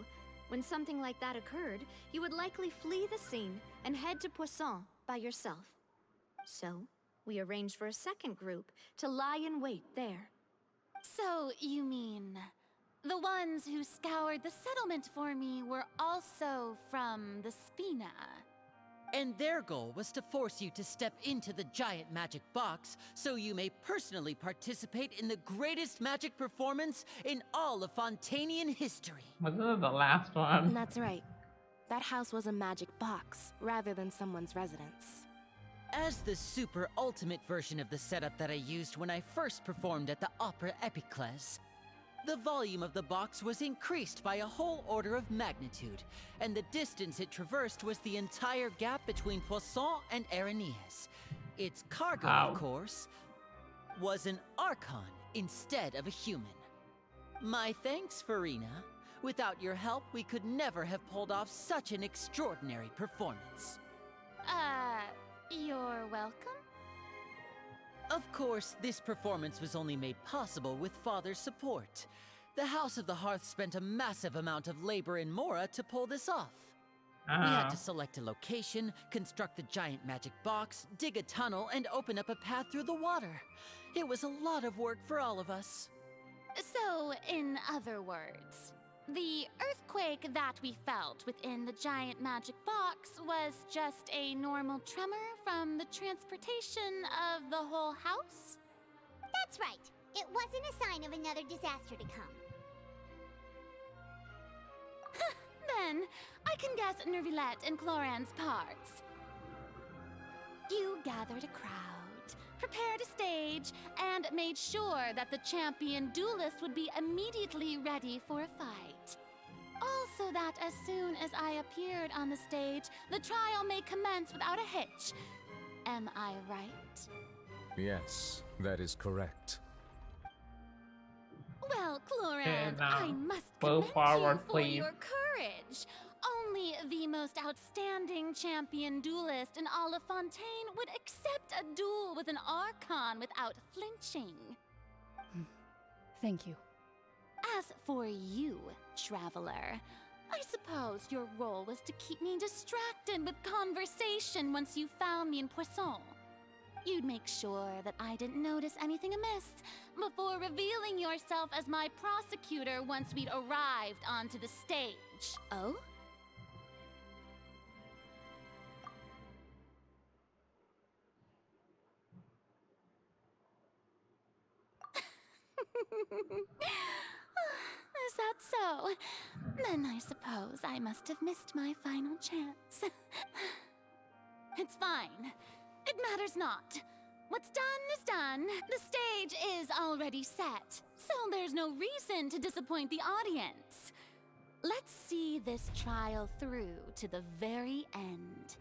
when something like that occurred, you would likely flee the scene and head to Poisson by yourself. So, we arranged for a second group to lie in wait there. So, you mean the ones who scoured the settlement for me were also from the Spina? And their goal was to force you to step into the giant magic box so you may personally participate in the greatest magic performance in all of Fontanian history. Wasn't it the last one? That's right. That house was a magic box rather than someone's residence. As the super ultimate version of the setup that I used when I first performed at the Opera Epiclese, the volume of the box was increased by a whole order of magnitude, and the distance it traversed was the entire gap between Poisson and Areneas. Its cargo, of course, was an Archon instead of a human. My thanks, Furina. Without your help, we could never have pulled off such an extraordinary performance. You're welcome? Of course, this performance was only made possible with Father's support. The House of the Hearth spent a massive amount of labor in Mora to pull this off. We had to select a location, construct the giant magic box, dig a tunnel, and open up a path through the water. It was a lot of work for all of us. So, in other words, the earthquake that we felt within the giant magic box was just a normal tremor from the transportation of the whole house? That's right. It wasn't a sign of another disaster to come. Then, I can guess Nervilette and Cloran's parts. You gathered a crowd, prepared a stage, and made sure that the champion duelist would be immediately ready for a fight. Also that as soon as I appeared on the stage, the trial may commence without a hitch. Am I right? Yes, that is correct. Well, Cloran, And, I must move commend forward, you for please. your courage. Only the most outstanding champion duelist in all of Fontaine would accept a duel with an Archon without flinching. Thank you. As for you, Traveler, I suppose your role was to keep me distracted with conversation once you found me in Poisson. You'd make sure that I didn't notice anything amiss before revealing yourself as my prosecutor once we'd arrived onto the stage. Oh? Is that so? Then I suppose I must have missed my final chance. It's fine. It matters not. What's done is done. The stage is already set, so there's no reason to disappoint the audience. Let's see this trial through to the very end.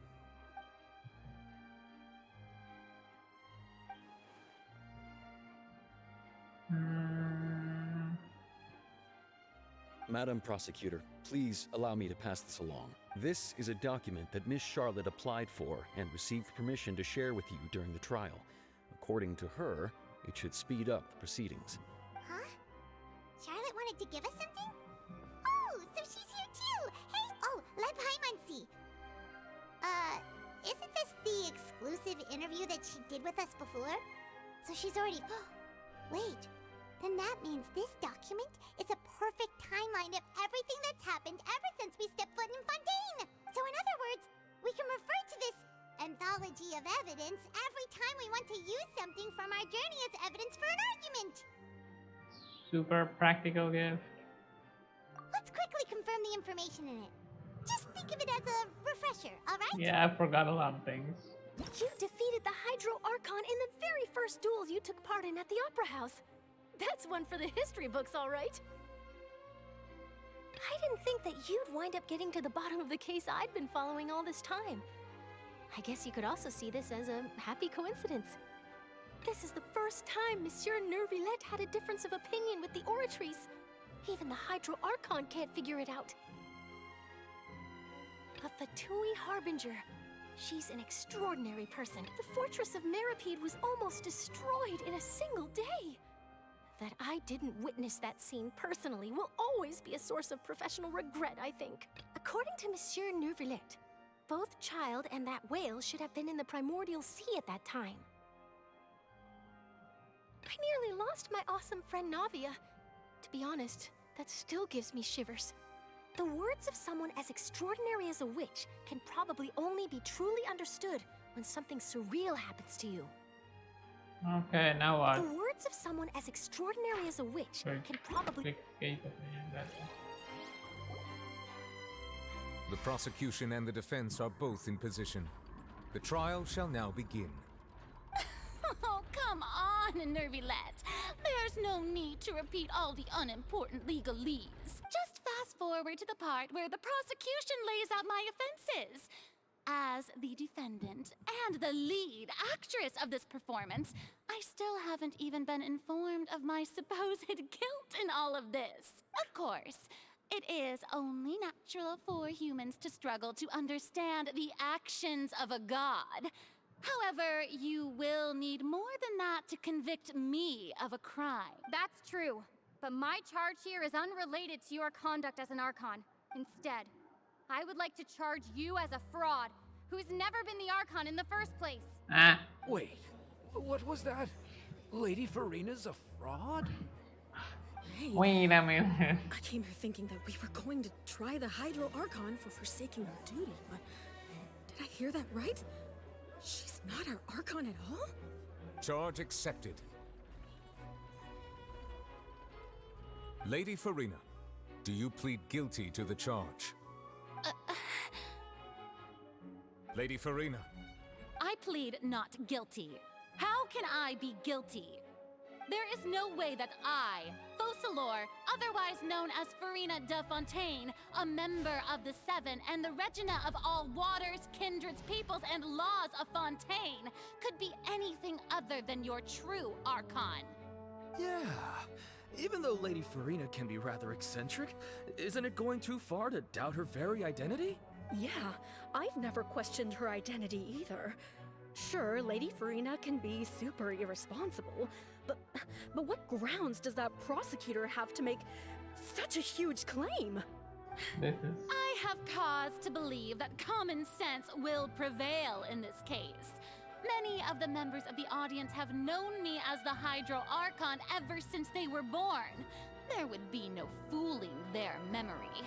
Madam Prosecutor, please allow me to pass this along. This is a document that Miss Charlotte applied for and received permission to share with you during the trial. According to her, it should speed up the proceedings. Huh? Charlotte wanted to give us something? Oh, so she's here too! Hey! Oh, let Paimon see. Isn't this the exclusive interview that she did with us before? So she's already... Wait, then that means this document is a perfect timeline of everything that's happened ever since we stepped foot in Fontaine! So in other words, we can refer to this anthology of evidence every time we want to use something from our journey as evidence for an argument! Super practical gift. Let's quickly confirm the information in it. Just think of it as a refresher, alright? Yeah, I forgot a lot of things. You defeated the Hydro Archon in the very first duels you took part in at the Opera House. That's one for the history books, all right. I didn't think that you'd wind up getting to the bottom of the case I'd been following all this time. I guess you could also see this as a happy coincidence. This is the first time Monsieur Nervilette had a difference of opinion with the Oratrice. Even the Hydro Archon can't figure it out. The Tui Harbinger. She's an extraordinary person. The fortress of Meripede was almost destroyed in a single day. That I didn't witness that scene personally will always be a source of professional regret, I think. According to Monsieur Neuvillette, both Child and that whale should have been in the primordial sea at that time. I nearly lost my awesome friend Navia. To be honest, that still gives me shivers. The words of someone as extraordinary as a witch can probably only be truly understood when something surreal happens to you. Okay, now what? The words of someone as extraordinary as a witch can probably... The prosecution and the defense are both in position. The trial shall now begin. Oh, come on, Nervylette. There's no need to repeat all the unimportant legalese. Just fast forward to the part where the prosecution lays out my offenses. As the defendant and the lead actress of this performance, I still haven't even been informed of my supposed guilt in all of this. Of course, it is only natural for humans to struggle to understand the actions of a god. However, you will need more than that to convict me of a crime. That's true, but my charge here is unrelated to your conduct as an Archon. Instead, I would like to charge you as a fraud, who's never been the Archon in the first place. Wait, what was that? Lady Furina's a fraud? Hey, wait a minute. I came here thinking that we were going to try the Hydro Archon for forsaking her duty, but did I hear that right? She's not our Archon at all? Charge accepted. Lady Furina, do you plead guilty to the charge? Lady Furina. I plead not guilty. How can I be guilty? There is no way that I, Focalor, otherwise known as Furina de Fontaine, a member of the Seven and the Regina of all waters, kindreds, peoples, and laws of Fontaine, could be anything other than your true Archon. Yeah. Even though Lady Furina can be rather eccentric, isn't it going too far to doubt her very identity? Yeah, I've never questioned her identity either. Sure, Lady Furina can be super irresponsible, but what grounds does that prosecutor have to make such a huge claim? I have cause to believe that common sense will prevail in this case. Many of the members of the audience have known me as the Hydro Archon ever since they were born. There would be no fooling their memory.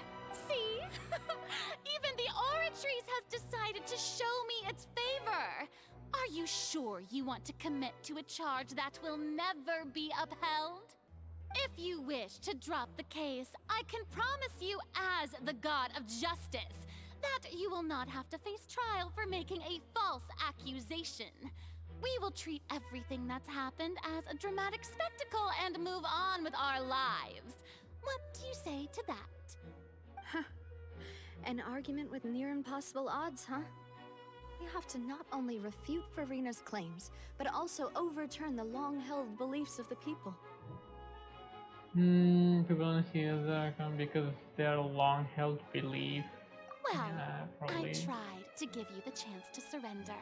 See? Even the Oratrice has decided to show me its favor. Are you sure you want to commit to a charge that will never be upheld? If you wish to drop the case, I can promise you as the God of Justice that you will not have to face trial for making a false accusation. We will treat everything that's happened as a dramatic spectacle and move on with our lives. What do you say to that? Huh. An argument with near impossible odds, huh? We have to not only refute Furina's claims, but also overturn the long-held beliefs of the people. People don't see as Archon because of their long-held belief. Well, yeah, I tried to give you the chance to surrender.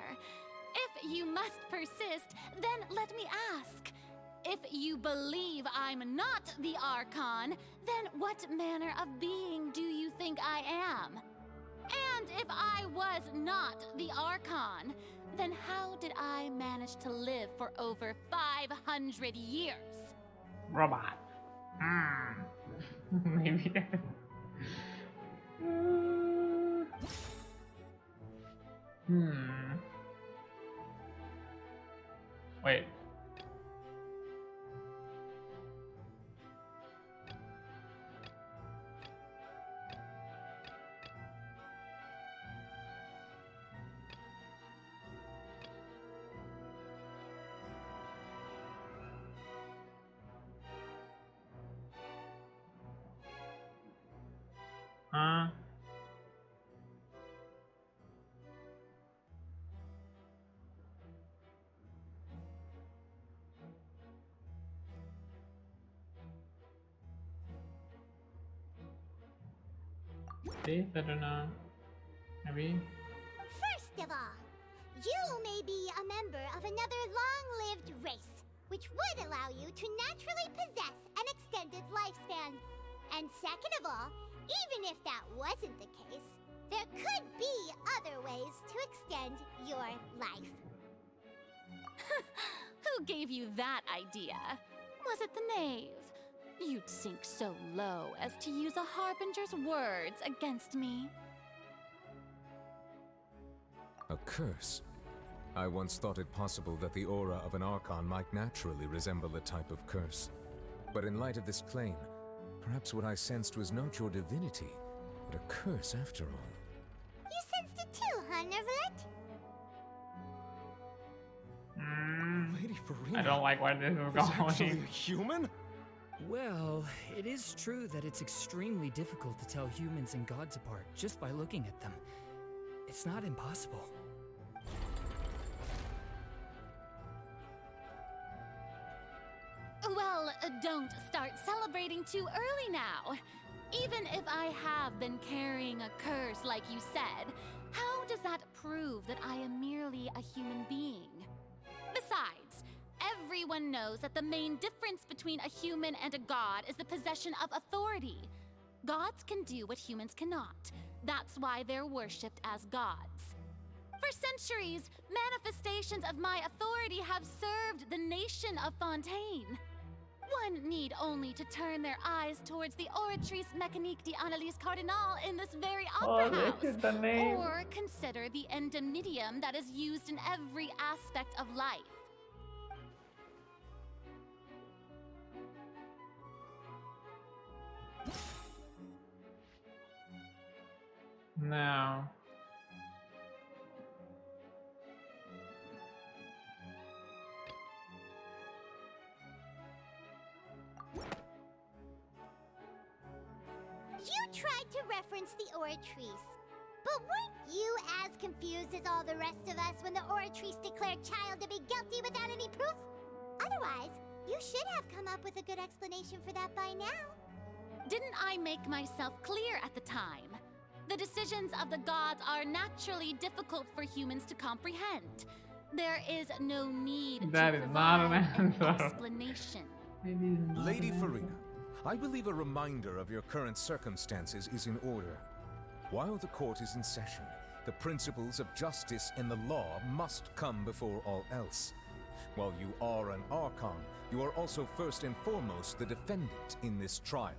If you must persist, then let me ask. If you believe I'm not the Archon, then what manner of being do you think I am? And if I was not the Archon, then how did I manage to live for over 500 years? Robot. Maybe that. Wait. This, I don't know. Maybe? First of all, you may be a member of another long-lived race, which would allow you to naturally possess an extended lifespan. And second of all, even if that wasn't the case, there could be other ways to extend your life. Who gave you that idea? Was it the knave? You'd sink so low as to use a harbinger's words against me. A curse? I once thought it possible that the aura of an Archon might naturally resemble a type of curse. But in light of this claim, perhaps what I sensed was not your divinity, but a curse after all. You sensed it too, huh, Nervlet? Lady Furina. I don't like where this is is actually going. a human? Well, it is true that it's extremely difficult to tell humans and gods apart just by looking at them. It's not impossible. Well, don't start celebrating too early now. Even if I have been carrying a curse like you said, how does that prove that I am merely a human being? Besides, everyone knows that the main difference between a human and a god is the possession of authority. Gods can do what humans cannot. That's why they're worshipped as gods. For centuries, manifestations of my authority have served the nation of Fontaine. One need only to turn their eyes towards the Oratrice Mécanique d'Analyse Cardinal in this very opera this house, is the name. or consider the endemitium that is used in every aspect of life. Now. You tried to reference the Oratrice. But weren't you as confused as all the rest of us when the Oratrice declared Child to be guilty without any proof? Otherwise, you should have come up with a good explanation for that by now. Didn't I make myself clear at the time? The decisions of the gods are naturally difficult for humans to comprehend. There is no need That to is not provide an an answer. explanation. Lady Furina, I believe a reminder of your current circumstances is in order. While the court is in session, the principles of justice and the law must come before all else. While you are an Archon, you are also first and foremost the defendant in this trial.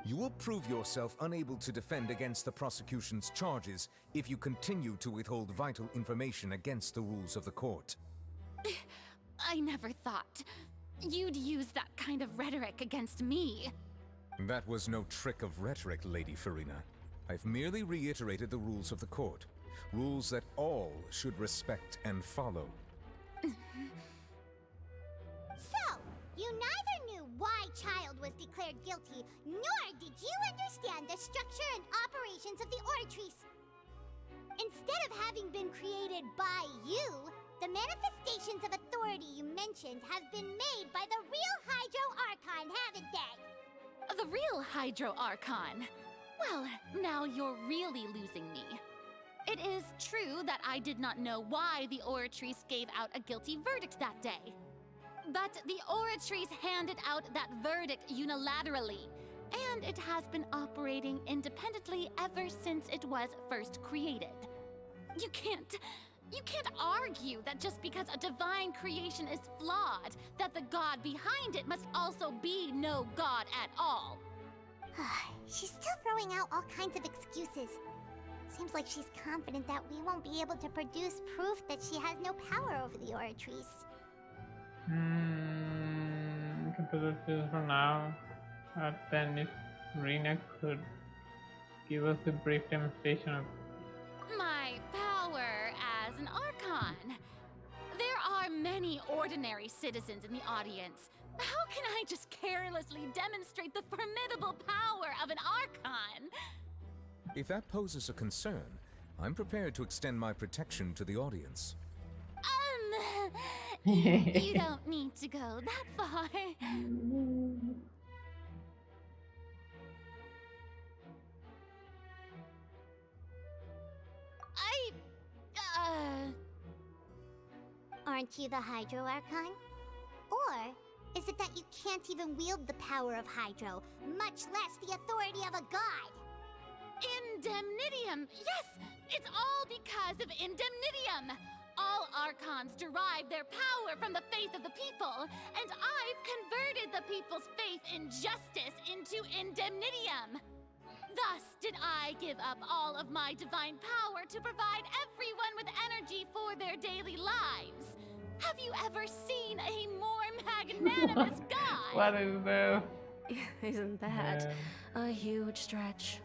You will prove yourself unable to defend against the prosecution's charges if you continue to withhold vital information against the rules of the court. I never thought you'd use that kind of rhetoric against me. That was no trick of rhetoric, Lady Furina. I've merely reiterated the rules of the court. Rules that all should respect and follow. So, you neither knew why Child was declared guilty, nor did you understand the structure and operations of the Oratrice. Instead of having been created by you, the manifestations of authority you mentioned have been made by the real Hydro Archon, haven't they? The real Hydro Archon? Well, now you're really losing me. It is true that I did not know why the Oratrice gave out a guilty verdict that day. But the Oratrice handed out that verdict unilaterally, and it has been operating independently ever since it was first created. You can't argue that just because a divine creation is flawed, that the god behind it must also be no god at all. She's still throwing out all kinds of excuses. Seems like she's confident that we won't be able to produce proof that she has no power over the Oratrice. We can put this for now. Then if Furina could give us a brief demonstration of My power as an Archon. There are many ordinary citizens in the audience. How can I just carelessly demonstrate the formidable power of an Archon? If that poses a concern, I'm prepared to extend my protection to the audience. You don't need to go that far. Aren't you the Hydro Archon? Or is it that you can't even wield the power of Hydro, much less the authority of a god? Indemnitium! Yes! It's all because of Indemnitium! All Archons derive their power from the faith of the people, and I've converted the people's faith in justice into Indemnitium! Thus did I give up all of my divine power to provide everyone with energy for their daily lives. Have you ever seen a more magnanimous god? What is this? Isn't that a huge stretch?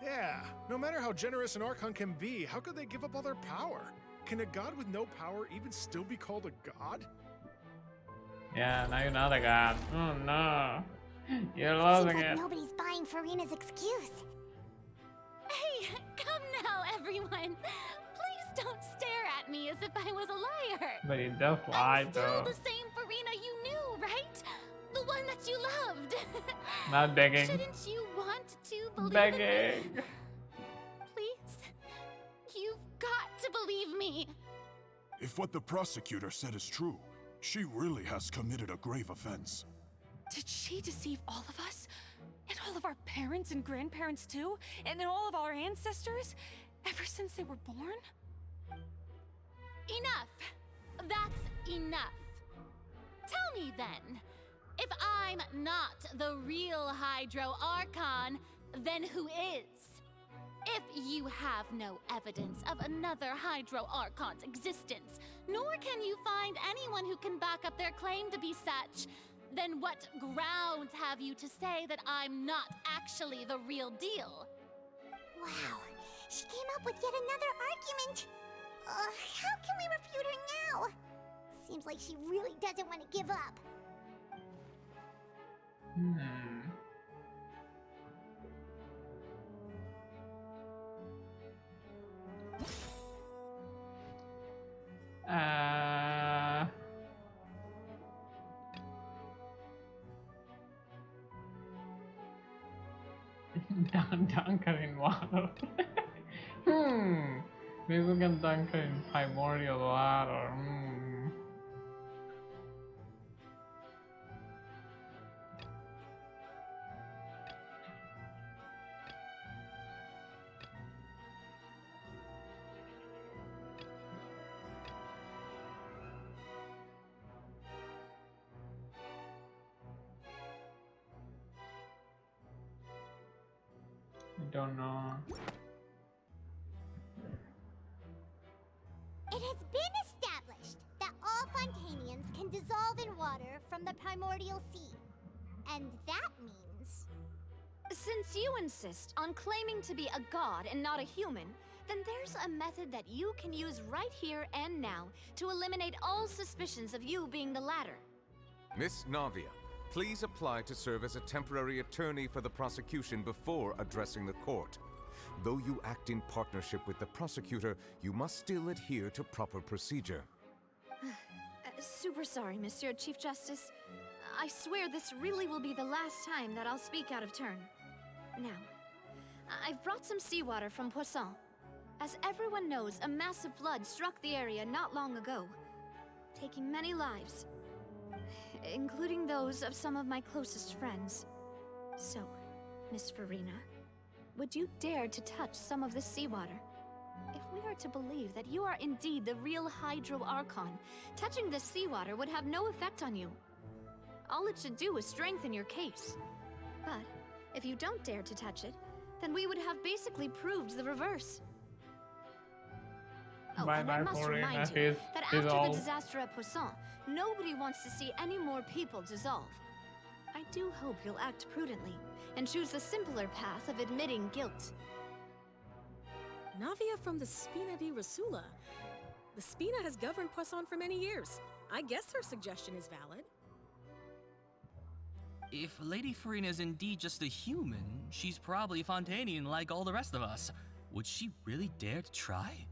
Yeah, no matter how generous an Archon can be, how could they give up all their power? Can a god with no power even still be called a god? Yeah, now you're not a god. Oh no. You're Seems losing like it. nobody's buying Furina's excuse. Hey, come now, everyone. Please don't stare at me as if I was a liar. But you just lied Still though. the same Furina you knew, right? The one that you loved. Not begging. Shouldn't you want to believe in me? Begging. Please? You've got to believe me. If what the prosecutor said is true, she really has committed a grave offense. Did she deceive all of us? And all of our parents and grandparents too? And all of our ancestors? Ever since they were born? Enough. That's enough. Tell me then, if I'm not the real Hydro Archon, then who is? If you have no evidence of another Hydro Archon's existence, nor can you find anyone who can back up their claim to be such, then what grounds have you to say that I'm not actually the real deal? Wow, she came up with yet another argument. How can we refute her now? Seems like she really doesn't want to give up. Dunk her in water. Maybe we can dunk her in primordial water. I don't know. It has been established that all Fontanians can dissolve in water from the primordial sea. And that means... Since you insist on claiming to be a god and not a human, then there's a method that you can use right here and now to eliminate all suspicions of you being the latter. Miss Navia, please apply to serve as a temporary attorney for the prosecution before addressing the court. Though you act in partnership with the prosecutor, you must still adhere to proper procedure. Super sorry, Monsieur Chief Justice. I swear this really will be the last time that I'll speak out of turn. Now, I've brought some seawater from Poisson. As everyone knows, a massive flood struck the area not long ago, taking many lives, including those of some of my closest friends. So, Miss Furina, would you dare to touch some of the seawater? If we are to believe that you are indeed the real Hydro Archon, touching the seawater would have no effect on you. All it should do is strengthen your case. But if you don't dare to touch it, then we would have basically proved the reverse. Oh, and I must remind you that after the disaster at Poisson, nobody wants to see any more people dissolve. I do hope you'll act prudently and choose the simpler path of admitting guilt. Navia from the Spina di Rasula. The Spina has governed Poisson for many years. I guess her suggestion is valid. If Lady Furina is indeed just a human, she's probably Fontanian like all the rest of us. Would she really dare to try?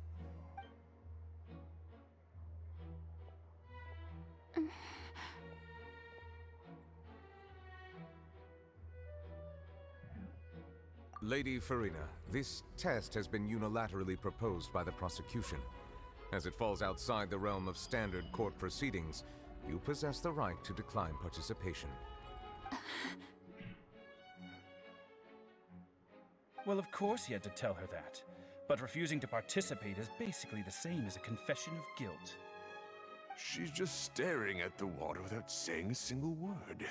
Lady Furina, this test has been unilaterally proposed by the prosecution. As it falls outside the realm of standard court proceedings, you possess the right to decline participation. Well, of course he had to tell her that. But refusing to participate is basically the same as a confession of guilt. She's just staring at the water without saying a single word.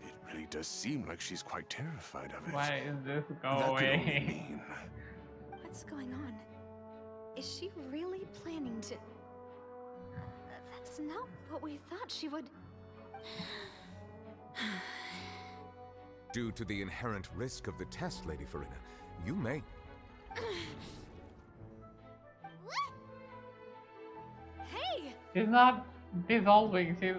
It really does seem like she's quite terrified of it. Why is this That could only going? mean What's going on? Is she really planning to... That's not what we thought she would... Due to the inherent risk of the test, Lady Furina, you may... Hey! She's not dissolving, she's...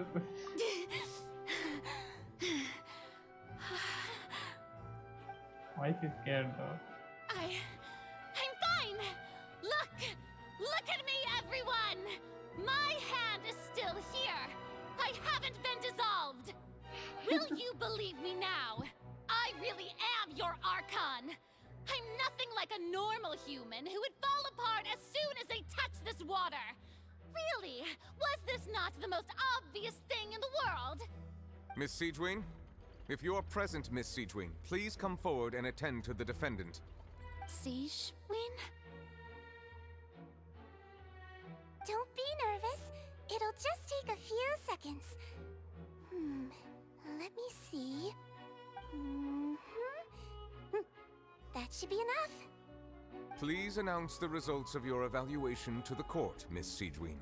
Why is she scared though? I'm fine! Look at me, everyone! My hand is still here! I haven't been dissolved! Will you believe me now? I really am your Archon! I'm nothing like a normal human who would fall apart as soon as they touch this water! Really? Was this not the most obvious thing in the world? Miss Siegewien? If you're present, Miss Siegewien, please come forward and attend to the defendant. Siegewien? Don't be nervous. It'll just take a few seconds. Let me see. That should be enough. Please announce the results of your evaluation to the court, Miss Siegewien.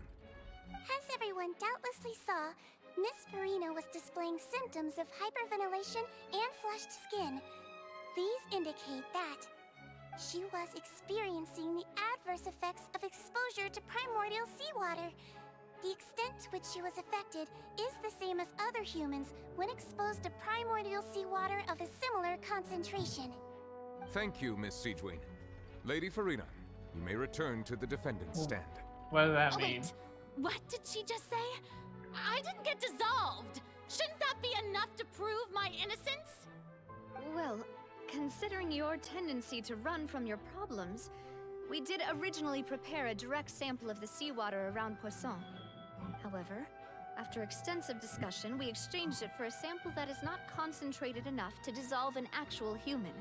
As everyone doubtlessly saw, Miss Furina was displaying symptoms of hyperventilation and flushed skin. These indicate that she was experiencing the adverse effects of exposure to primordial seawater. The extent to which she was affected is the same as other humans when exposed to primordial seawater of a similar concentration. Thank you, Miss Siegewien. Lady Furina, you may return to the defendant's stand. What does that mean? Wait, what did she just say? I didn't get dissolved! Shouldn't that be enough to prove my innocence? Well, considering your tendency to run from your problems, we did originally prepare a direct sample of the seawater around Poisson. However, after extensive discussion, we exchanged it for a sample that is not concentrated enough to dissolve an actual human.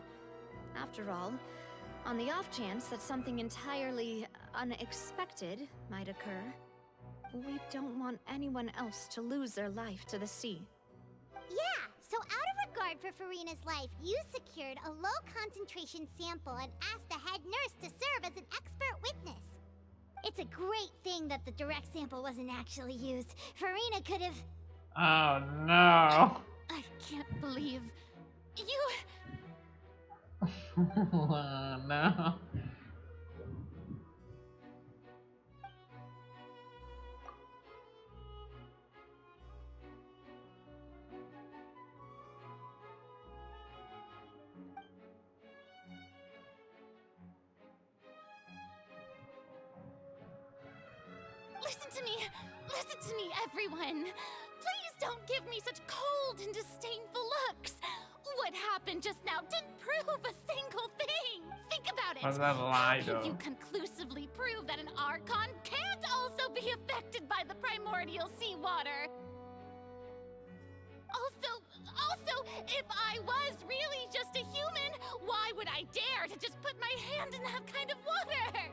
After all, on the off chance that something entirely unexpected might occur, we don't want anyone else to lose their life to the sea. Yeah, so out of regard for Furina's life, you secured a low-concentration sample and asked the head nurse to serve as an expert witness. It's a great thing that the direct sample wasn't actually used. Furina could have... Oh no. I can't believe... You... Oh no. Listen to me, everyone! Please don't give me such cold and disdainful looks! What happened just now didn't prove a single thing! Think about it! Was that a lie, How can though? you conclusively prove that an Archon can't also be affected by the primordial seawater? Also, if I was really just a human, why would I dare to just put my hand in that kind of water?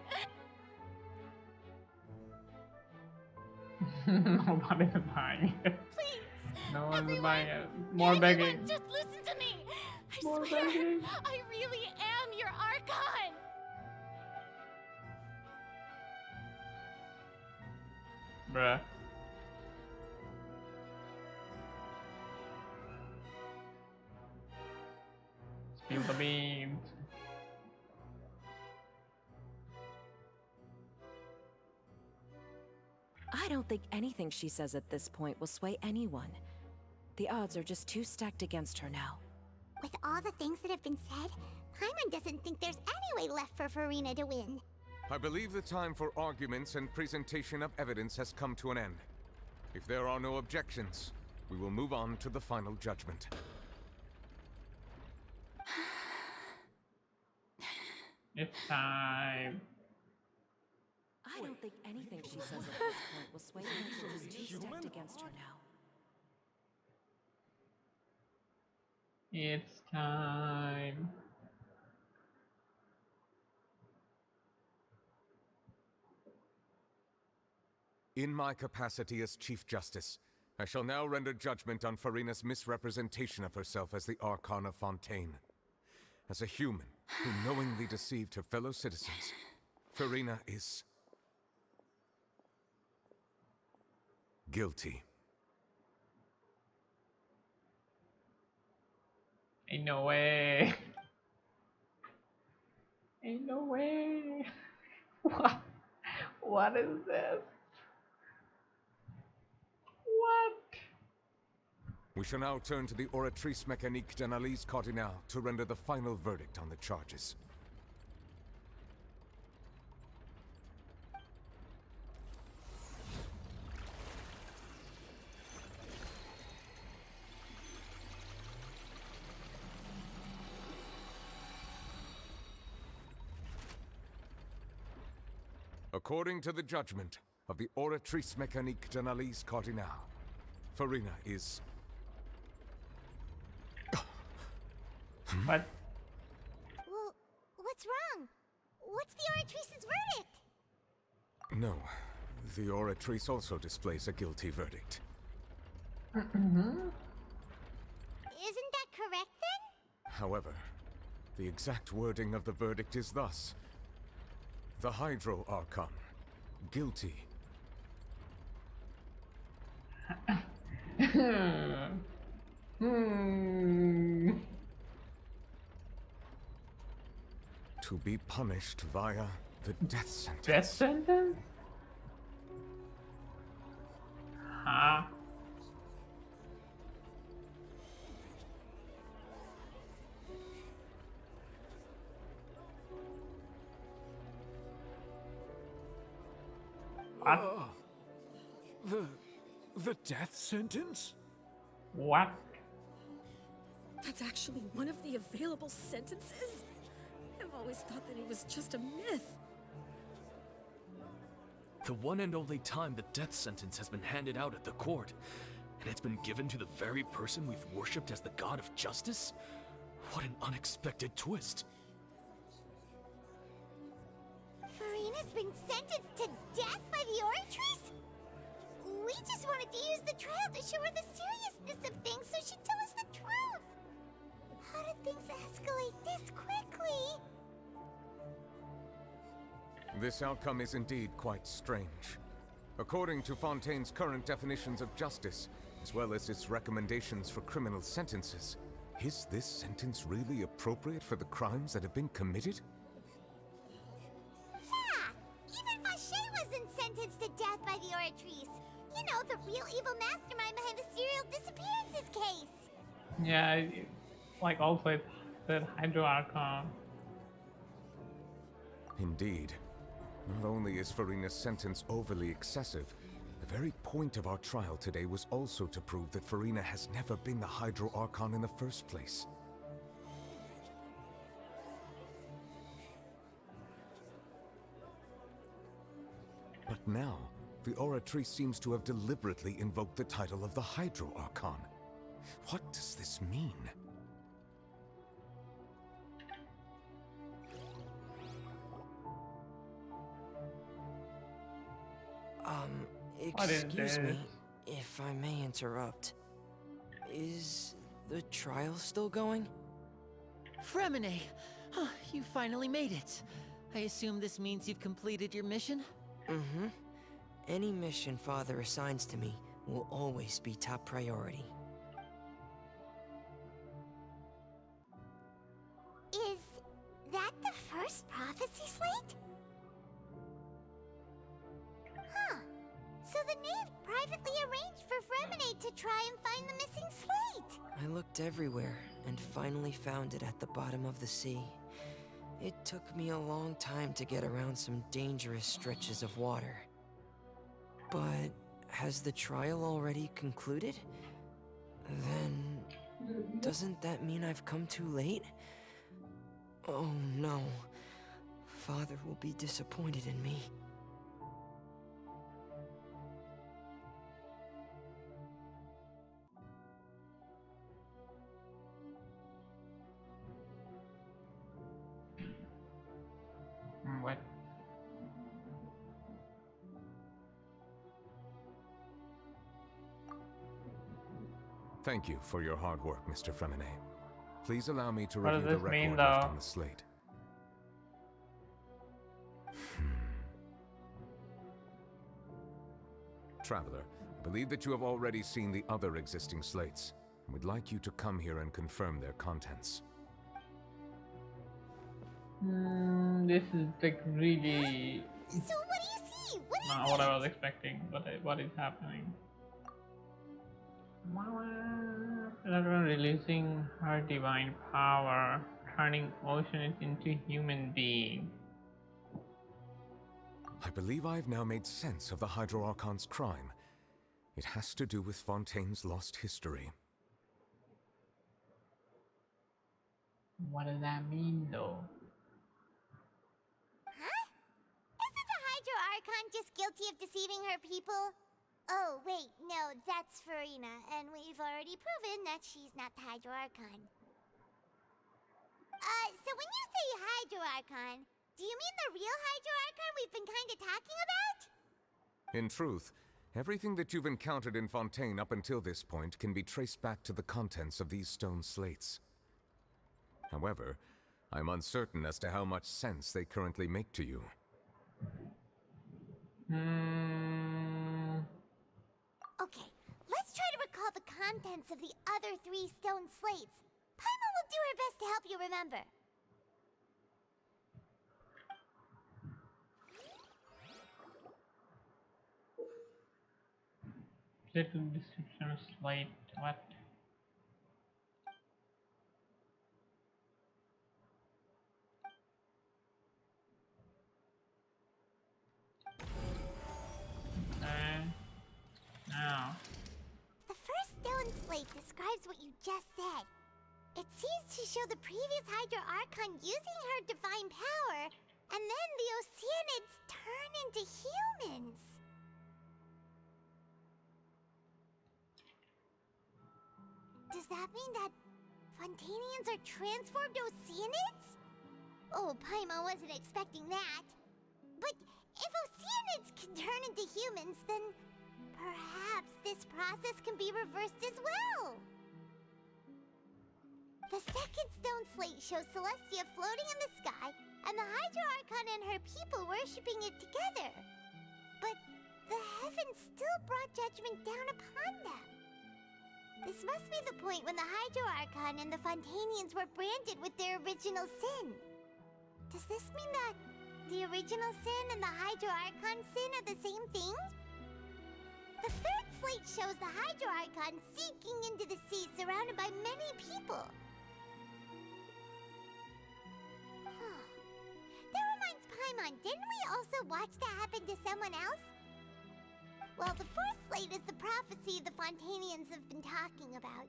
Nobody's buying it. Please! No one's buying it. More begging. Just listen to me! I More swear, begging. I really am your Archon! Bruh. Spill the beans. I don't think anything she says at this point will sway anyone. The odds are just too stacked against her now. With all the things that have been said, Paimon doesn't think there's any way left for Furina to win. I believe the time for arguments and presentation of evidence has come to an end. If there are no objections, we will move on to the final judgment. It's time. I don't think anything she says at this point will sway her. She's too stacked against her now. It's time. In my capacity as Chief Justice, I shall now render judgment on Furina's misrepresentation of herself as the Archon of Fontaine. As a human who knowingly deceived her fellow citizens, Furina is guilty. Ain't no way. Ain't no way. What? What is this? What? We shall now turn to the Oratrice Mécanique d'Analyse Cardinale to render the final verdict on the charges. According to the judgment of the Oratrice Mécanique d'Analyse Cardinale, Furina is... What? Well, what's wrong? What's the Oratrice's verdict? No, the Oratrice also displays a guilty verdict. Isn't that correct then? However, the exact wording of the verdict is thus. The Hydro Archon, guilty. To be punished via the death sentence. Death sentence? Huh? The death sentence? What? That's actually one of the available sentences? I've always thought that it was just a myth. The one and only time the death sentence has been handed out at the court, and it's been given to the very person we've worshipped as the god of justice? What an unexpected twist. Furina's been sentenced to death by the Oratrice? We just wanted to use the trial to show her the seriousness of things so she'd tell us the truth. How did things escalate this quickly? This outcome is indeed quite strange. According to Fontaine's current definitions of justice, as well as its recommendations for criminal sentences, is this sentence really appropriate for the crimes that have been committed? Yeah! Even Fauché wasn't sentenced to death by the Oratrice. You know, the real evil mastermind behind the serial disappearances case. Yeah, like also it said Hydro Archon. Indeed. Not only is Furina's sentence overly excessive, the very point of our trial today was also to prove that Furina has never been the Hydro Archon in the first place. But now, the Oratrice seems to have deliberately invoked the title of the Hydro Archon. What does this mean? Excuse me, if I may interrupt. Is the trial still going? Fremine! Huh, you finally made it. I assume this means you've completed your mission? Mm-hmm. Any mission Father assigns to me will always be top priority. Is that the first prophecy slate? Huh. So the knave privately arranged for Fremine to try and find the missing slate. I looked everywhere and finally found it at the bottom of the sea. It took me a long time to get around some dangerous stretches of water. But has the trial already concluded? Then doesn't that mean I've come too late? Oh no. Father will be disappointed in me. Thank you for your hard work, Mr. Fremine. Please allow me to What does review the this mean, record left though? on the slate. Traveler, I believe that you have already seen the other existing slates, and would like you to come here and confirm their contents. This is like really So what do you see? What is not what I was expecting, but what is happening. Everyone releasing her divine power, turning oceans into human beings. I believe I've now made sense of the Hydro Archon's crime. It has to do with Fontaine's lost history. What does that mean, though? Huh? Isn't the Hydro Archon just guilty of deceiving her people? Oh, wait, no, that's Furina, and we've already proven that she's not the Hydro Archon. So when you say Hydro Archon, do you mean the real Hydro Archon we've been kinda talking about? In truth, everything that you've encountered in Fontaine up until this point can be traced back to the contents of these stone slates. However, I'm uncertain as to how much sense they currently make to you. Okay, let's try to recall the contents of the other 3 stone slates. Paimon will do her best to help you remember. Little description slate, what? Okay. Now. The first stone slate describes what you just said. It seems to show the previous Hydro Archon using her divine power, and then the Oceanids turn into humans. Does that mean that Fontainians are transformed Oceanids? Oh, Paimon wasn't expecting that. But if Oceanids can turn into humans, then perhaps this process can be reversed as well. The second stone slate shows Celestia floating in the sky, and the Hydro Archon and her people worshipping it together. But the heavens still brought judgment down upon them. This must be the point when the Hydro Archon and the Fontainians were branded with their original sin. Does this mean that the original sin and the Hydro Archon sin are the same thing? The third slate shows the Hydro Archon sinking into the sea surrounded by many people. That reminds Paimon, didn't we also watch that happen to someone else? Well, the fourth slate is the prophecy the Fontainians have been talking about.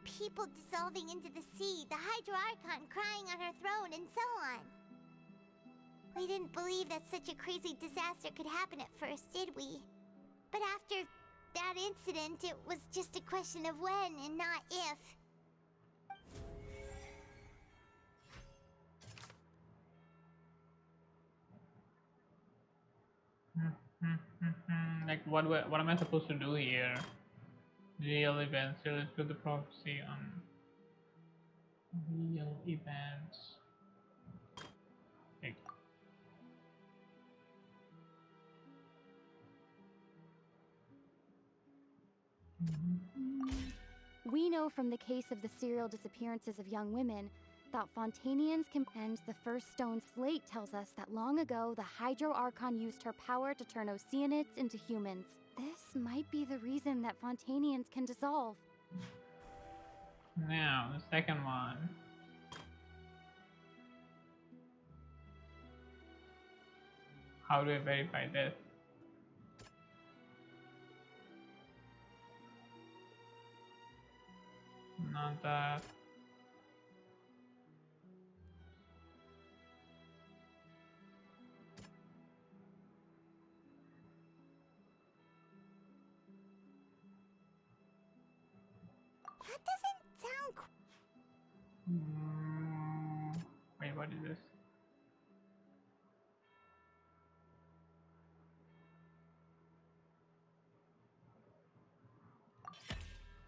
People dissolving into the sea, the Hydro Archon crying on her throne, and so on. We didn't believe that such a crazy disaster could happen at first, did we? But after that incident, it was just a question of when and not if. Like, what am I supposed to do here? Real events related to the prophecy on real events. Okay. We know from the case of the serial disappearances of young women that Fontainians can. And the first stone slate tells us that long ago the Hydro Archon used her power to turn Oceanids into humans. This might be the reason that Fontainians can dissolve. Now, the second one. How do I verify this? Not that. That doesn't sound Wait, what is this?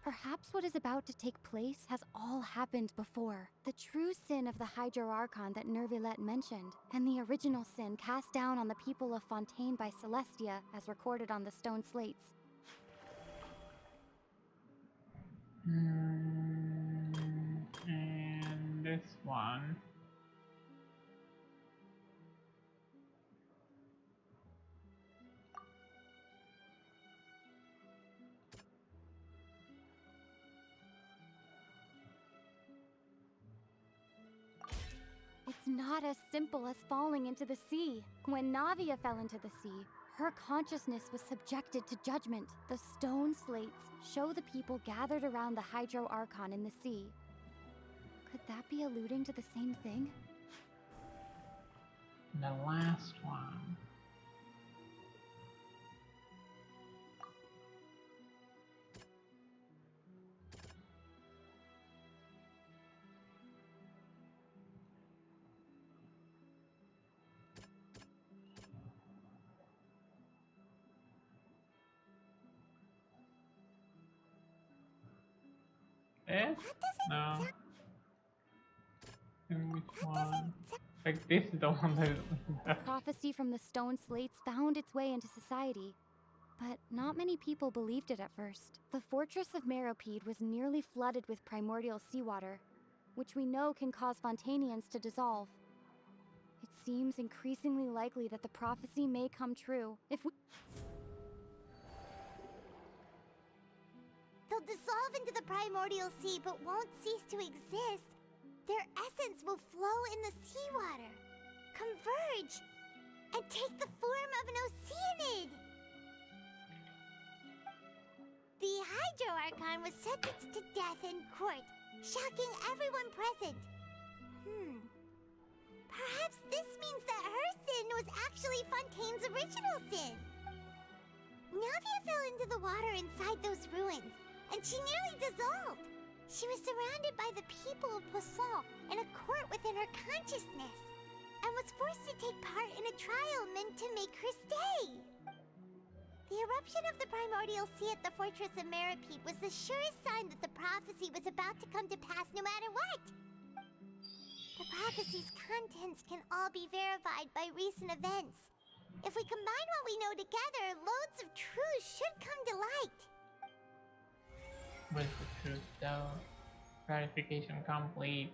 Perhaps what is about to take place has all happened before. The true sin of the Hydro Archon that Nervilette mentioned, and the original sin cast down on the people of Fontaine by Celestia, as recorded on the stone slates. And this one. It's not as simple as falling into the sea. When Navia fell into the sea, her consciousness was subjected to judgment. The stone slates show the people gathered around the Hydro Archon in the sea. Could that be alluding to the same thing? The last one. This? No. And which one? Like this is the one that Prophecy from the stone slates found its way into society, but not many people believed it at first. The fortress of Meropide was nearly flooded with primordial seawater, which we know can cause Fontainians to dissolve. It seems increasingly likely that the prophecy may come true if we... They'll dissolve into the primordial sea but won't cease to exist. Their essence will flow in the seawater, converge, and take the form of an oceanid. The Hydro Archon was sentenced to death in court, shocking everyone present. Perhaps this means that her sin was actually Fontaine's original sin. Navia fell into the water inside those ruins, and she nearly dissolved. She was surrounded by the people of Poisson in a court within her consciousness, and was forced to take part in a trial meant to make her stay. The eruption of the primordial sea at the fortress of Meropide was the surest sign that the prophecy was about to come to pass no matter what. The prophecy's contents can all be verified by recent events. If we combine what we know together, loads of truth should come to light. was the truth though. Verification complete.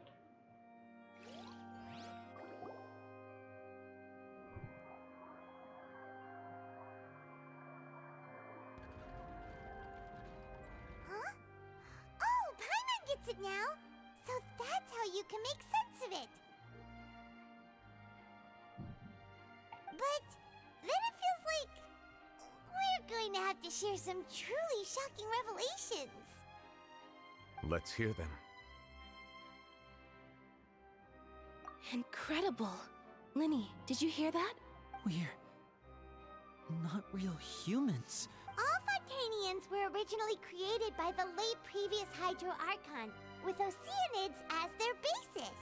Huh? Oh, Paimon gets it now! So that's how you can make sense of it! But then it feels like we're going to have to share some truly shocking revelations. Let's hear them. Incredible. Linny, did you hear that? We're not real humans. All Fontainians were originally created by the late previous Hydro Archon, with oceanids as their basis.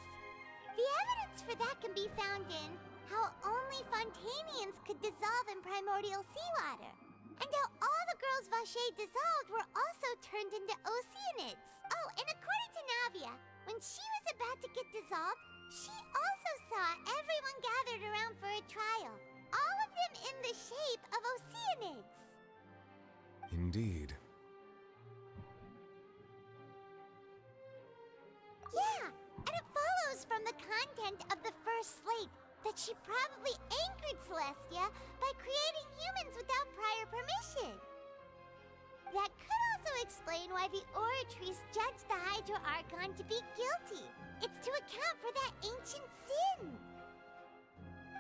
The evidence for that can be found in how only Fontainians could dissolve in primordial seawater, and how all the girls Vacher dissolved were also turned into oceanids. Oh, and according to Navia, when she was about to get dissolved, she also saw everyone gathered around for a trial, all of them in the shape of oceanids. Indeed. Yeah, and it follows from the content of the first slate that she probably anchored Celestia by creating humans without prior permission. That could also explain why the Oratrice judged the Hydro Archon to be guilty. It's to account for that ancient sin.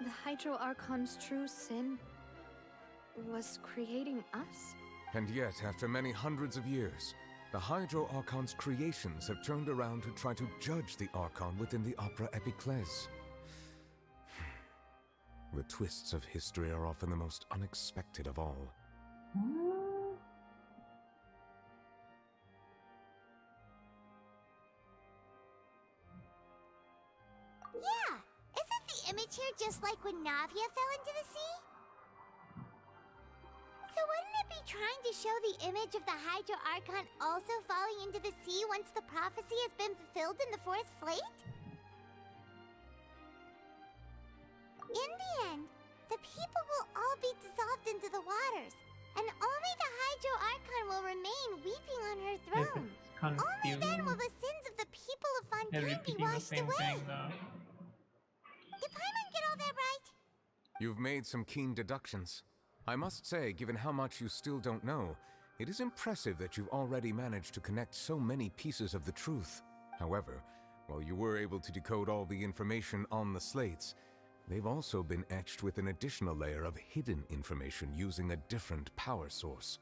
The Hydro Archon's true sin was creating us? And yet, after many hundreds of years, the Hydro Archon's creations have turned around to try to judge the Archon within the Opera Epiclese. The twists of history are often the most unexpected of all. Yeah, isn't the image here just like when Navia fell into the sea? So wouldn't it be trying to show the image of the Hydro Archon also falling into the sea once the prophecy has been fulfilled in the fourth slate? In the end, the people will all be dissolved into the waters, and only the Hydro Archon will remain weeping on her throne. Only then will the sins of the people of Fontaine be washed away. Did Paimon get all that right? You've made some keen deductions. I must say, given how much you still don't know, it is impressive that you've already managed to connect so many pieces of the truth. However, while you were able to decode all the information on the slates, they've also been etched with an additional layer of hidden information using a different power source.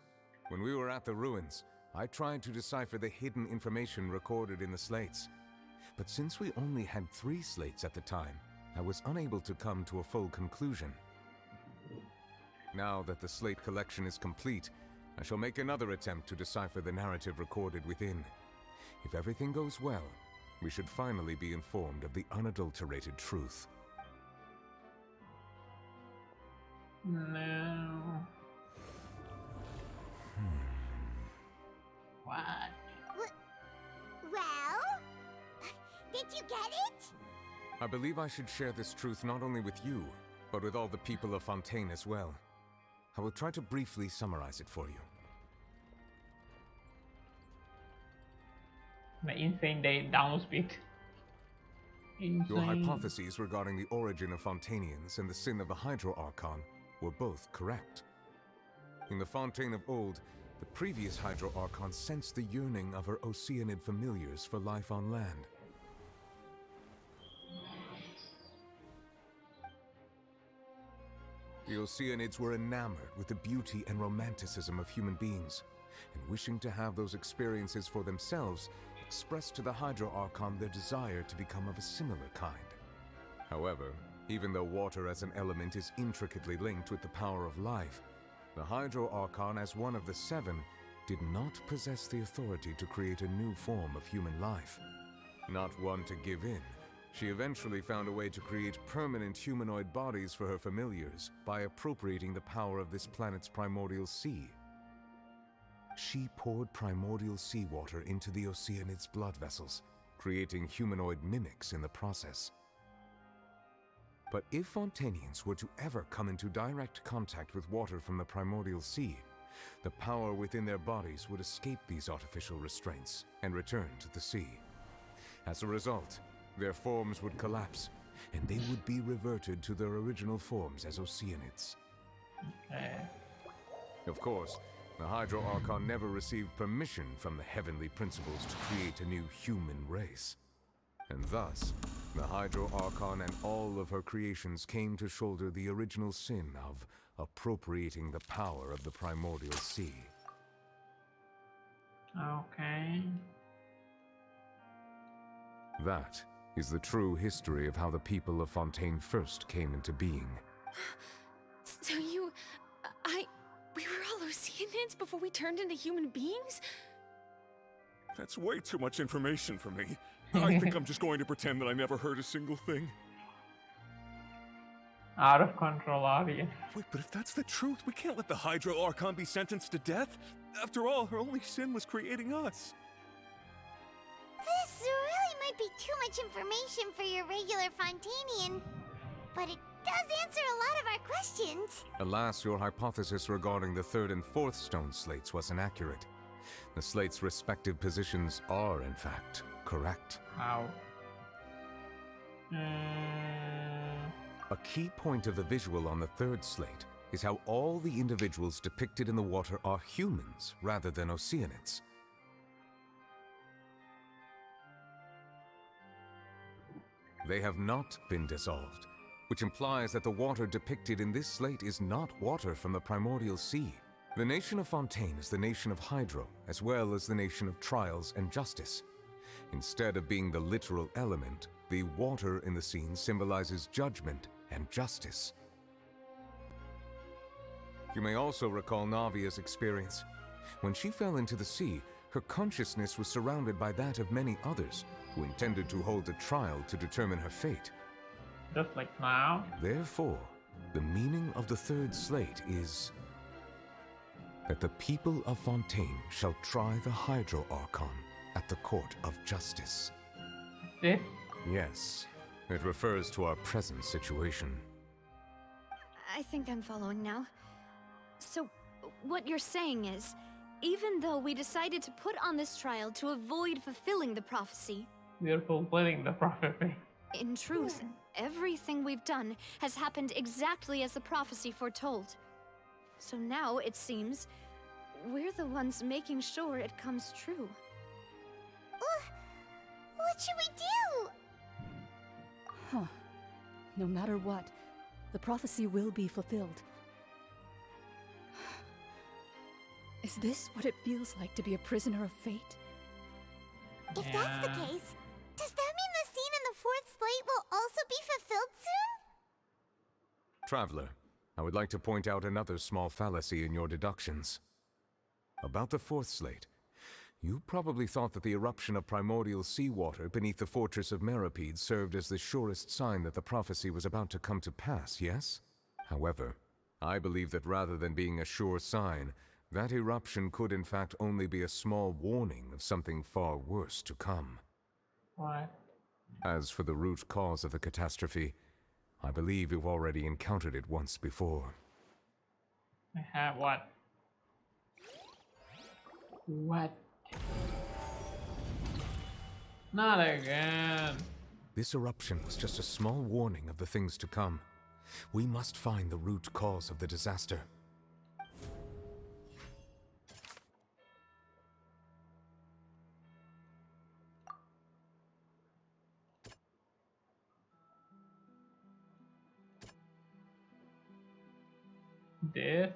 When we were at the ruins, I tried to decipher the hidden information recorded in the slates. But since we only had 3 slates at the time, I was unable to come to a full conclusion. Now that the slate collection is complete, I shall make another attempt to decipher the narrative recorded within. If everything goes well, we should finally be informed of the unadulterated truth. No. What? Well? Did you get it? I believe I should share this truth not only with you, but with all the people of Fontaine as well. I will try to briefly summarize it for you. The insane day download speed. Your hypotheses regarding the origin of Fontainians and the sin of the Hydro Archon were both correct. In the Fontaine of old, the previous Hydro Archon sensed the yearning of her Oceanid familiars for life on land. The Oceanids were enamored with the beauty and romanticism of human beings, and wishing to have those experiences for themselves, expressed to the Hydro Archon their desire to become of a similar kind. However, even though water as an element is intricately linked with the power of life, the Hydro Archon, as one of the 7, did not possess the authority to create a new form of human life. Not one to give in, she eventually found a way to create permanent humanoid bodies for her familiars by appropriating the power of this planet's primordial sea. She poured primordial seawater into the Oceanid's blood vessels, creating humanoid mimics in the process. But if Fontainians were to ever come into direct contact with water from the primordial sea, the power within their bodies would escape these artificial restraints and return to the sea. As a result, their forms would collapse, and they would be reverted to their original forms as Oceanids. Okay. Of course, the Hydro Archon never received permission from the heavenly principles to create a new human race. And thus, the Hydro Archon and all of her creations came to shoulder the original sin of appropriating the power of the primordial sea. Okay. That is the true history of how the people of Fontaine first came into being. So we were all Oceanids before we turned into human beings? That's way too much information for me. I think I'm just going to pretend that I never heard a single thing. Out of control audience. Wait, but if that's the truth, we can't let the Hydro Archon be sentenced to death. After all, her only sin was creating us. This really might be too much information for your regular Fontainian, but it does answer a lot of our questions. Alas, your hypothesis regarding the 3rd and 4th stone slates was inaccurate. The slates' respective positions are, in fact, correct. How? A key point of the visual on the 3rd slate is how all the individuals depicted in the water are humans rather than Oceanids. They have not been dissolved, which implies that the water depicted in this slate is not water from the primordial sea. The nation of Fontaine is the nation of Hydro, as well as the nation of trials and justice. Instead of being the literal element, the water in the scene symbolizes judgment and justice. You may also recall Navia's experience. When she fell into the sea, her consciousness was surrounded by that of many others who intended to hold a trial to determine her fate. Just like now. Therefore, the meaning of the 3rd slate is that the people of Fontaine shall try the Hydro Archon at the Court of Justice. This? Yes, it refers to our present situation. I think I'm following now. So, what you're saying is, even though we decided to put on this trial to avoid fulfilling the prophecy, we're fulfilling the prophecy. In truth, everything we've done has happened exactly as the prophecy foretold. So now, it seems, we're the ones making sure it comes true. What should we do? Huh. No matter what, the prophecy will be fulfilled. Is this what it feels like to be a prisoner of fate? If that's the case, does that mean the scene in the fourth slate will also be fulfilled soon? Traveler, I would like to point out another small fallacy in your deductions. About the fourth slate, you probably thought that the eruption of primordial seawater beneath the fortress of Meripede served as the surest sign that the prophecy was about to come to pass, yes? However, I believe that rather than being a sure sign, that eruption could in fact only be a small warning of something far worse to come. Why? As for the root cause of the catastrophe, I believe you've already encountered it once before. I have what? What? Not again. This eruption was just a small warning of the things to come. We must find the root cause of the disaster. This?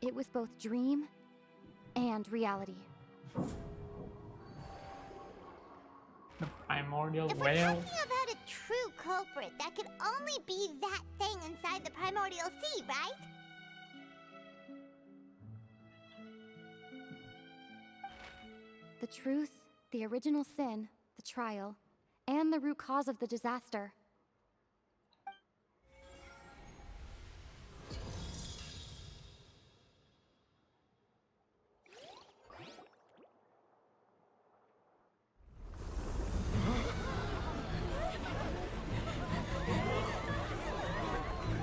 It was both dream and reality. The primordial If we're whale? talking about a true culprit, that could only be that thing inside the primordial sea, right? The truth, the original sin, the trial, and the root cause of the disaster.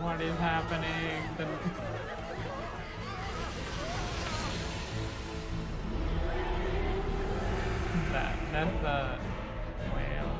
What is happening? That's the whale.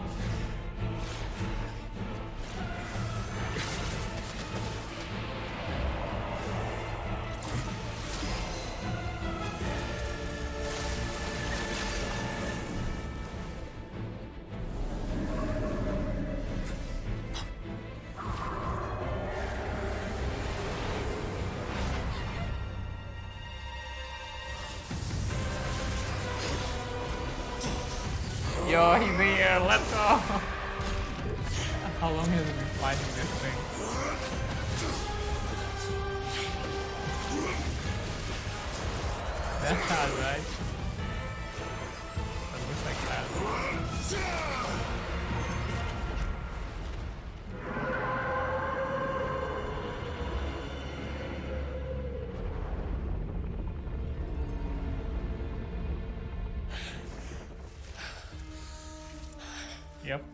Yo, he's here, let's go! How long has he been fighting this thing? That's hard, right? It looks like that. Yep.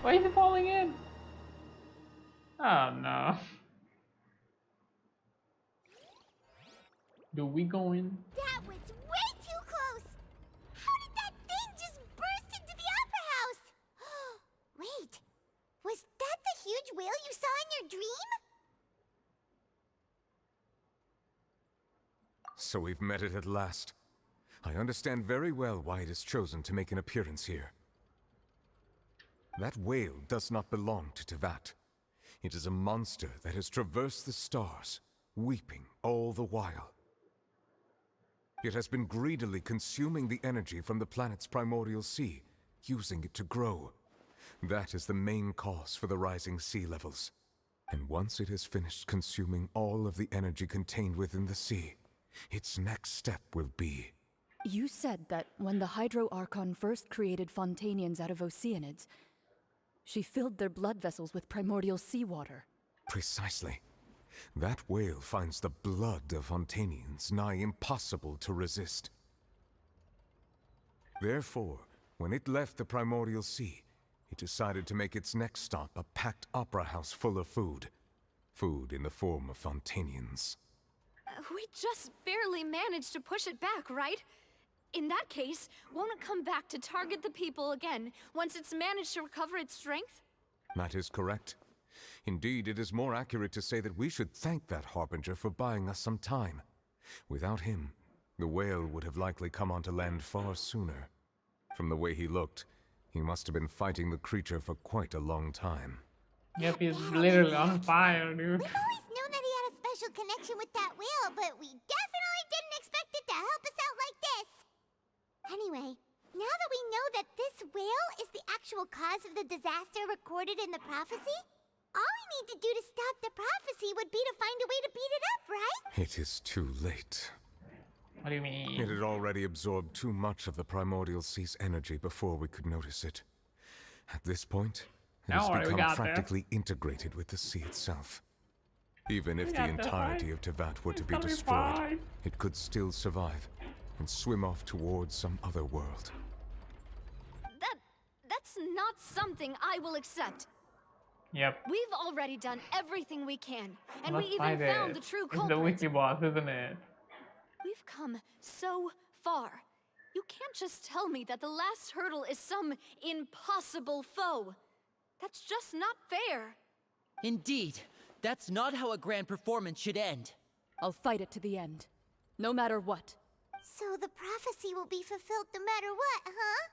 Why is it falling in? Oh no. Do we go in? That was way too close! How did that thing just burst into the opera house? Wait, was that the huge whale you saw in your dream? So we've met it at last. I understand very well why it has chosen to make an appearance here. That whale does not belong to Tevat. It is a monster that has traversed the stars, weeping all the while. It has been greedily consuming the energy from the planet's primordial sea, using it to grow. That is the main cause for the rising sea levels. And once it has finished consuming all of the energy contained within the sea, its next step will be... You said that when the Hydro Archon first created Fontanians out of Oceanids, she filled their blood vessels with primordial seawater. Precisely. That whale finds the blood of Fontanians nigh impossible to resist. Therefore, when it left the primordial sea, it decided to make its next stop a packed opera house full of food. Food in the form of Fontanians. We just barely managed to push it back, right? In that case, won't it come back to target the people again once it's managed to recover its strength? That is correct. Indeed, it is more accurate to say that we should thank that Harbinger for buying us some time. Without him, the whale would have likely come onto land far sooner. From the way he looked, he must have been fighting the creature for quite a long time. Yep, he's literally on fire, dude. We've always known that he had a special connection with that whale, but we definitely didn't expect it to help us out like this. Anyway, now that we know that this whale is the actual cause of the disaster recorded in the prophecy, all we need to do to stop the prophecy would be to find a way to beat it up, right? It is too late. What do you mean? It had already absorbed too much of the primordial sea's energy before we could notice it. At this point, it has become practically integrated with the sea itself. Even if the entirety of Tevat were to be destroyed, it could still survive and swim off towards some other world. That's not something I will accept. Yep. We've already done everything we can, and Let's we even found the true It's culprit. the wiki boss, isn't it? We've come so far. You can't just tell me that the last hurdle is some impossible foe. That's just not fair. Indeed. That's not how a grand performance should end. I'll fight it to the end. No matter what. So the prophecy will be fulfilled no matter what, huh?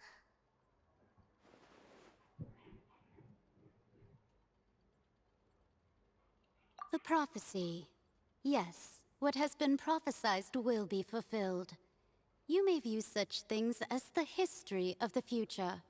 The prophecy. Yes, what has been prophesied will be fulfilled. You may view such things as the history of the future.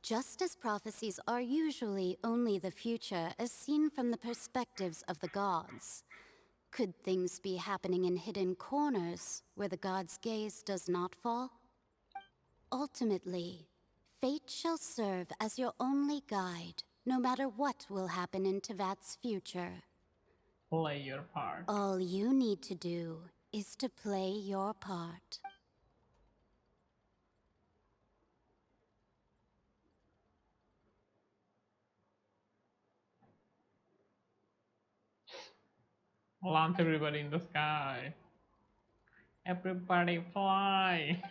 Just as prophecies are usually only the future as seen from the perspectives of the gods, could things be happening in hidden corners where the gods' gaze does not fall? Ultimately, fate shall serve as your only guide, no matter what will happen in Tevat's future. Play your part. All you need to do is to play your part. Launch everybody in the sky. Everybody fly.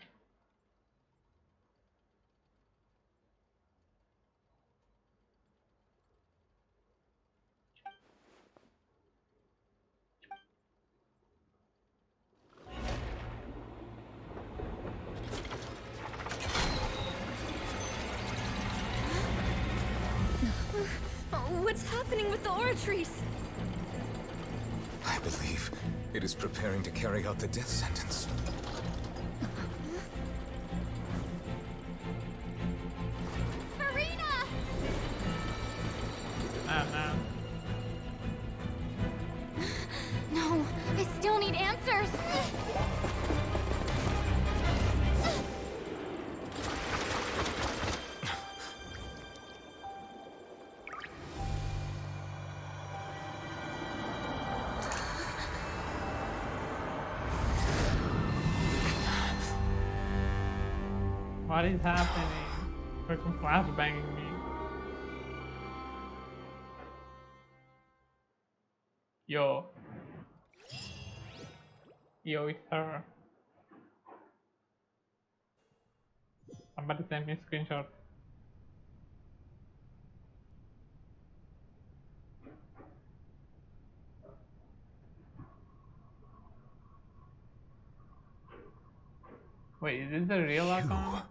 What's happening with the oratories? I believe it is preparing to carry out the death sentence. Furina! No. No, I still need answers. What is happening? Freaking flashbanging me. Yo. Yo, it's her. Somebody send me a screenshot. Wait, is this the real account?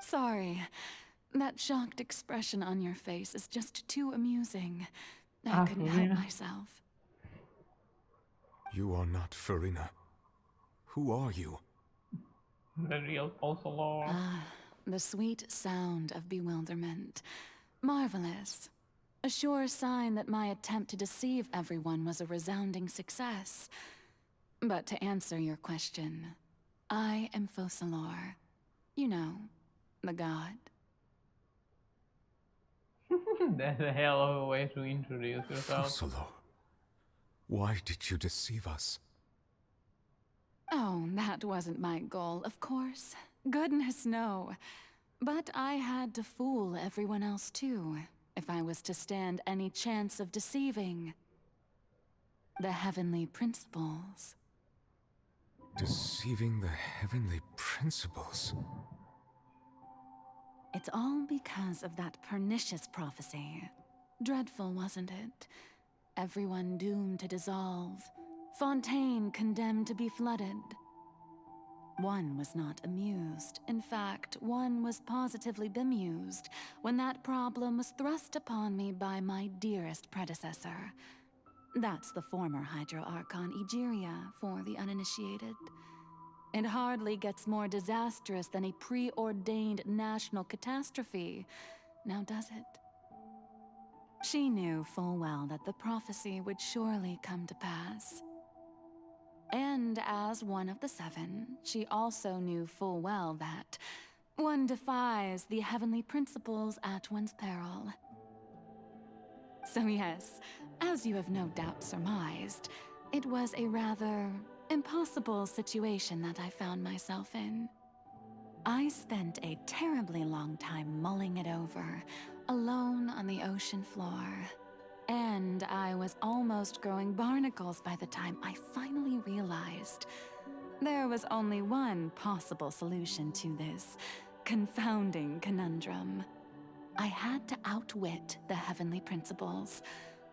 Sorry. shocked expression on your face is just too amusing. I couldn't help myself. You are not Furina. Who are you? The real Focalor. Ah, the sweet sound of bewilderment. Marvelous. A sure sign that my attempt to deceive everyone was a resounding success. But to answer your question, I am Focalor. You know, the god. That's a hell of a way to introduce yourself. Focalor. Why did you deceive us? Oh, that wasn't my goal, of course. Goodness, no. But I had to fool everyone else too, if I was to stand any chance of deceiving the heavenly principles. Deceiving the heavenly principles? It's all because of that pernicious prophecy. Dreadful, wasn't it? Everyone doomed to dissolve. Fontaine condemned to be flooded. One was not amused. In fact, one was positively bemused when that problem was thrust upon me by my dearest predecessor. That's the former Hydro Archon Egeria, for the uninitiated. It hardly gets more disastrous than a preordained national catastrophe, now does it? She knew full well that the prophecy would surely come to pass. And as one of the seven, she also knew full well that one defies the heavenly principles at one's peril. So yes, as you have no doubt surmised, it was a rather impossible situation that I found myself in. I spent a terribly long time mulling it over, alone on the ocean floor. And I was almost growing barnacles by the time I finally realized there was only one possible solution to this confounding conundrum. I had to outwit the heavenly principles,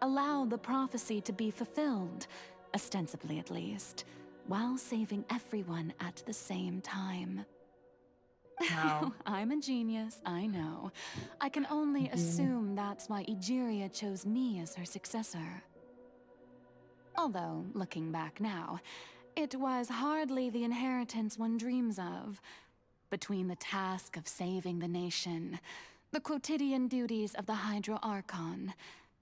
allow the prophecy to be fulfilled, ostensibly at least, while saving everyone at the same time. Wow. I'm a genius, I know. I can only assume that's why Egeria chose me as her successor. Although, looking back now, it was hardly the inheritance one dreams of. Between the task of saving the nation, the quotidian duties of the Hydro Archon,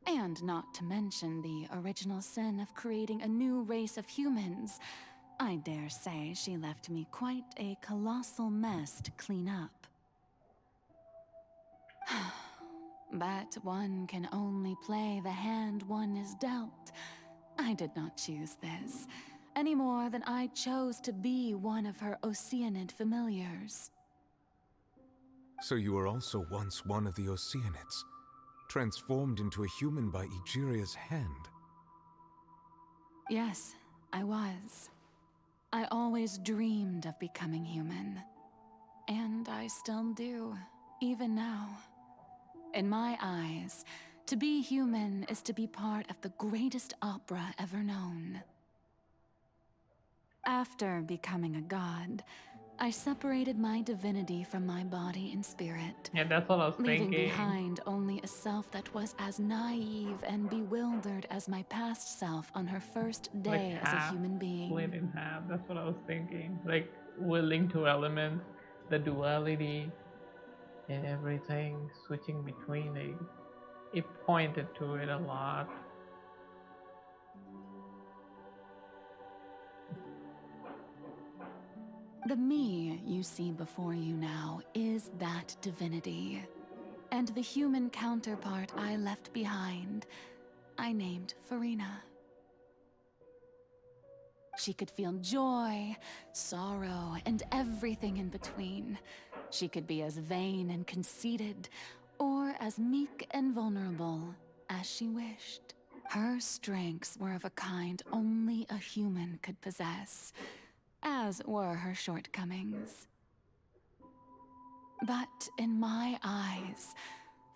and not to mention the original sin of creating a new race of humans, I dare say she left me quite a colossal mess to clean up. But one can only play the hand one is dealt. I did not choose this, any more than I chose to be one of her Oceanid familiars. So you were also once one of the Oceanids, transformed into a human by Egeria's hand. Yes, I was. I always dreamed of becoming human. And I still do, even now. In my eyes, to be human is to be part of the greatest opera ever known. After becoming a god, I separated my divinity from my body and spirit. Yeah, that's what I was leaving thinking. behind only a self that was as naive and bewildered as my past self on her first day as a human being. Split in half. That's what I was thinking. Like, willing to elements, the duality, and everything, switching between it. It pointed to it a lot. The me you see before you now is that divinity. And the human counterpart I left behind, I named Furina. She could feel joy, sorrow, and everything in between. She could be as vain and conceited, or as meek and vulnerable as she wished. Her strengths were of a kind only a human could possess, as were her shortcomings. But in my eyes,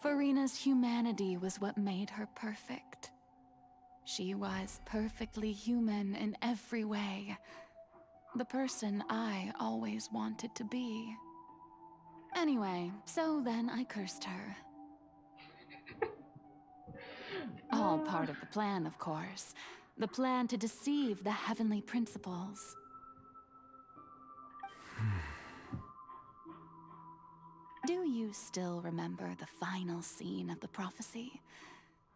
Furina's humanity was what made her perfect. She was perfectly human in every way. The person I always wanted to be. Anyway, so then I cursed her. All part of the plan, of course. The plan to deceive the heavenly principles. Do you still remember the final scene of the prophecy?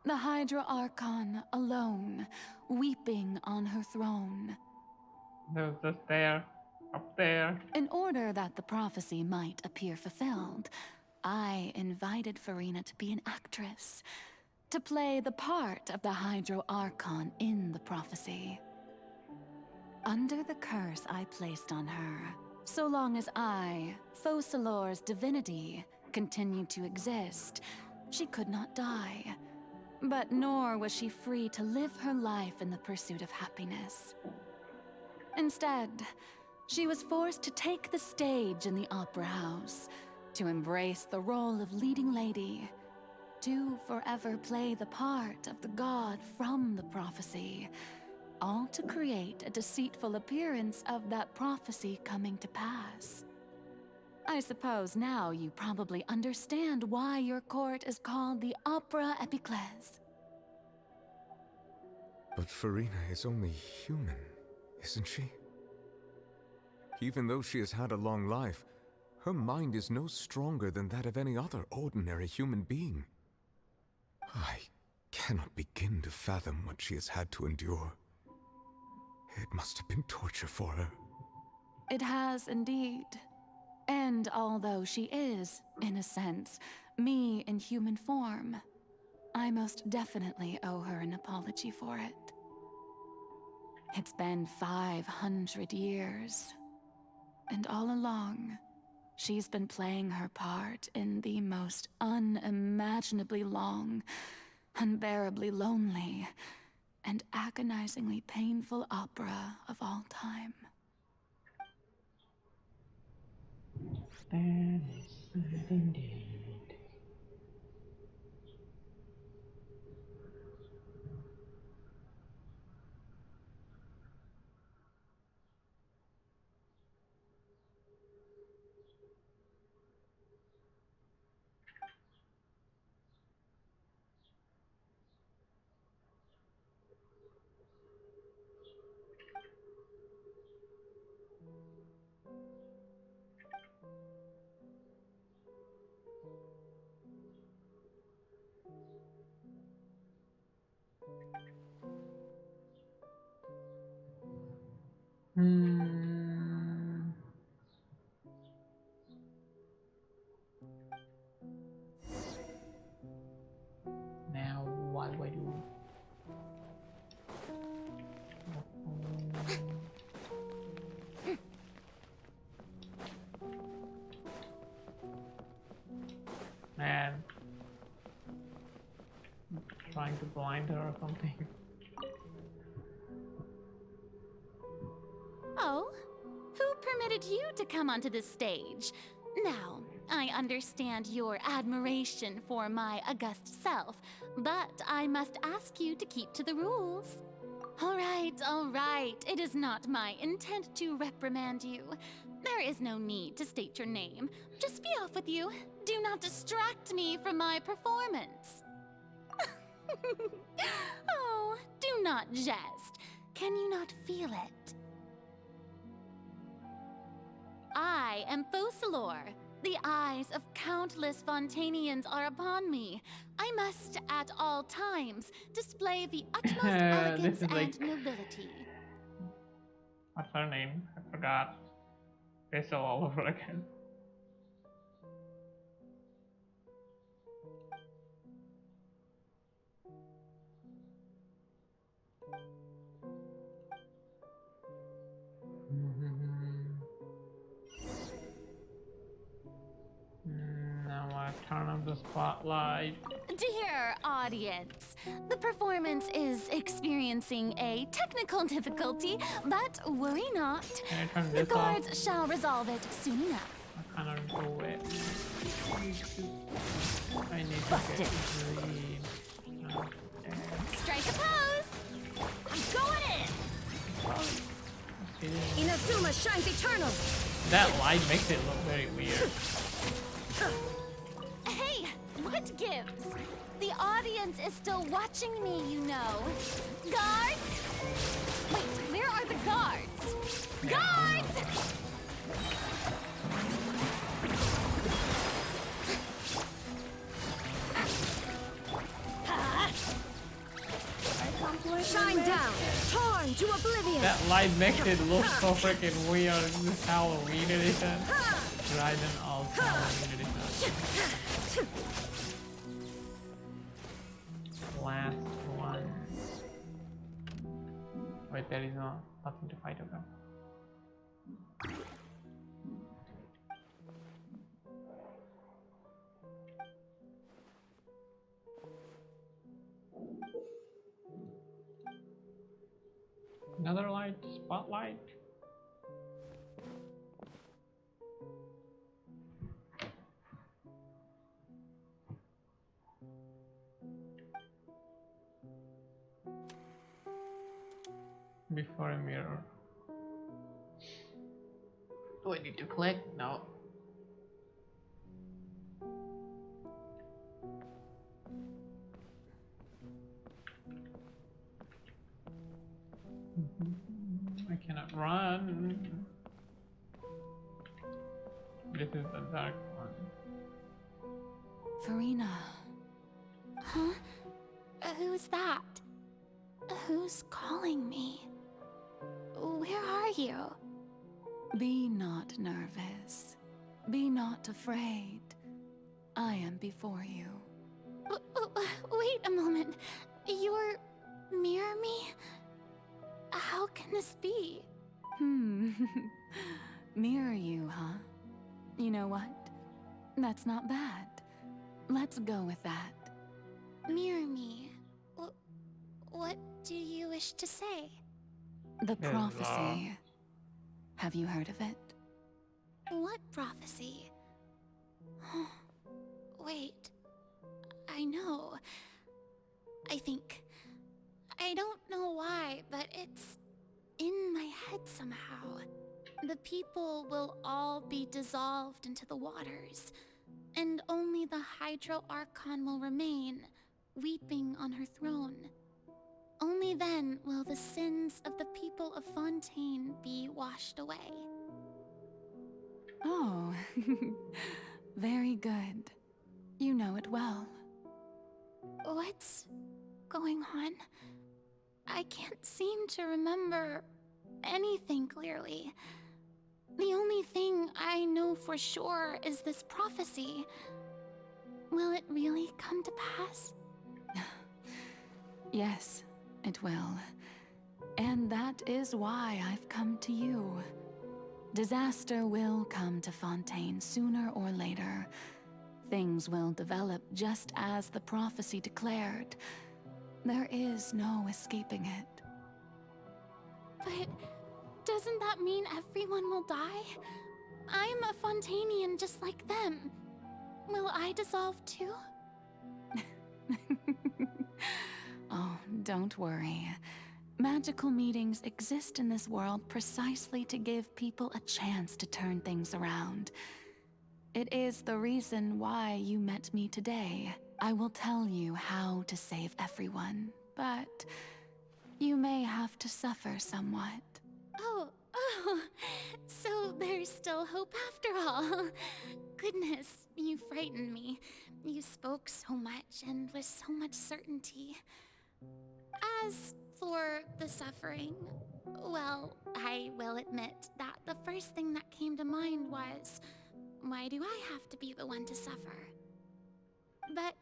The Hydra Archon alone, weeping on her throne. They was just there, up there. In order that the prophecy might appear fulfilled, I invited Furina to be an actress, to play the part of the Hydro Archon in the prophecy. Under the curse I placed on her, so long as I, Focalor's divinity, continued to exist, she could not die. But nor was she free to live her life in the pursuit of happiness. Instead, she was forced to take the stage in the opera house, to embrace the role of leading lady, to forever play the part of the god from the prophecy, all to create a deceitful appearance of that prophecy coming to pass. I suppose now you probably understand why your court is called the Opera Epiclese. But Furina is only human, isn't she? Even though she has had a long life, her mind is no stronger than that of any other ordinary human being. I cannot begin to fathom what she has had to endure. It must have been torture for her. It has indeed. And although she is, in a sense, me in human form, I most definitely owe her an apology for it. It's been 500 years. And all along, she's been playing her part in the most unimaginably long, unbearably lonely, and agonizingly painful opera of all time. Indeed. Now what do I do? Man, I'm trying to blind her or something. Oh, who permitted you to come onto this stage? Now, I understand your admiration for my august self, but I must ask you to keep to the rules. All right. It is not my intent to reprimand you. There is no need to state your name. Just be off with you. Do not distract me from my performance. Oh, do not jest. Can you not feel it? I am Focalor. The eyes of countless Fontanians are upon me. I must, at all times, display the utmost elegance and nobility. What's her name? I forgot. Facial all over again. Now I turn on the spotlight. Dear audience, the performance is experiencing a technical difficulty, but worry not. Can I turn The this guards off? shall resolve it soon enough. I kind of do it. I need to Busted. get green. Strike a pose! I'm going in! Inazuma shines eternal! That light makes it look very weird. lives. The audience is still watching me, you know. Guards! Wait, where are the guards? Guards! Shine down, torn to oblivion. That light makes it look so freaking weird. This Halloween edition. Raiden also Halloween edition. Last one. Wait, there is nothing to fight over. Another light, spotlight. Before a mirror. Do I need to click? No. I cannot run. This is the dark one. Furina. Huh? Who's that? Who's calling me? Where are you? Be not nervous. Be not afraid. I am before you. Wait a moment. You're mirror me? How can this be? Mirror you, huh? You know what? That's not bad. Let's go with that. Mirror me. What do you wish to say? The prophecy. Have you heard of it? What prophecy? Wait. I know. I think. I don't know why, but it's in my head somehow. The people will all be dissolved into the waters, and only the Hydro Archon will remain, weeping on her throne. Only then will the sins of the people of Fontaine be washed away. Oh, very good. You know it well. What's going on? I can't seem to remember anything clearly. The only thing I know for sure is this prophecy. Will it really come to pass? Yes, it will. And that is why I've come to you. Disaster will come to Fontaine sooner or later. Things will develop just as the prophecy declared. There is no escaping it. But doesn't that mean everyone will die? I'm a Fontainian just like them. Will I dissolve too? Oh, don't worry. Magical meetings exist in this world precisely to give people a chance to turn things around. It is the reason why you met me today. I will tell you how to save everyone, but you may have to suffer somewhat. Oh, so there's still hope after all. Goodness, you frightened me. You spoke so much and with so much certainty. As for the suffering, well, I will admit that the first thing that came to mind was, why do I have to be the one to suffer? But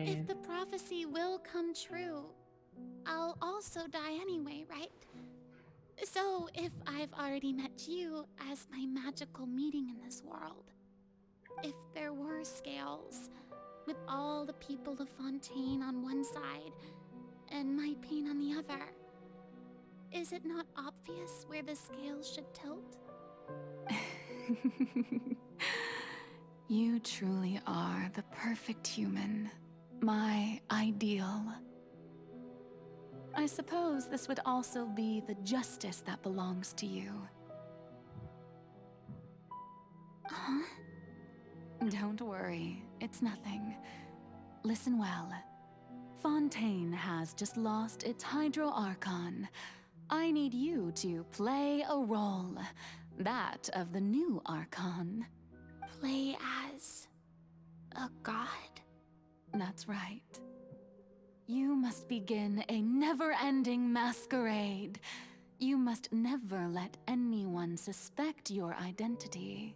if the prophecy will come true, I'll also die anyway, right? So if I've already met you as my magical meeting in this world, if there were scales, with all the people of Fontaine on one side, and my pain on the other, is it not obvious where the scales should tilt? You truly are the perfect human. My ideal. I suppose this would also be the justice that belongs to you. Huh? Don't worry, it's nothing. Listen well. Fontaine has just lost its Hydro Archon. I need you to play a role. That of the new Archon. Play as a god? That's right. You must begin a never-ending masquerade. You must never let anyone suspect your identity.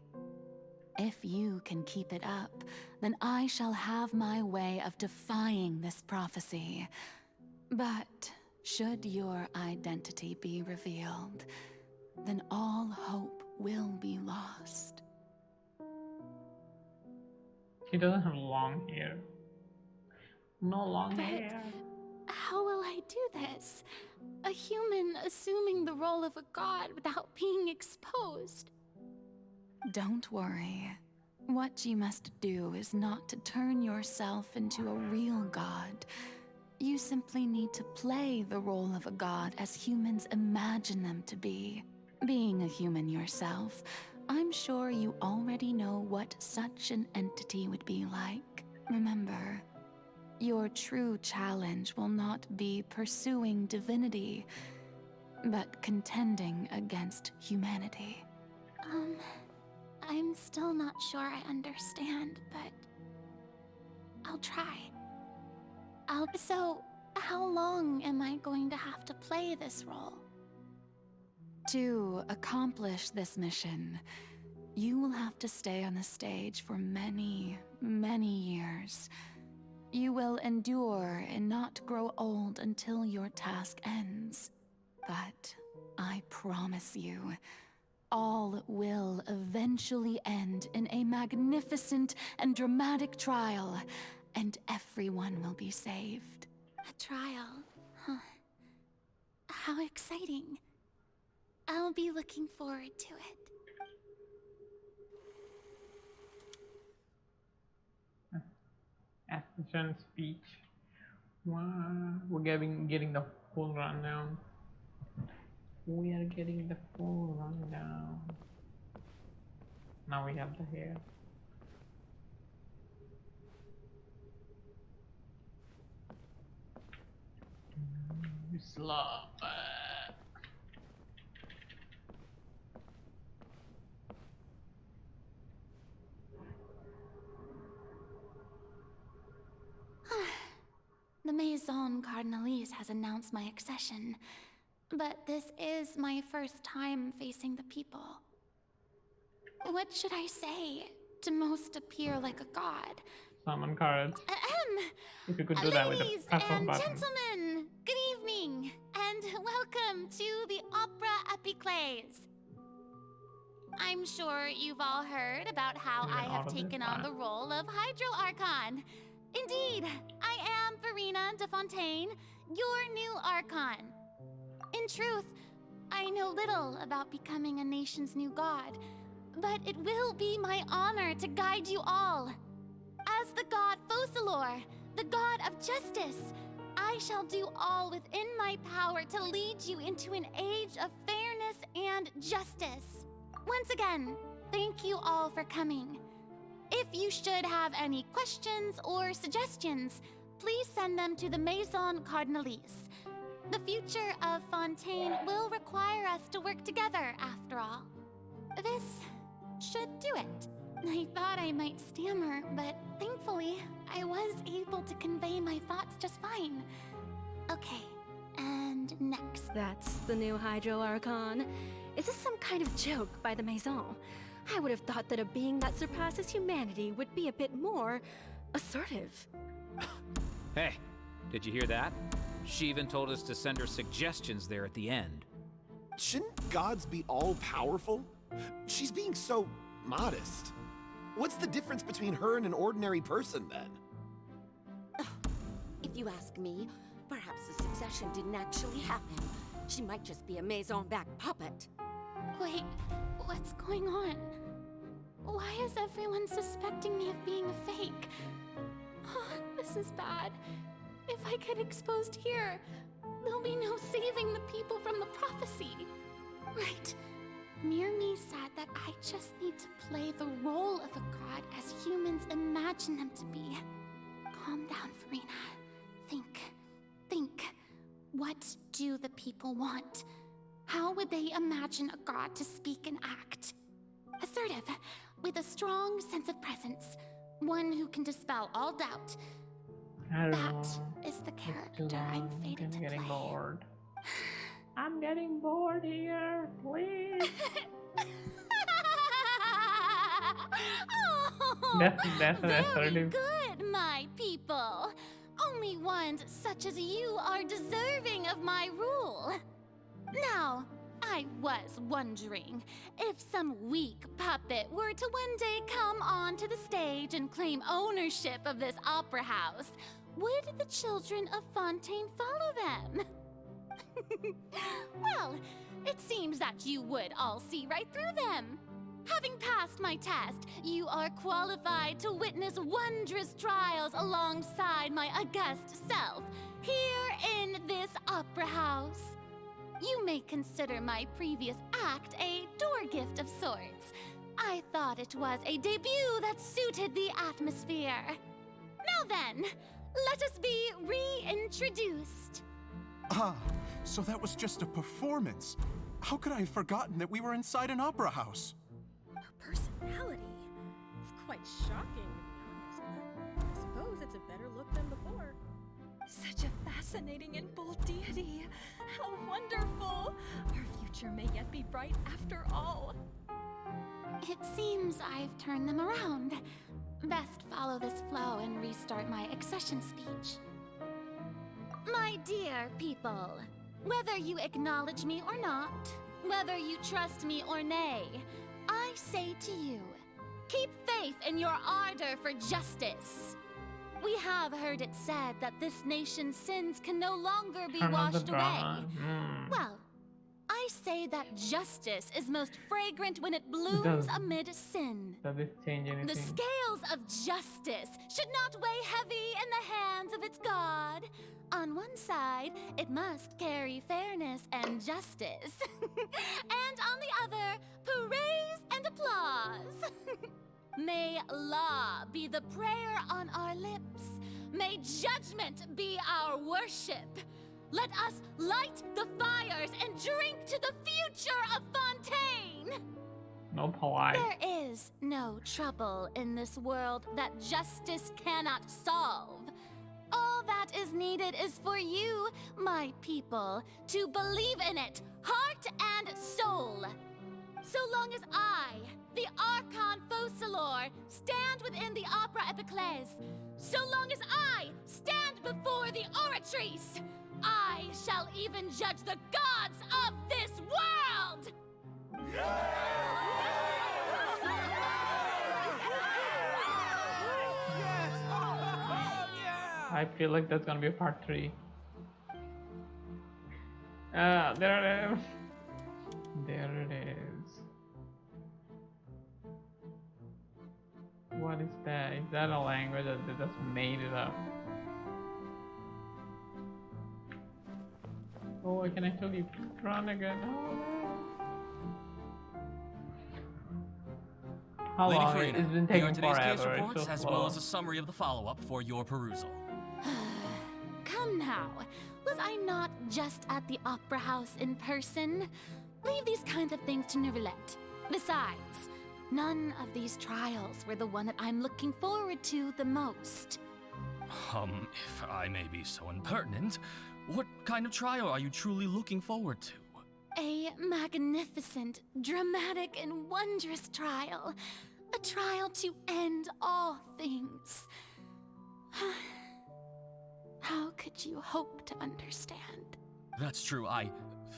If you can keep it up, then I shall have my way of defying this prophecy. But should your identity be revealed, then all hope will be lost. She doesn't have long hair. No long But hair. how will I do this? A human assuming the role of a god without being exposed. Don't worry. What you must do is not to turn yourself into a real god. You simply need to play the role of a god as humans imagine them to be. Being a human yourself, I'm sure you already know what such an entity would be like. Remember, your true challenge will not be pursuing divinity, but contending against humanity. I'm still not sure I understand, but I'll try. So, how long am I going to have to play this role? To accomplish this mission, you will have to stay on the stage for many, many years. You will endure and not grow old until your task ends. But I promise you, all will eventually end in a magnificent and dramatic trial, and everyone will be saved. A trial? Huh. How exciting. I'll be looking forward to it. Ascension speech. Wow. We're getting the full rundown. We are getting the full rundown. Now we have the hair. Slop. The Maison Cardinalise has announced my accession, but this is my first time facing the people. What should I say to most appear like a god? Summon cards. If you could do that with a Ladies press of and button. gentlemen, good evening, and welcome to the Opera Epiclese. I'm sure you've all heard about how I have taken on the role of Hydro Archon. Indeed, I am Furina de Fontaine, your new Archon. In truth, I know little about becoming a nation's new god, but it will be my honor to guide you all. As the god Focalor, the god of justice, I shall do all within my power to lead you into an age of fairness and justice. Once again, thank you all for coming. If you should have any questions or suggestions, please send them to the Maison Cardinalise. The future of Fontaine will require us to work together, after all. This should do it. I thought I might stammer, but thankfully, I was able to convey my thoughts just fine. Okay, and next. That's the new Hydro Archon. Is this some kind of joke by the Maison? I would have thought that a being that surpasses humanity would be a bit more assertive. Hey, did you hear that? She even told us to send her suggestions there at the end. Shouldn't gods be all-powerful? She's being so modest. What's the difference between her and an ordinary person, then? If you ask me, perhaps the succession didn't actually happen. She might just be a Maison-back puppet. Wait, what's going on? Why is everyone suspecting me of being a fake? Oh, this is bad. If I get exposed here, there'll be no saving the people from the prophecy. Right. Mirmi said that I just need to play the role of a god as humans imagine them to be. Calm down, Furina. Think. What do the people want? How would they imagine a god to speak and act? Assertive, with a strong sense of presence. One who can dispel all doubt. I don't That know. is the It's character too I'm long. fated to I'm getting play. bored. I'm getting bored here, please. Oh, That's an very assertive. good, my people. Only ones such as you are deserving of my rule. Now, I was wondering if some weak puppet were to one day come onto the stage and claim ownership of this opera house, would the children of Fontaine follow them? Well, it seems that you would all see right through them. Having passed my test, you are qualified to witness wondrous trials alongside my august self, here in this opera house. You may consider my previous act a door gift of sorts. I thought it was a debut that suited the atmosphere. Now then, let us be reintroduced. Ah, so that was just a performance. How could I have forgotten that we were inside an opera house? Her personality. It's quite shocking, to be honest, but I suppose it's a better look than before. Such a fascinating and bold deity. How wonderful! Our future may yet be bright after all. It seems I've turned them around. Best follow this flow and restart my accession speech. My dear people, whether you acknowledge me or not, whether you trust me or nay, I say to you, keep faith in your ardor for justice. We have heard it said that this nation's sins can no longer be washed away. Well, I say that justice is most fragrant when it blooms amid sin. Does this change anything? The scales of justice should not weigh heavy in the hands of its God. On one side, it must carry fairness and justice. And on the other, praise and applause. May law be the prayer on our lips. May judgment be our worship. Let us light the fires and drink to the future of Fontaine. No polite. There is no trouble in this world that justice cannot solve. All that is needed is for you, my people, to believe in it, heart and soul. So long as I, the Archon Focalor, stand within the Opera Epiclese, so long as I stand before the Oratrice, I shall even judge the gods of this world! I feel like that's gonna be a part 3. There it is. There it is. What is that? Is that a language that they just made it up? Oh, I can actually run again. How Lady long? Furina, It's been here are taking today's case forever. reports, It's so as slow. well as a summary of the follow-up for your perusal. Come now, was I not just at the Opera House in person? Leave these kinds of things to Neuvillette. Besides, none of these trials were the one that I'm looking forward to the most. If I may be so impertinent, what kind of trial are you truly looking forward to? A magnificent, dramatic, and wondrous trial. A trial to end all things. How could you hope to understand? That's true. I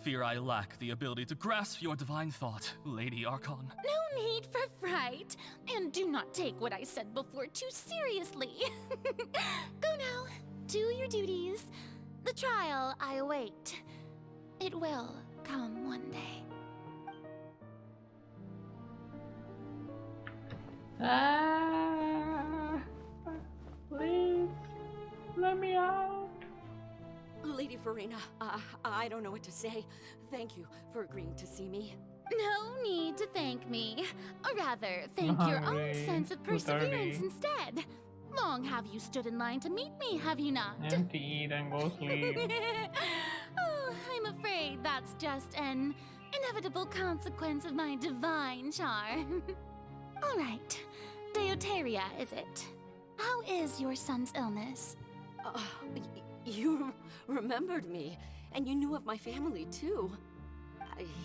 fear I lack the ability to grasp your divine thought, Lady Archon. No need for fright, and do not take what I said before too seriously. Go now, do your duties. The trial I await. It will come one day. Please, let me out. Lady Furina, I don't know what to say. Thank you for agreeing to see me. No need to thank me. Or rather, thank your own sense of perseverance instead. Long have you stood in line to meet me, have you not? Empty, eat, and go sleep. Oh, I'm afraid that's just an inevitable consequence of my divine charm. All right, Deuteria, is it? How is your son's illness? You remembered me, and you knew of my family, too.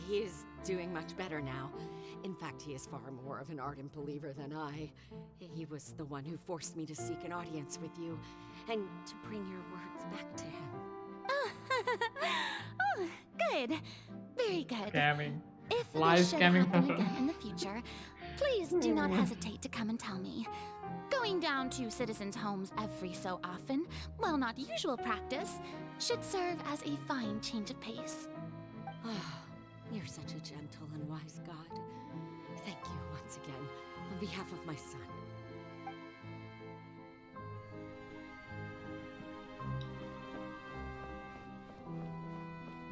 He is doing much better now. In fact, he is far more of an ardent believer than I. He was the one who forced me to seek an audience with you, and to bring your words back to him. Oh, good. Very good. Scamming. If Live this should scamming happen session. again in the future, please do not hesitate to come and tell me. Going down to citizens' homes every so often, while not usual practice, should serve as a fine change of pace. You're such a gentle and wise God. Thank you once again, on behalf of my son.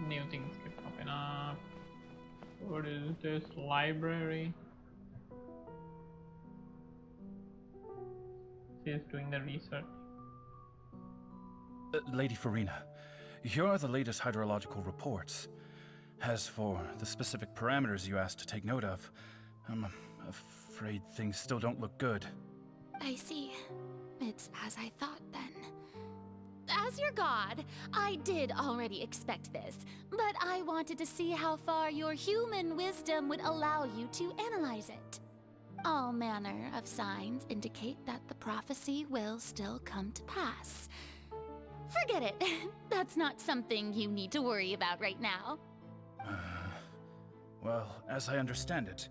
New things keep popping up. What is this? Library? She's doing the research. Lady Furina, here are the latest hydrological reports. As for the specific parameters you asked to take note of, I'm afraid things still don't look good. I see. It's as I thought then. As your god, I did already expect this, but I wanted to see how far your human wisdom would allow you to analyze it. All manner of signs indicate that the prophecy will still come to pass. Forget it. That's not something you need to worry about right now. Well, as I understand it,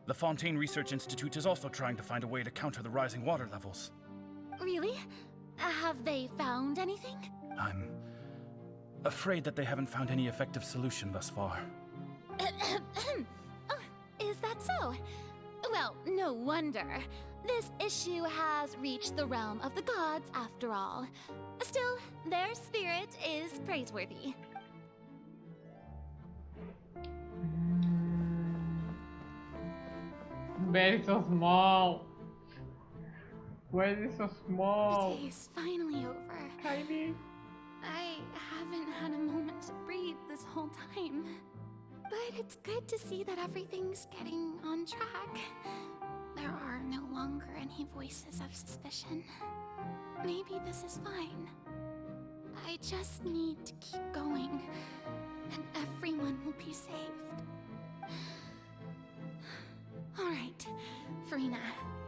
the Fontaine Research Institute is also trying to find a way to counter the rising water levels. Really? Have they found anything? I'm afraid that they haven't found any effective solution thus far. Oh, is that so? Well, no wonder. This issue has reached the realm of the gods, after all. Still, their spirit is praiseworthy. Why is it so small? Why is it so small? The day is finally over. Tiny. I haven't had a moment to breathe this whole time. But it's good to see that everything's getting on track. There are no longer any voices of suspicion. Maybe this is fine. I just need to keep going, and everyone will be saved. All right, Furina,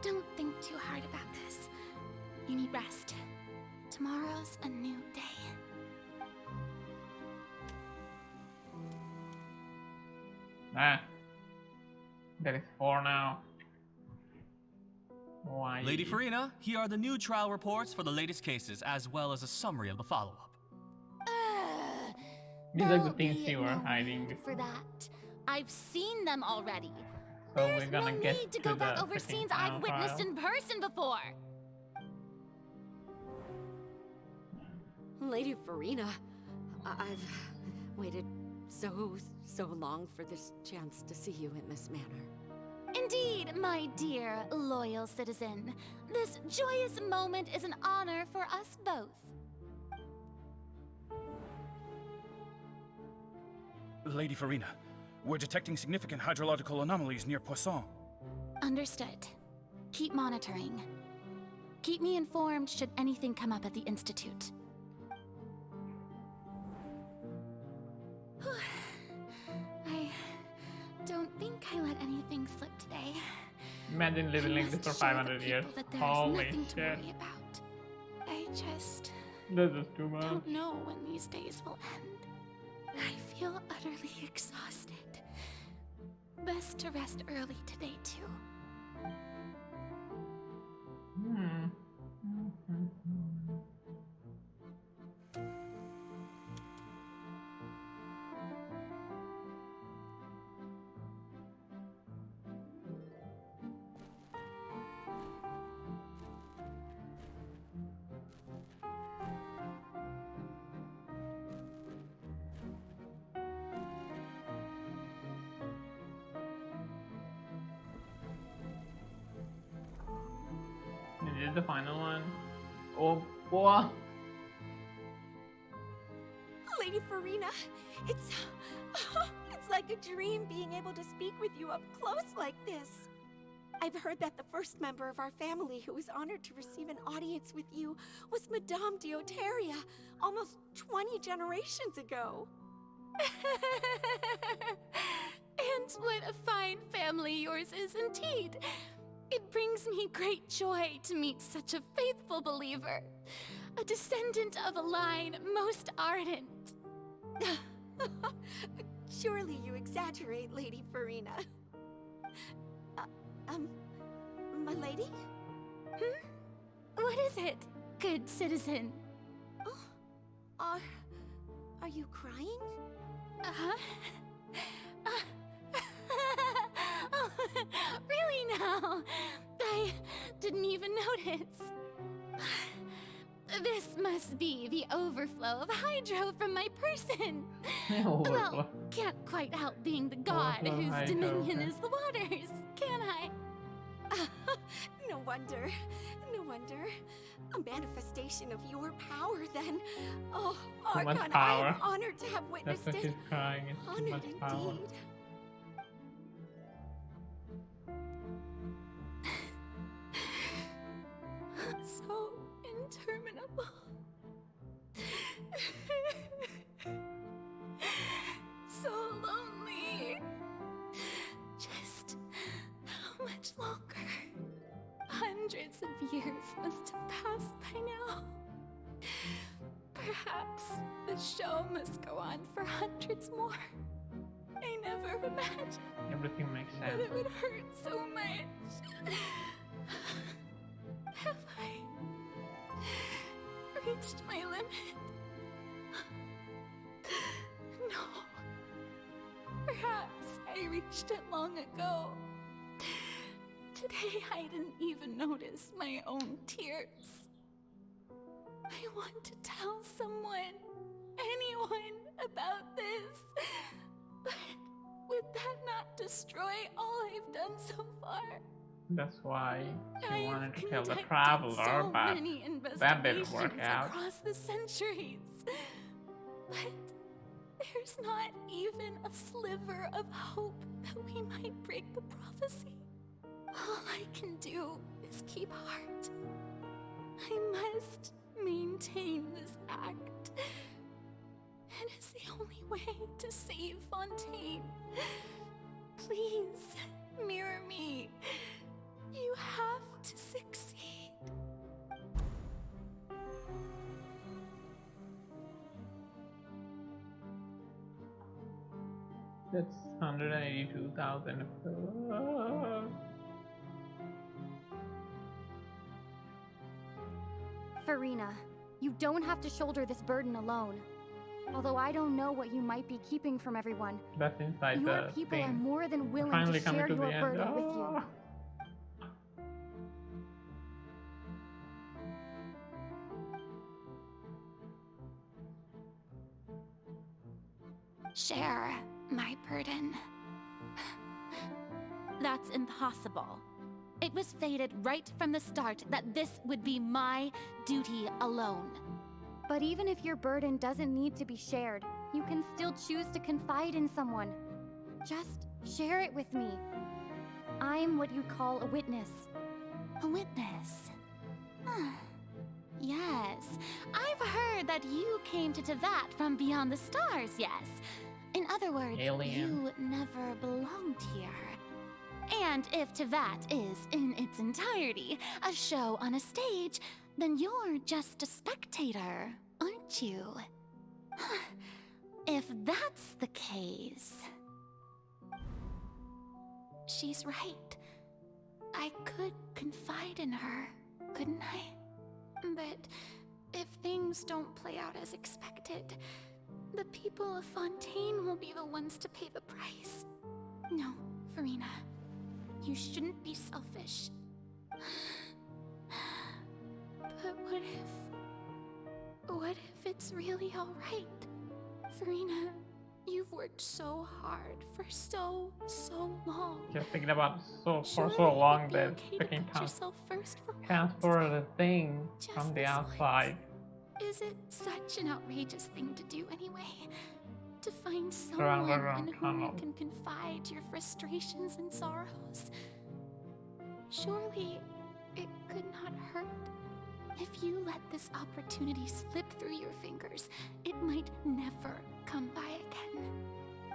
don't think too hard about this. You need rest. Tomorrow's a new day. There is 4 now. Why? Lady Furina, here are the new trial reports for the latest cases, as well as a summary of the follow-up. These are the things you were hiding. For that, I've seen them already. So we're gonna No get need to go the back over freaking scenes final I've witnessed trial. in person before. Lady Furina, I've waited so long for this chance to see you in this manner. Indeed, my dear, loyal citizen. This joyous moment is an honor for us both. Lady Furina, we're detecting significant hydrological anomalies near Poisson. Understood. Keep monitoring. Keep me informed should anything come up at the Institute. I don't think I let anything slip today. Imagine living like this for 500 years. That there's Holy nothing to shit. worry about. I just This is too much. don't know when these days will end. I feel utterly exhausted. Best to rest early today, too. the final one? Oh, boy. Lady Furina, it's like a dream being able to speak with you up close like this. I've heard that the first member of our family who was honored to receive an audience with you was Madame Deoteria, almost 20 generations ago. And what a fine family yours is indeed. It brings me great joy to meet such a faithful believer, a descendant of a line most ardent. Surely you exaggerate, Lady Furina. My lady? What is it, good citizen? Oh, are you crying? Uh-huh. Oh, really now? I didn't even notice. This must be the overflow of hydro from my person. Well, can't quite help being the god whose dominion is the waters, can I? No wonder. No wonder. A manifestation of your power, then. Oh, So much Archon, I power. am honored to have witnessed That's why it. she's crying. It's too Honored much power. indeed. So interminable. So lonely. Just how much longer? Hundreds of years must have passed by now. Perhaps the show must go on for hundreds more. I never imagined Everything makes that sense. it would hurt so much. Have I reached my limit? No. Perhaps I reached it long ago. Today I didn't even notice my own tears. I want to tell someone, anyone, about this. But would that not destroy all I've done so far? That's why she I wanted to have kill the conducted traveler, so but many that didn't work investigations out. across the centuries. But there's not even a sliver of hope that we might break the prophecy. All I can do is keep heart. I must maintain this act. It is the only way to save Fontaine. Please, mirror me. You have to succeed. That's 182,000. Furina, you don't have to shoulder this burden alone. Although I don't know what you might be keeping from everyone, That's inside your the people are thing. more than willing Finally to coming share to the your end. burden with you. Ah. Share my burden. That's impossible. It was fated right from the start that this would be my duty alone. But even if your burden doesn't need to be shared, you can still choose to confide in someone. Just share it with me. I'm what you'd call a witness. A witness? Yes, I've heard that you came to Tevat from beyond the stars, yes. In other words, Alien. you never belonged here. And if Tevat is, in its entirety, a show on a stage, then you're just a spectator, aren't you? If that's the case... She's right. I could confide in her, couldn't I? But if things don't play out as expected, the people of Fontaine will be the ones to pay the price. No, Furina. You shouldn't be selfish. But what if it's really alright? Furina, You've worked so hard for so long. Just thinking about for Surely so long it'd be that okay to freaking put yourself first for once. transport the thing Just from the this outside. Is it such an outrageous thing to do anyway? To find Around someone in whom you tunnel. can confide your frustrations and sorrows? Surely it could not hurt. If you let this opportunity slip through your fingers, it might never come by again.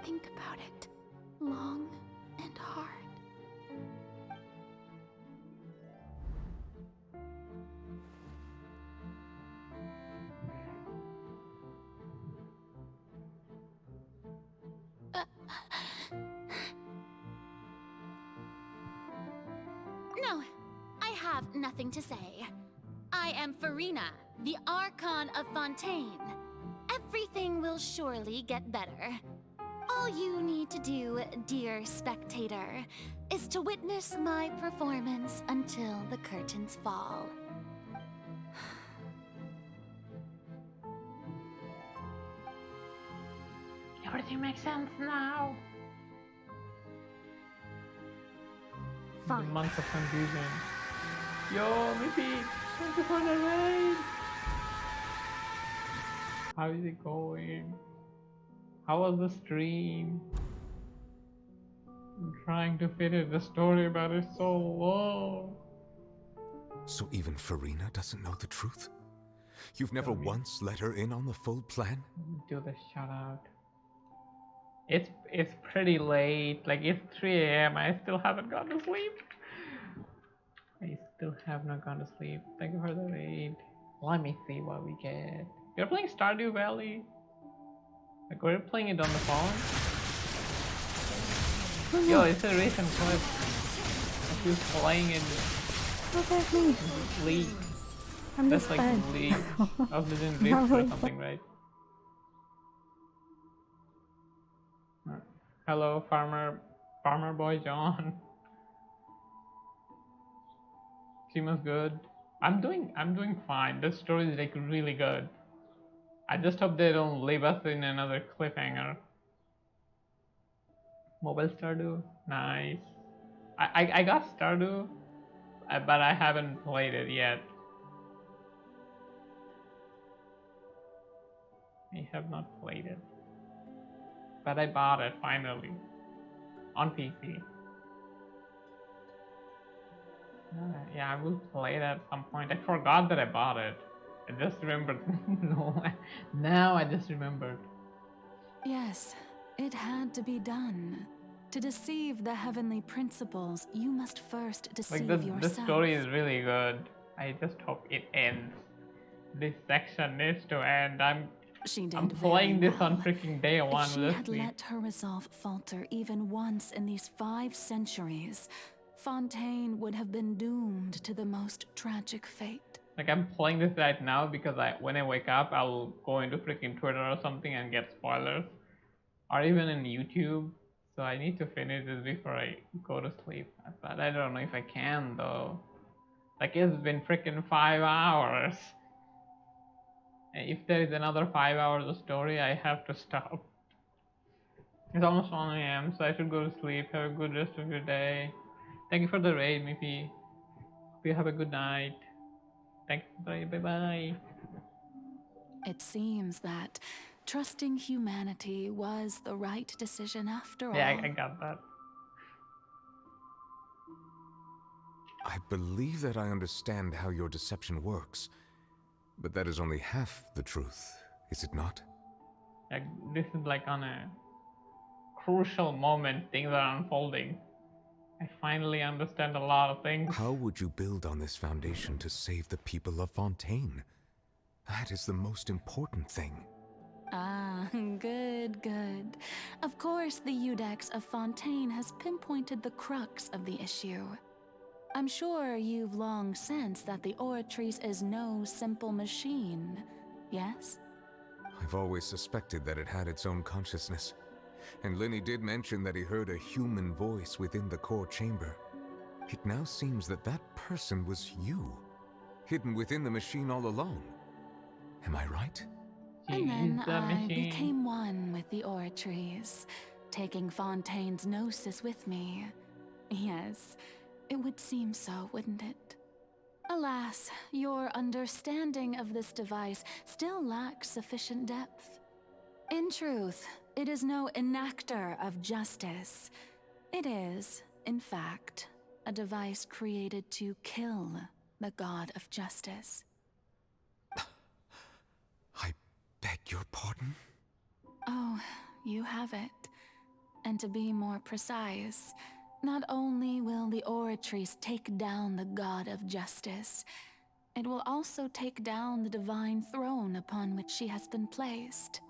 Think about it long and hard. No, I have nothing to say. I am Furina, the Archon of Fontaine. Everything will surely get better. All you need to do, dear spectator, is to witness my performance until the curtains fall. Everything makes sense now. Fine. The months of confusion. Yo, Miffy, thank you for the raid. How is it going? How was the stream? I'm trying to finish the story, but it's so long. So even Furina doesn't know the truth? You've never once let her in on the full plan? Do the shout out. It's pretty late. Like it's 3 a.m. I still haven't gone to sleep. I still have not gone to sleep. Thank you for the raid. Let me see what we get. You're playing Stardew Valley? Like we're playing it on the phone? Yo, it's a recent clip. Of you playing it. What does that mean? League. I'm That's just like fed. League of Legends Not Rift or really something, right? Hello, farmer boy John. Seems good. I'm doing fine. This story is like really good. I just hope they don't leave us in another cliffhanger. Mobile Stardew, nice. I got Stardew, but I haven't played it yet. I have not played it, but I bought it finally on PC. Yeah, I will play it at some point. I forgot that I bought it. I just remembered. No, now I just remembered. Yes, it had to be done. To deceive the heavenly principles, you must first deceive Like yourself. this story is really good. I just hope it ends. This section needs to end. I'm playing this on freaking day one. If she with had this week. let her resolve falter even once in these 5 centuries, Fontaine would have been doomed to the most tragic fate. Like I'm playing this right now because when I wake up, I'll go into freaking Twitter or something and get spoilers, or even in YouTube. So I need to finish this before I go to sleep. But I don't know if I can though. Like it's been freaking 5 hours. And if there is another 5 hours of story, I have to stop. It's almost 1 a.m. so I should go to sleep. Have a good rest of your day. Thank you for the raid, Miffy. Hope you have a good night. Thanks. Bye bye. It seems that trusting humanity was the right decision after all. Yeah, I got that. I believe that I understand how your deception works, but that is only half the truth, is it not? Like this is like on a crucial moment. Things are unfolding. I finally understand a lot of things. How would you build on this foundation to save the people of Fontaine? That is the most important thing. Ah, good. Of course, the Iudex of Fontaine has pinpointed the crux of the issue. I'm sure you've long sensed that the Oratrice is no simple machine, yes? I've always suspected that it had its own consciousness. And Lenny did mention that he heard a human voice within the core chamber. It now seems that that person was you, hidden within the machine all along. Am I right? She And then is the I machine. became one with the Oratries, taking Fontaine's gnosis with me. Yes, it would seem so, wouldn't it? Alas, your understanding of this device still lacks sufficient depth. In truth, it is no enactor of justice. It is, in fact, a device created to kill the god of justice. I beg your pardon? Oh, you have it. And to be more precise, not only will the Oratrice take down the god of justice, it will also take down the divine throne upon which she has been placed.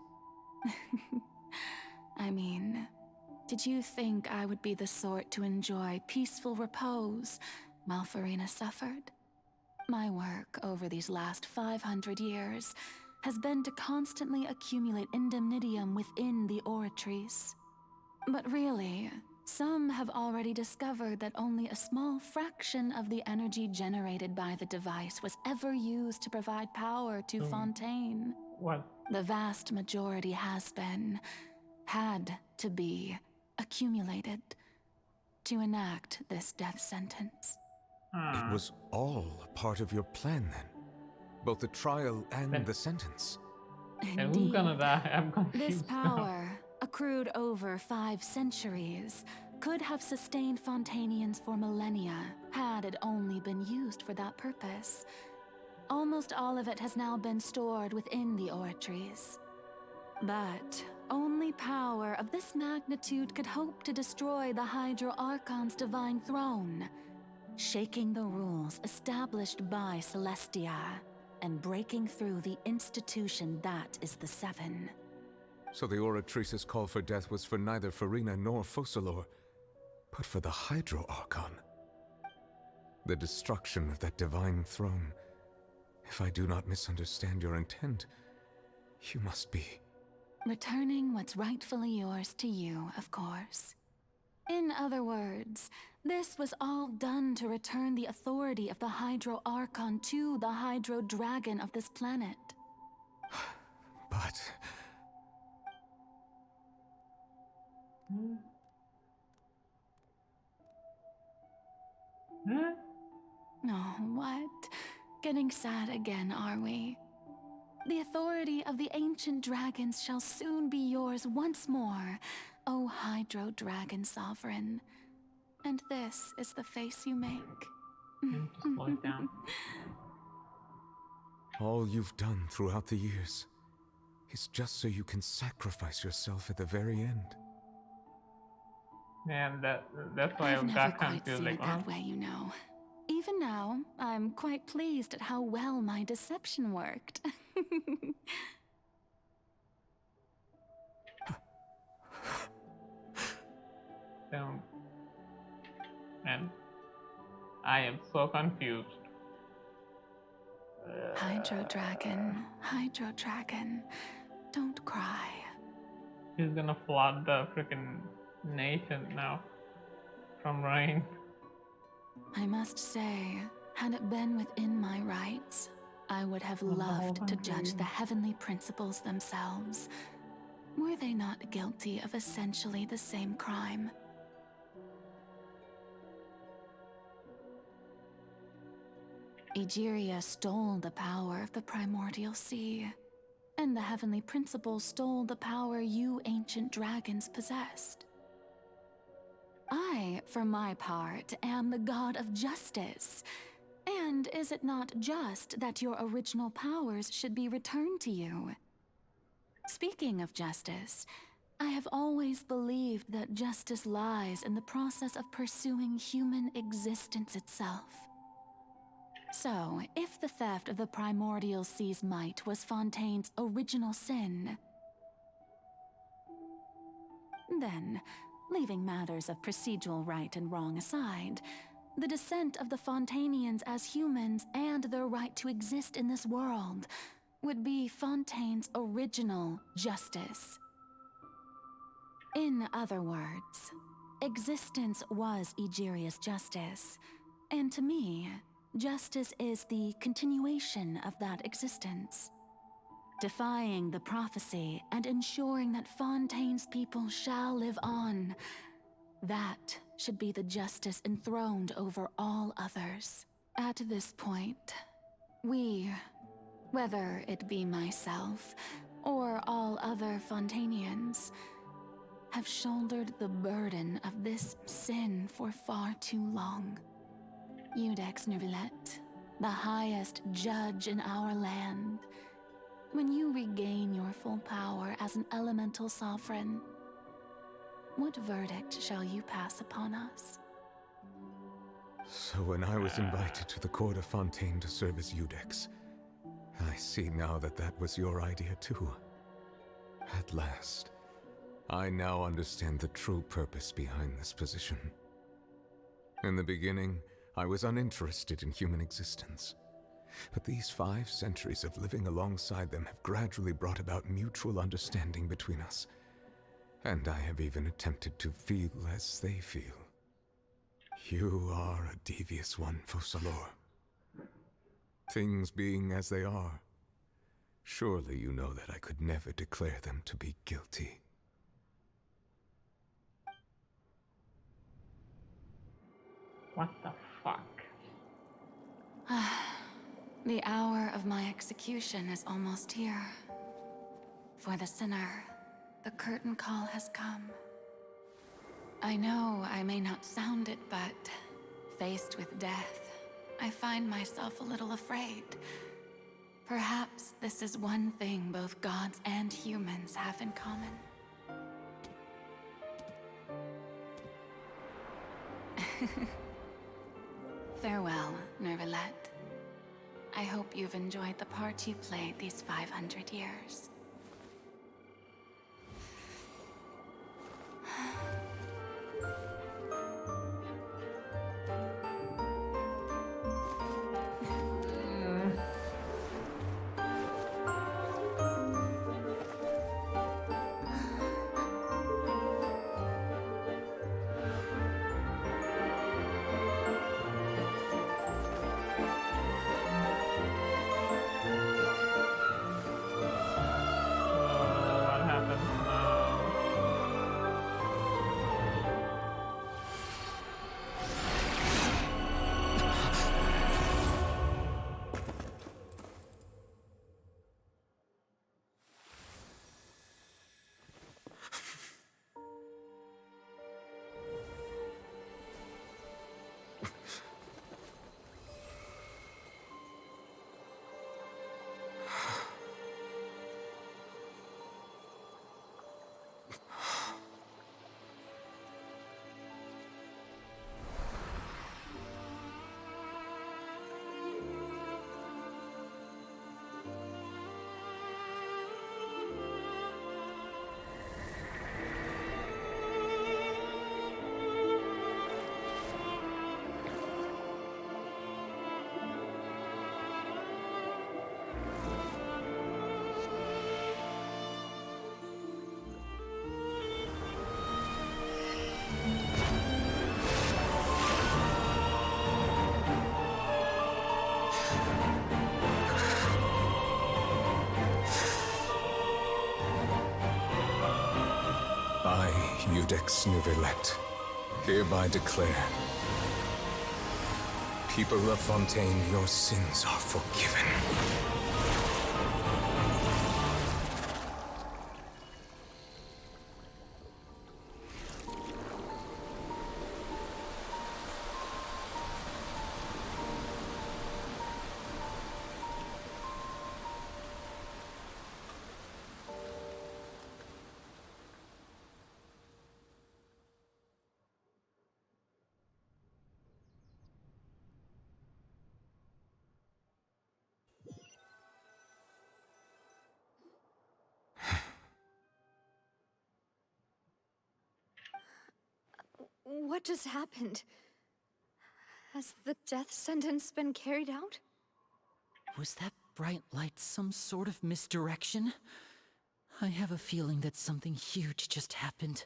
I mean, did you think I would be the sort to enjoy peaceful repose while Furina suffered? My work over these last 500 years has been to constantly accumulate indemnitium within the Oratrice. But really, some have already discovered that only a small fraction of the energy generated by the device was ever used to provide power to Fontaine. What? The vast majority has been, had to be, accumulated to enact this death sentence. It was all a part of your plan then? Both the trial and the sentence? And who's gonna die? I'm confused. This power, accrued over 5 centuries, could have sustained Fontainians for millennia had it only been used for that purpose. Almost all of it has now been stored within the Oratrice. But only power of this magnitude could hope to destroy the Hydro Archon's divine throne, shaking the rules established by Celestia and breaking through the institution that is the Seven. So the Oratrice's call for death was for neither Furina nor Focalor, but for the Hydro Archon. The destruction of that divine throne. If I do not misunderstand your intent, you must be... Returning what's rightfully yours to you, of course. In other words, this was all done to return the authority of the Hydro Archon to the Hydro Dragon of this planet. But... Oh, what? Getting sad again, are we? The authority of the ancient dragons shall soon be yours once more, O Hydro Dragon Sovereign. And this is the face you make. Slow it down. All you've done throughout the years is just so you can sacrifice yourself at the very end. Man, that's why I've I'm never that quite confused. seen Like, it that way, you know. Even now, I'm quite pleased at how well my deception worked. Don't. Man, I am so confused. Hydro Dragon, don't cry. He's gonna flood the freaking nation now from rain. I must say, had it been within my rights, I would have loved to judge the heavenly principles themselves. Were they not guilty of essentially the same crime? Egeria stole the power of the primordial sea, and the heavenly principles stole the power you ancient dragons possessed. I, for my part, am the god of justice. And is it not just that your original powers should be returned to you? Speaking of justice, I have always believed that justice lies in the process of pursuing human existence itself. So, if the theft of the primordial sea's might was Fontaine's original sin, then, leaving matters of procedural right and wrong aside, the descent of the Fontainians as humans and their right to exist in this world would be Fontaine's original justice. In other words, existence was Egeria's justice, and to me, justice is the continuation of that existence. defying the prophecy and ensuring that Fontaine's people shall live on. That should be the justice enthroned over all others. At this point, we, whether it be myself or all other Fontainians, have shouldered the burden of this sin for far too long. Iudex Neuvillette, the highest judge in our land, when you regain your full power as an elemental sovereign, what verdict shall you pass upon us? So when I was invited to the court of Fontaine to serve as Iudex, I see now that that was your idea too. At last, I now understand the true purpose behind this position. In the beginning, I was uninterested in human existence. But these 5 centuries of living alongside them have gradually brought about mutual understanding between us. And I have even attempted to feel as they feel. You are a devious one, Focalors. Things being as they are, surely you know that I could never declare them to be guilty. What the fuck? The hour of my execution is almost here. For the sinner, the curtain call has come. I know I may not sound it, but faced with death, I find myself a little afraid. Perhaps this is one thing both gods and humans have in common. Farewell, Neuvillette. I hope you've enjoyed the part you played these 500 years. I, Iudex Neuvillette, hereby declare, people of Fontaine, your sins are forgiven. What just happened? Has the death sentence been carried out? Was that bright light some sort of misdirection? I have a feeling that something huge just happened.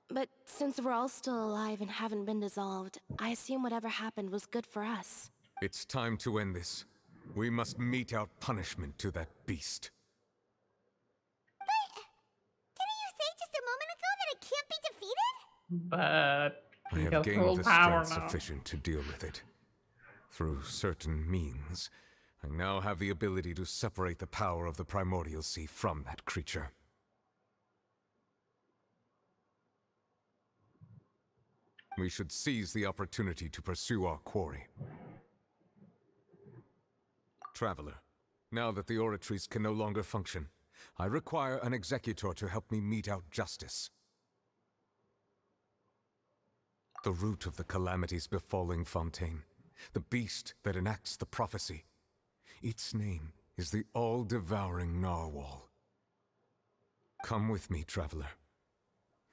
But since we're all still alive and haven't been dissolved, I assume whatever happened was good for us. It's time to end this. We must mete out punishment to that beast. Didn't you say just a moment ago that it can't be defeated? But I he have has gained full the power strength now. sufficient to deal with it. Through certain means, I now have the ability to separate the power of the Primordial Sea from that creature. We should seize the opportunity to pursue our quarry. Traveler, now that the oratories can no longer function, I require an executor to help me mete out justice. The root of the calamities befalling Fontaine, the beast that enacts the prophecy. Its name is the all-devouring Narwhal. Come with me, traveler.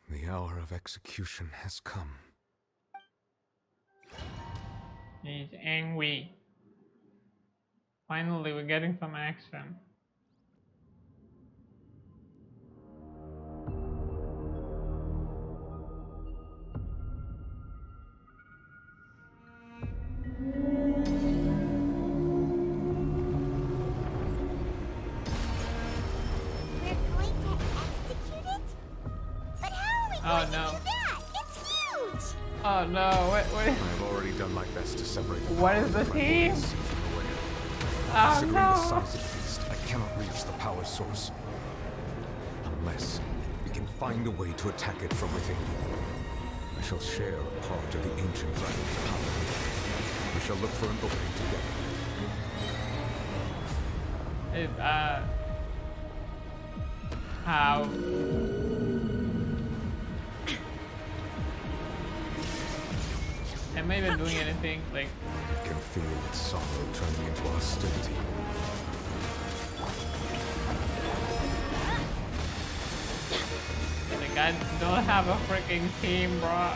The hour of execution has come. He's angry. Finally, we're getting some action. Oh no. It's huge! Oh no, what is... I've already done my best to separate the What power is of the team? Primordial Sea from the wind. Oh Considering the no. size of the beast, I cannot reach the power source. Unless we can find a way to attack it from within. I shall share a part of the ancient dragon's power. We shall look for an opening together. How? Am I even doing anything? Like, I can feel its sorrow turning into hostility. like I don't have a freaking team, bro.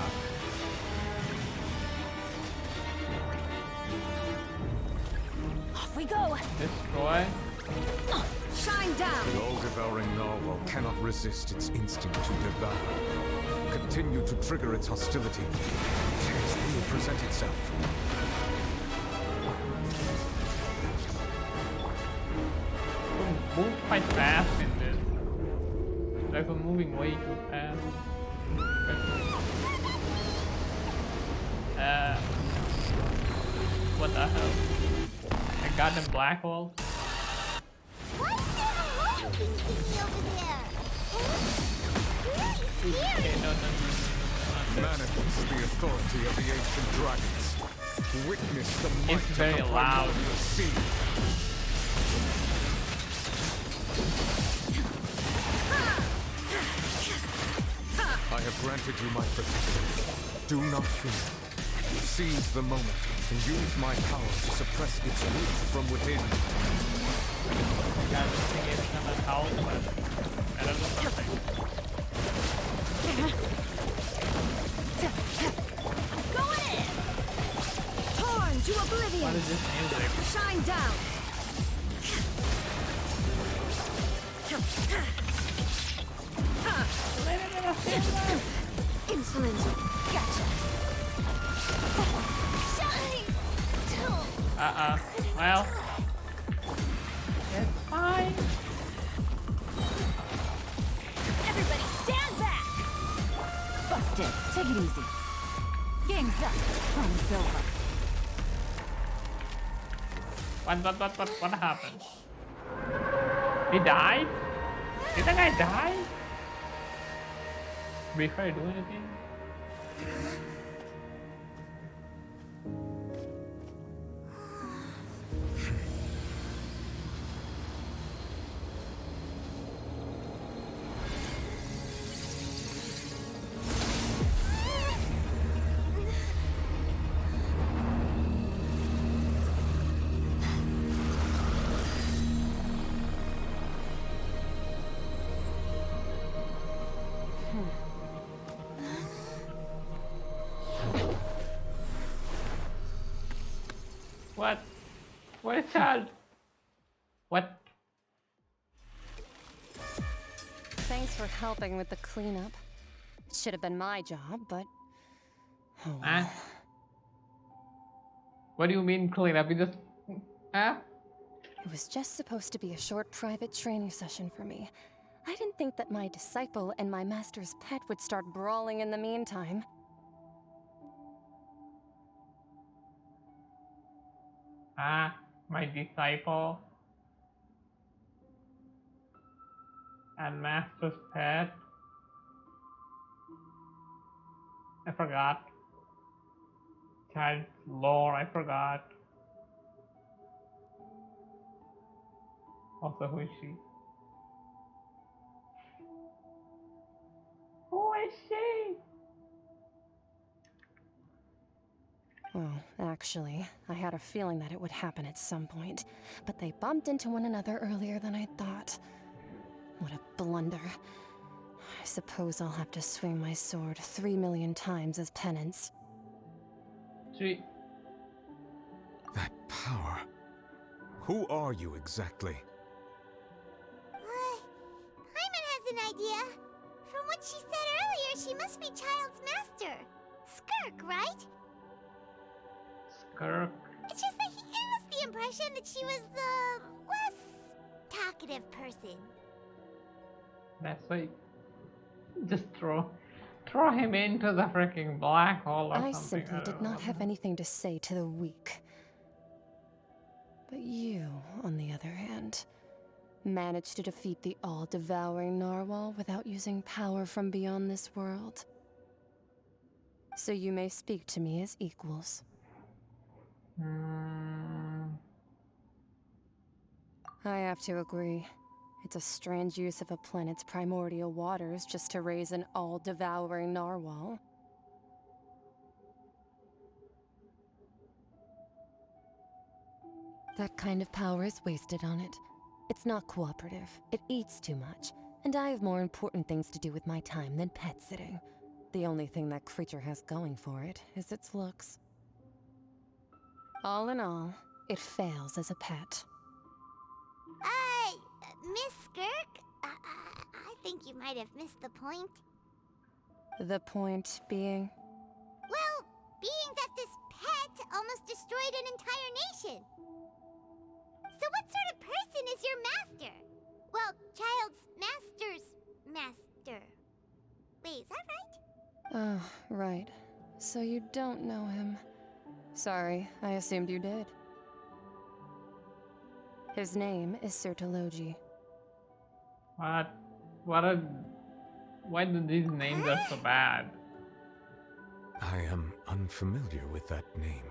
Off we go! Destroy? Shine down! The all-devouring Narwhal cannot resist its instinct to devour. Continue to trigger its hostility. Chance will present itself. We move quite fast in this. Like we're moving way too fast. What the hell? I got the black hole. Okay, no. Manifest the authority of the ancient dragons. Witness the might It's very of the loud. primordial sea. I have granted you my protection. Do not fear. Seize the moment and use my power to suppress its root from within. Yeah, this thing is gonna help, but better than nothing. Going in! Torn to oblivion! What is this music? Shine down! Insolent! Gotcha! Shine! Still. Well. It's fine. Everybody stand back! Busted. Take it easy. Gang's up from Silver. What happened? He died? Did that guy die? Before I do anything? What? What is that? What? Thanks for helping with the cleanup. It should have been my job, but... Oh, Huh? What do you mean clean up? You just... Huh? It was just supposed to be a short private training session for me. I didn't think that my disciple and my master's pet would start brawling in the meantime. Ah, my disciple and master's pet. I forgot. Child's lore, I forgot. Also, who is she? Who is she? Well, actually, I had a feeling that it would happen at some point, but they bumped into one another earlier than I thought. What a blunder. I suppose I'll have to swing my sword 3 million times as penance. She... That power. Who are you exactly? Paimon has an idea. From what she said earlier, she must be Child's master. Skirk, right? Skirk? It's just that he gave us the impression that she was the less talkative person. That's why. Just throw him into the freaking black hole or I something. simply did not have anything to say to the weak. But you, on the other hand, managed to defeat the all-devouring narwhal without using power from beyond this world. So you may speak to me as equals. I have to agree. It's a strange use of a planet's primordial waters just to raise an all-devouring narwhal. That kind of power is wasted on it. It's not cooperative. It eats too much. And I have more important things to do with my time than pet sitting. The only thing that creature has going for it is its looks. All in all, it fails as a pet. Miss Skirk? I think you might have missed the point. The point being? Well, being that this pet almost destroyed an entire nation. So what sort of person is your master? Well, Child's master's master. Wait, is that right? Oh, right. So you don't know him. Sorry, I assumed you did. His name is Sertologi. What? Why do these names are so bad? I am unfamiliar with that name.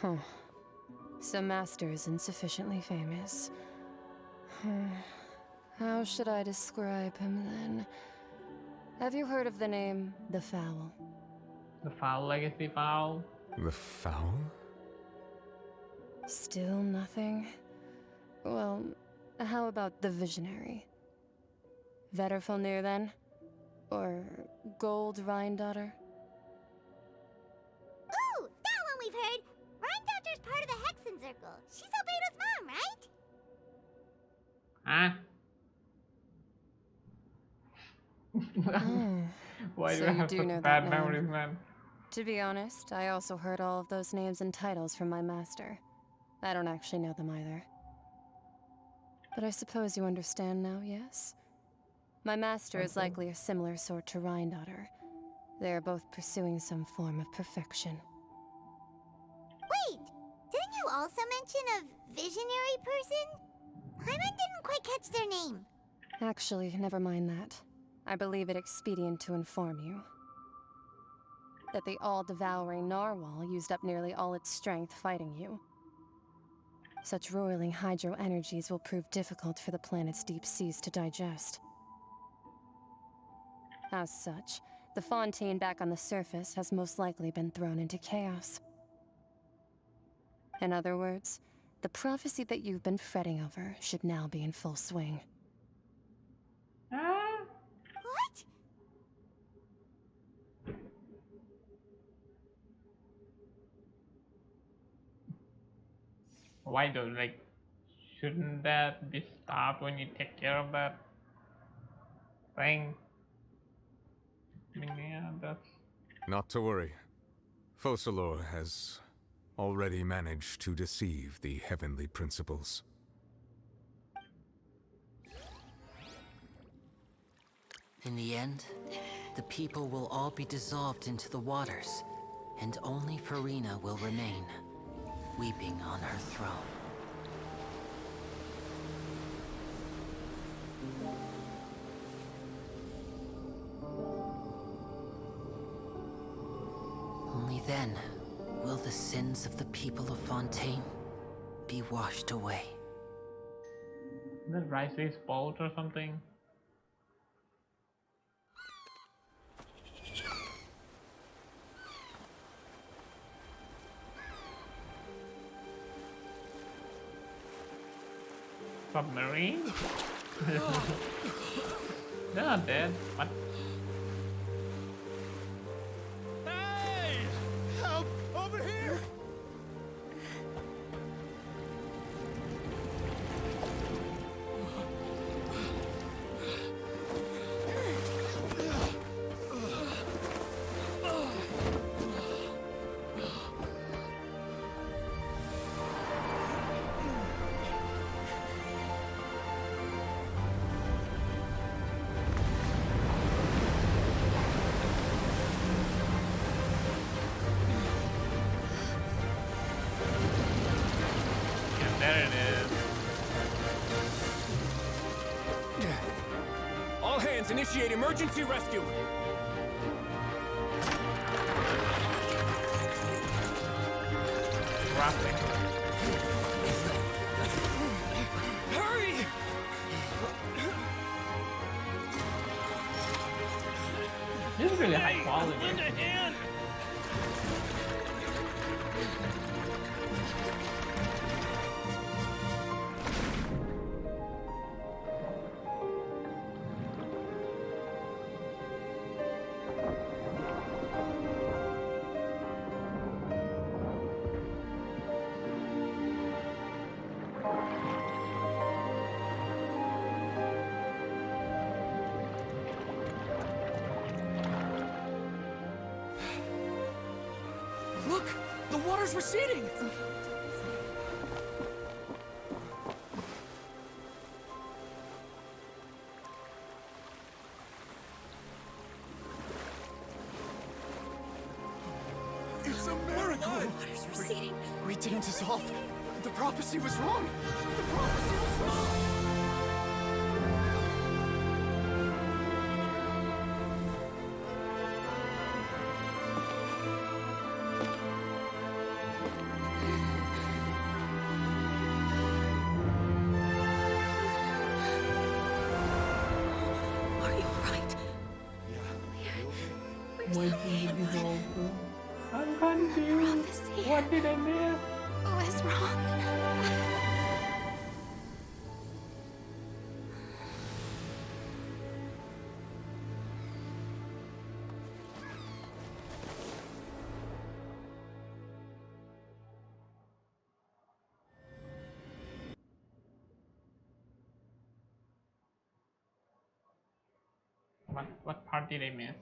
Huh. So Master is insufficiently famous. How should I describe him then? Have you heard of the name The Fowl? The Fowl Legacy Fowl? The Fowl? Still nothing? Well, how about the Visionary? Vetterfulnir then? Or Gold Rhindaughter? Ooh, that one we've heard. Rhindaughter's part of the Hexen Circle. She's Albedo's mom, right? Huh? Why So do I you have do such know bad that memories, name. man? To be honest, I also heard all of those names and titles from my master. I don't actually know them either. But I suppose you understand now, yes? My master is likely a similar sort to Rhindaughter. They are both pursuing some form of perfection. Wait, didn't you also mention a visionary person? Paimon didn't quite catch their name. Actually, never mind that. I believe it expedient to inform you that the all-devouring narwhal used up nearly all its strength fighting you. Such roiling hydro energies will prove difficult for the planet's deep seas to digest. As such, the fontaine back on the surface has most likely been thrown into chaos. In other words, the prophecy that you've been fretting over should now be in full swing. What? Why do shouldn't that be stopped when you take care of that thing? I mean, yeah, that's... Not to worry. Focalor has, already managed to deceive the heavenly principles. In the end, the people will all be dissolved into the waters, and only Furina will remain, weeping on her throne. Only then will the sins of the people of Fontaine be washed away. Is that Rice's boat or something? Submarine? They're not dead. What? Hey! Help! Over here! There it is. All hands, initiate emergency rescue! Roughly. Hurry! This is really high quality. Lend a hand! Look! The water's receding! It's a miracle! Water's receding. We didn't dissolve. The prophecy was wrong. The prophecy was wrong. Are you alright? Wait, I'm confused. What did I miss? What is wrong? What part did I miss?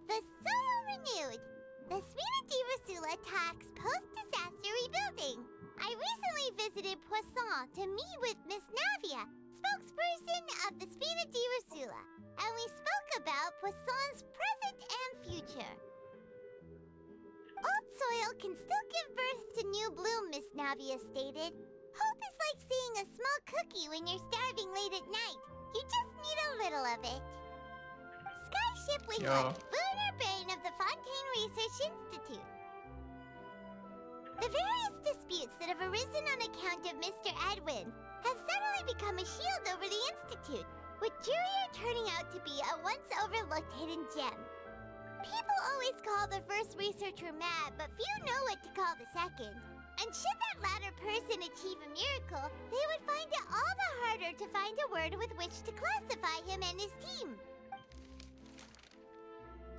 The soil renewed. The Furina di Rasula talks post-disaster rebuilding. I recently visited Poisson to meet with Miss Navia, spokesperson of the Furina di Rasula, and we spoke about Poisson's present and future. Old soil can still give birth to new bloom, Miss Navia stated. Hope is like seeing a small cookie when you're starving late at night. You just need a little of it. Skyship with Yo. Lunar Brain of the Fontaine Research Institute. The various disputes that have arisen on account of Mr. Edwin have suddenly become a shield over the Institute, with Jurier turning out to be a once overlooked hidden gem. People always call the first researcher mad, but few know what to call the second. And should that latter person achieve a miracle, they would find it all the harder to find a word with which to classify him and his team.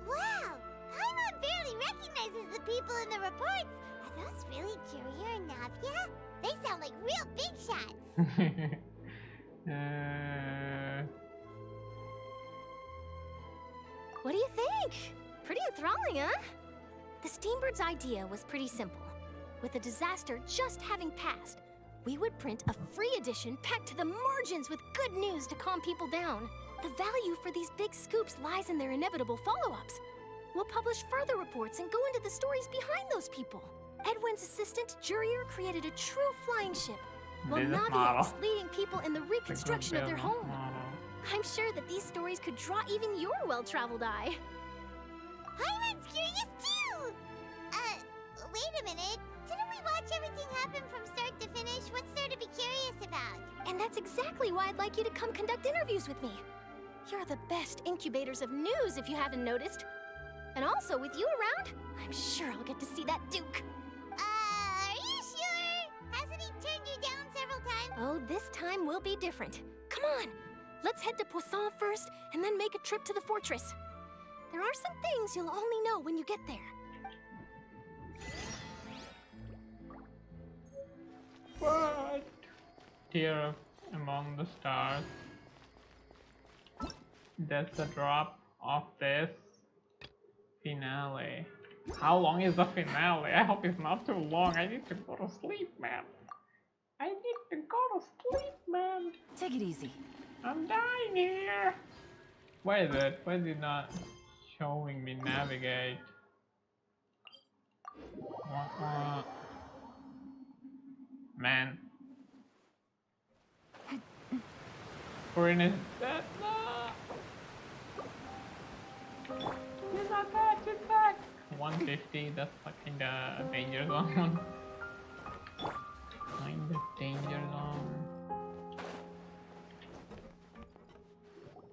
Wow! Paimon barely recognizes the people in the reports. Are those really Jurier and Navia? They sound like real big shots. What do you think? Pretty enthralling, huh? The Steambird's idea was pretty simple. With the disaster just having passed, we would print a free edition packed to the margins with good news to calm people down. The value for these big scoops lies in their inevitable follow-ups. We'll publish further reports and go into the stories behind those people. Edwin's assistant, Jurier, created a true flying ship, while Navia is leading people in the reconstruction of their home. I'm sure that these stories could draw even your well-traveled eye. I'm curious too! Wait a minute. Didn't we watch everything happen from start to finish? What's there to be curious about? And that's exactly why I'd like you to come conduct interviews with me. You're the best incubators of news, if you haven't noticed. And also, with you around, I'm sure I'll get to see that Duke. Are you sure? Hasn't he turned you down several times? Oh, this time will be different. Come on, let's head to Poisson first, and then make a trip to the fortress. There are some things you'll only know when you get there. What? Tear among the stars. That's the drop of this finale. How long is the finale? I hope it's not too long. I need to go to sleep, man. I need to go to sleep, man. Take it easy. I'm dying here. Where is it? Why is it not showing me navigate? Man. Furina is dead. No. She's not dead, she's back. 150, that's like kinda a danger zone. Kinda danger zone.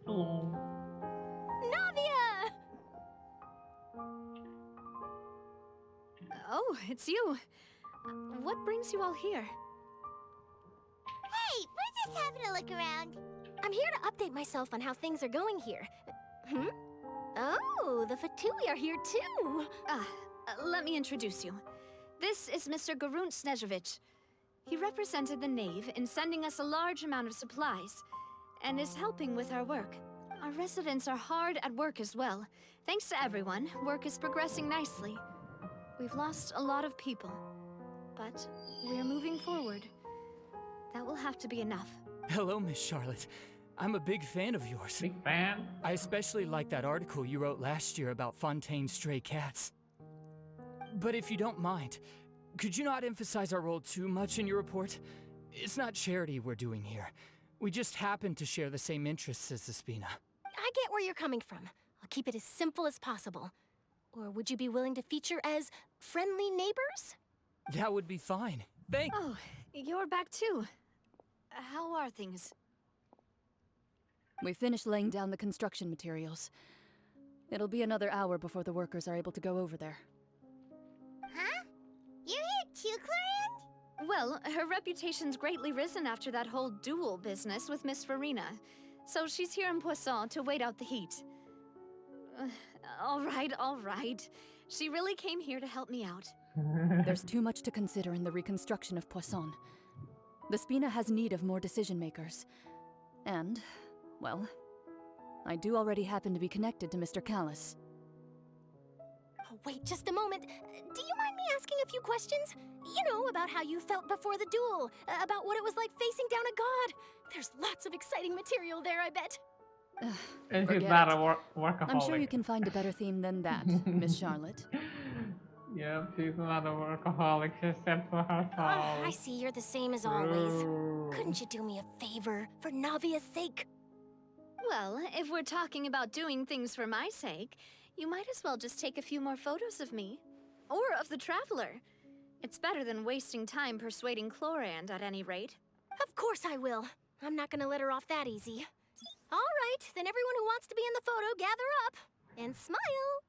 Hello. Navia! Oh, it's you. What brings you all here? Hey, we're just having a look around. I'm here to update myself on how things are going here. Oh, the Fatui are here too. Let me introduce you. This is Mr. Garunt Snezhevich. He represented the Knave in sending us a large amount of supplies, and is helping with our work. Our residents are hard at work as well. Thanks to everyone, work is progressing nicely. We've lost a lot of people, but we're moving forward. That will have to be enough. Hello, Miss Charlotte. I'm a big fan of yours. Big fan? I especially like that article you wrote last year about Fontaine's stray cats. But if you don't mind, could you not emphasize our role too much in your report? It's not charity we're doing here. We just happen to share the same interests as the Spina. I get where you're coming from. I'll keep it as simple as possible. Or would you be willing to feature as friendly neighbors? That would be fine. Thank— Oh, you're back too. How are things? We finished laying down the construction materials. It'll be another hour before the workers are able to go over there. Huh? You're here too, Clorand? Well, her reputation's greatly risen after that whole duel business with Miss Furina. So she's here in Poisson to wait out the heat. All right. She really came here to help me out. There's too much to consider in the reconstruction of Poisson. The Spina has need of more decision makers. And, well, I do already happen to be connected to Mr. Callis. Oh, wait just a moment. Do you mind me asking a few questions? You know, about how you felt before the duel, about what it was like facing down a god. There's lots of exciting material there, I bet. And she's not a workaholic. I'm sure you can find a better theme than that, Miss Charlotte. Yep, she's not a workaholic, she said for herself. Oh, I see you're the same as always. Couldn't you do me a favor, for Navia's sake? Well, if we're talking about doing things for my sake, you might as well just take a few more photos of me. Or of the Traveler. It's better than wasting time persuading Clorand, at any rate. Of course I will. I'm not gonna let her off that easy. All right, then everyone who wants to be in the photo, gather up. And smile.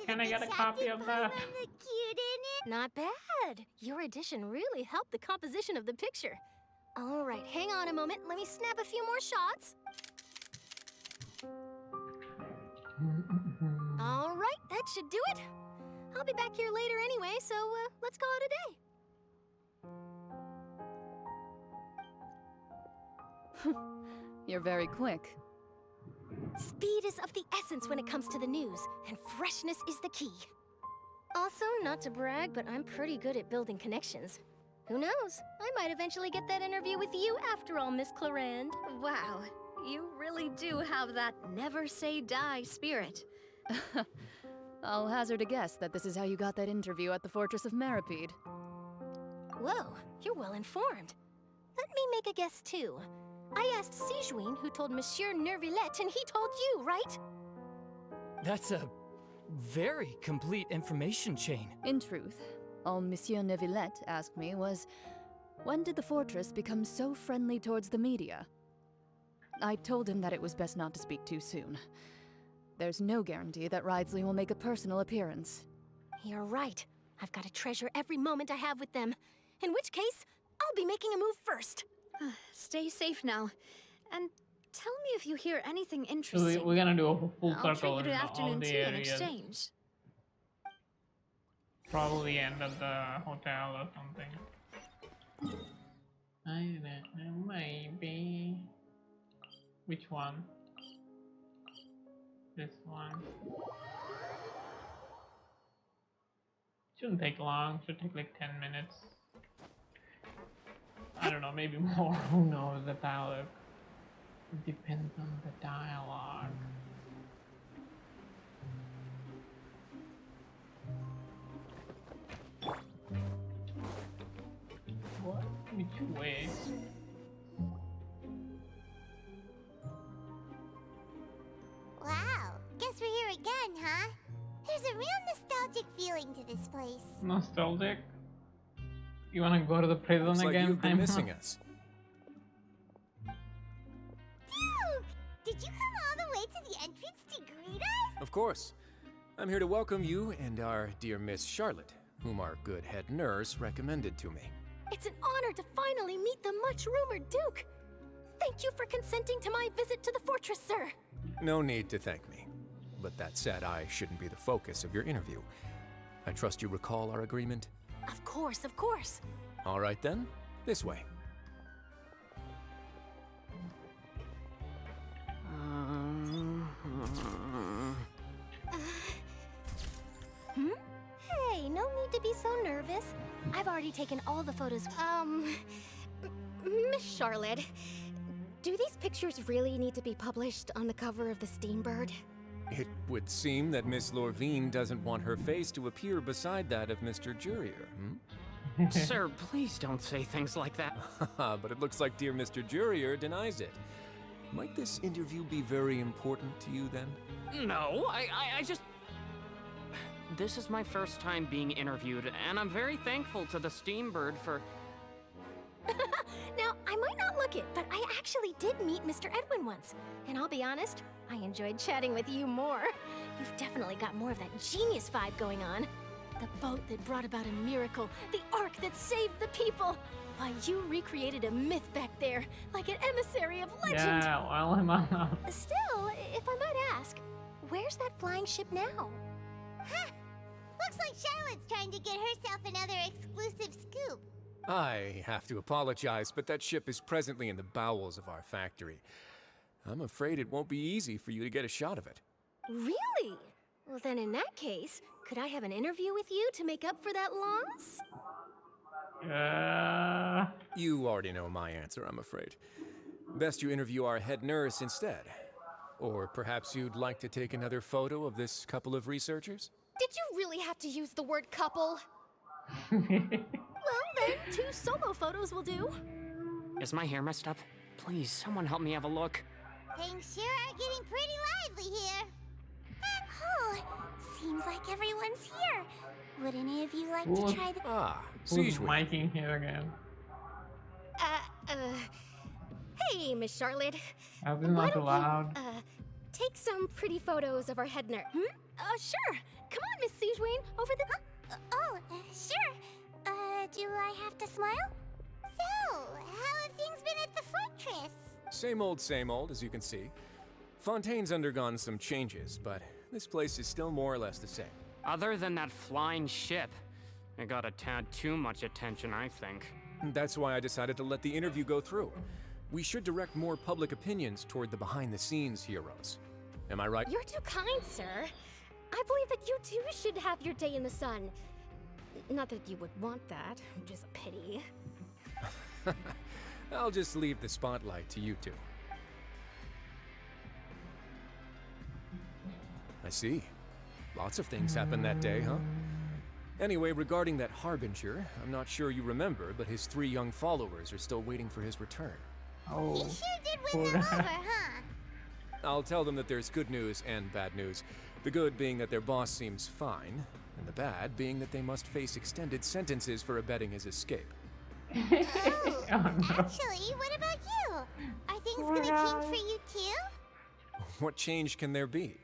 Can I get a copy of that? Not bad. Your addition really helped the composition of the picture. All right, hang on a moment. Let me snap a few more shots. All right, that should do it. I'll be back here later anyway, so let's call it a day. You're very quick. Speed is of the essence when it comes to the news, and freshness is the key. Also, not to brag, but I'm pretty good at building connections. Who knows? I might eventually get that interview with you after all, Miss Clarand. Wow, you really do have that never say die spirit. I'll hazard a guess that this is how you got that interview at the Fortress of Maripede. Whoa, you're well informed. Let me make a guess too. I asked Sigewinne, who told Monsieur Neuvillette, and he told you, right? That's a very complete information chain. In truth, all Monsieur Neuvillette asked me was, when did the Fortress become so friendly towards the media? I told him that it was best not to speak too soon. There's no guarantee that Ridesley will make a personal appearance. You're right. I've got to treasure every moment I have with them. In which case, I'll be making a move first. Stay safe now. And tell me if you hear anything interesting. So we're gonna do a full I'll circle treat you in to all afternoon the tea in areas. exchange. Probably end of the hotel or something. I don't know, maybe. Which one? This one. Shouldn't take long, should take like 10 minutes. I don't know, maybe more, who knows, the dialogue. It depends on the dialogue. What? Which way? Wow, guess we're here again, huh? There's a real nostalgic feeling to this place. Nostalgic? You wanna go to the prison Looks again? like you've been missing us. Duke! Did you come all the way to the entrance to greet us? Of course. I'm here to welcome you and our dear Miss Charlotte, whom our good head nurse recommended to me. It's an honor to finally meet the much-rumored Duke. Thank you for consenting to my visit to the fortress, sir. No need to thank me. But that said, I shouldn't be the focus of your interview. I trust you recall our agreement? Of course, of course. All right then, this way. Hey, no need to be so nervous. I've already taken all the photos. Miss Charlotte, do these pictures really need to be published on the cover of the Steambird? It would seem that Miss Lorvine doesn't want her face to appear beside that of Mr. Jurier, Sir, please don't say things like that. But it looks like dear Mr. Jurier denies it. Might this interview be very important to you then? No, I just... This is my first time being interviewed, and I'm very thankful to the Steambird for... Now, I might not look it, but I actually did meet Mr. Edwin once. And I'll be honest, I enjoyed chatting with you more. You've definitely got more of that genius vibe going on. The boat that brought about a miracle, the ark that saved the people. Why, you recreated a myth back there, like an emissary of legend. Yeah, well, I'm out. Still, if I might ask, where's that flying ship now? Huh. Looks like Charlotte's trying to get herself another exclusive scoop. I have to apologize, but that ship is presently in the bowels of our factory. I'm afraid it won't be easy for you to get a shot of it. Really? Well, then in that case, could I have an interview with you to make up for that loss? You already know my answer, I'm afraid. Best you interview our head nurse instead. Or perhaps you'd like to take another photo of this couple of researchers? Did you really have to use the word couple? Well, then, 2 solo photos will do. Is my hair messed up? Please, someone help me have a look. Things sure are getting pretty lively here. Oh, seems like everyone's here. Would any of you like to try the... Who's miking here again? Hey, Miss Charlotte. I was not allowed. Take some pretty photos of our head nurse. Sure. Come on, Miss Sigewinne, over the... Sure. Do I have to smile? So, how have things been at the fortress? Same old, as you can see. Fontaine's undergone some changes, but this place is still more or less the same. Other than that flying ship, it got a tad too much attention, I think. That's why I decided to let the interview go through. We should direct more public opinions toward the behind-the-scenes heroes. Am I right? You're too kind, sir. I believe that you too should have your day in the sun. Not that you would want that, which is a pity. I'll just leave the spotlight to you two. I see. Lots of things happened that day, huh? Anyway, regarding that Harbinger, I'm not sure you remember, but his 3 young followers are still waiting for his return. You sure did win them over, huh? I'll tell them that there's good news and bad news. The good being that their boss seems fine, and the bad being that they must face extended sentences for abetting his escape. Oh, actually, what about you? Are things gonna change for you too? What change can there be?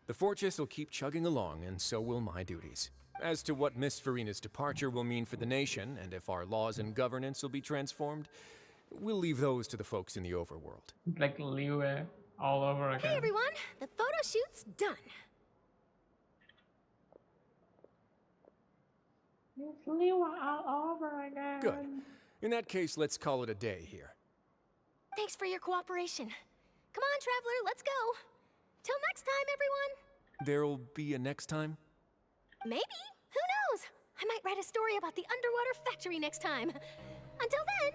The fortress will keep chugging along, and so will my duties. As to what Miss Furina's departure will mean for the nation, and if our laws and governance will be transformed, we'll leave those to the folks in the overworld. Like Liu all over again. Hey everyone, the photo shoot's done. It's Liu all over again. Good. In that case, let's call it a day here. Thanks for your cooperation. Come on, Traveler, let's go. Till next time, everyone. There'll be a next time? Maybe. Who knows? I might write a story about the underwater factory next time. Until then.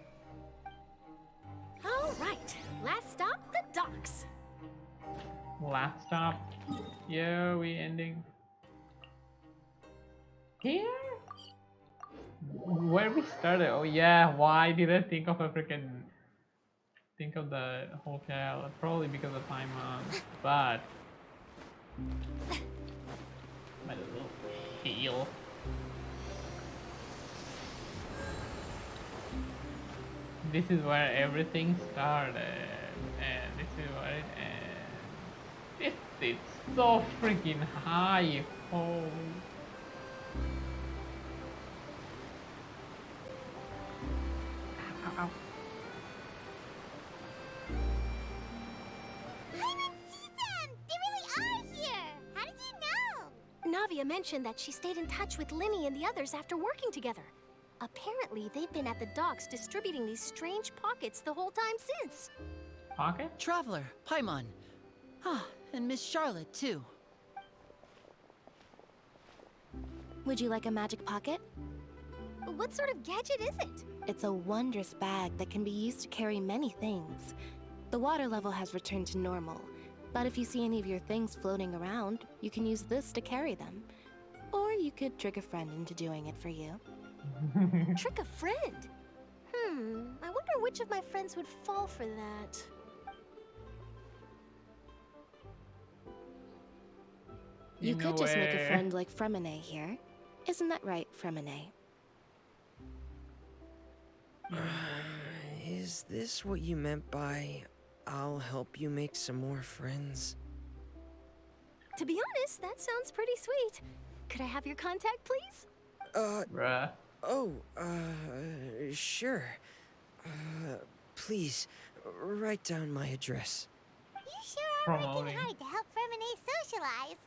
All right. Last stop, the docks. Last stop. Yeah, we ending here? Where we started? Oh yeah, why did I think of the hotel? Probably because of time on, but my little heel. This is where everything started, and this is where it ends. It's so freaking high. Oh. Ow. They really are here! How did you know? Navia mentioned that she stayed in touch with Linny and the others after working together. Apparently, they've been at the docks distributing these strange pockets the whole time since. Pocket? Traveler, Paimon. Ah, and Miss Charlotte, too. Would you like a magic pocket? What sort of gadget is it? It's a wondrous bag that can be used to carry many things. The water level has returned to normal, but if you see any of your things floating around, you can use this to carry them. Or you could trick a friend into doing it for you. Trick a friend? I wonder which of my friends would fall for that. You could just make a friend like Fremine here. Isn't that right, Fremine? Is this what you meant by, I'll help you make some more friends? To be honest, that sounds pretty sweet. Could I have your contact, please? Bruh. Oh, sure. Please, write down my address. You sure are working hard to help Fremine socialize.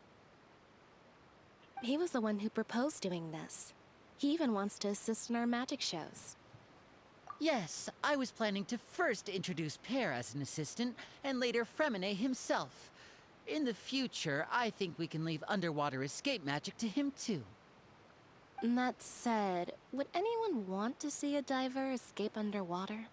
He was the one who proposed doing this. He even wants to assist in our magic shows. Yes, I was planning to first introduce Pear as an assistant, and later Fremine himself. In the future, I think we can leave underwater escape magic to him too. That said, would anyone want to see a diver escape underwater?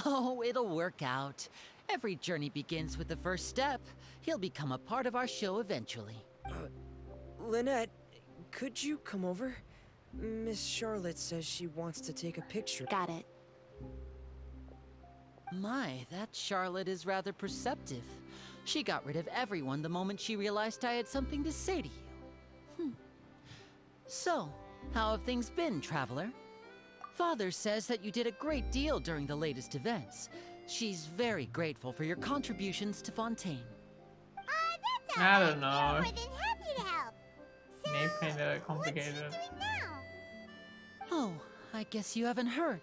Oh, it'll work out. Every journey begins with the first step. He'll become a part of our show eventually. Lynette, could you come over? Miss Charlotte says she wants to take a picture. Got it. My, that Charlotte is rather perceptive. She got rid of everyone the moment she realized I had something to say to you. So, how have things been, Traveler? Father says that you did a great deal during the latest events. She's very grateful for your contributions to Fontaine. That's I don't know. More than happy to help. So, Maybe kinda complicated. What's she doing now? Oh, I guess you haven't heard.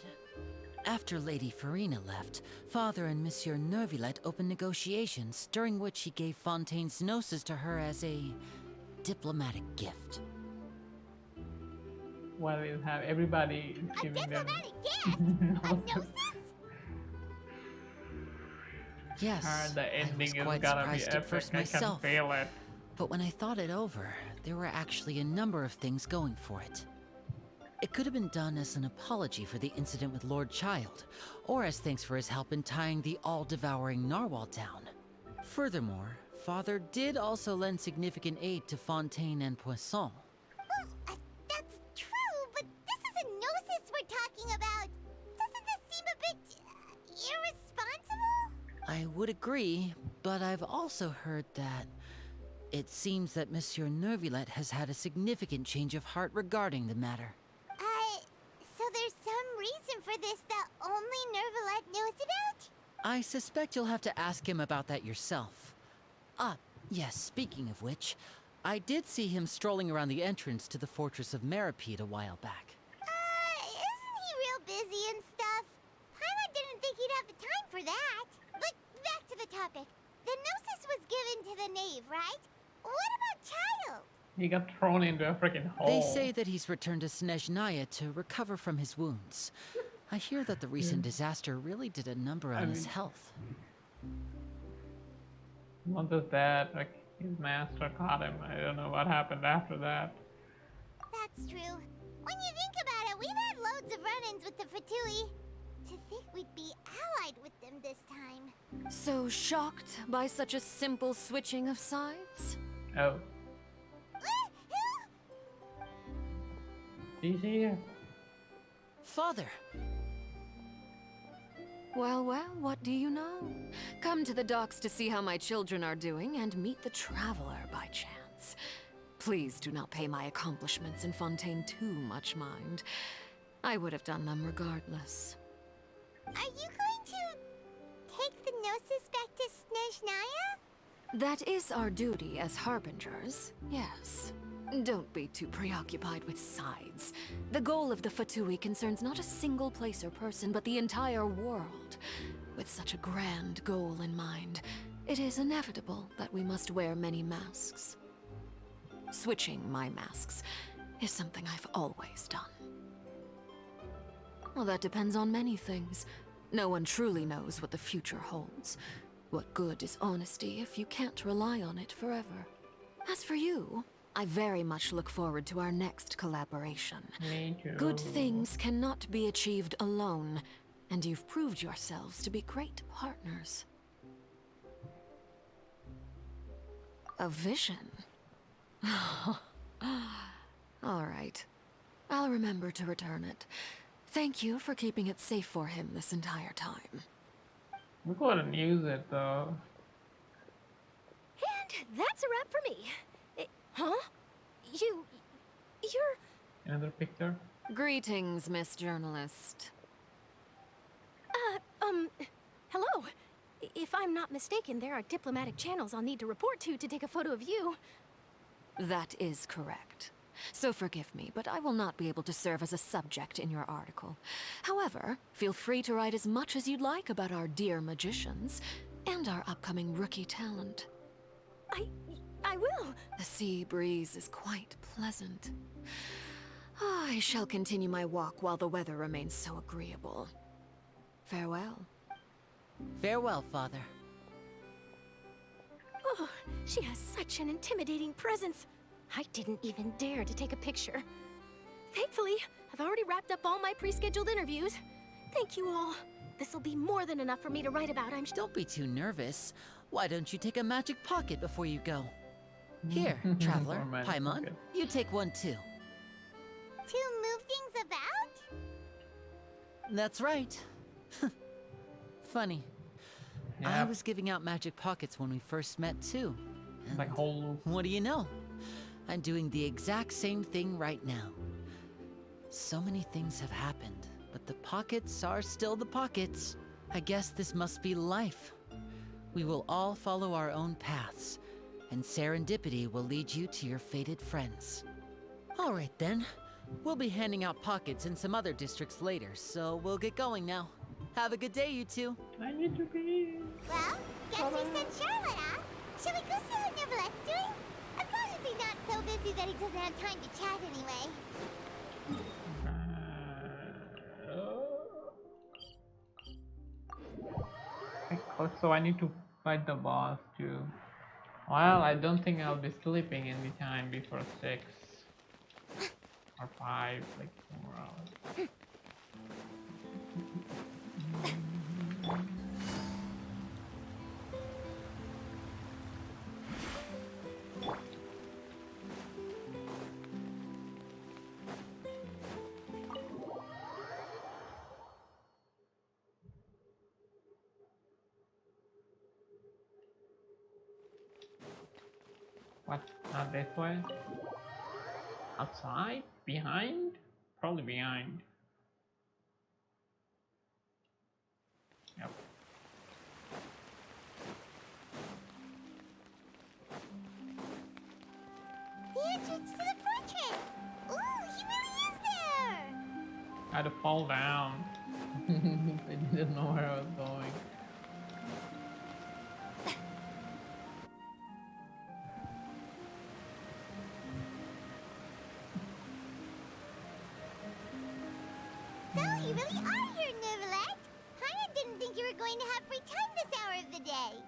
After Lady Furina left, Father and Monsieur Neuvillette opened negotiations, during which he gave Fontaine's gnosis to her as a diplomatic gift. While we'll have everybody giving them. Yes, The I was ending is quite gotta be surprised at epic. first I myself. can feel it. But when I thought it over, there were actually a number of things going for it. It could have been done as an apology for the incident with Lord Child, or as thanks for his help in tying the all-devouring narwhal down. Furthermore, Father did also lend significant aid to Fontaine and Poisson. That's true, but this is a gnosis we're talking about. Doesn't this seem a bit irresponsible? I would agree, but I've also heard that it seems that Monsieur Nervillette has had a significant change of heart regarding the matter. So there's some reason for this that only Nervillette knows about? I suspect you'll have to ask him about that yourself. Ah, yes, speaking of which, I did see him strolling around the entrance to the Fortress of Meripede a while back. Isn't he real busy and stuff? Paimon didn't think he'd have the time for that. But back to the topic. The gnosis was given to the knave, right? What about Child? He got thrown into a freaking hole. They say that he's returned to Snezhnaya to recover from his wounds. I hear that the recent disaster really did a number on his health. Not just that, like his master caught him. I don't know what happened after that. That's true. When you think about it, we've had loads of run-ins with the Fatui. To think we'd be allied with them this time. So shocked by such a simple switching of sides? Oh. He's here. Father! Well, what do you know? Come to the docks to see how my children are doing and meet the traveler by chance. Please do not pay my accomplishments in Fontaine too much mind. I would have done them regardless. Are you going to take the gnosis back to Snezhnaya? That is our duty as harbingers, yes. Don't be too preoccupied with sides. The goal of the Fatui concerns not a single place or person, but the entire world. With such a grand goal in mind, it is inevitable that we must wear many masks. Switching my masks is something I've always done. Well, that depends on many things. No one truly knows what the future holds. What good is honesty if you can't rely on it forever? As for you, I very much look forward to our next collaboration. Me too. Good things cannot be achieved alone, and you've proved yourselves to be great partners. A vision? All right. I'll remember to return it. Thank you for keeping it safe for him this entire time. We couldn't use it though. And that's a wrap for me. Huh? You're... Another picture? Greetings, Miss Journalist. Hello. If I'm not mistaken, there are diplomatic channels I'll need to report to take a photo of you. That is correct. So forgive me, but I will not be able to serve as a subject in your article. However, feel free to write as much as you'd like about our dear magicians and our upcoming rookie talent. I will. The sea breeze is quite pleasant. I shall continue my walk while the weather remains so agreeable. Farewell. Farewell, Father. Oh, she has such an intimidating presence. I didn't even dare to take a picture. Thankfully, I've already wrapped up all my pre-scheduled interviews. Thank you all. This'll be more than enough for me to write about, I'm sure. Don't be too nervous. Why don't you take a magic pocket before you go? Here, Traveler, Paimon, you take one too. To move things about? That's right. Funny. I was giving out magic pockets when we first met too. And like whole... What do you know? I'm doing the exact same thing right now. So many things have happened, but the pockets are still the pockets. I guess this must be life. We will all follow our own paths, and serendipity will lead you to your fated friends. All right then. We'll be handing out pockets in some other districts later, so we'll get going now. Have a good day, you two. I need to be... Well, guess we sent Charlotte out. Shall we go see how Nervillette's doing? As long as he's not so busy that he doesn't have time to chat anyway. So I need to fight the boss too. Well, I don't think I'll be sleeping anytime before 6 or 5, like 4 hours. What? Not this way? Outside? Behind? Probably behind. Yep. The entrance to the fortress! Ooh, he really is there! I had to fall down. I didn't know where I was going. So, you really are here, Neuvillette! Paimon didn't think you were going to have free time this hour of the day!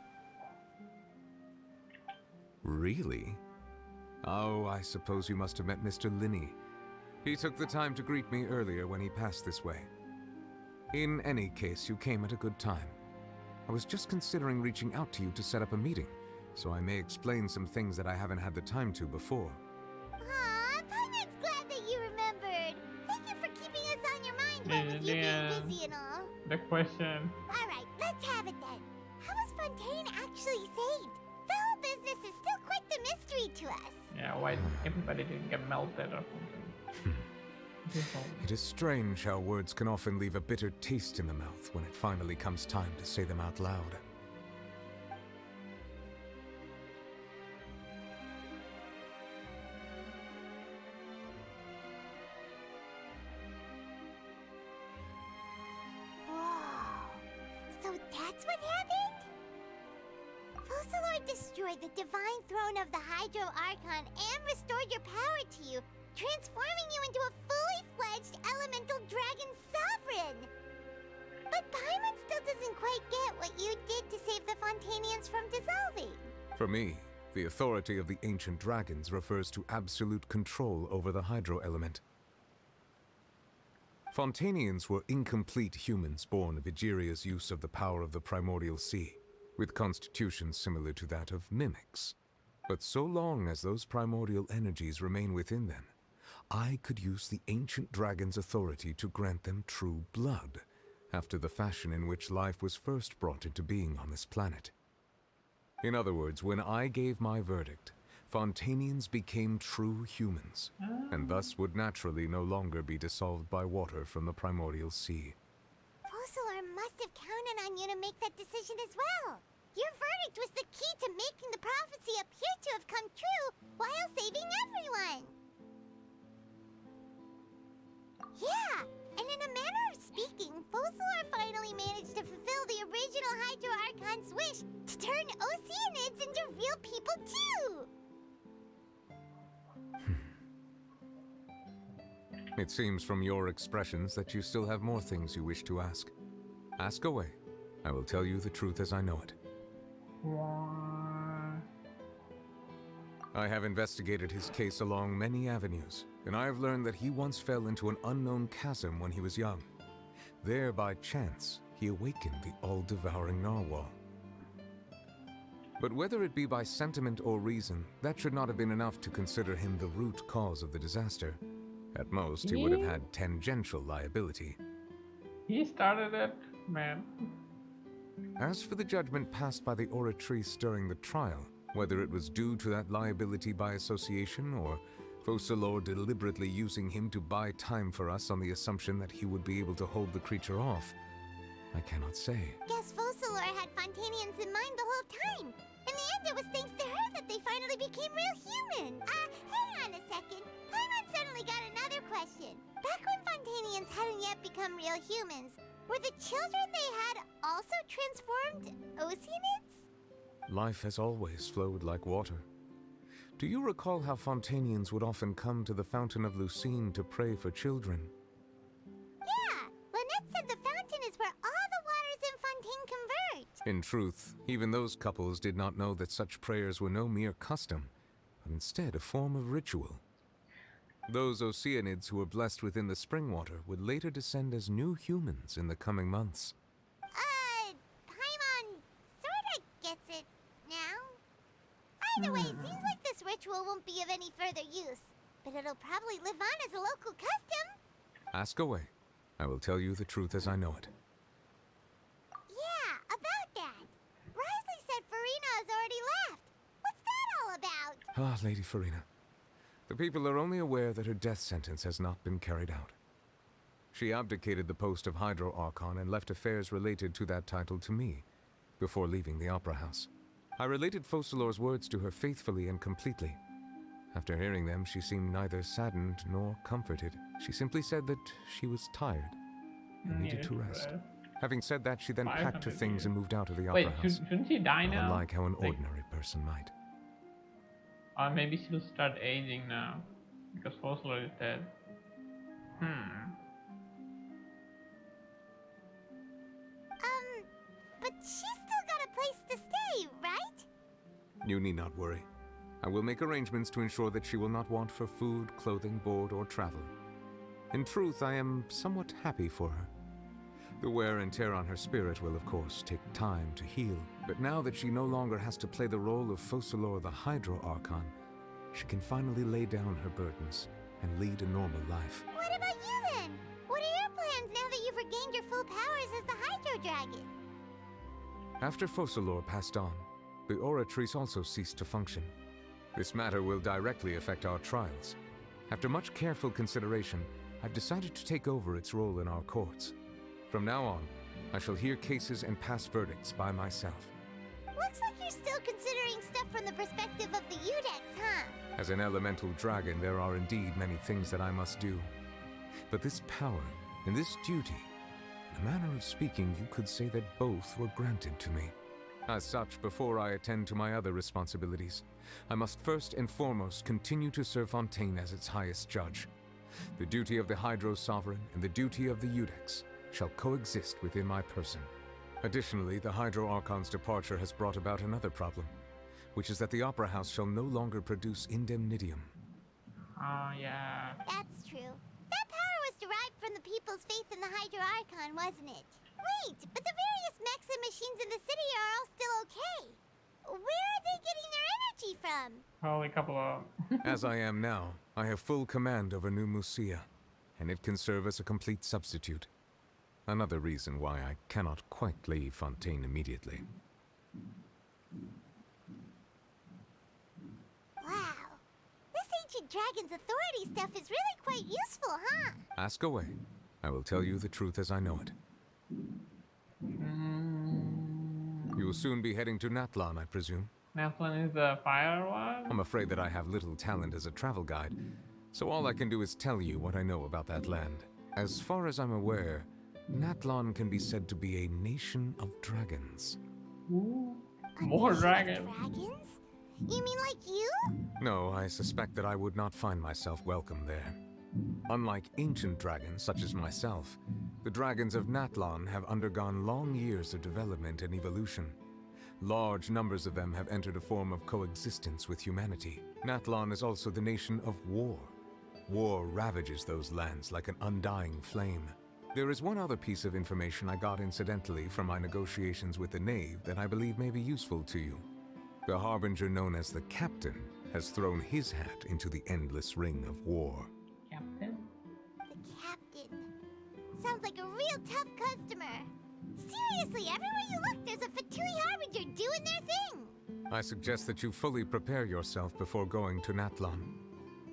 Really? Oh, I suppose you must have met Mr. Linney. He took the time to greet me earlier when he passed this way. In any case, you came at a good time. I was just considering reaching out to you to set up a meeting, so I may explain some things that I haven't had the time to before. Aw, Paimon's glad that you remembered! Thank you for keeping us on your mind while with you being busy and all. The question. Alright, let's have it then. How was Fontaine actually saved? The whole business is still quite the mystery to us. Yeah, why everybody didn't get melted or something. It is strange how words can often leave a bitter taste in the mouth when it finally comes time to say them out loud. Whoa. So that's what happened? Focalor destroyed the divine throne of the Hydro Archon and restored your power to you, transforming you into a fully fledged elemental dragon sovereign! But Paimon still doesn't quite get what you did to save the Fontainians from dissolving. For me, the authority of the ancient dragons refers to absolute control over the hydro element. Fontainians were incomplete humans born of Egeria's use of the power of the primordial sea, with constitutions similar to that of mimics. But so long as those primordial energies remain within them, I could use the ancient dragon's authority to grant them true blood, after the fashion in which life was first brought into being on this planet. In other words, when I gave my verdict, Fontainians became true humans, and thus would naturally no longer be dissolved by water from the primordial sea. Focalor must have counted on you to make that decision as well. Your verdict was the key to making the prophecy appear to have come true while saving everyone. Yeah, and in a manner of speaking, Focalor finally managed to fulfill the original Hydro Archon's wish to turn Oceanids into real people too! It seems from your expressions that you still have more things you wish to ask. Ask away. I will tell you the truth as I know it. I have investigated his case along many avenues, and I have learned that he once fell into an unknown chasm when he was young. There, by chance, he awakened the all-devouring narwhal. But whether it be by sentiment or reason, that should not have been enough to consider him the root cause of the disaster. At most, he would have had tangential liability. He started it, man. As for the judgment passed by the oratrice during the trial, whether it was due to that liability by association or Focalor deliberately using him to buy time for us on the assumption that he would be able to hold the creature off, I cannot say. Guess Focalor had Fontainians in mind the whole time. In the end, it was thanks to her that they finally became real human. Hang on a second. Paimon suddenly got another question. Back when Fontainians hadn't yet become real humans, were the children they had also transformed Oceanids? Life has always flowed like water. Do you recall how Fontainians would often come to the Fountain of Lucine to pray for children? Yeah, Lynette said the fountain is where all the waters in Fontaine converge. In truth, even those couples did not know that such prayers were no mere custom, but instead a form of ritual. Those Oceanids who were blessed within the spring water would later descend as new humans in the coming months. Paimon sorta gets it now. Either way, seems like this ritual won't be of any further use, but it'll probably live on as a local custom. Ask away. I will tell you the truth as I know it. Yeah, about that. Risley said Furina has already left. What's that all about? Ah, Lady Furina. The people are only aware that her death sentence has not been carried out. She abdicated the post of Hydro Archon and left affairs related to that title to me, before leaving the Opera House. I related Focalor's words to her faithfully and completely. After hearing them, she seemed neither saddened nor comforted. She simply said that she was tired and needed to rest. Having said that, she then packed her things and moved out of the Opera House. Shouldn't she die now? Unlike how an ordinary person might. Or maybe she'll start aging now, because Focalor is dead. But she's still got a place to stay, right? You need not worry. I will make arrangements to ensure that she will not want for food, clothing, board, or travel. In truth, I am somewhat happy for her. The wear and tear on her spirit will, of course, take time to heal, but now that she no longer has to play the role of Focalor the Hydro Archon, she can finally lay down her burdens and lead a normal life. What about you then? What are your plans now that you've regained your full powers as the Hydro Dragon? After Focalor passed on, the Oratrice also ceased to function. This matter will directly affect our trials. After much careful consideration, I've decided to take over its role in our courts. From now on, I shall hear cases and pass verdicts by myself. Looks like you're still considering stuff from the perspective of the Udex, huh? As an elemental dragon, there are indeed many things that I must do. But this power and this duty, in a manner of speaking, you could say that both were granted to me. As such, before I attend to my other responsibilities, I must first and foremost continue to serve Fontaine as its highest judge. The duty of the Hydro Sovereign and the duty of the Udex shall coexist within my person. Additionally, the Hydro Archon's departure has brought about another problem, which is that the Opera House shall no longer produce indemnitium. Oh, yeah. That's true. That power was derived from the people's faith in the Hydro Archon, wasn't it? Wait, but the various mechs and machines in the city are all still okay. Where are they getting their energy from? Probably a couple of... As I am now, I have full command over New Musia, and it can serve as a complete substitute. Another reason why I cannot quite leave Fontaine immediately. Wow. This ancient dragon's authority stuff is really quite useful, huh? Ask away. I will tell you the truth as I know it. You will soon be heading to Natlan, I presume. Natlan is the fire one? I'm afraid that I have little talent as a travel guide, so all I can do is tell you what I know about that land. As far as I'm aware, Natlan can be said to be a nation of dragons. Ooh, more dragons. Dragons? You mean like you? No, I suspect that I would not find myself welcome there. Unlike ancient dragons such as myself, the dragons of Natlan have undergone long years of development and evolution. Large numbers of them have entered a form of coexistence with humanity. Natlan is also the nation of war. War ravages those lands like an undying flame. There is one other piece of information I got incidentally from my negotiations with the Knave that I believe may be useful to you. The Harbinger known as the Captain has thrown his hat into the endless ring of war. Captain? The Captain. Sounds like a real tough customer. Seriously, everywhere you look, there's a Fatui Harbinger doing their thing. I suggest that you fully prepare yourself before going to Natlan.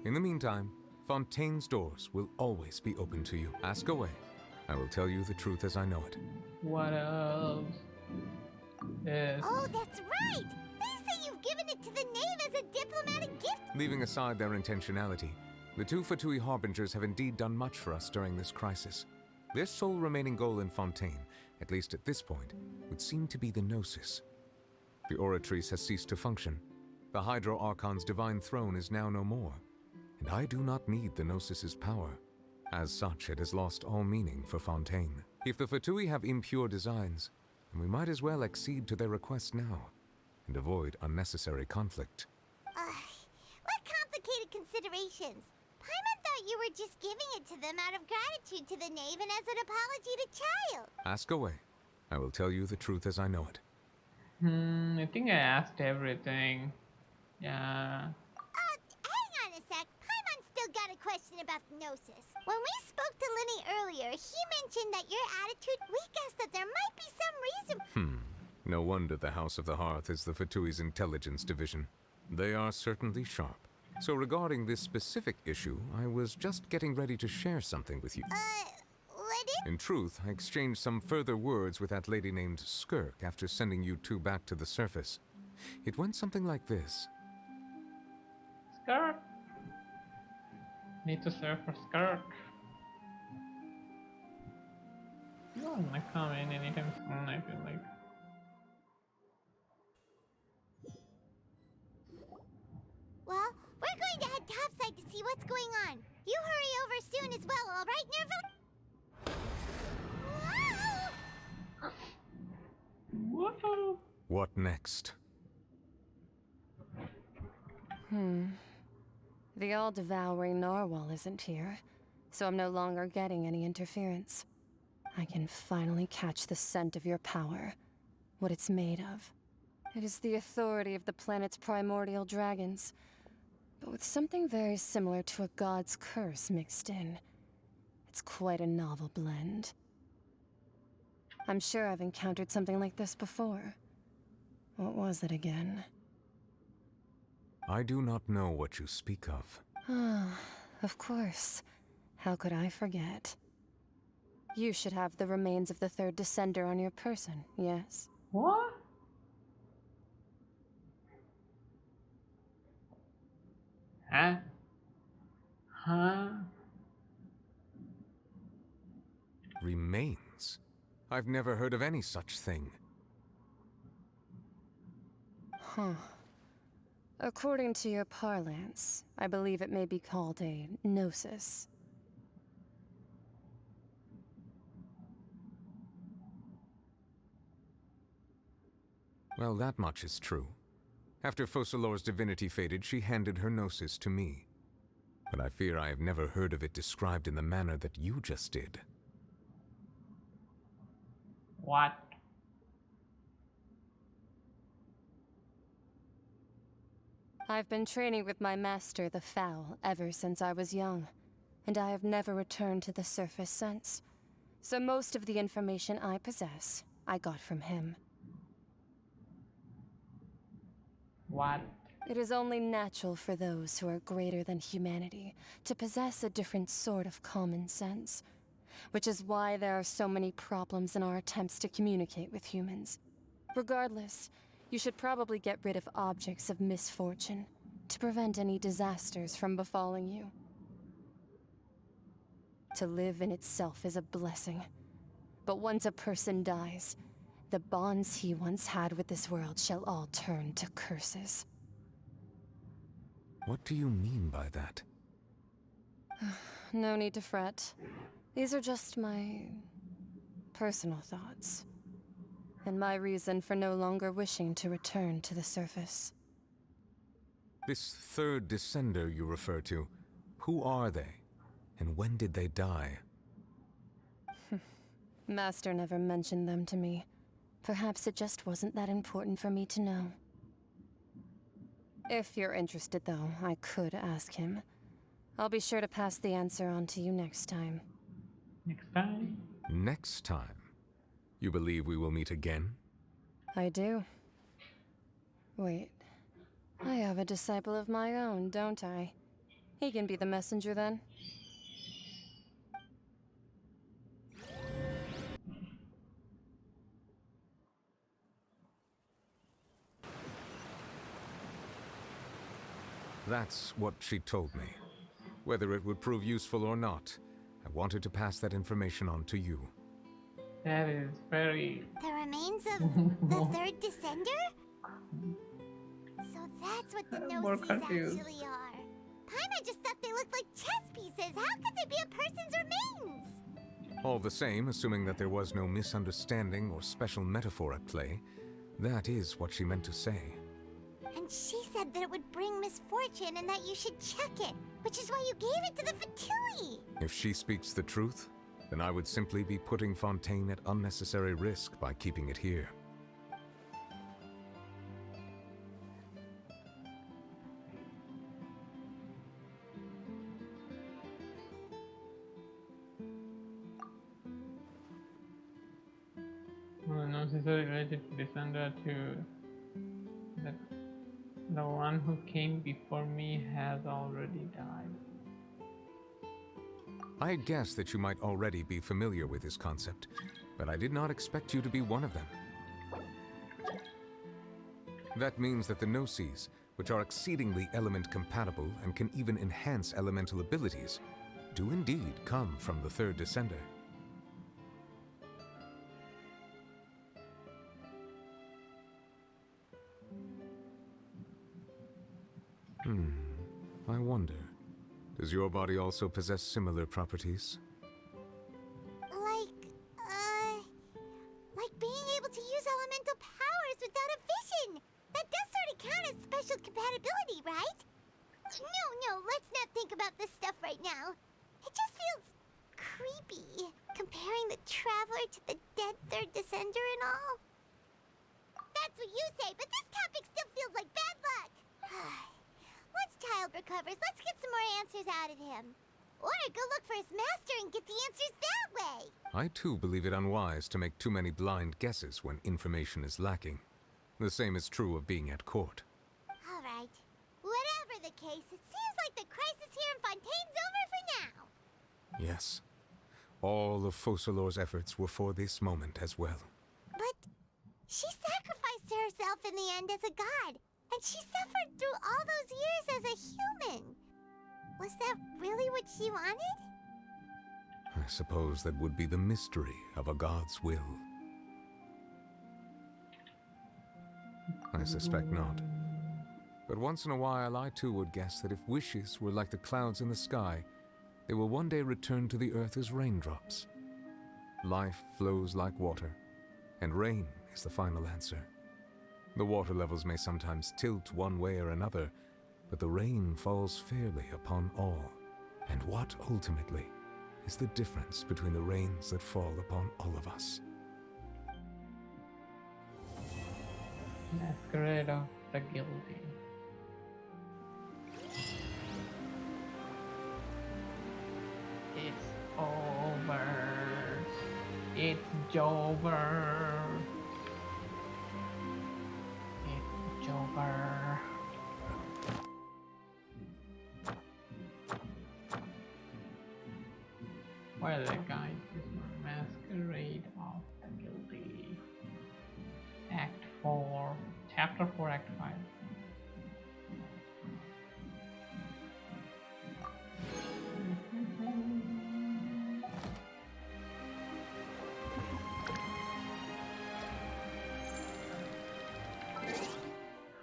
In the meantime, Fontaine's doors will always be open to you. Ask away. I will tell you the truth as I know it. What else? Yes. Oh, that's right! They say you've given it to the Knave as a diplomatic gift. Leaving aside their intentionality, the two Fatui Harbingers have indeed done much for us during this crisis. Their sole remaining goal in Fontaine, at least at this point, would seem to be the Gnosis. The Oratrice has ceased to function, The Hydro Archon's divine throne is now no more, and I do not need the Gnosis's power. As such, it has lost all meaning for Fontaine. If the Fatui have impure designs, then we might as well accede to their request now, and avoid unnecessary conflict. What complicated considerations? Paimon thought you were just giving it to them out of gratitude to the knave and as an apology to Child. Ask away. I will tell you the truth as I know it. I think I asked everything. Yeah. Hang on a sec. Paimon still got a question about the Gnosis. When we spoke to Linny earlier, he mentioned that your attitude, we guessed that there might be some reason. No wonder the House of the Hearth is the Fatui's intelligence division. They are certainly sharp. So regarding this specific issue, I was just getting ready to share something with you. Lenny? In truth, I exchanged some further words with that lady named Skirk after sending you two back to the surface. It went something like this. Skirk. Need to serve for Skirk. You don't wanna come in anytime soon, I feel like. Well, we're going to head topside to see what's going on. You hurry over soon as well, all right, Nerval? Whoa. What next? The all-devouring narwhal isn't here, so I'm no longer getting any interference. I can finally catch the scent of your power, what it's made of. It is the authority of the planet's primordial dragons, but with something very similar to a god's curse mixed in. It's quite a novel blend. I'm sure I've encountered something like this before. What was it again? I do not know what you speak of. Of course. How could I forget? You should have the remains of the third Descender on your person, yes? What? Huh? Remains? I've never heard of any such thing. According to your parlance, I believe it may be called a gnosis. Well, that much is true. After Focalor's divinity faded, she handed her gnosis to me. But I fear I have never heard of it described in the manner that you just did. What? I've been training with my master, the Foul, ever since I was young, and I have never returned to the surface since. So most of the information I possess, I got from him. What? It is only natural for those who are greater than humanity to possess a different sort of common sense, which is why there are so many problems in our attempts to communicate with humans. Regardless, you should probably get rid of objects of misfortune to prevent any disasters from befalling you. To live in itself is a blessing, but once a person dies, the bonds he once had with this world shall all turn to curses. What do you mean by that? No need to fret. These are just my personal thoughts, and my reason for no longer wishing to return to the surface. This third Descender you refer to, who are they? And when did they die? Master never mentioned them to me. Perhaps it just wasn't that important for me to know. If you're interested, though, I could ask him. I'll be sure to pass the answer on to you next time. Next time? Next time? You believe we will meet again? I do. Wait. I have a disciple of my own, don't I? He can be the messenger then. That's what she told me. Whether it would prove useful or not, I wanted to pass that information on to you. That is very... The remains of the third Descender? So That's what the More no-sees confused. actually are. Paimon just thought they looked like chess pieces. How could they be a person's remains? All the same, assuming that there was no misunderstanding or special metaphor at play, that is what she meant to say. And she said that it would bring misfortune and that you should check it, which is why you gave it to the Fatui. If she speaks the truth, then I would simply be putting Fontaine at unnecessary risk by keeping it here. Well, no, she's related to Descender to the one who came before me has already died. I guessed that you might already be familiar with this concept, but I did not expect you to be one of them. That means that the Gnosis, which are exceedingly element compatible and can even enhance elemental abilities, do indeed come from the third Descender. I wonder, does your body also possess similar properties? Like being able to use elemental powers without a vision. That does sort of count as special compatibility, right? No, let's not think about this stuff right now. It just feels creepy, comparing the Traveler to the dead third Descender and all. That's what you say, but this topic still feels like bad luck. Once Child recovers, let's get some more answers out of him. Or go look for his master and get the answers that way. I too believe it unwise to make too many blind guesses when information is lacking. The same is true of being at court. All right. Whatever the case, it seems like the crisis here in Fontaine's over for now. Yes. All of Focalor's efforts were for this moment as well. But she sacrificed herself in the end as a god. And she suffered through all those years as a human. Was that really what she wanted? I suppose that would be the mystery of a god's will. I suspect not. But once in a while, I too would guess that if wishes were like the clouds in the sky, they will one day return to the earth as raindrops. Life flows like water, and rain is the final answer. The water levels may sometimes tilt one way or another, but the rain falls fairly upon all. And what, ultimately, is the difference between the rains that fall upon all of us? Masquerade of the Guilty. It's over. It's Jover. It's Jover. Where the guys is Masquerade of the Guilty. Act 4. Chapter 4, Act 5.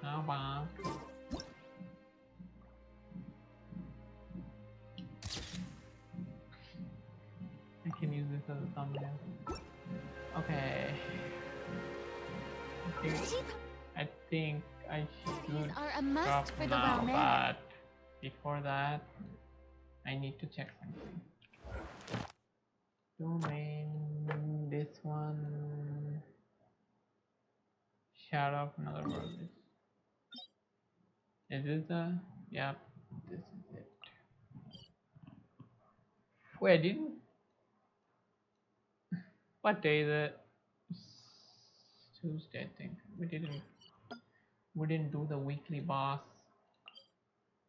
How about I can use this as a thumbnail. Okay. I think I should These are a must stop for the now, well-mannered. but before that, I need to check something. Domain, this one. Shut up, another word. Is this the? Yep, this is it. Wait, didn't? What day is it? Tuesday, I think. We didn't do the weekly boss.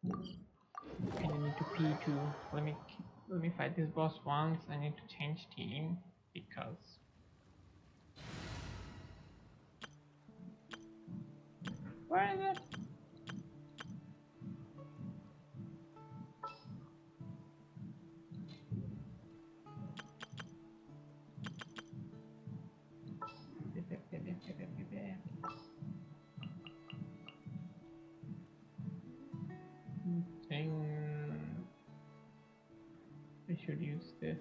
And I need to pee too. Let me fight this boss once. I need to change team because where is it? should use this.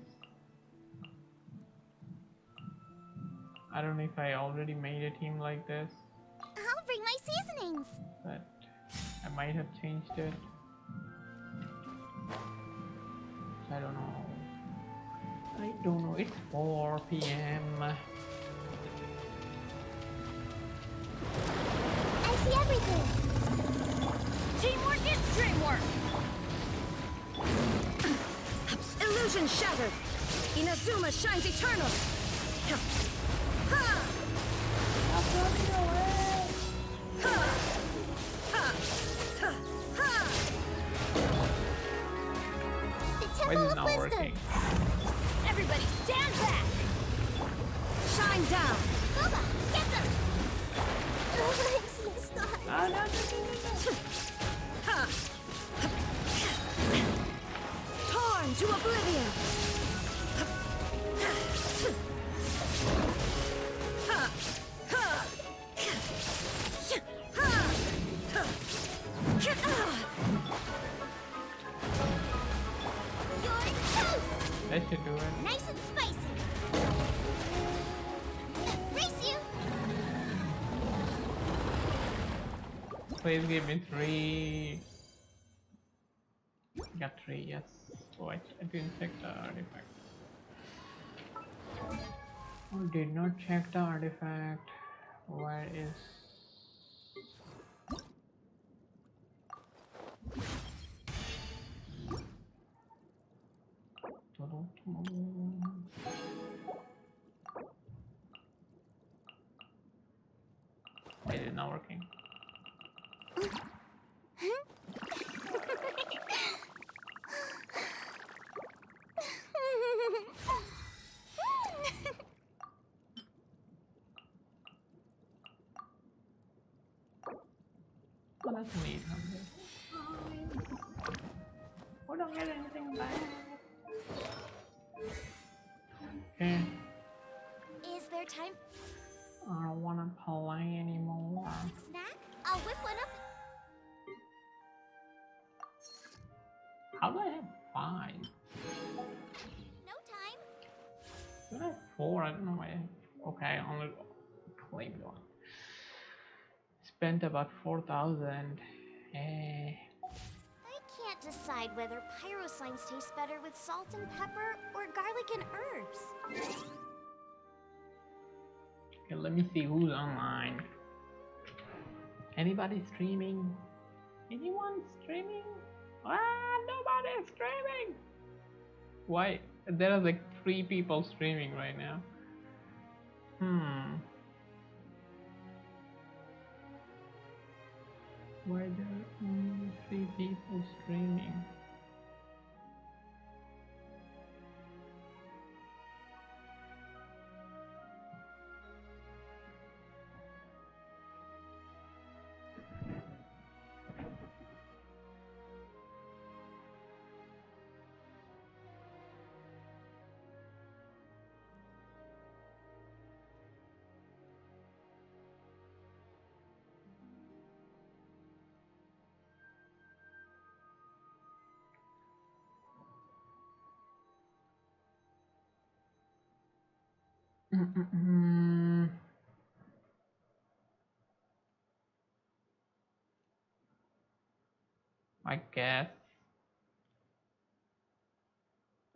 I don't know if I already made a team like this, I'll bring my seasonings. but I might have changed it. I don't know. I don't know. It's 4 p.m. I see everything. Teamwork is dreamwork! Illusion shattered! Inazuma shines eternal! Ha! Stop running away! Ha! Ha! Ha! Ha! Why is it not working? Everybody stand back! Shine down! Boba, get them! I see a star. Ah, no. Ha! Torn to oblivion! Ha! Ha! That should do it. Nice and spicy. Race you. Please give me 3. Got 3, yes. Oh, I didn't check the artifact. Oh, did not check the artifact. Where is... It is not working. Oh, that's neat. We don't get anything back. Okay. Is there time? I don't want to play anymore. Snack? I'll whip one up. How do I have 5? No time. Do I have 4? I don't know why. Okay, I only claimed 1. Spent about 4,000. I can't decide whether pyro slimes taste better with salt and pepper or garlic and herbs. Okay, let me see who's online. Anybody streaming? Anyone streaming? Ah, nobody's streaming! Why? There are like 3 people streaming right now. Why there are only 3 people streaming?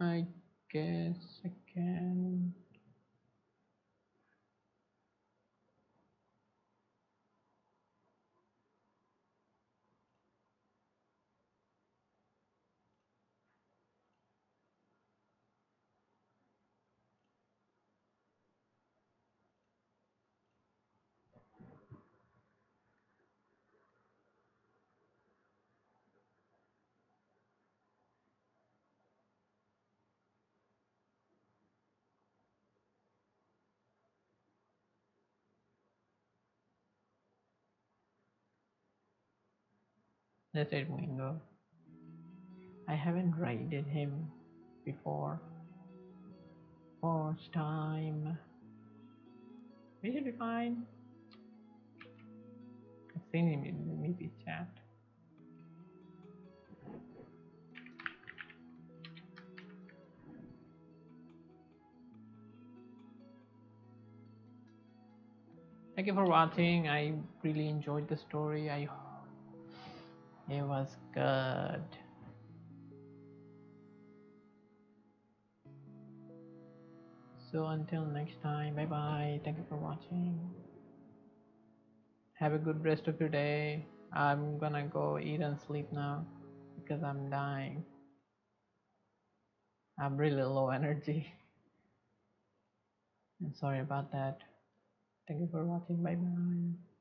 I guess I can. That's it, Wingo. I haven't raided him before. First time. We should be fine. I've seen him in the maybe chat. Thank you for watching. I really enjoyed the story. It was good. So until next time, bye bye. Thank you for watching. Have a good rest of your day. I'm gonna go eat and sleep now because I'm dying. I'm really low energy. I'm sorry about that. Thank you for watching. Bye bye.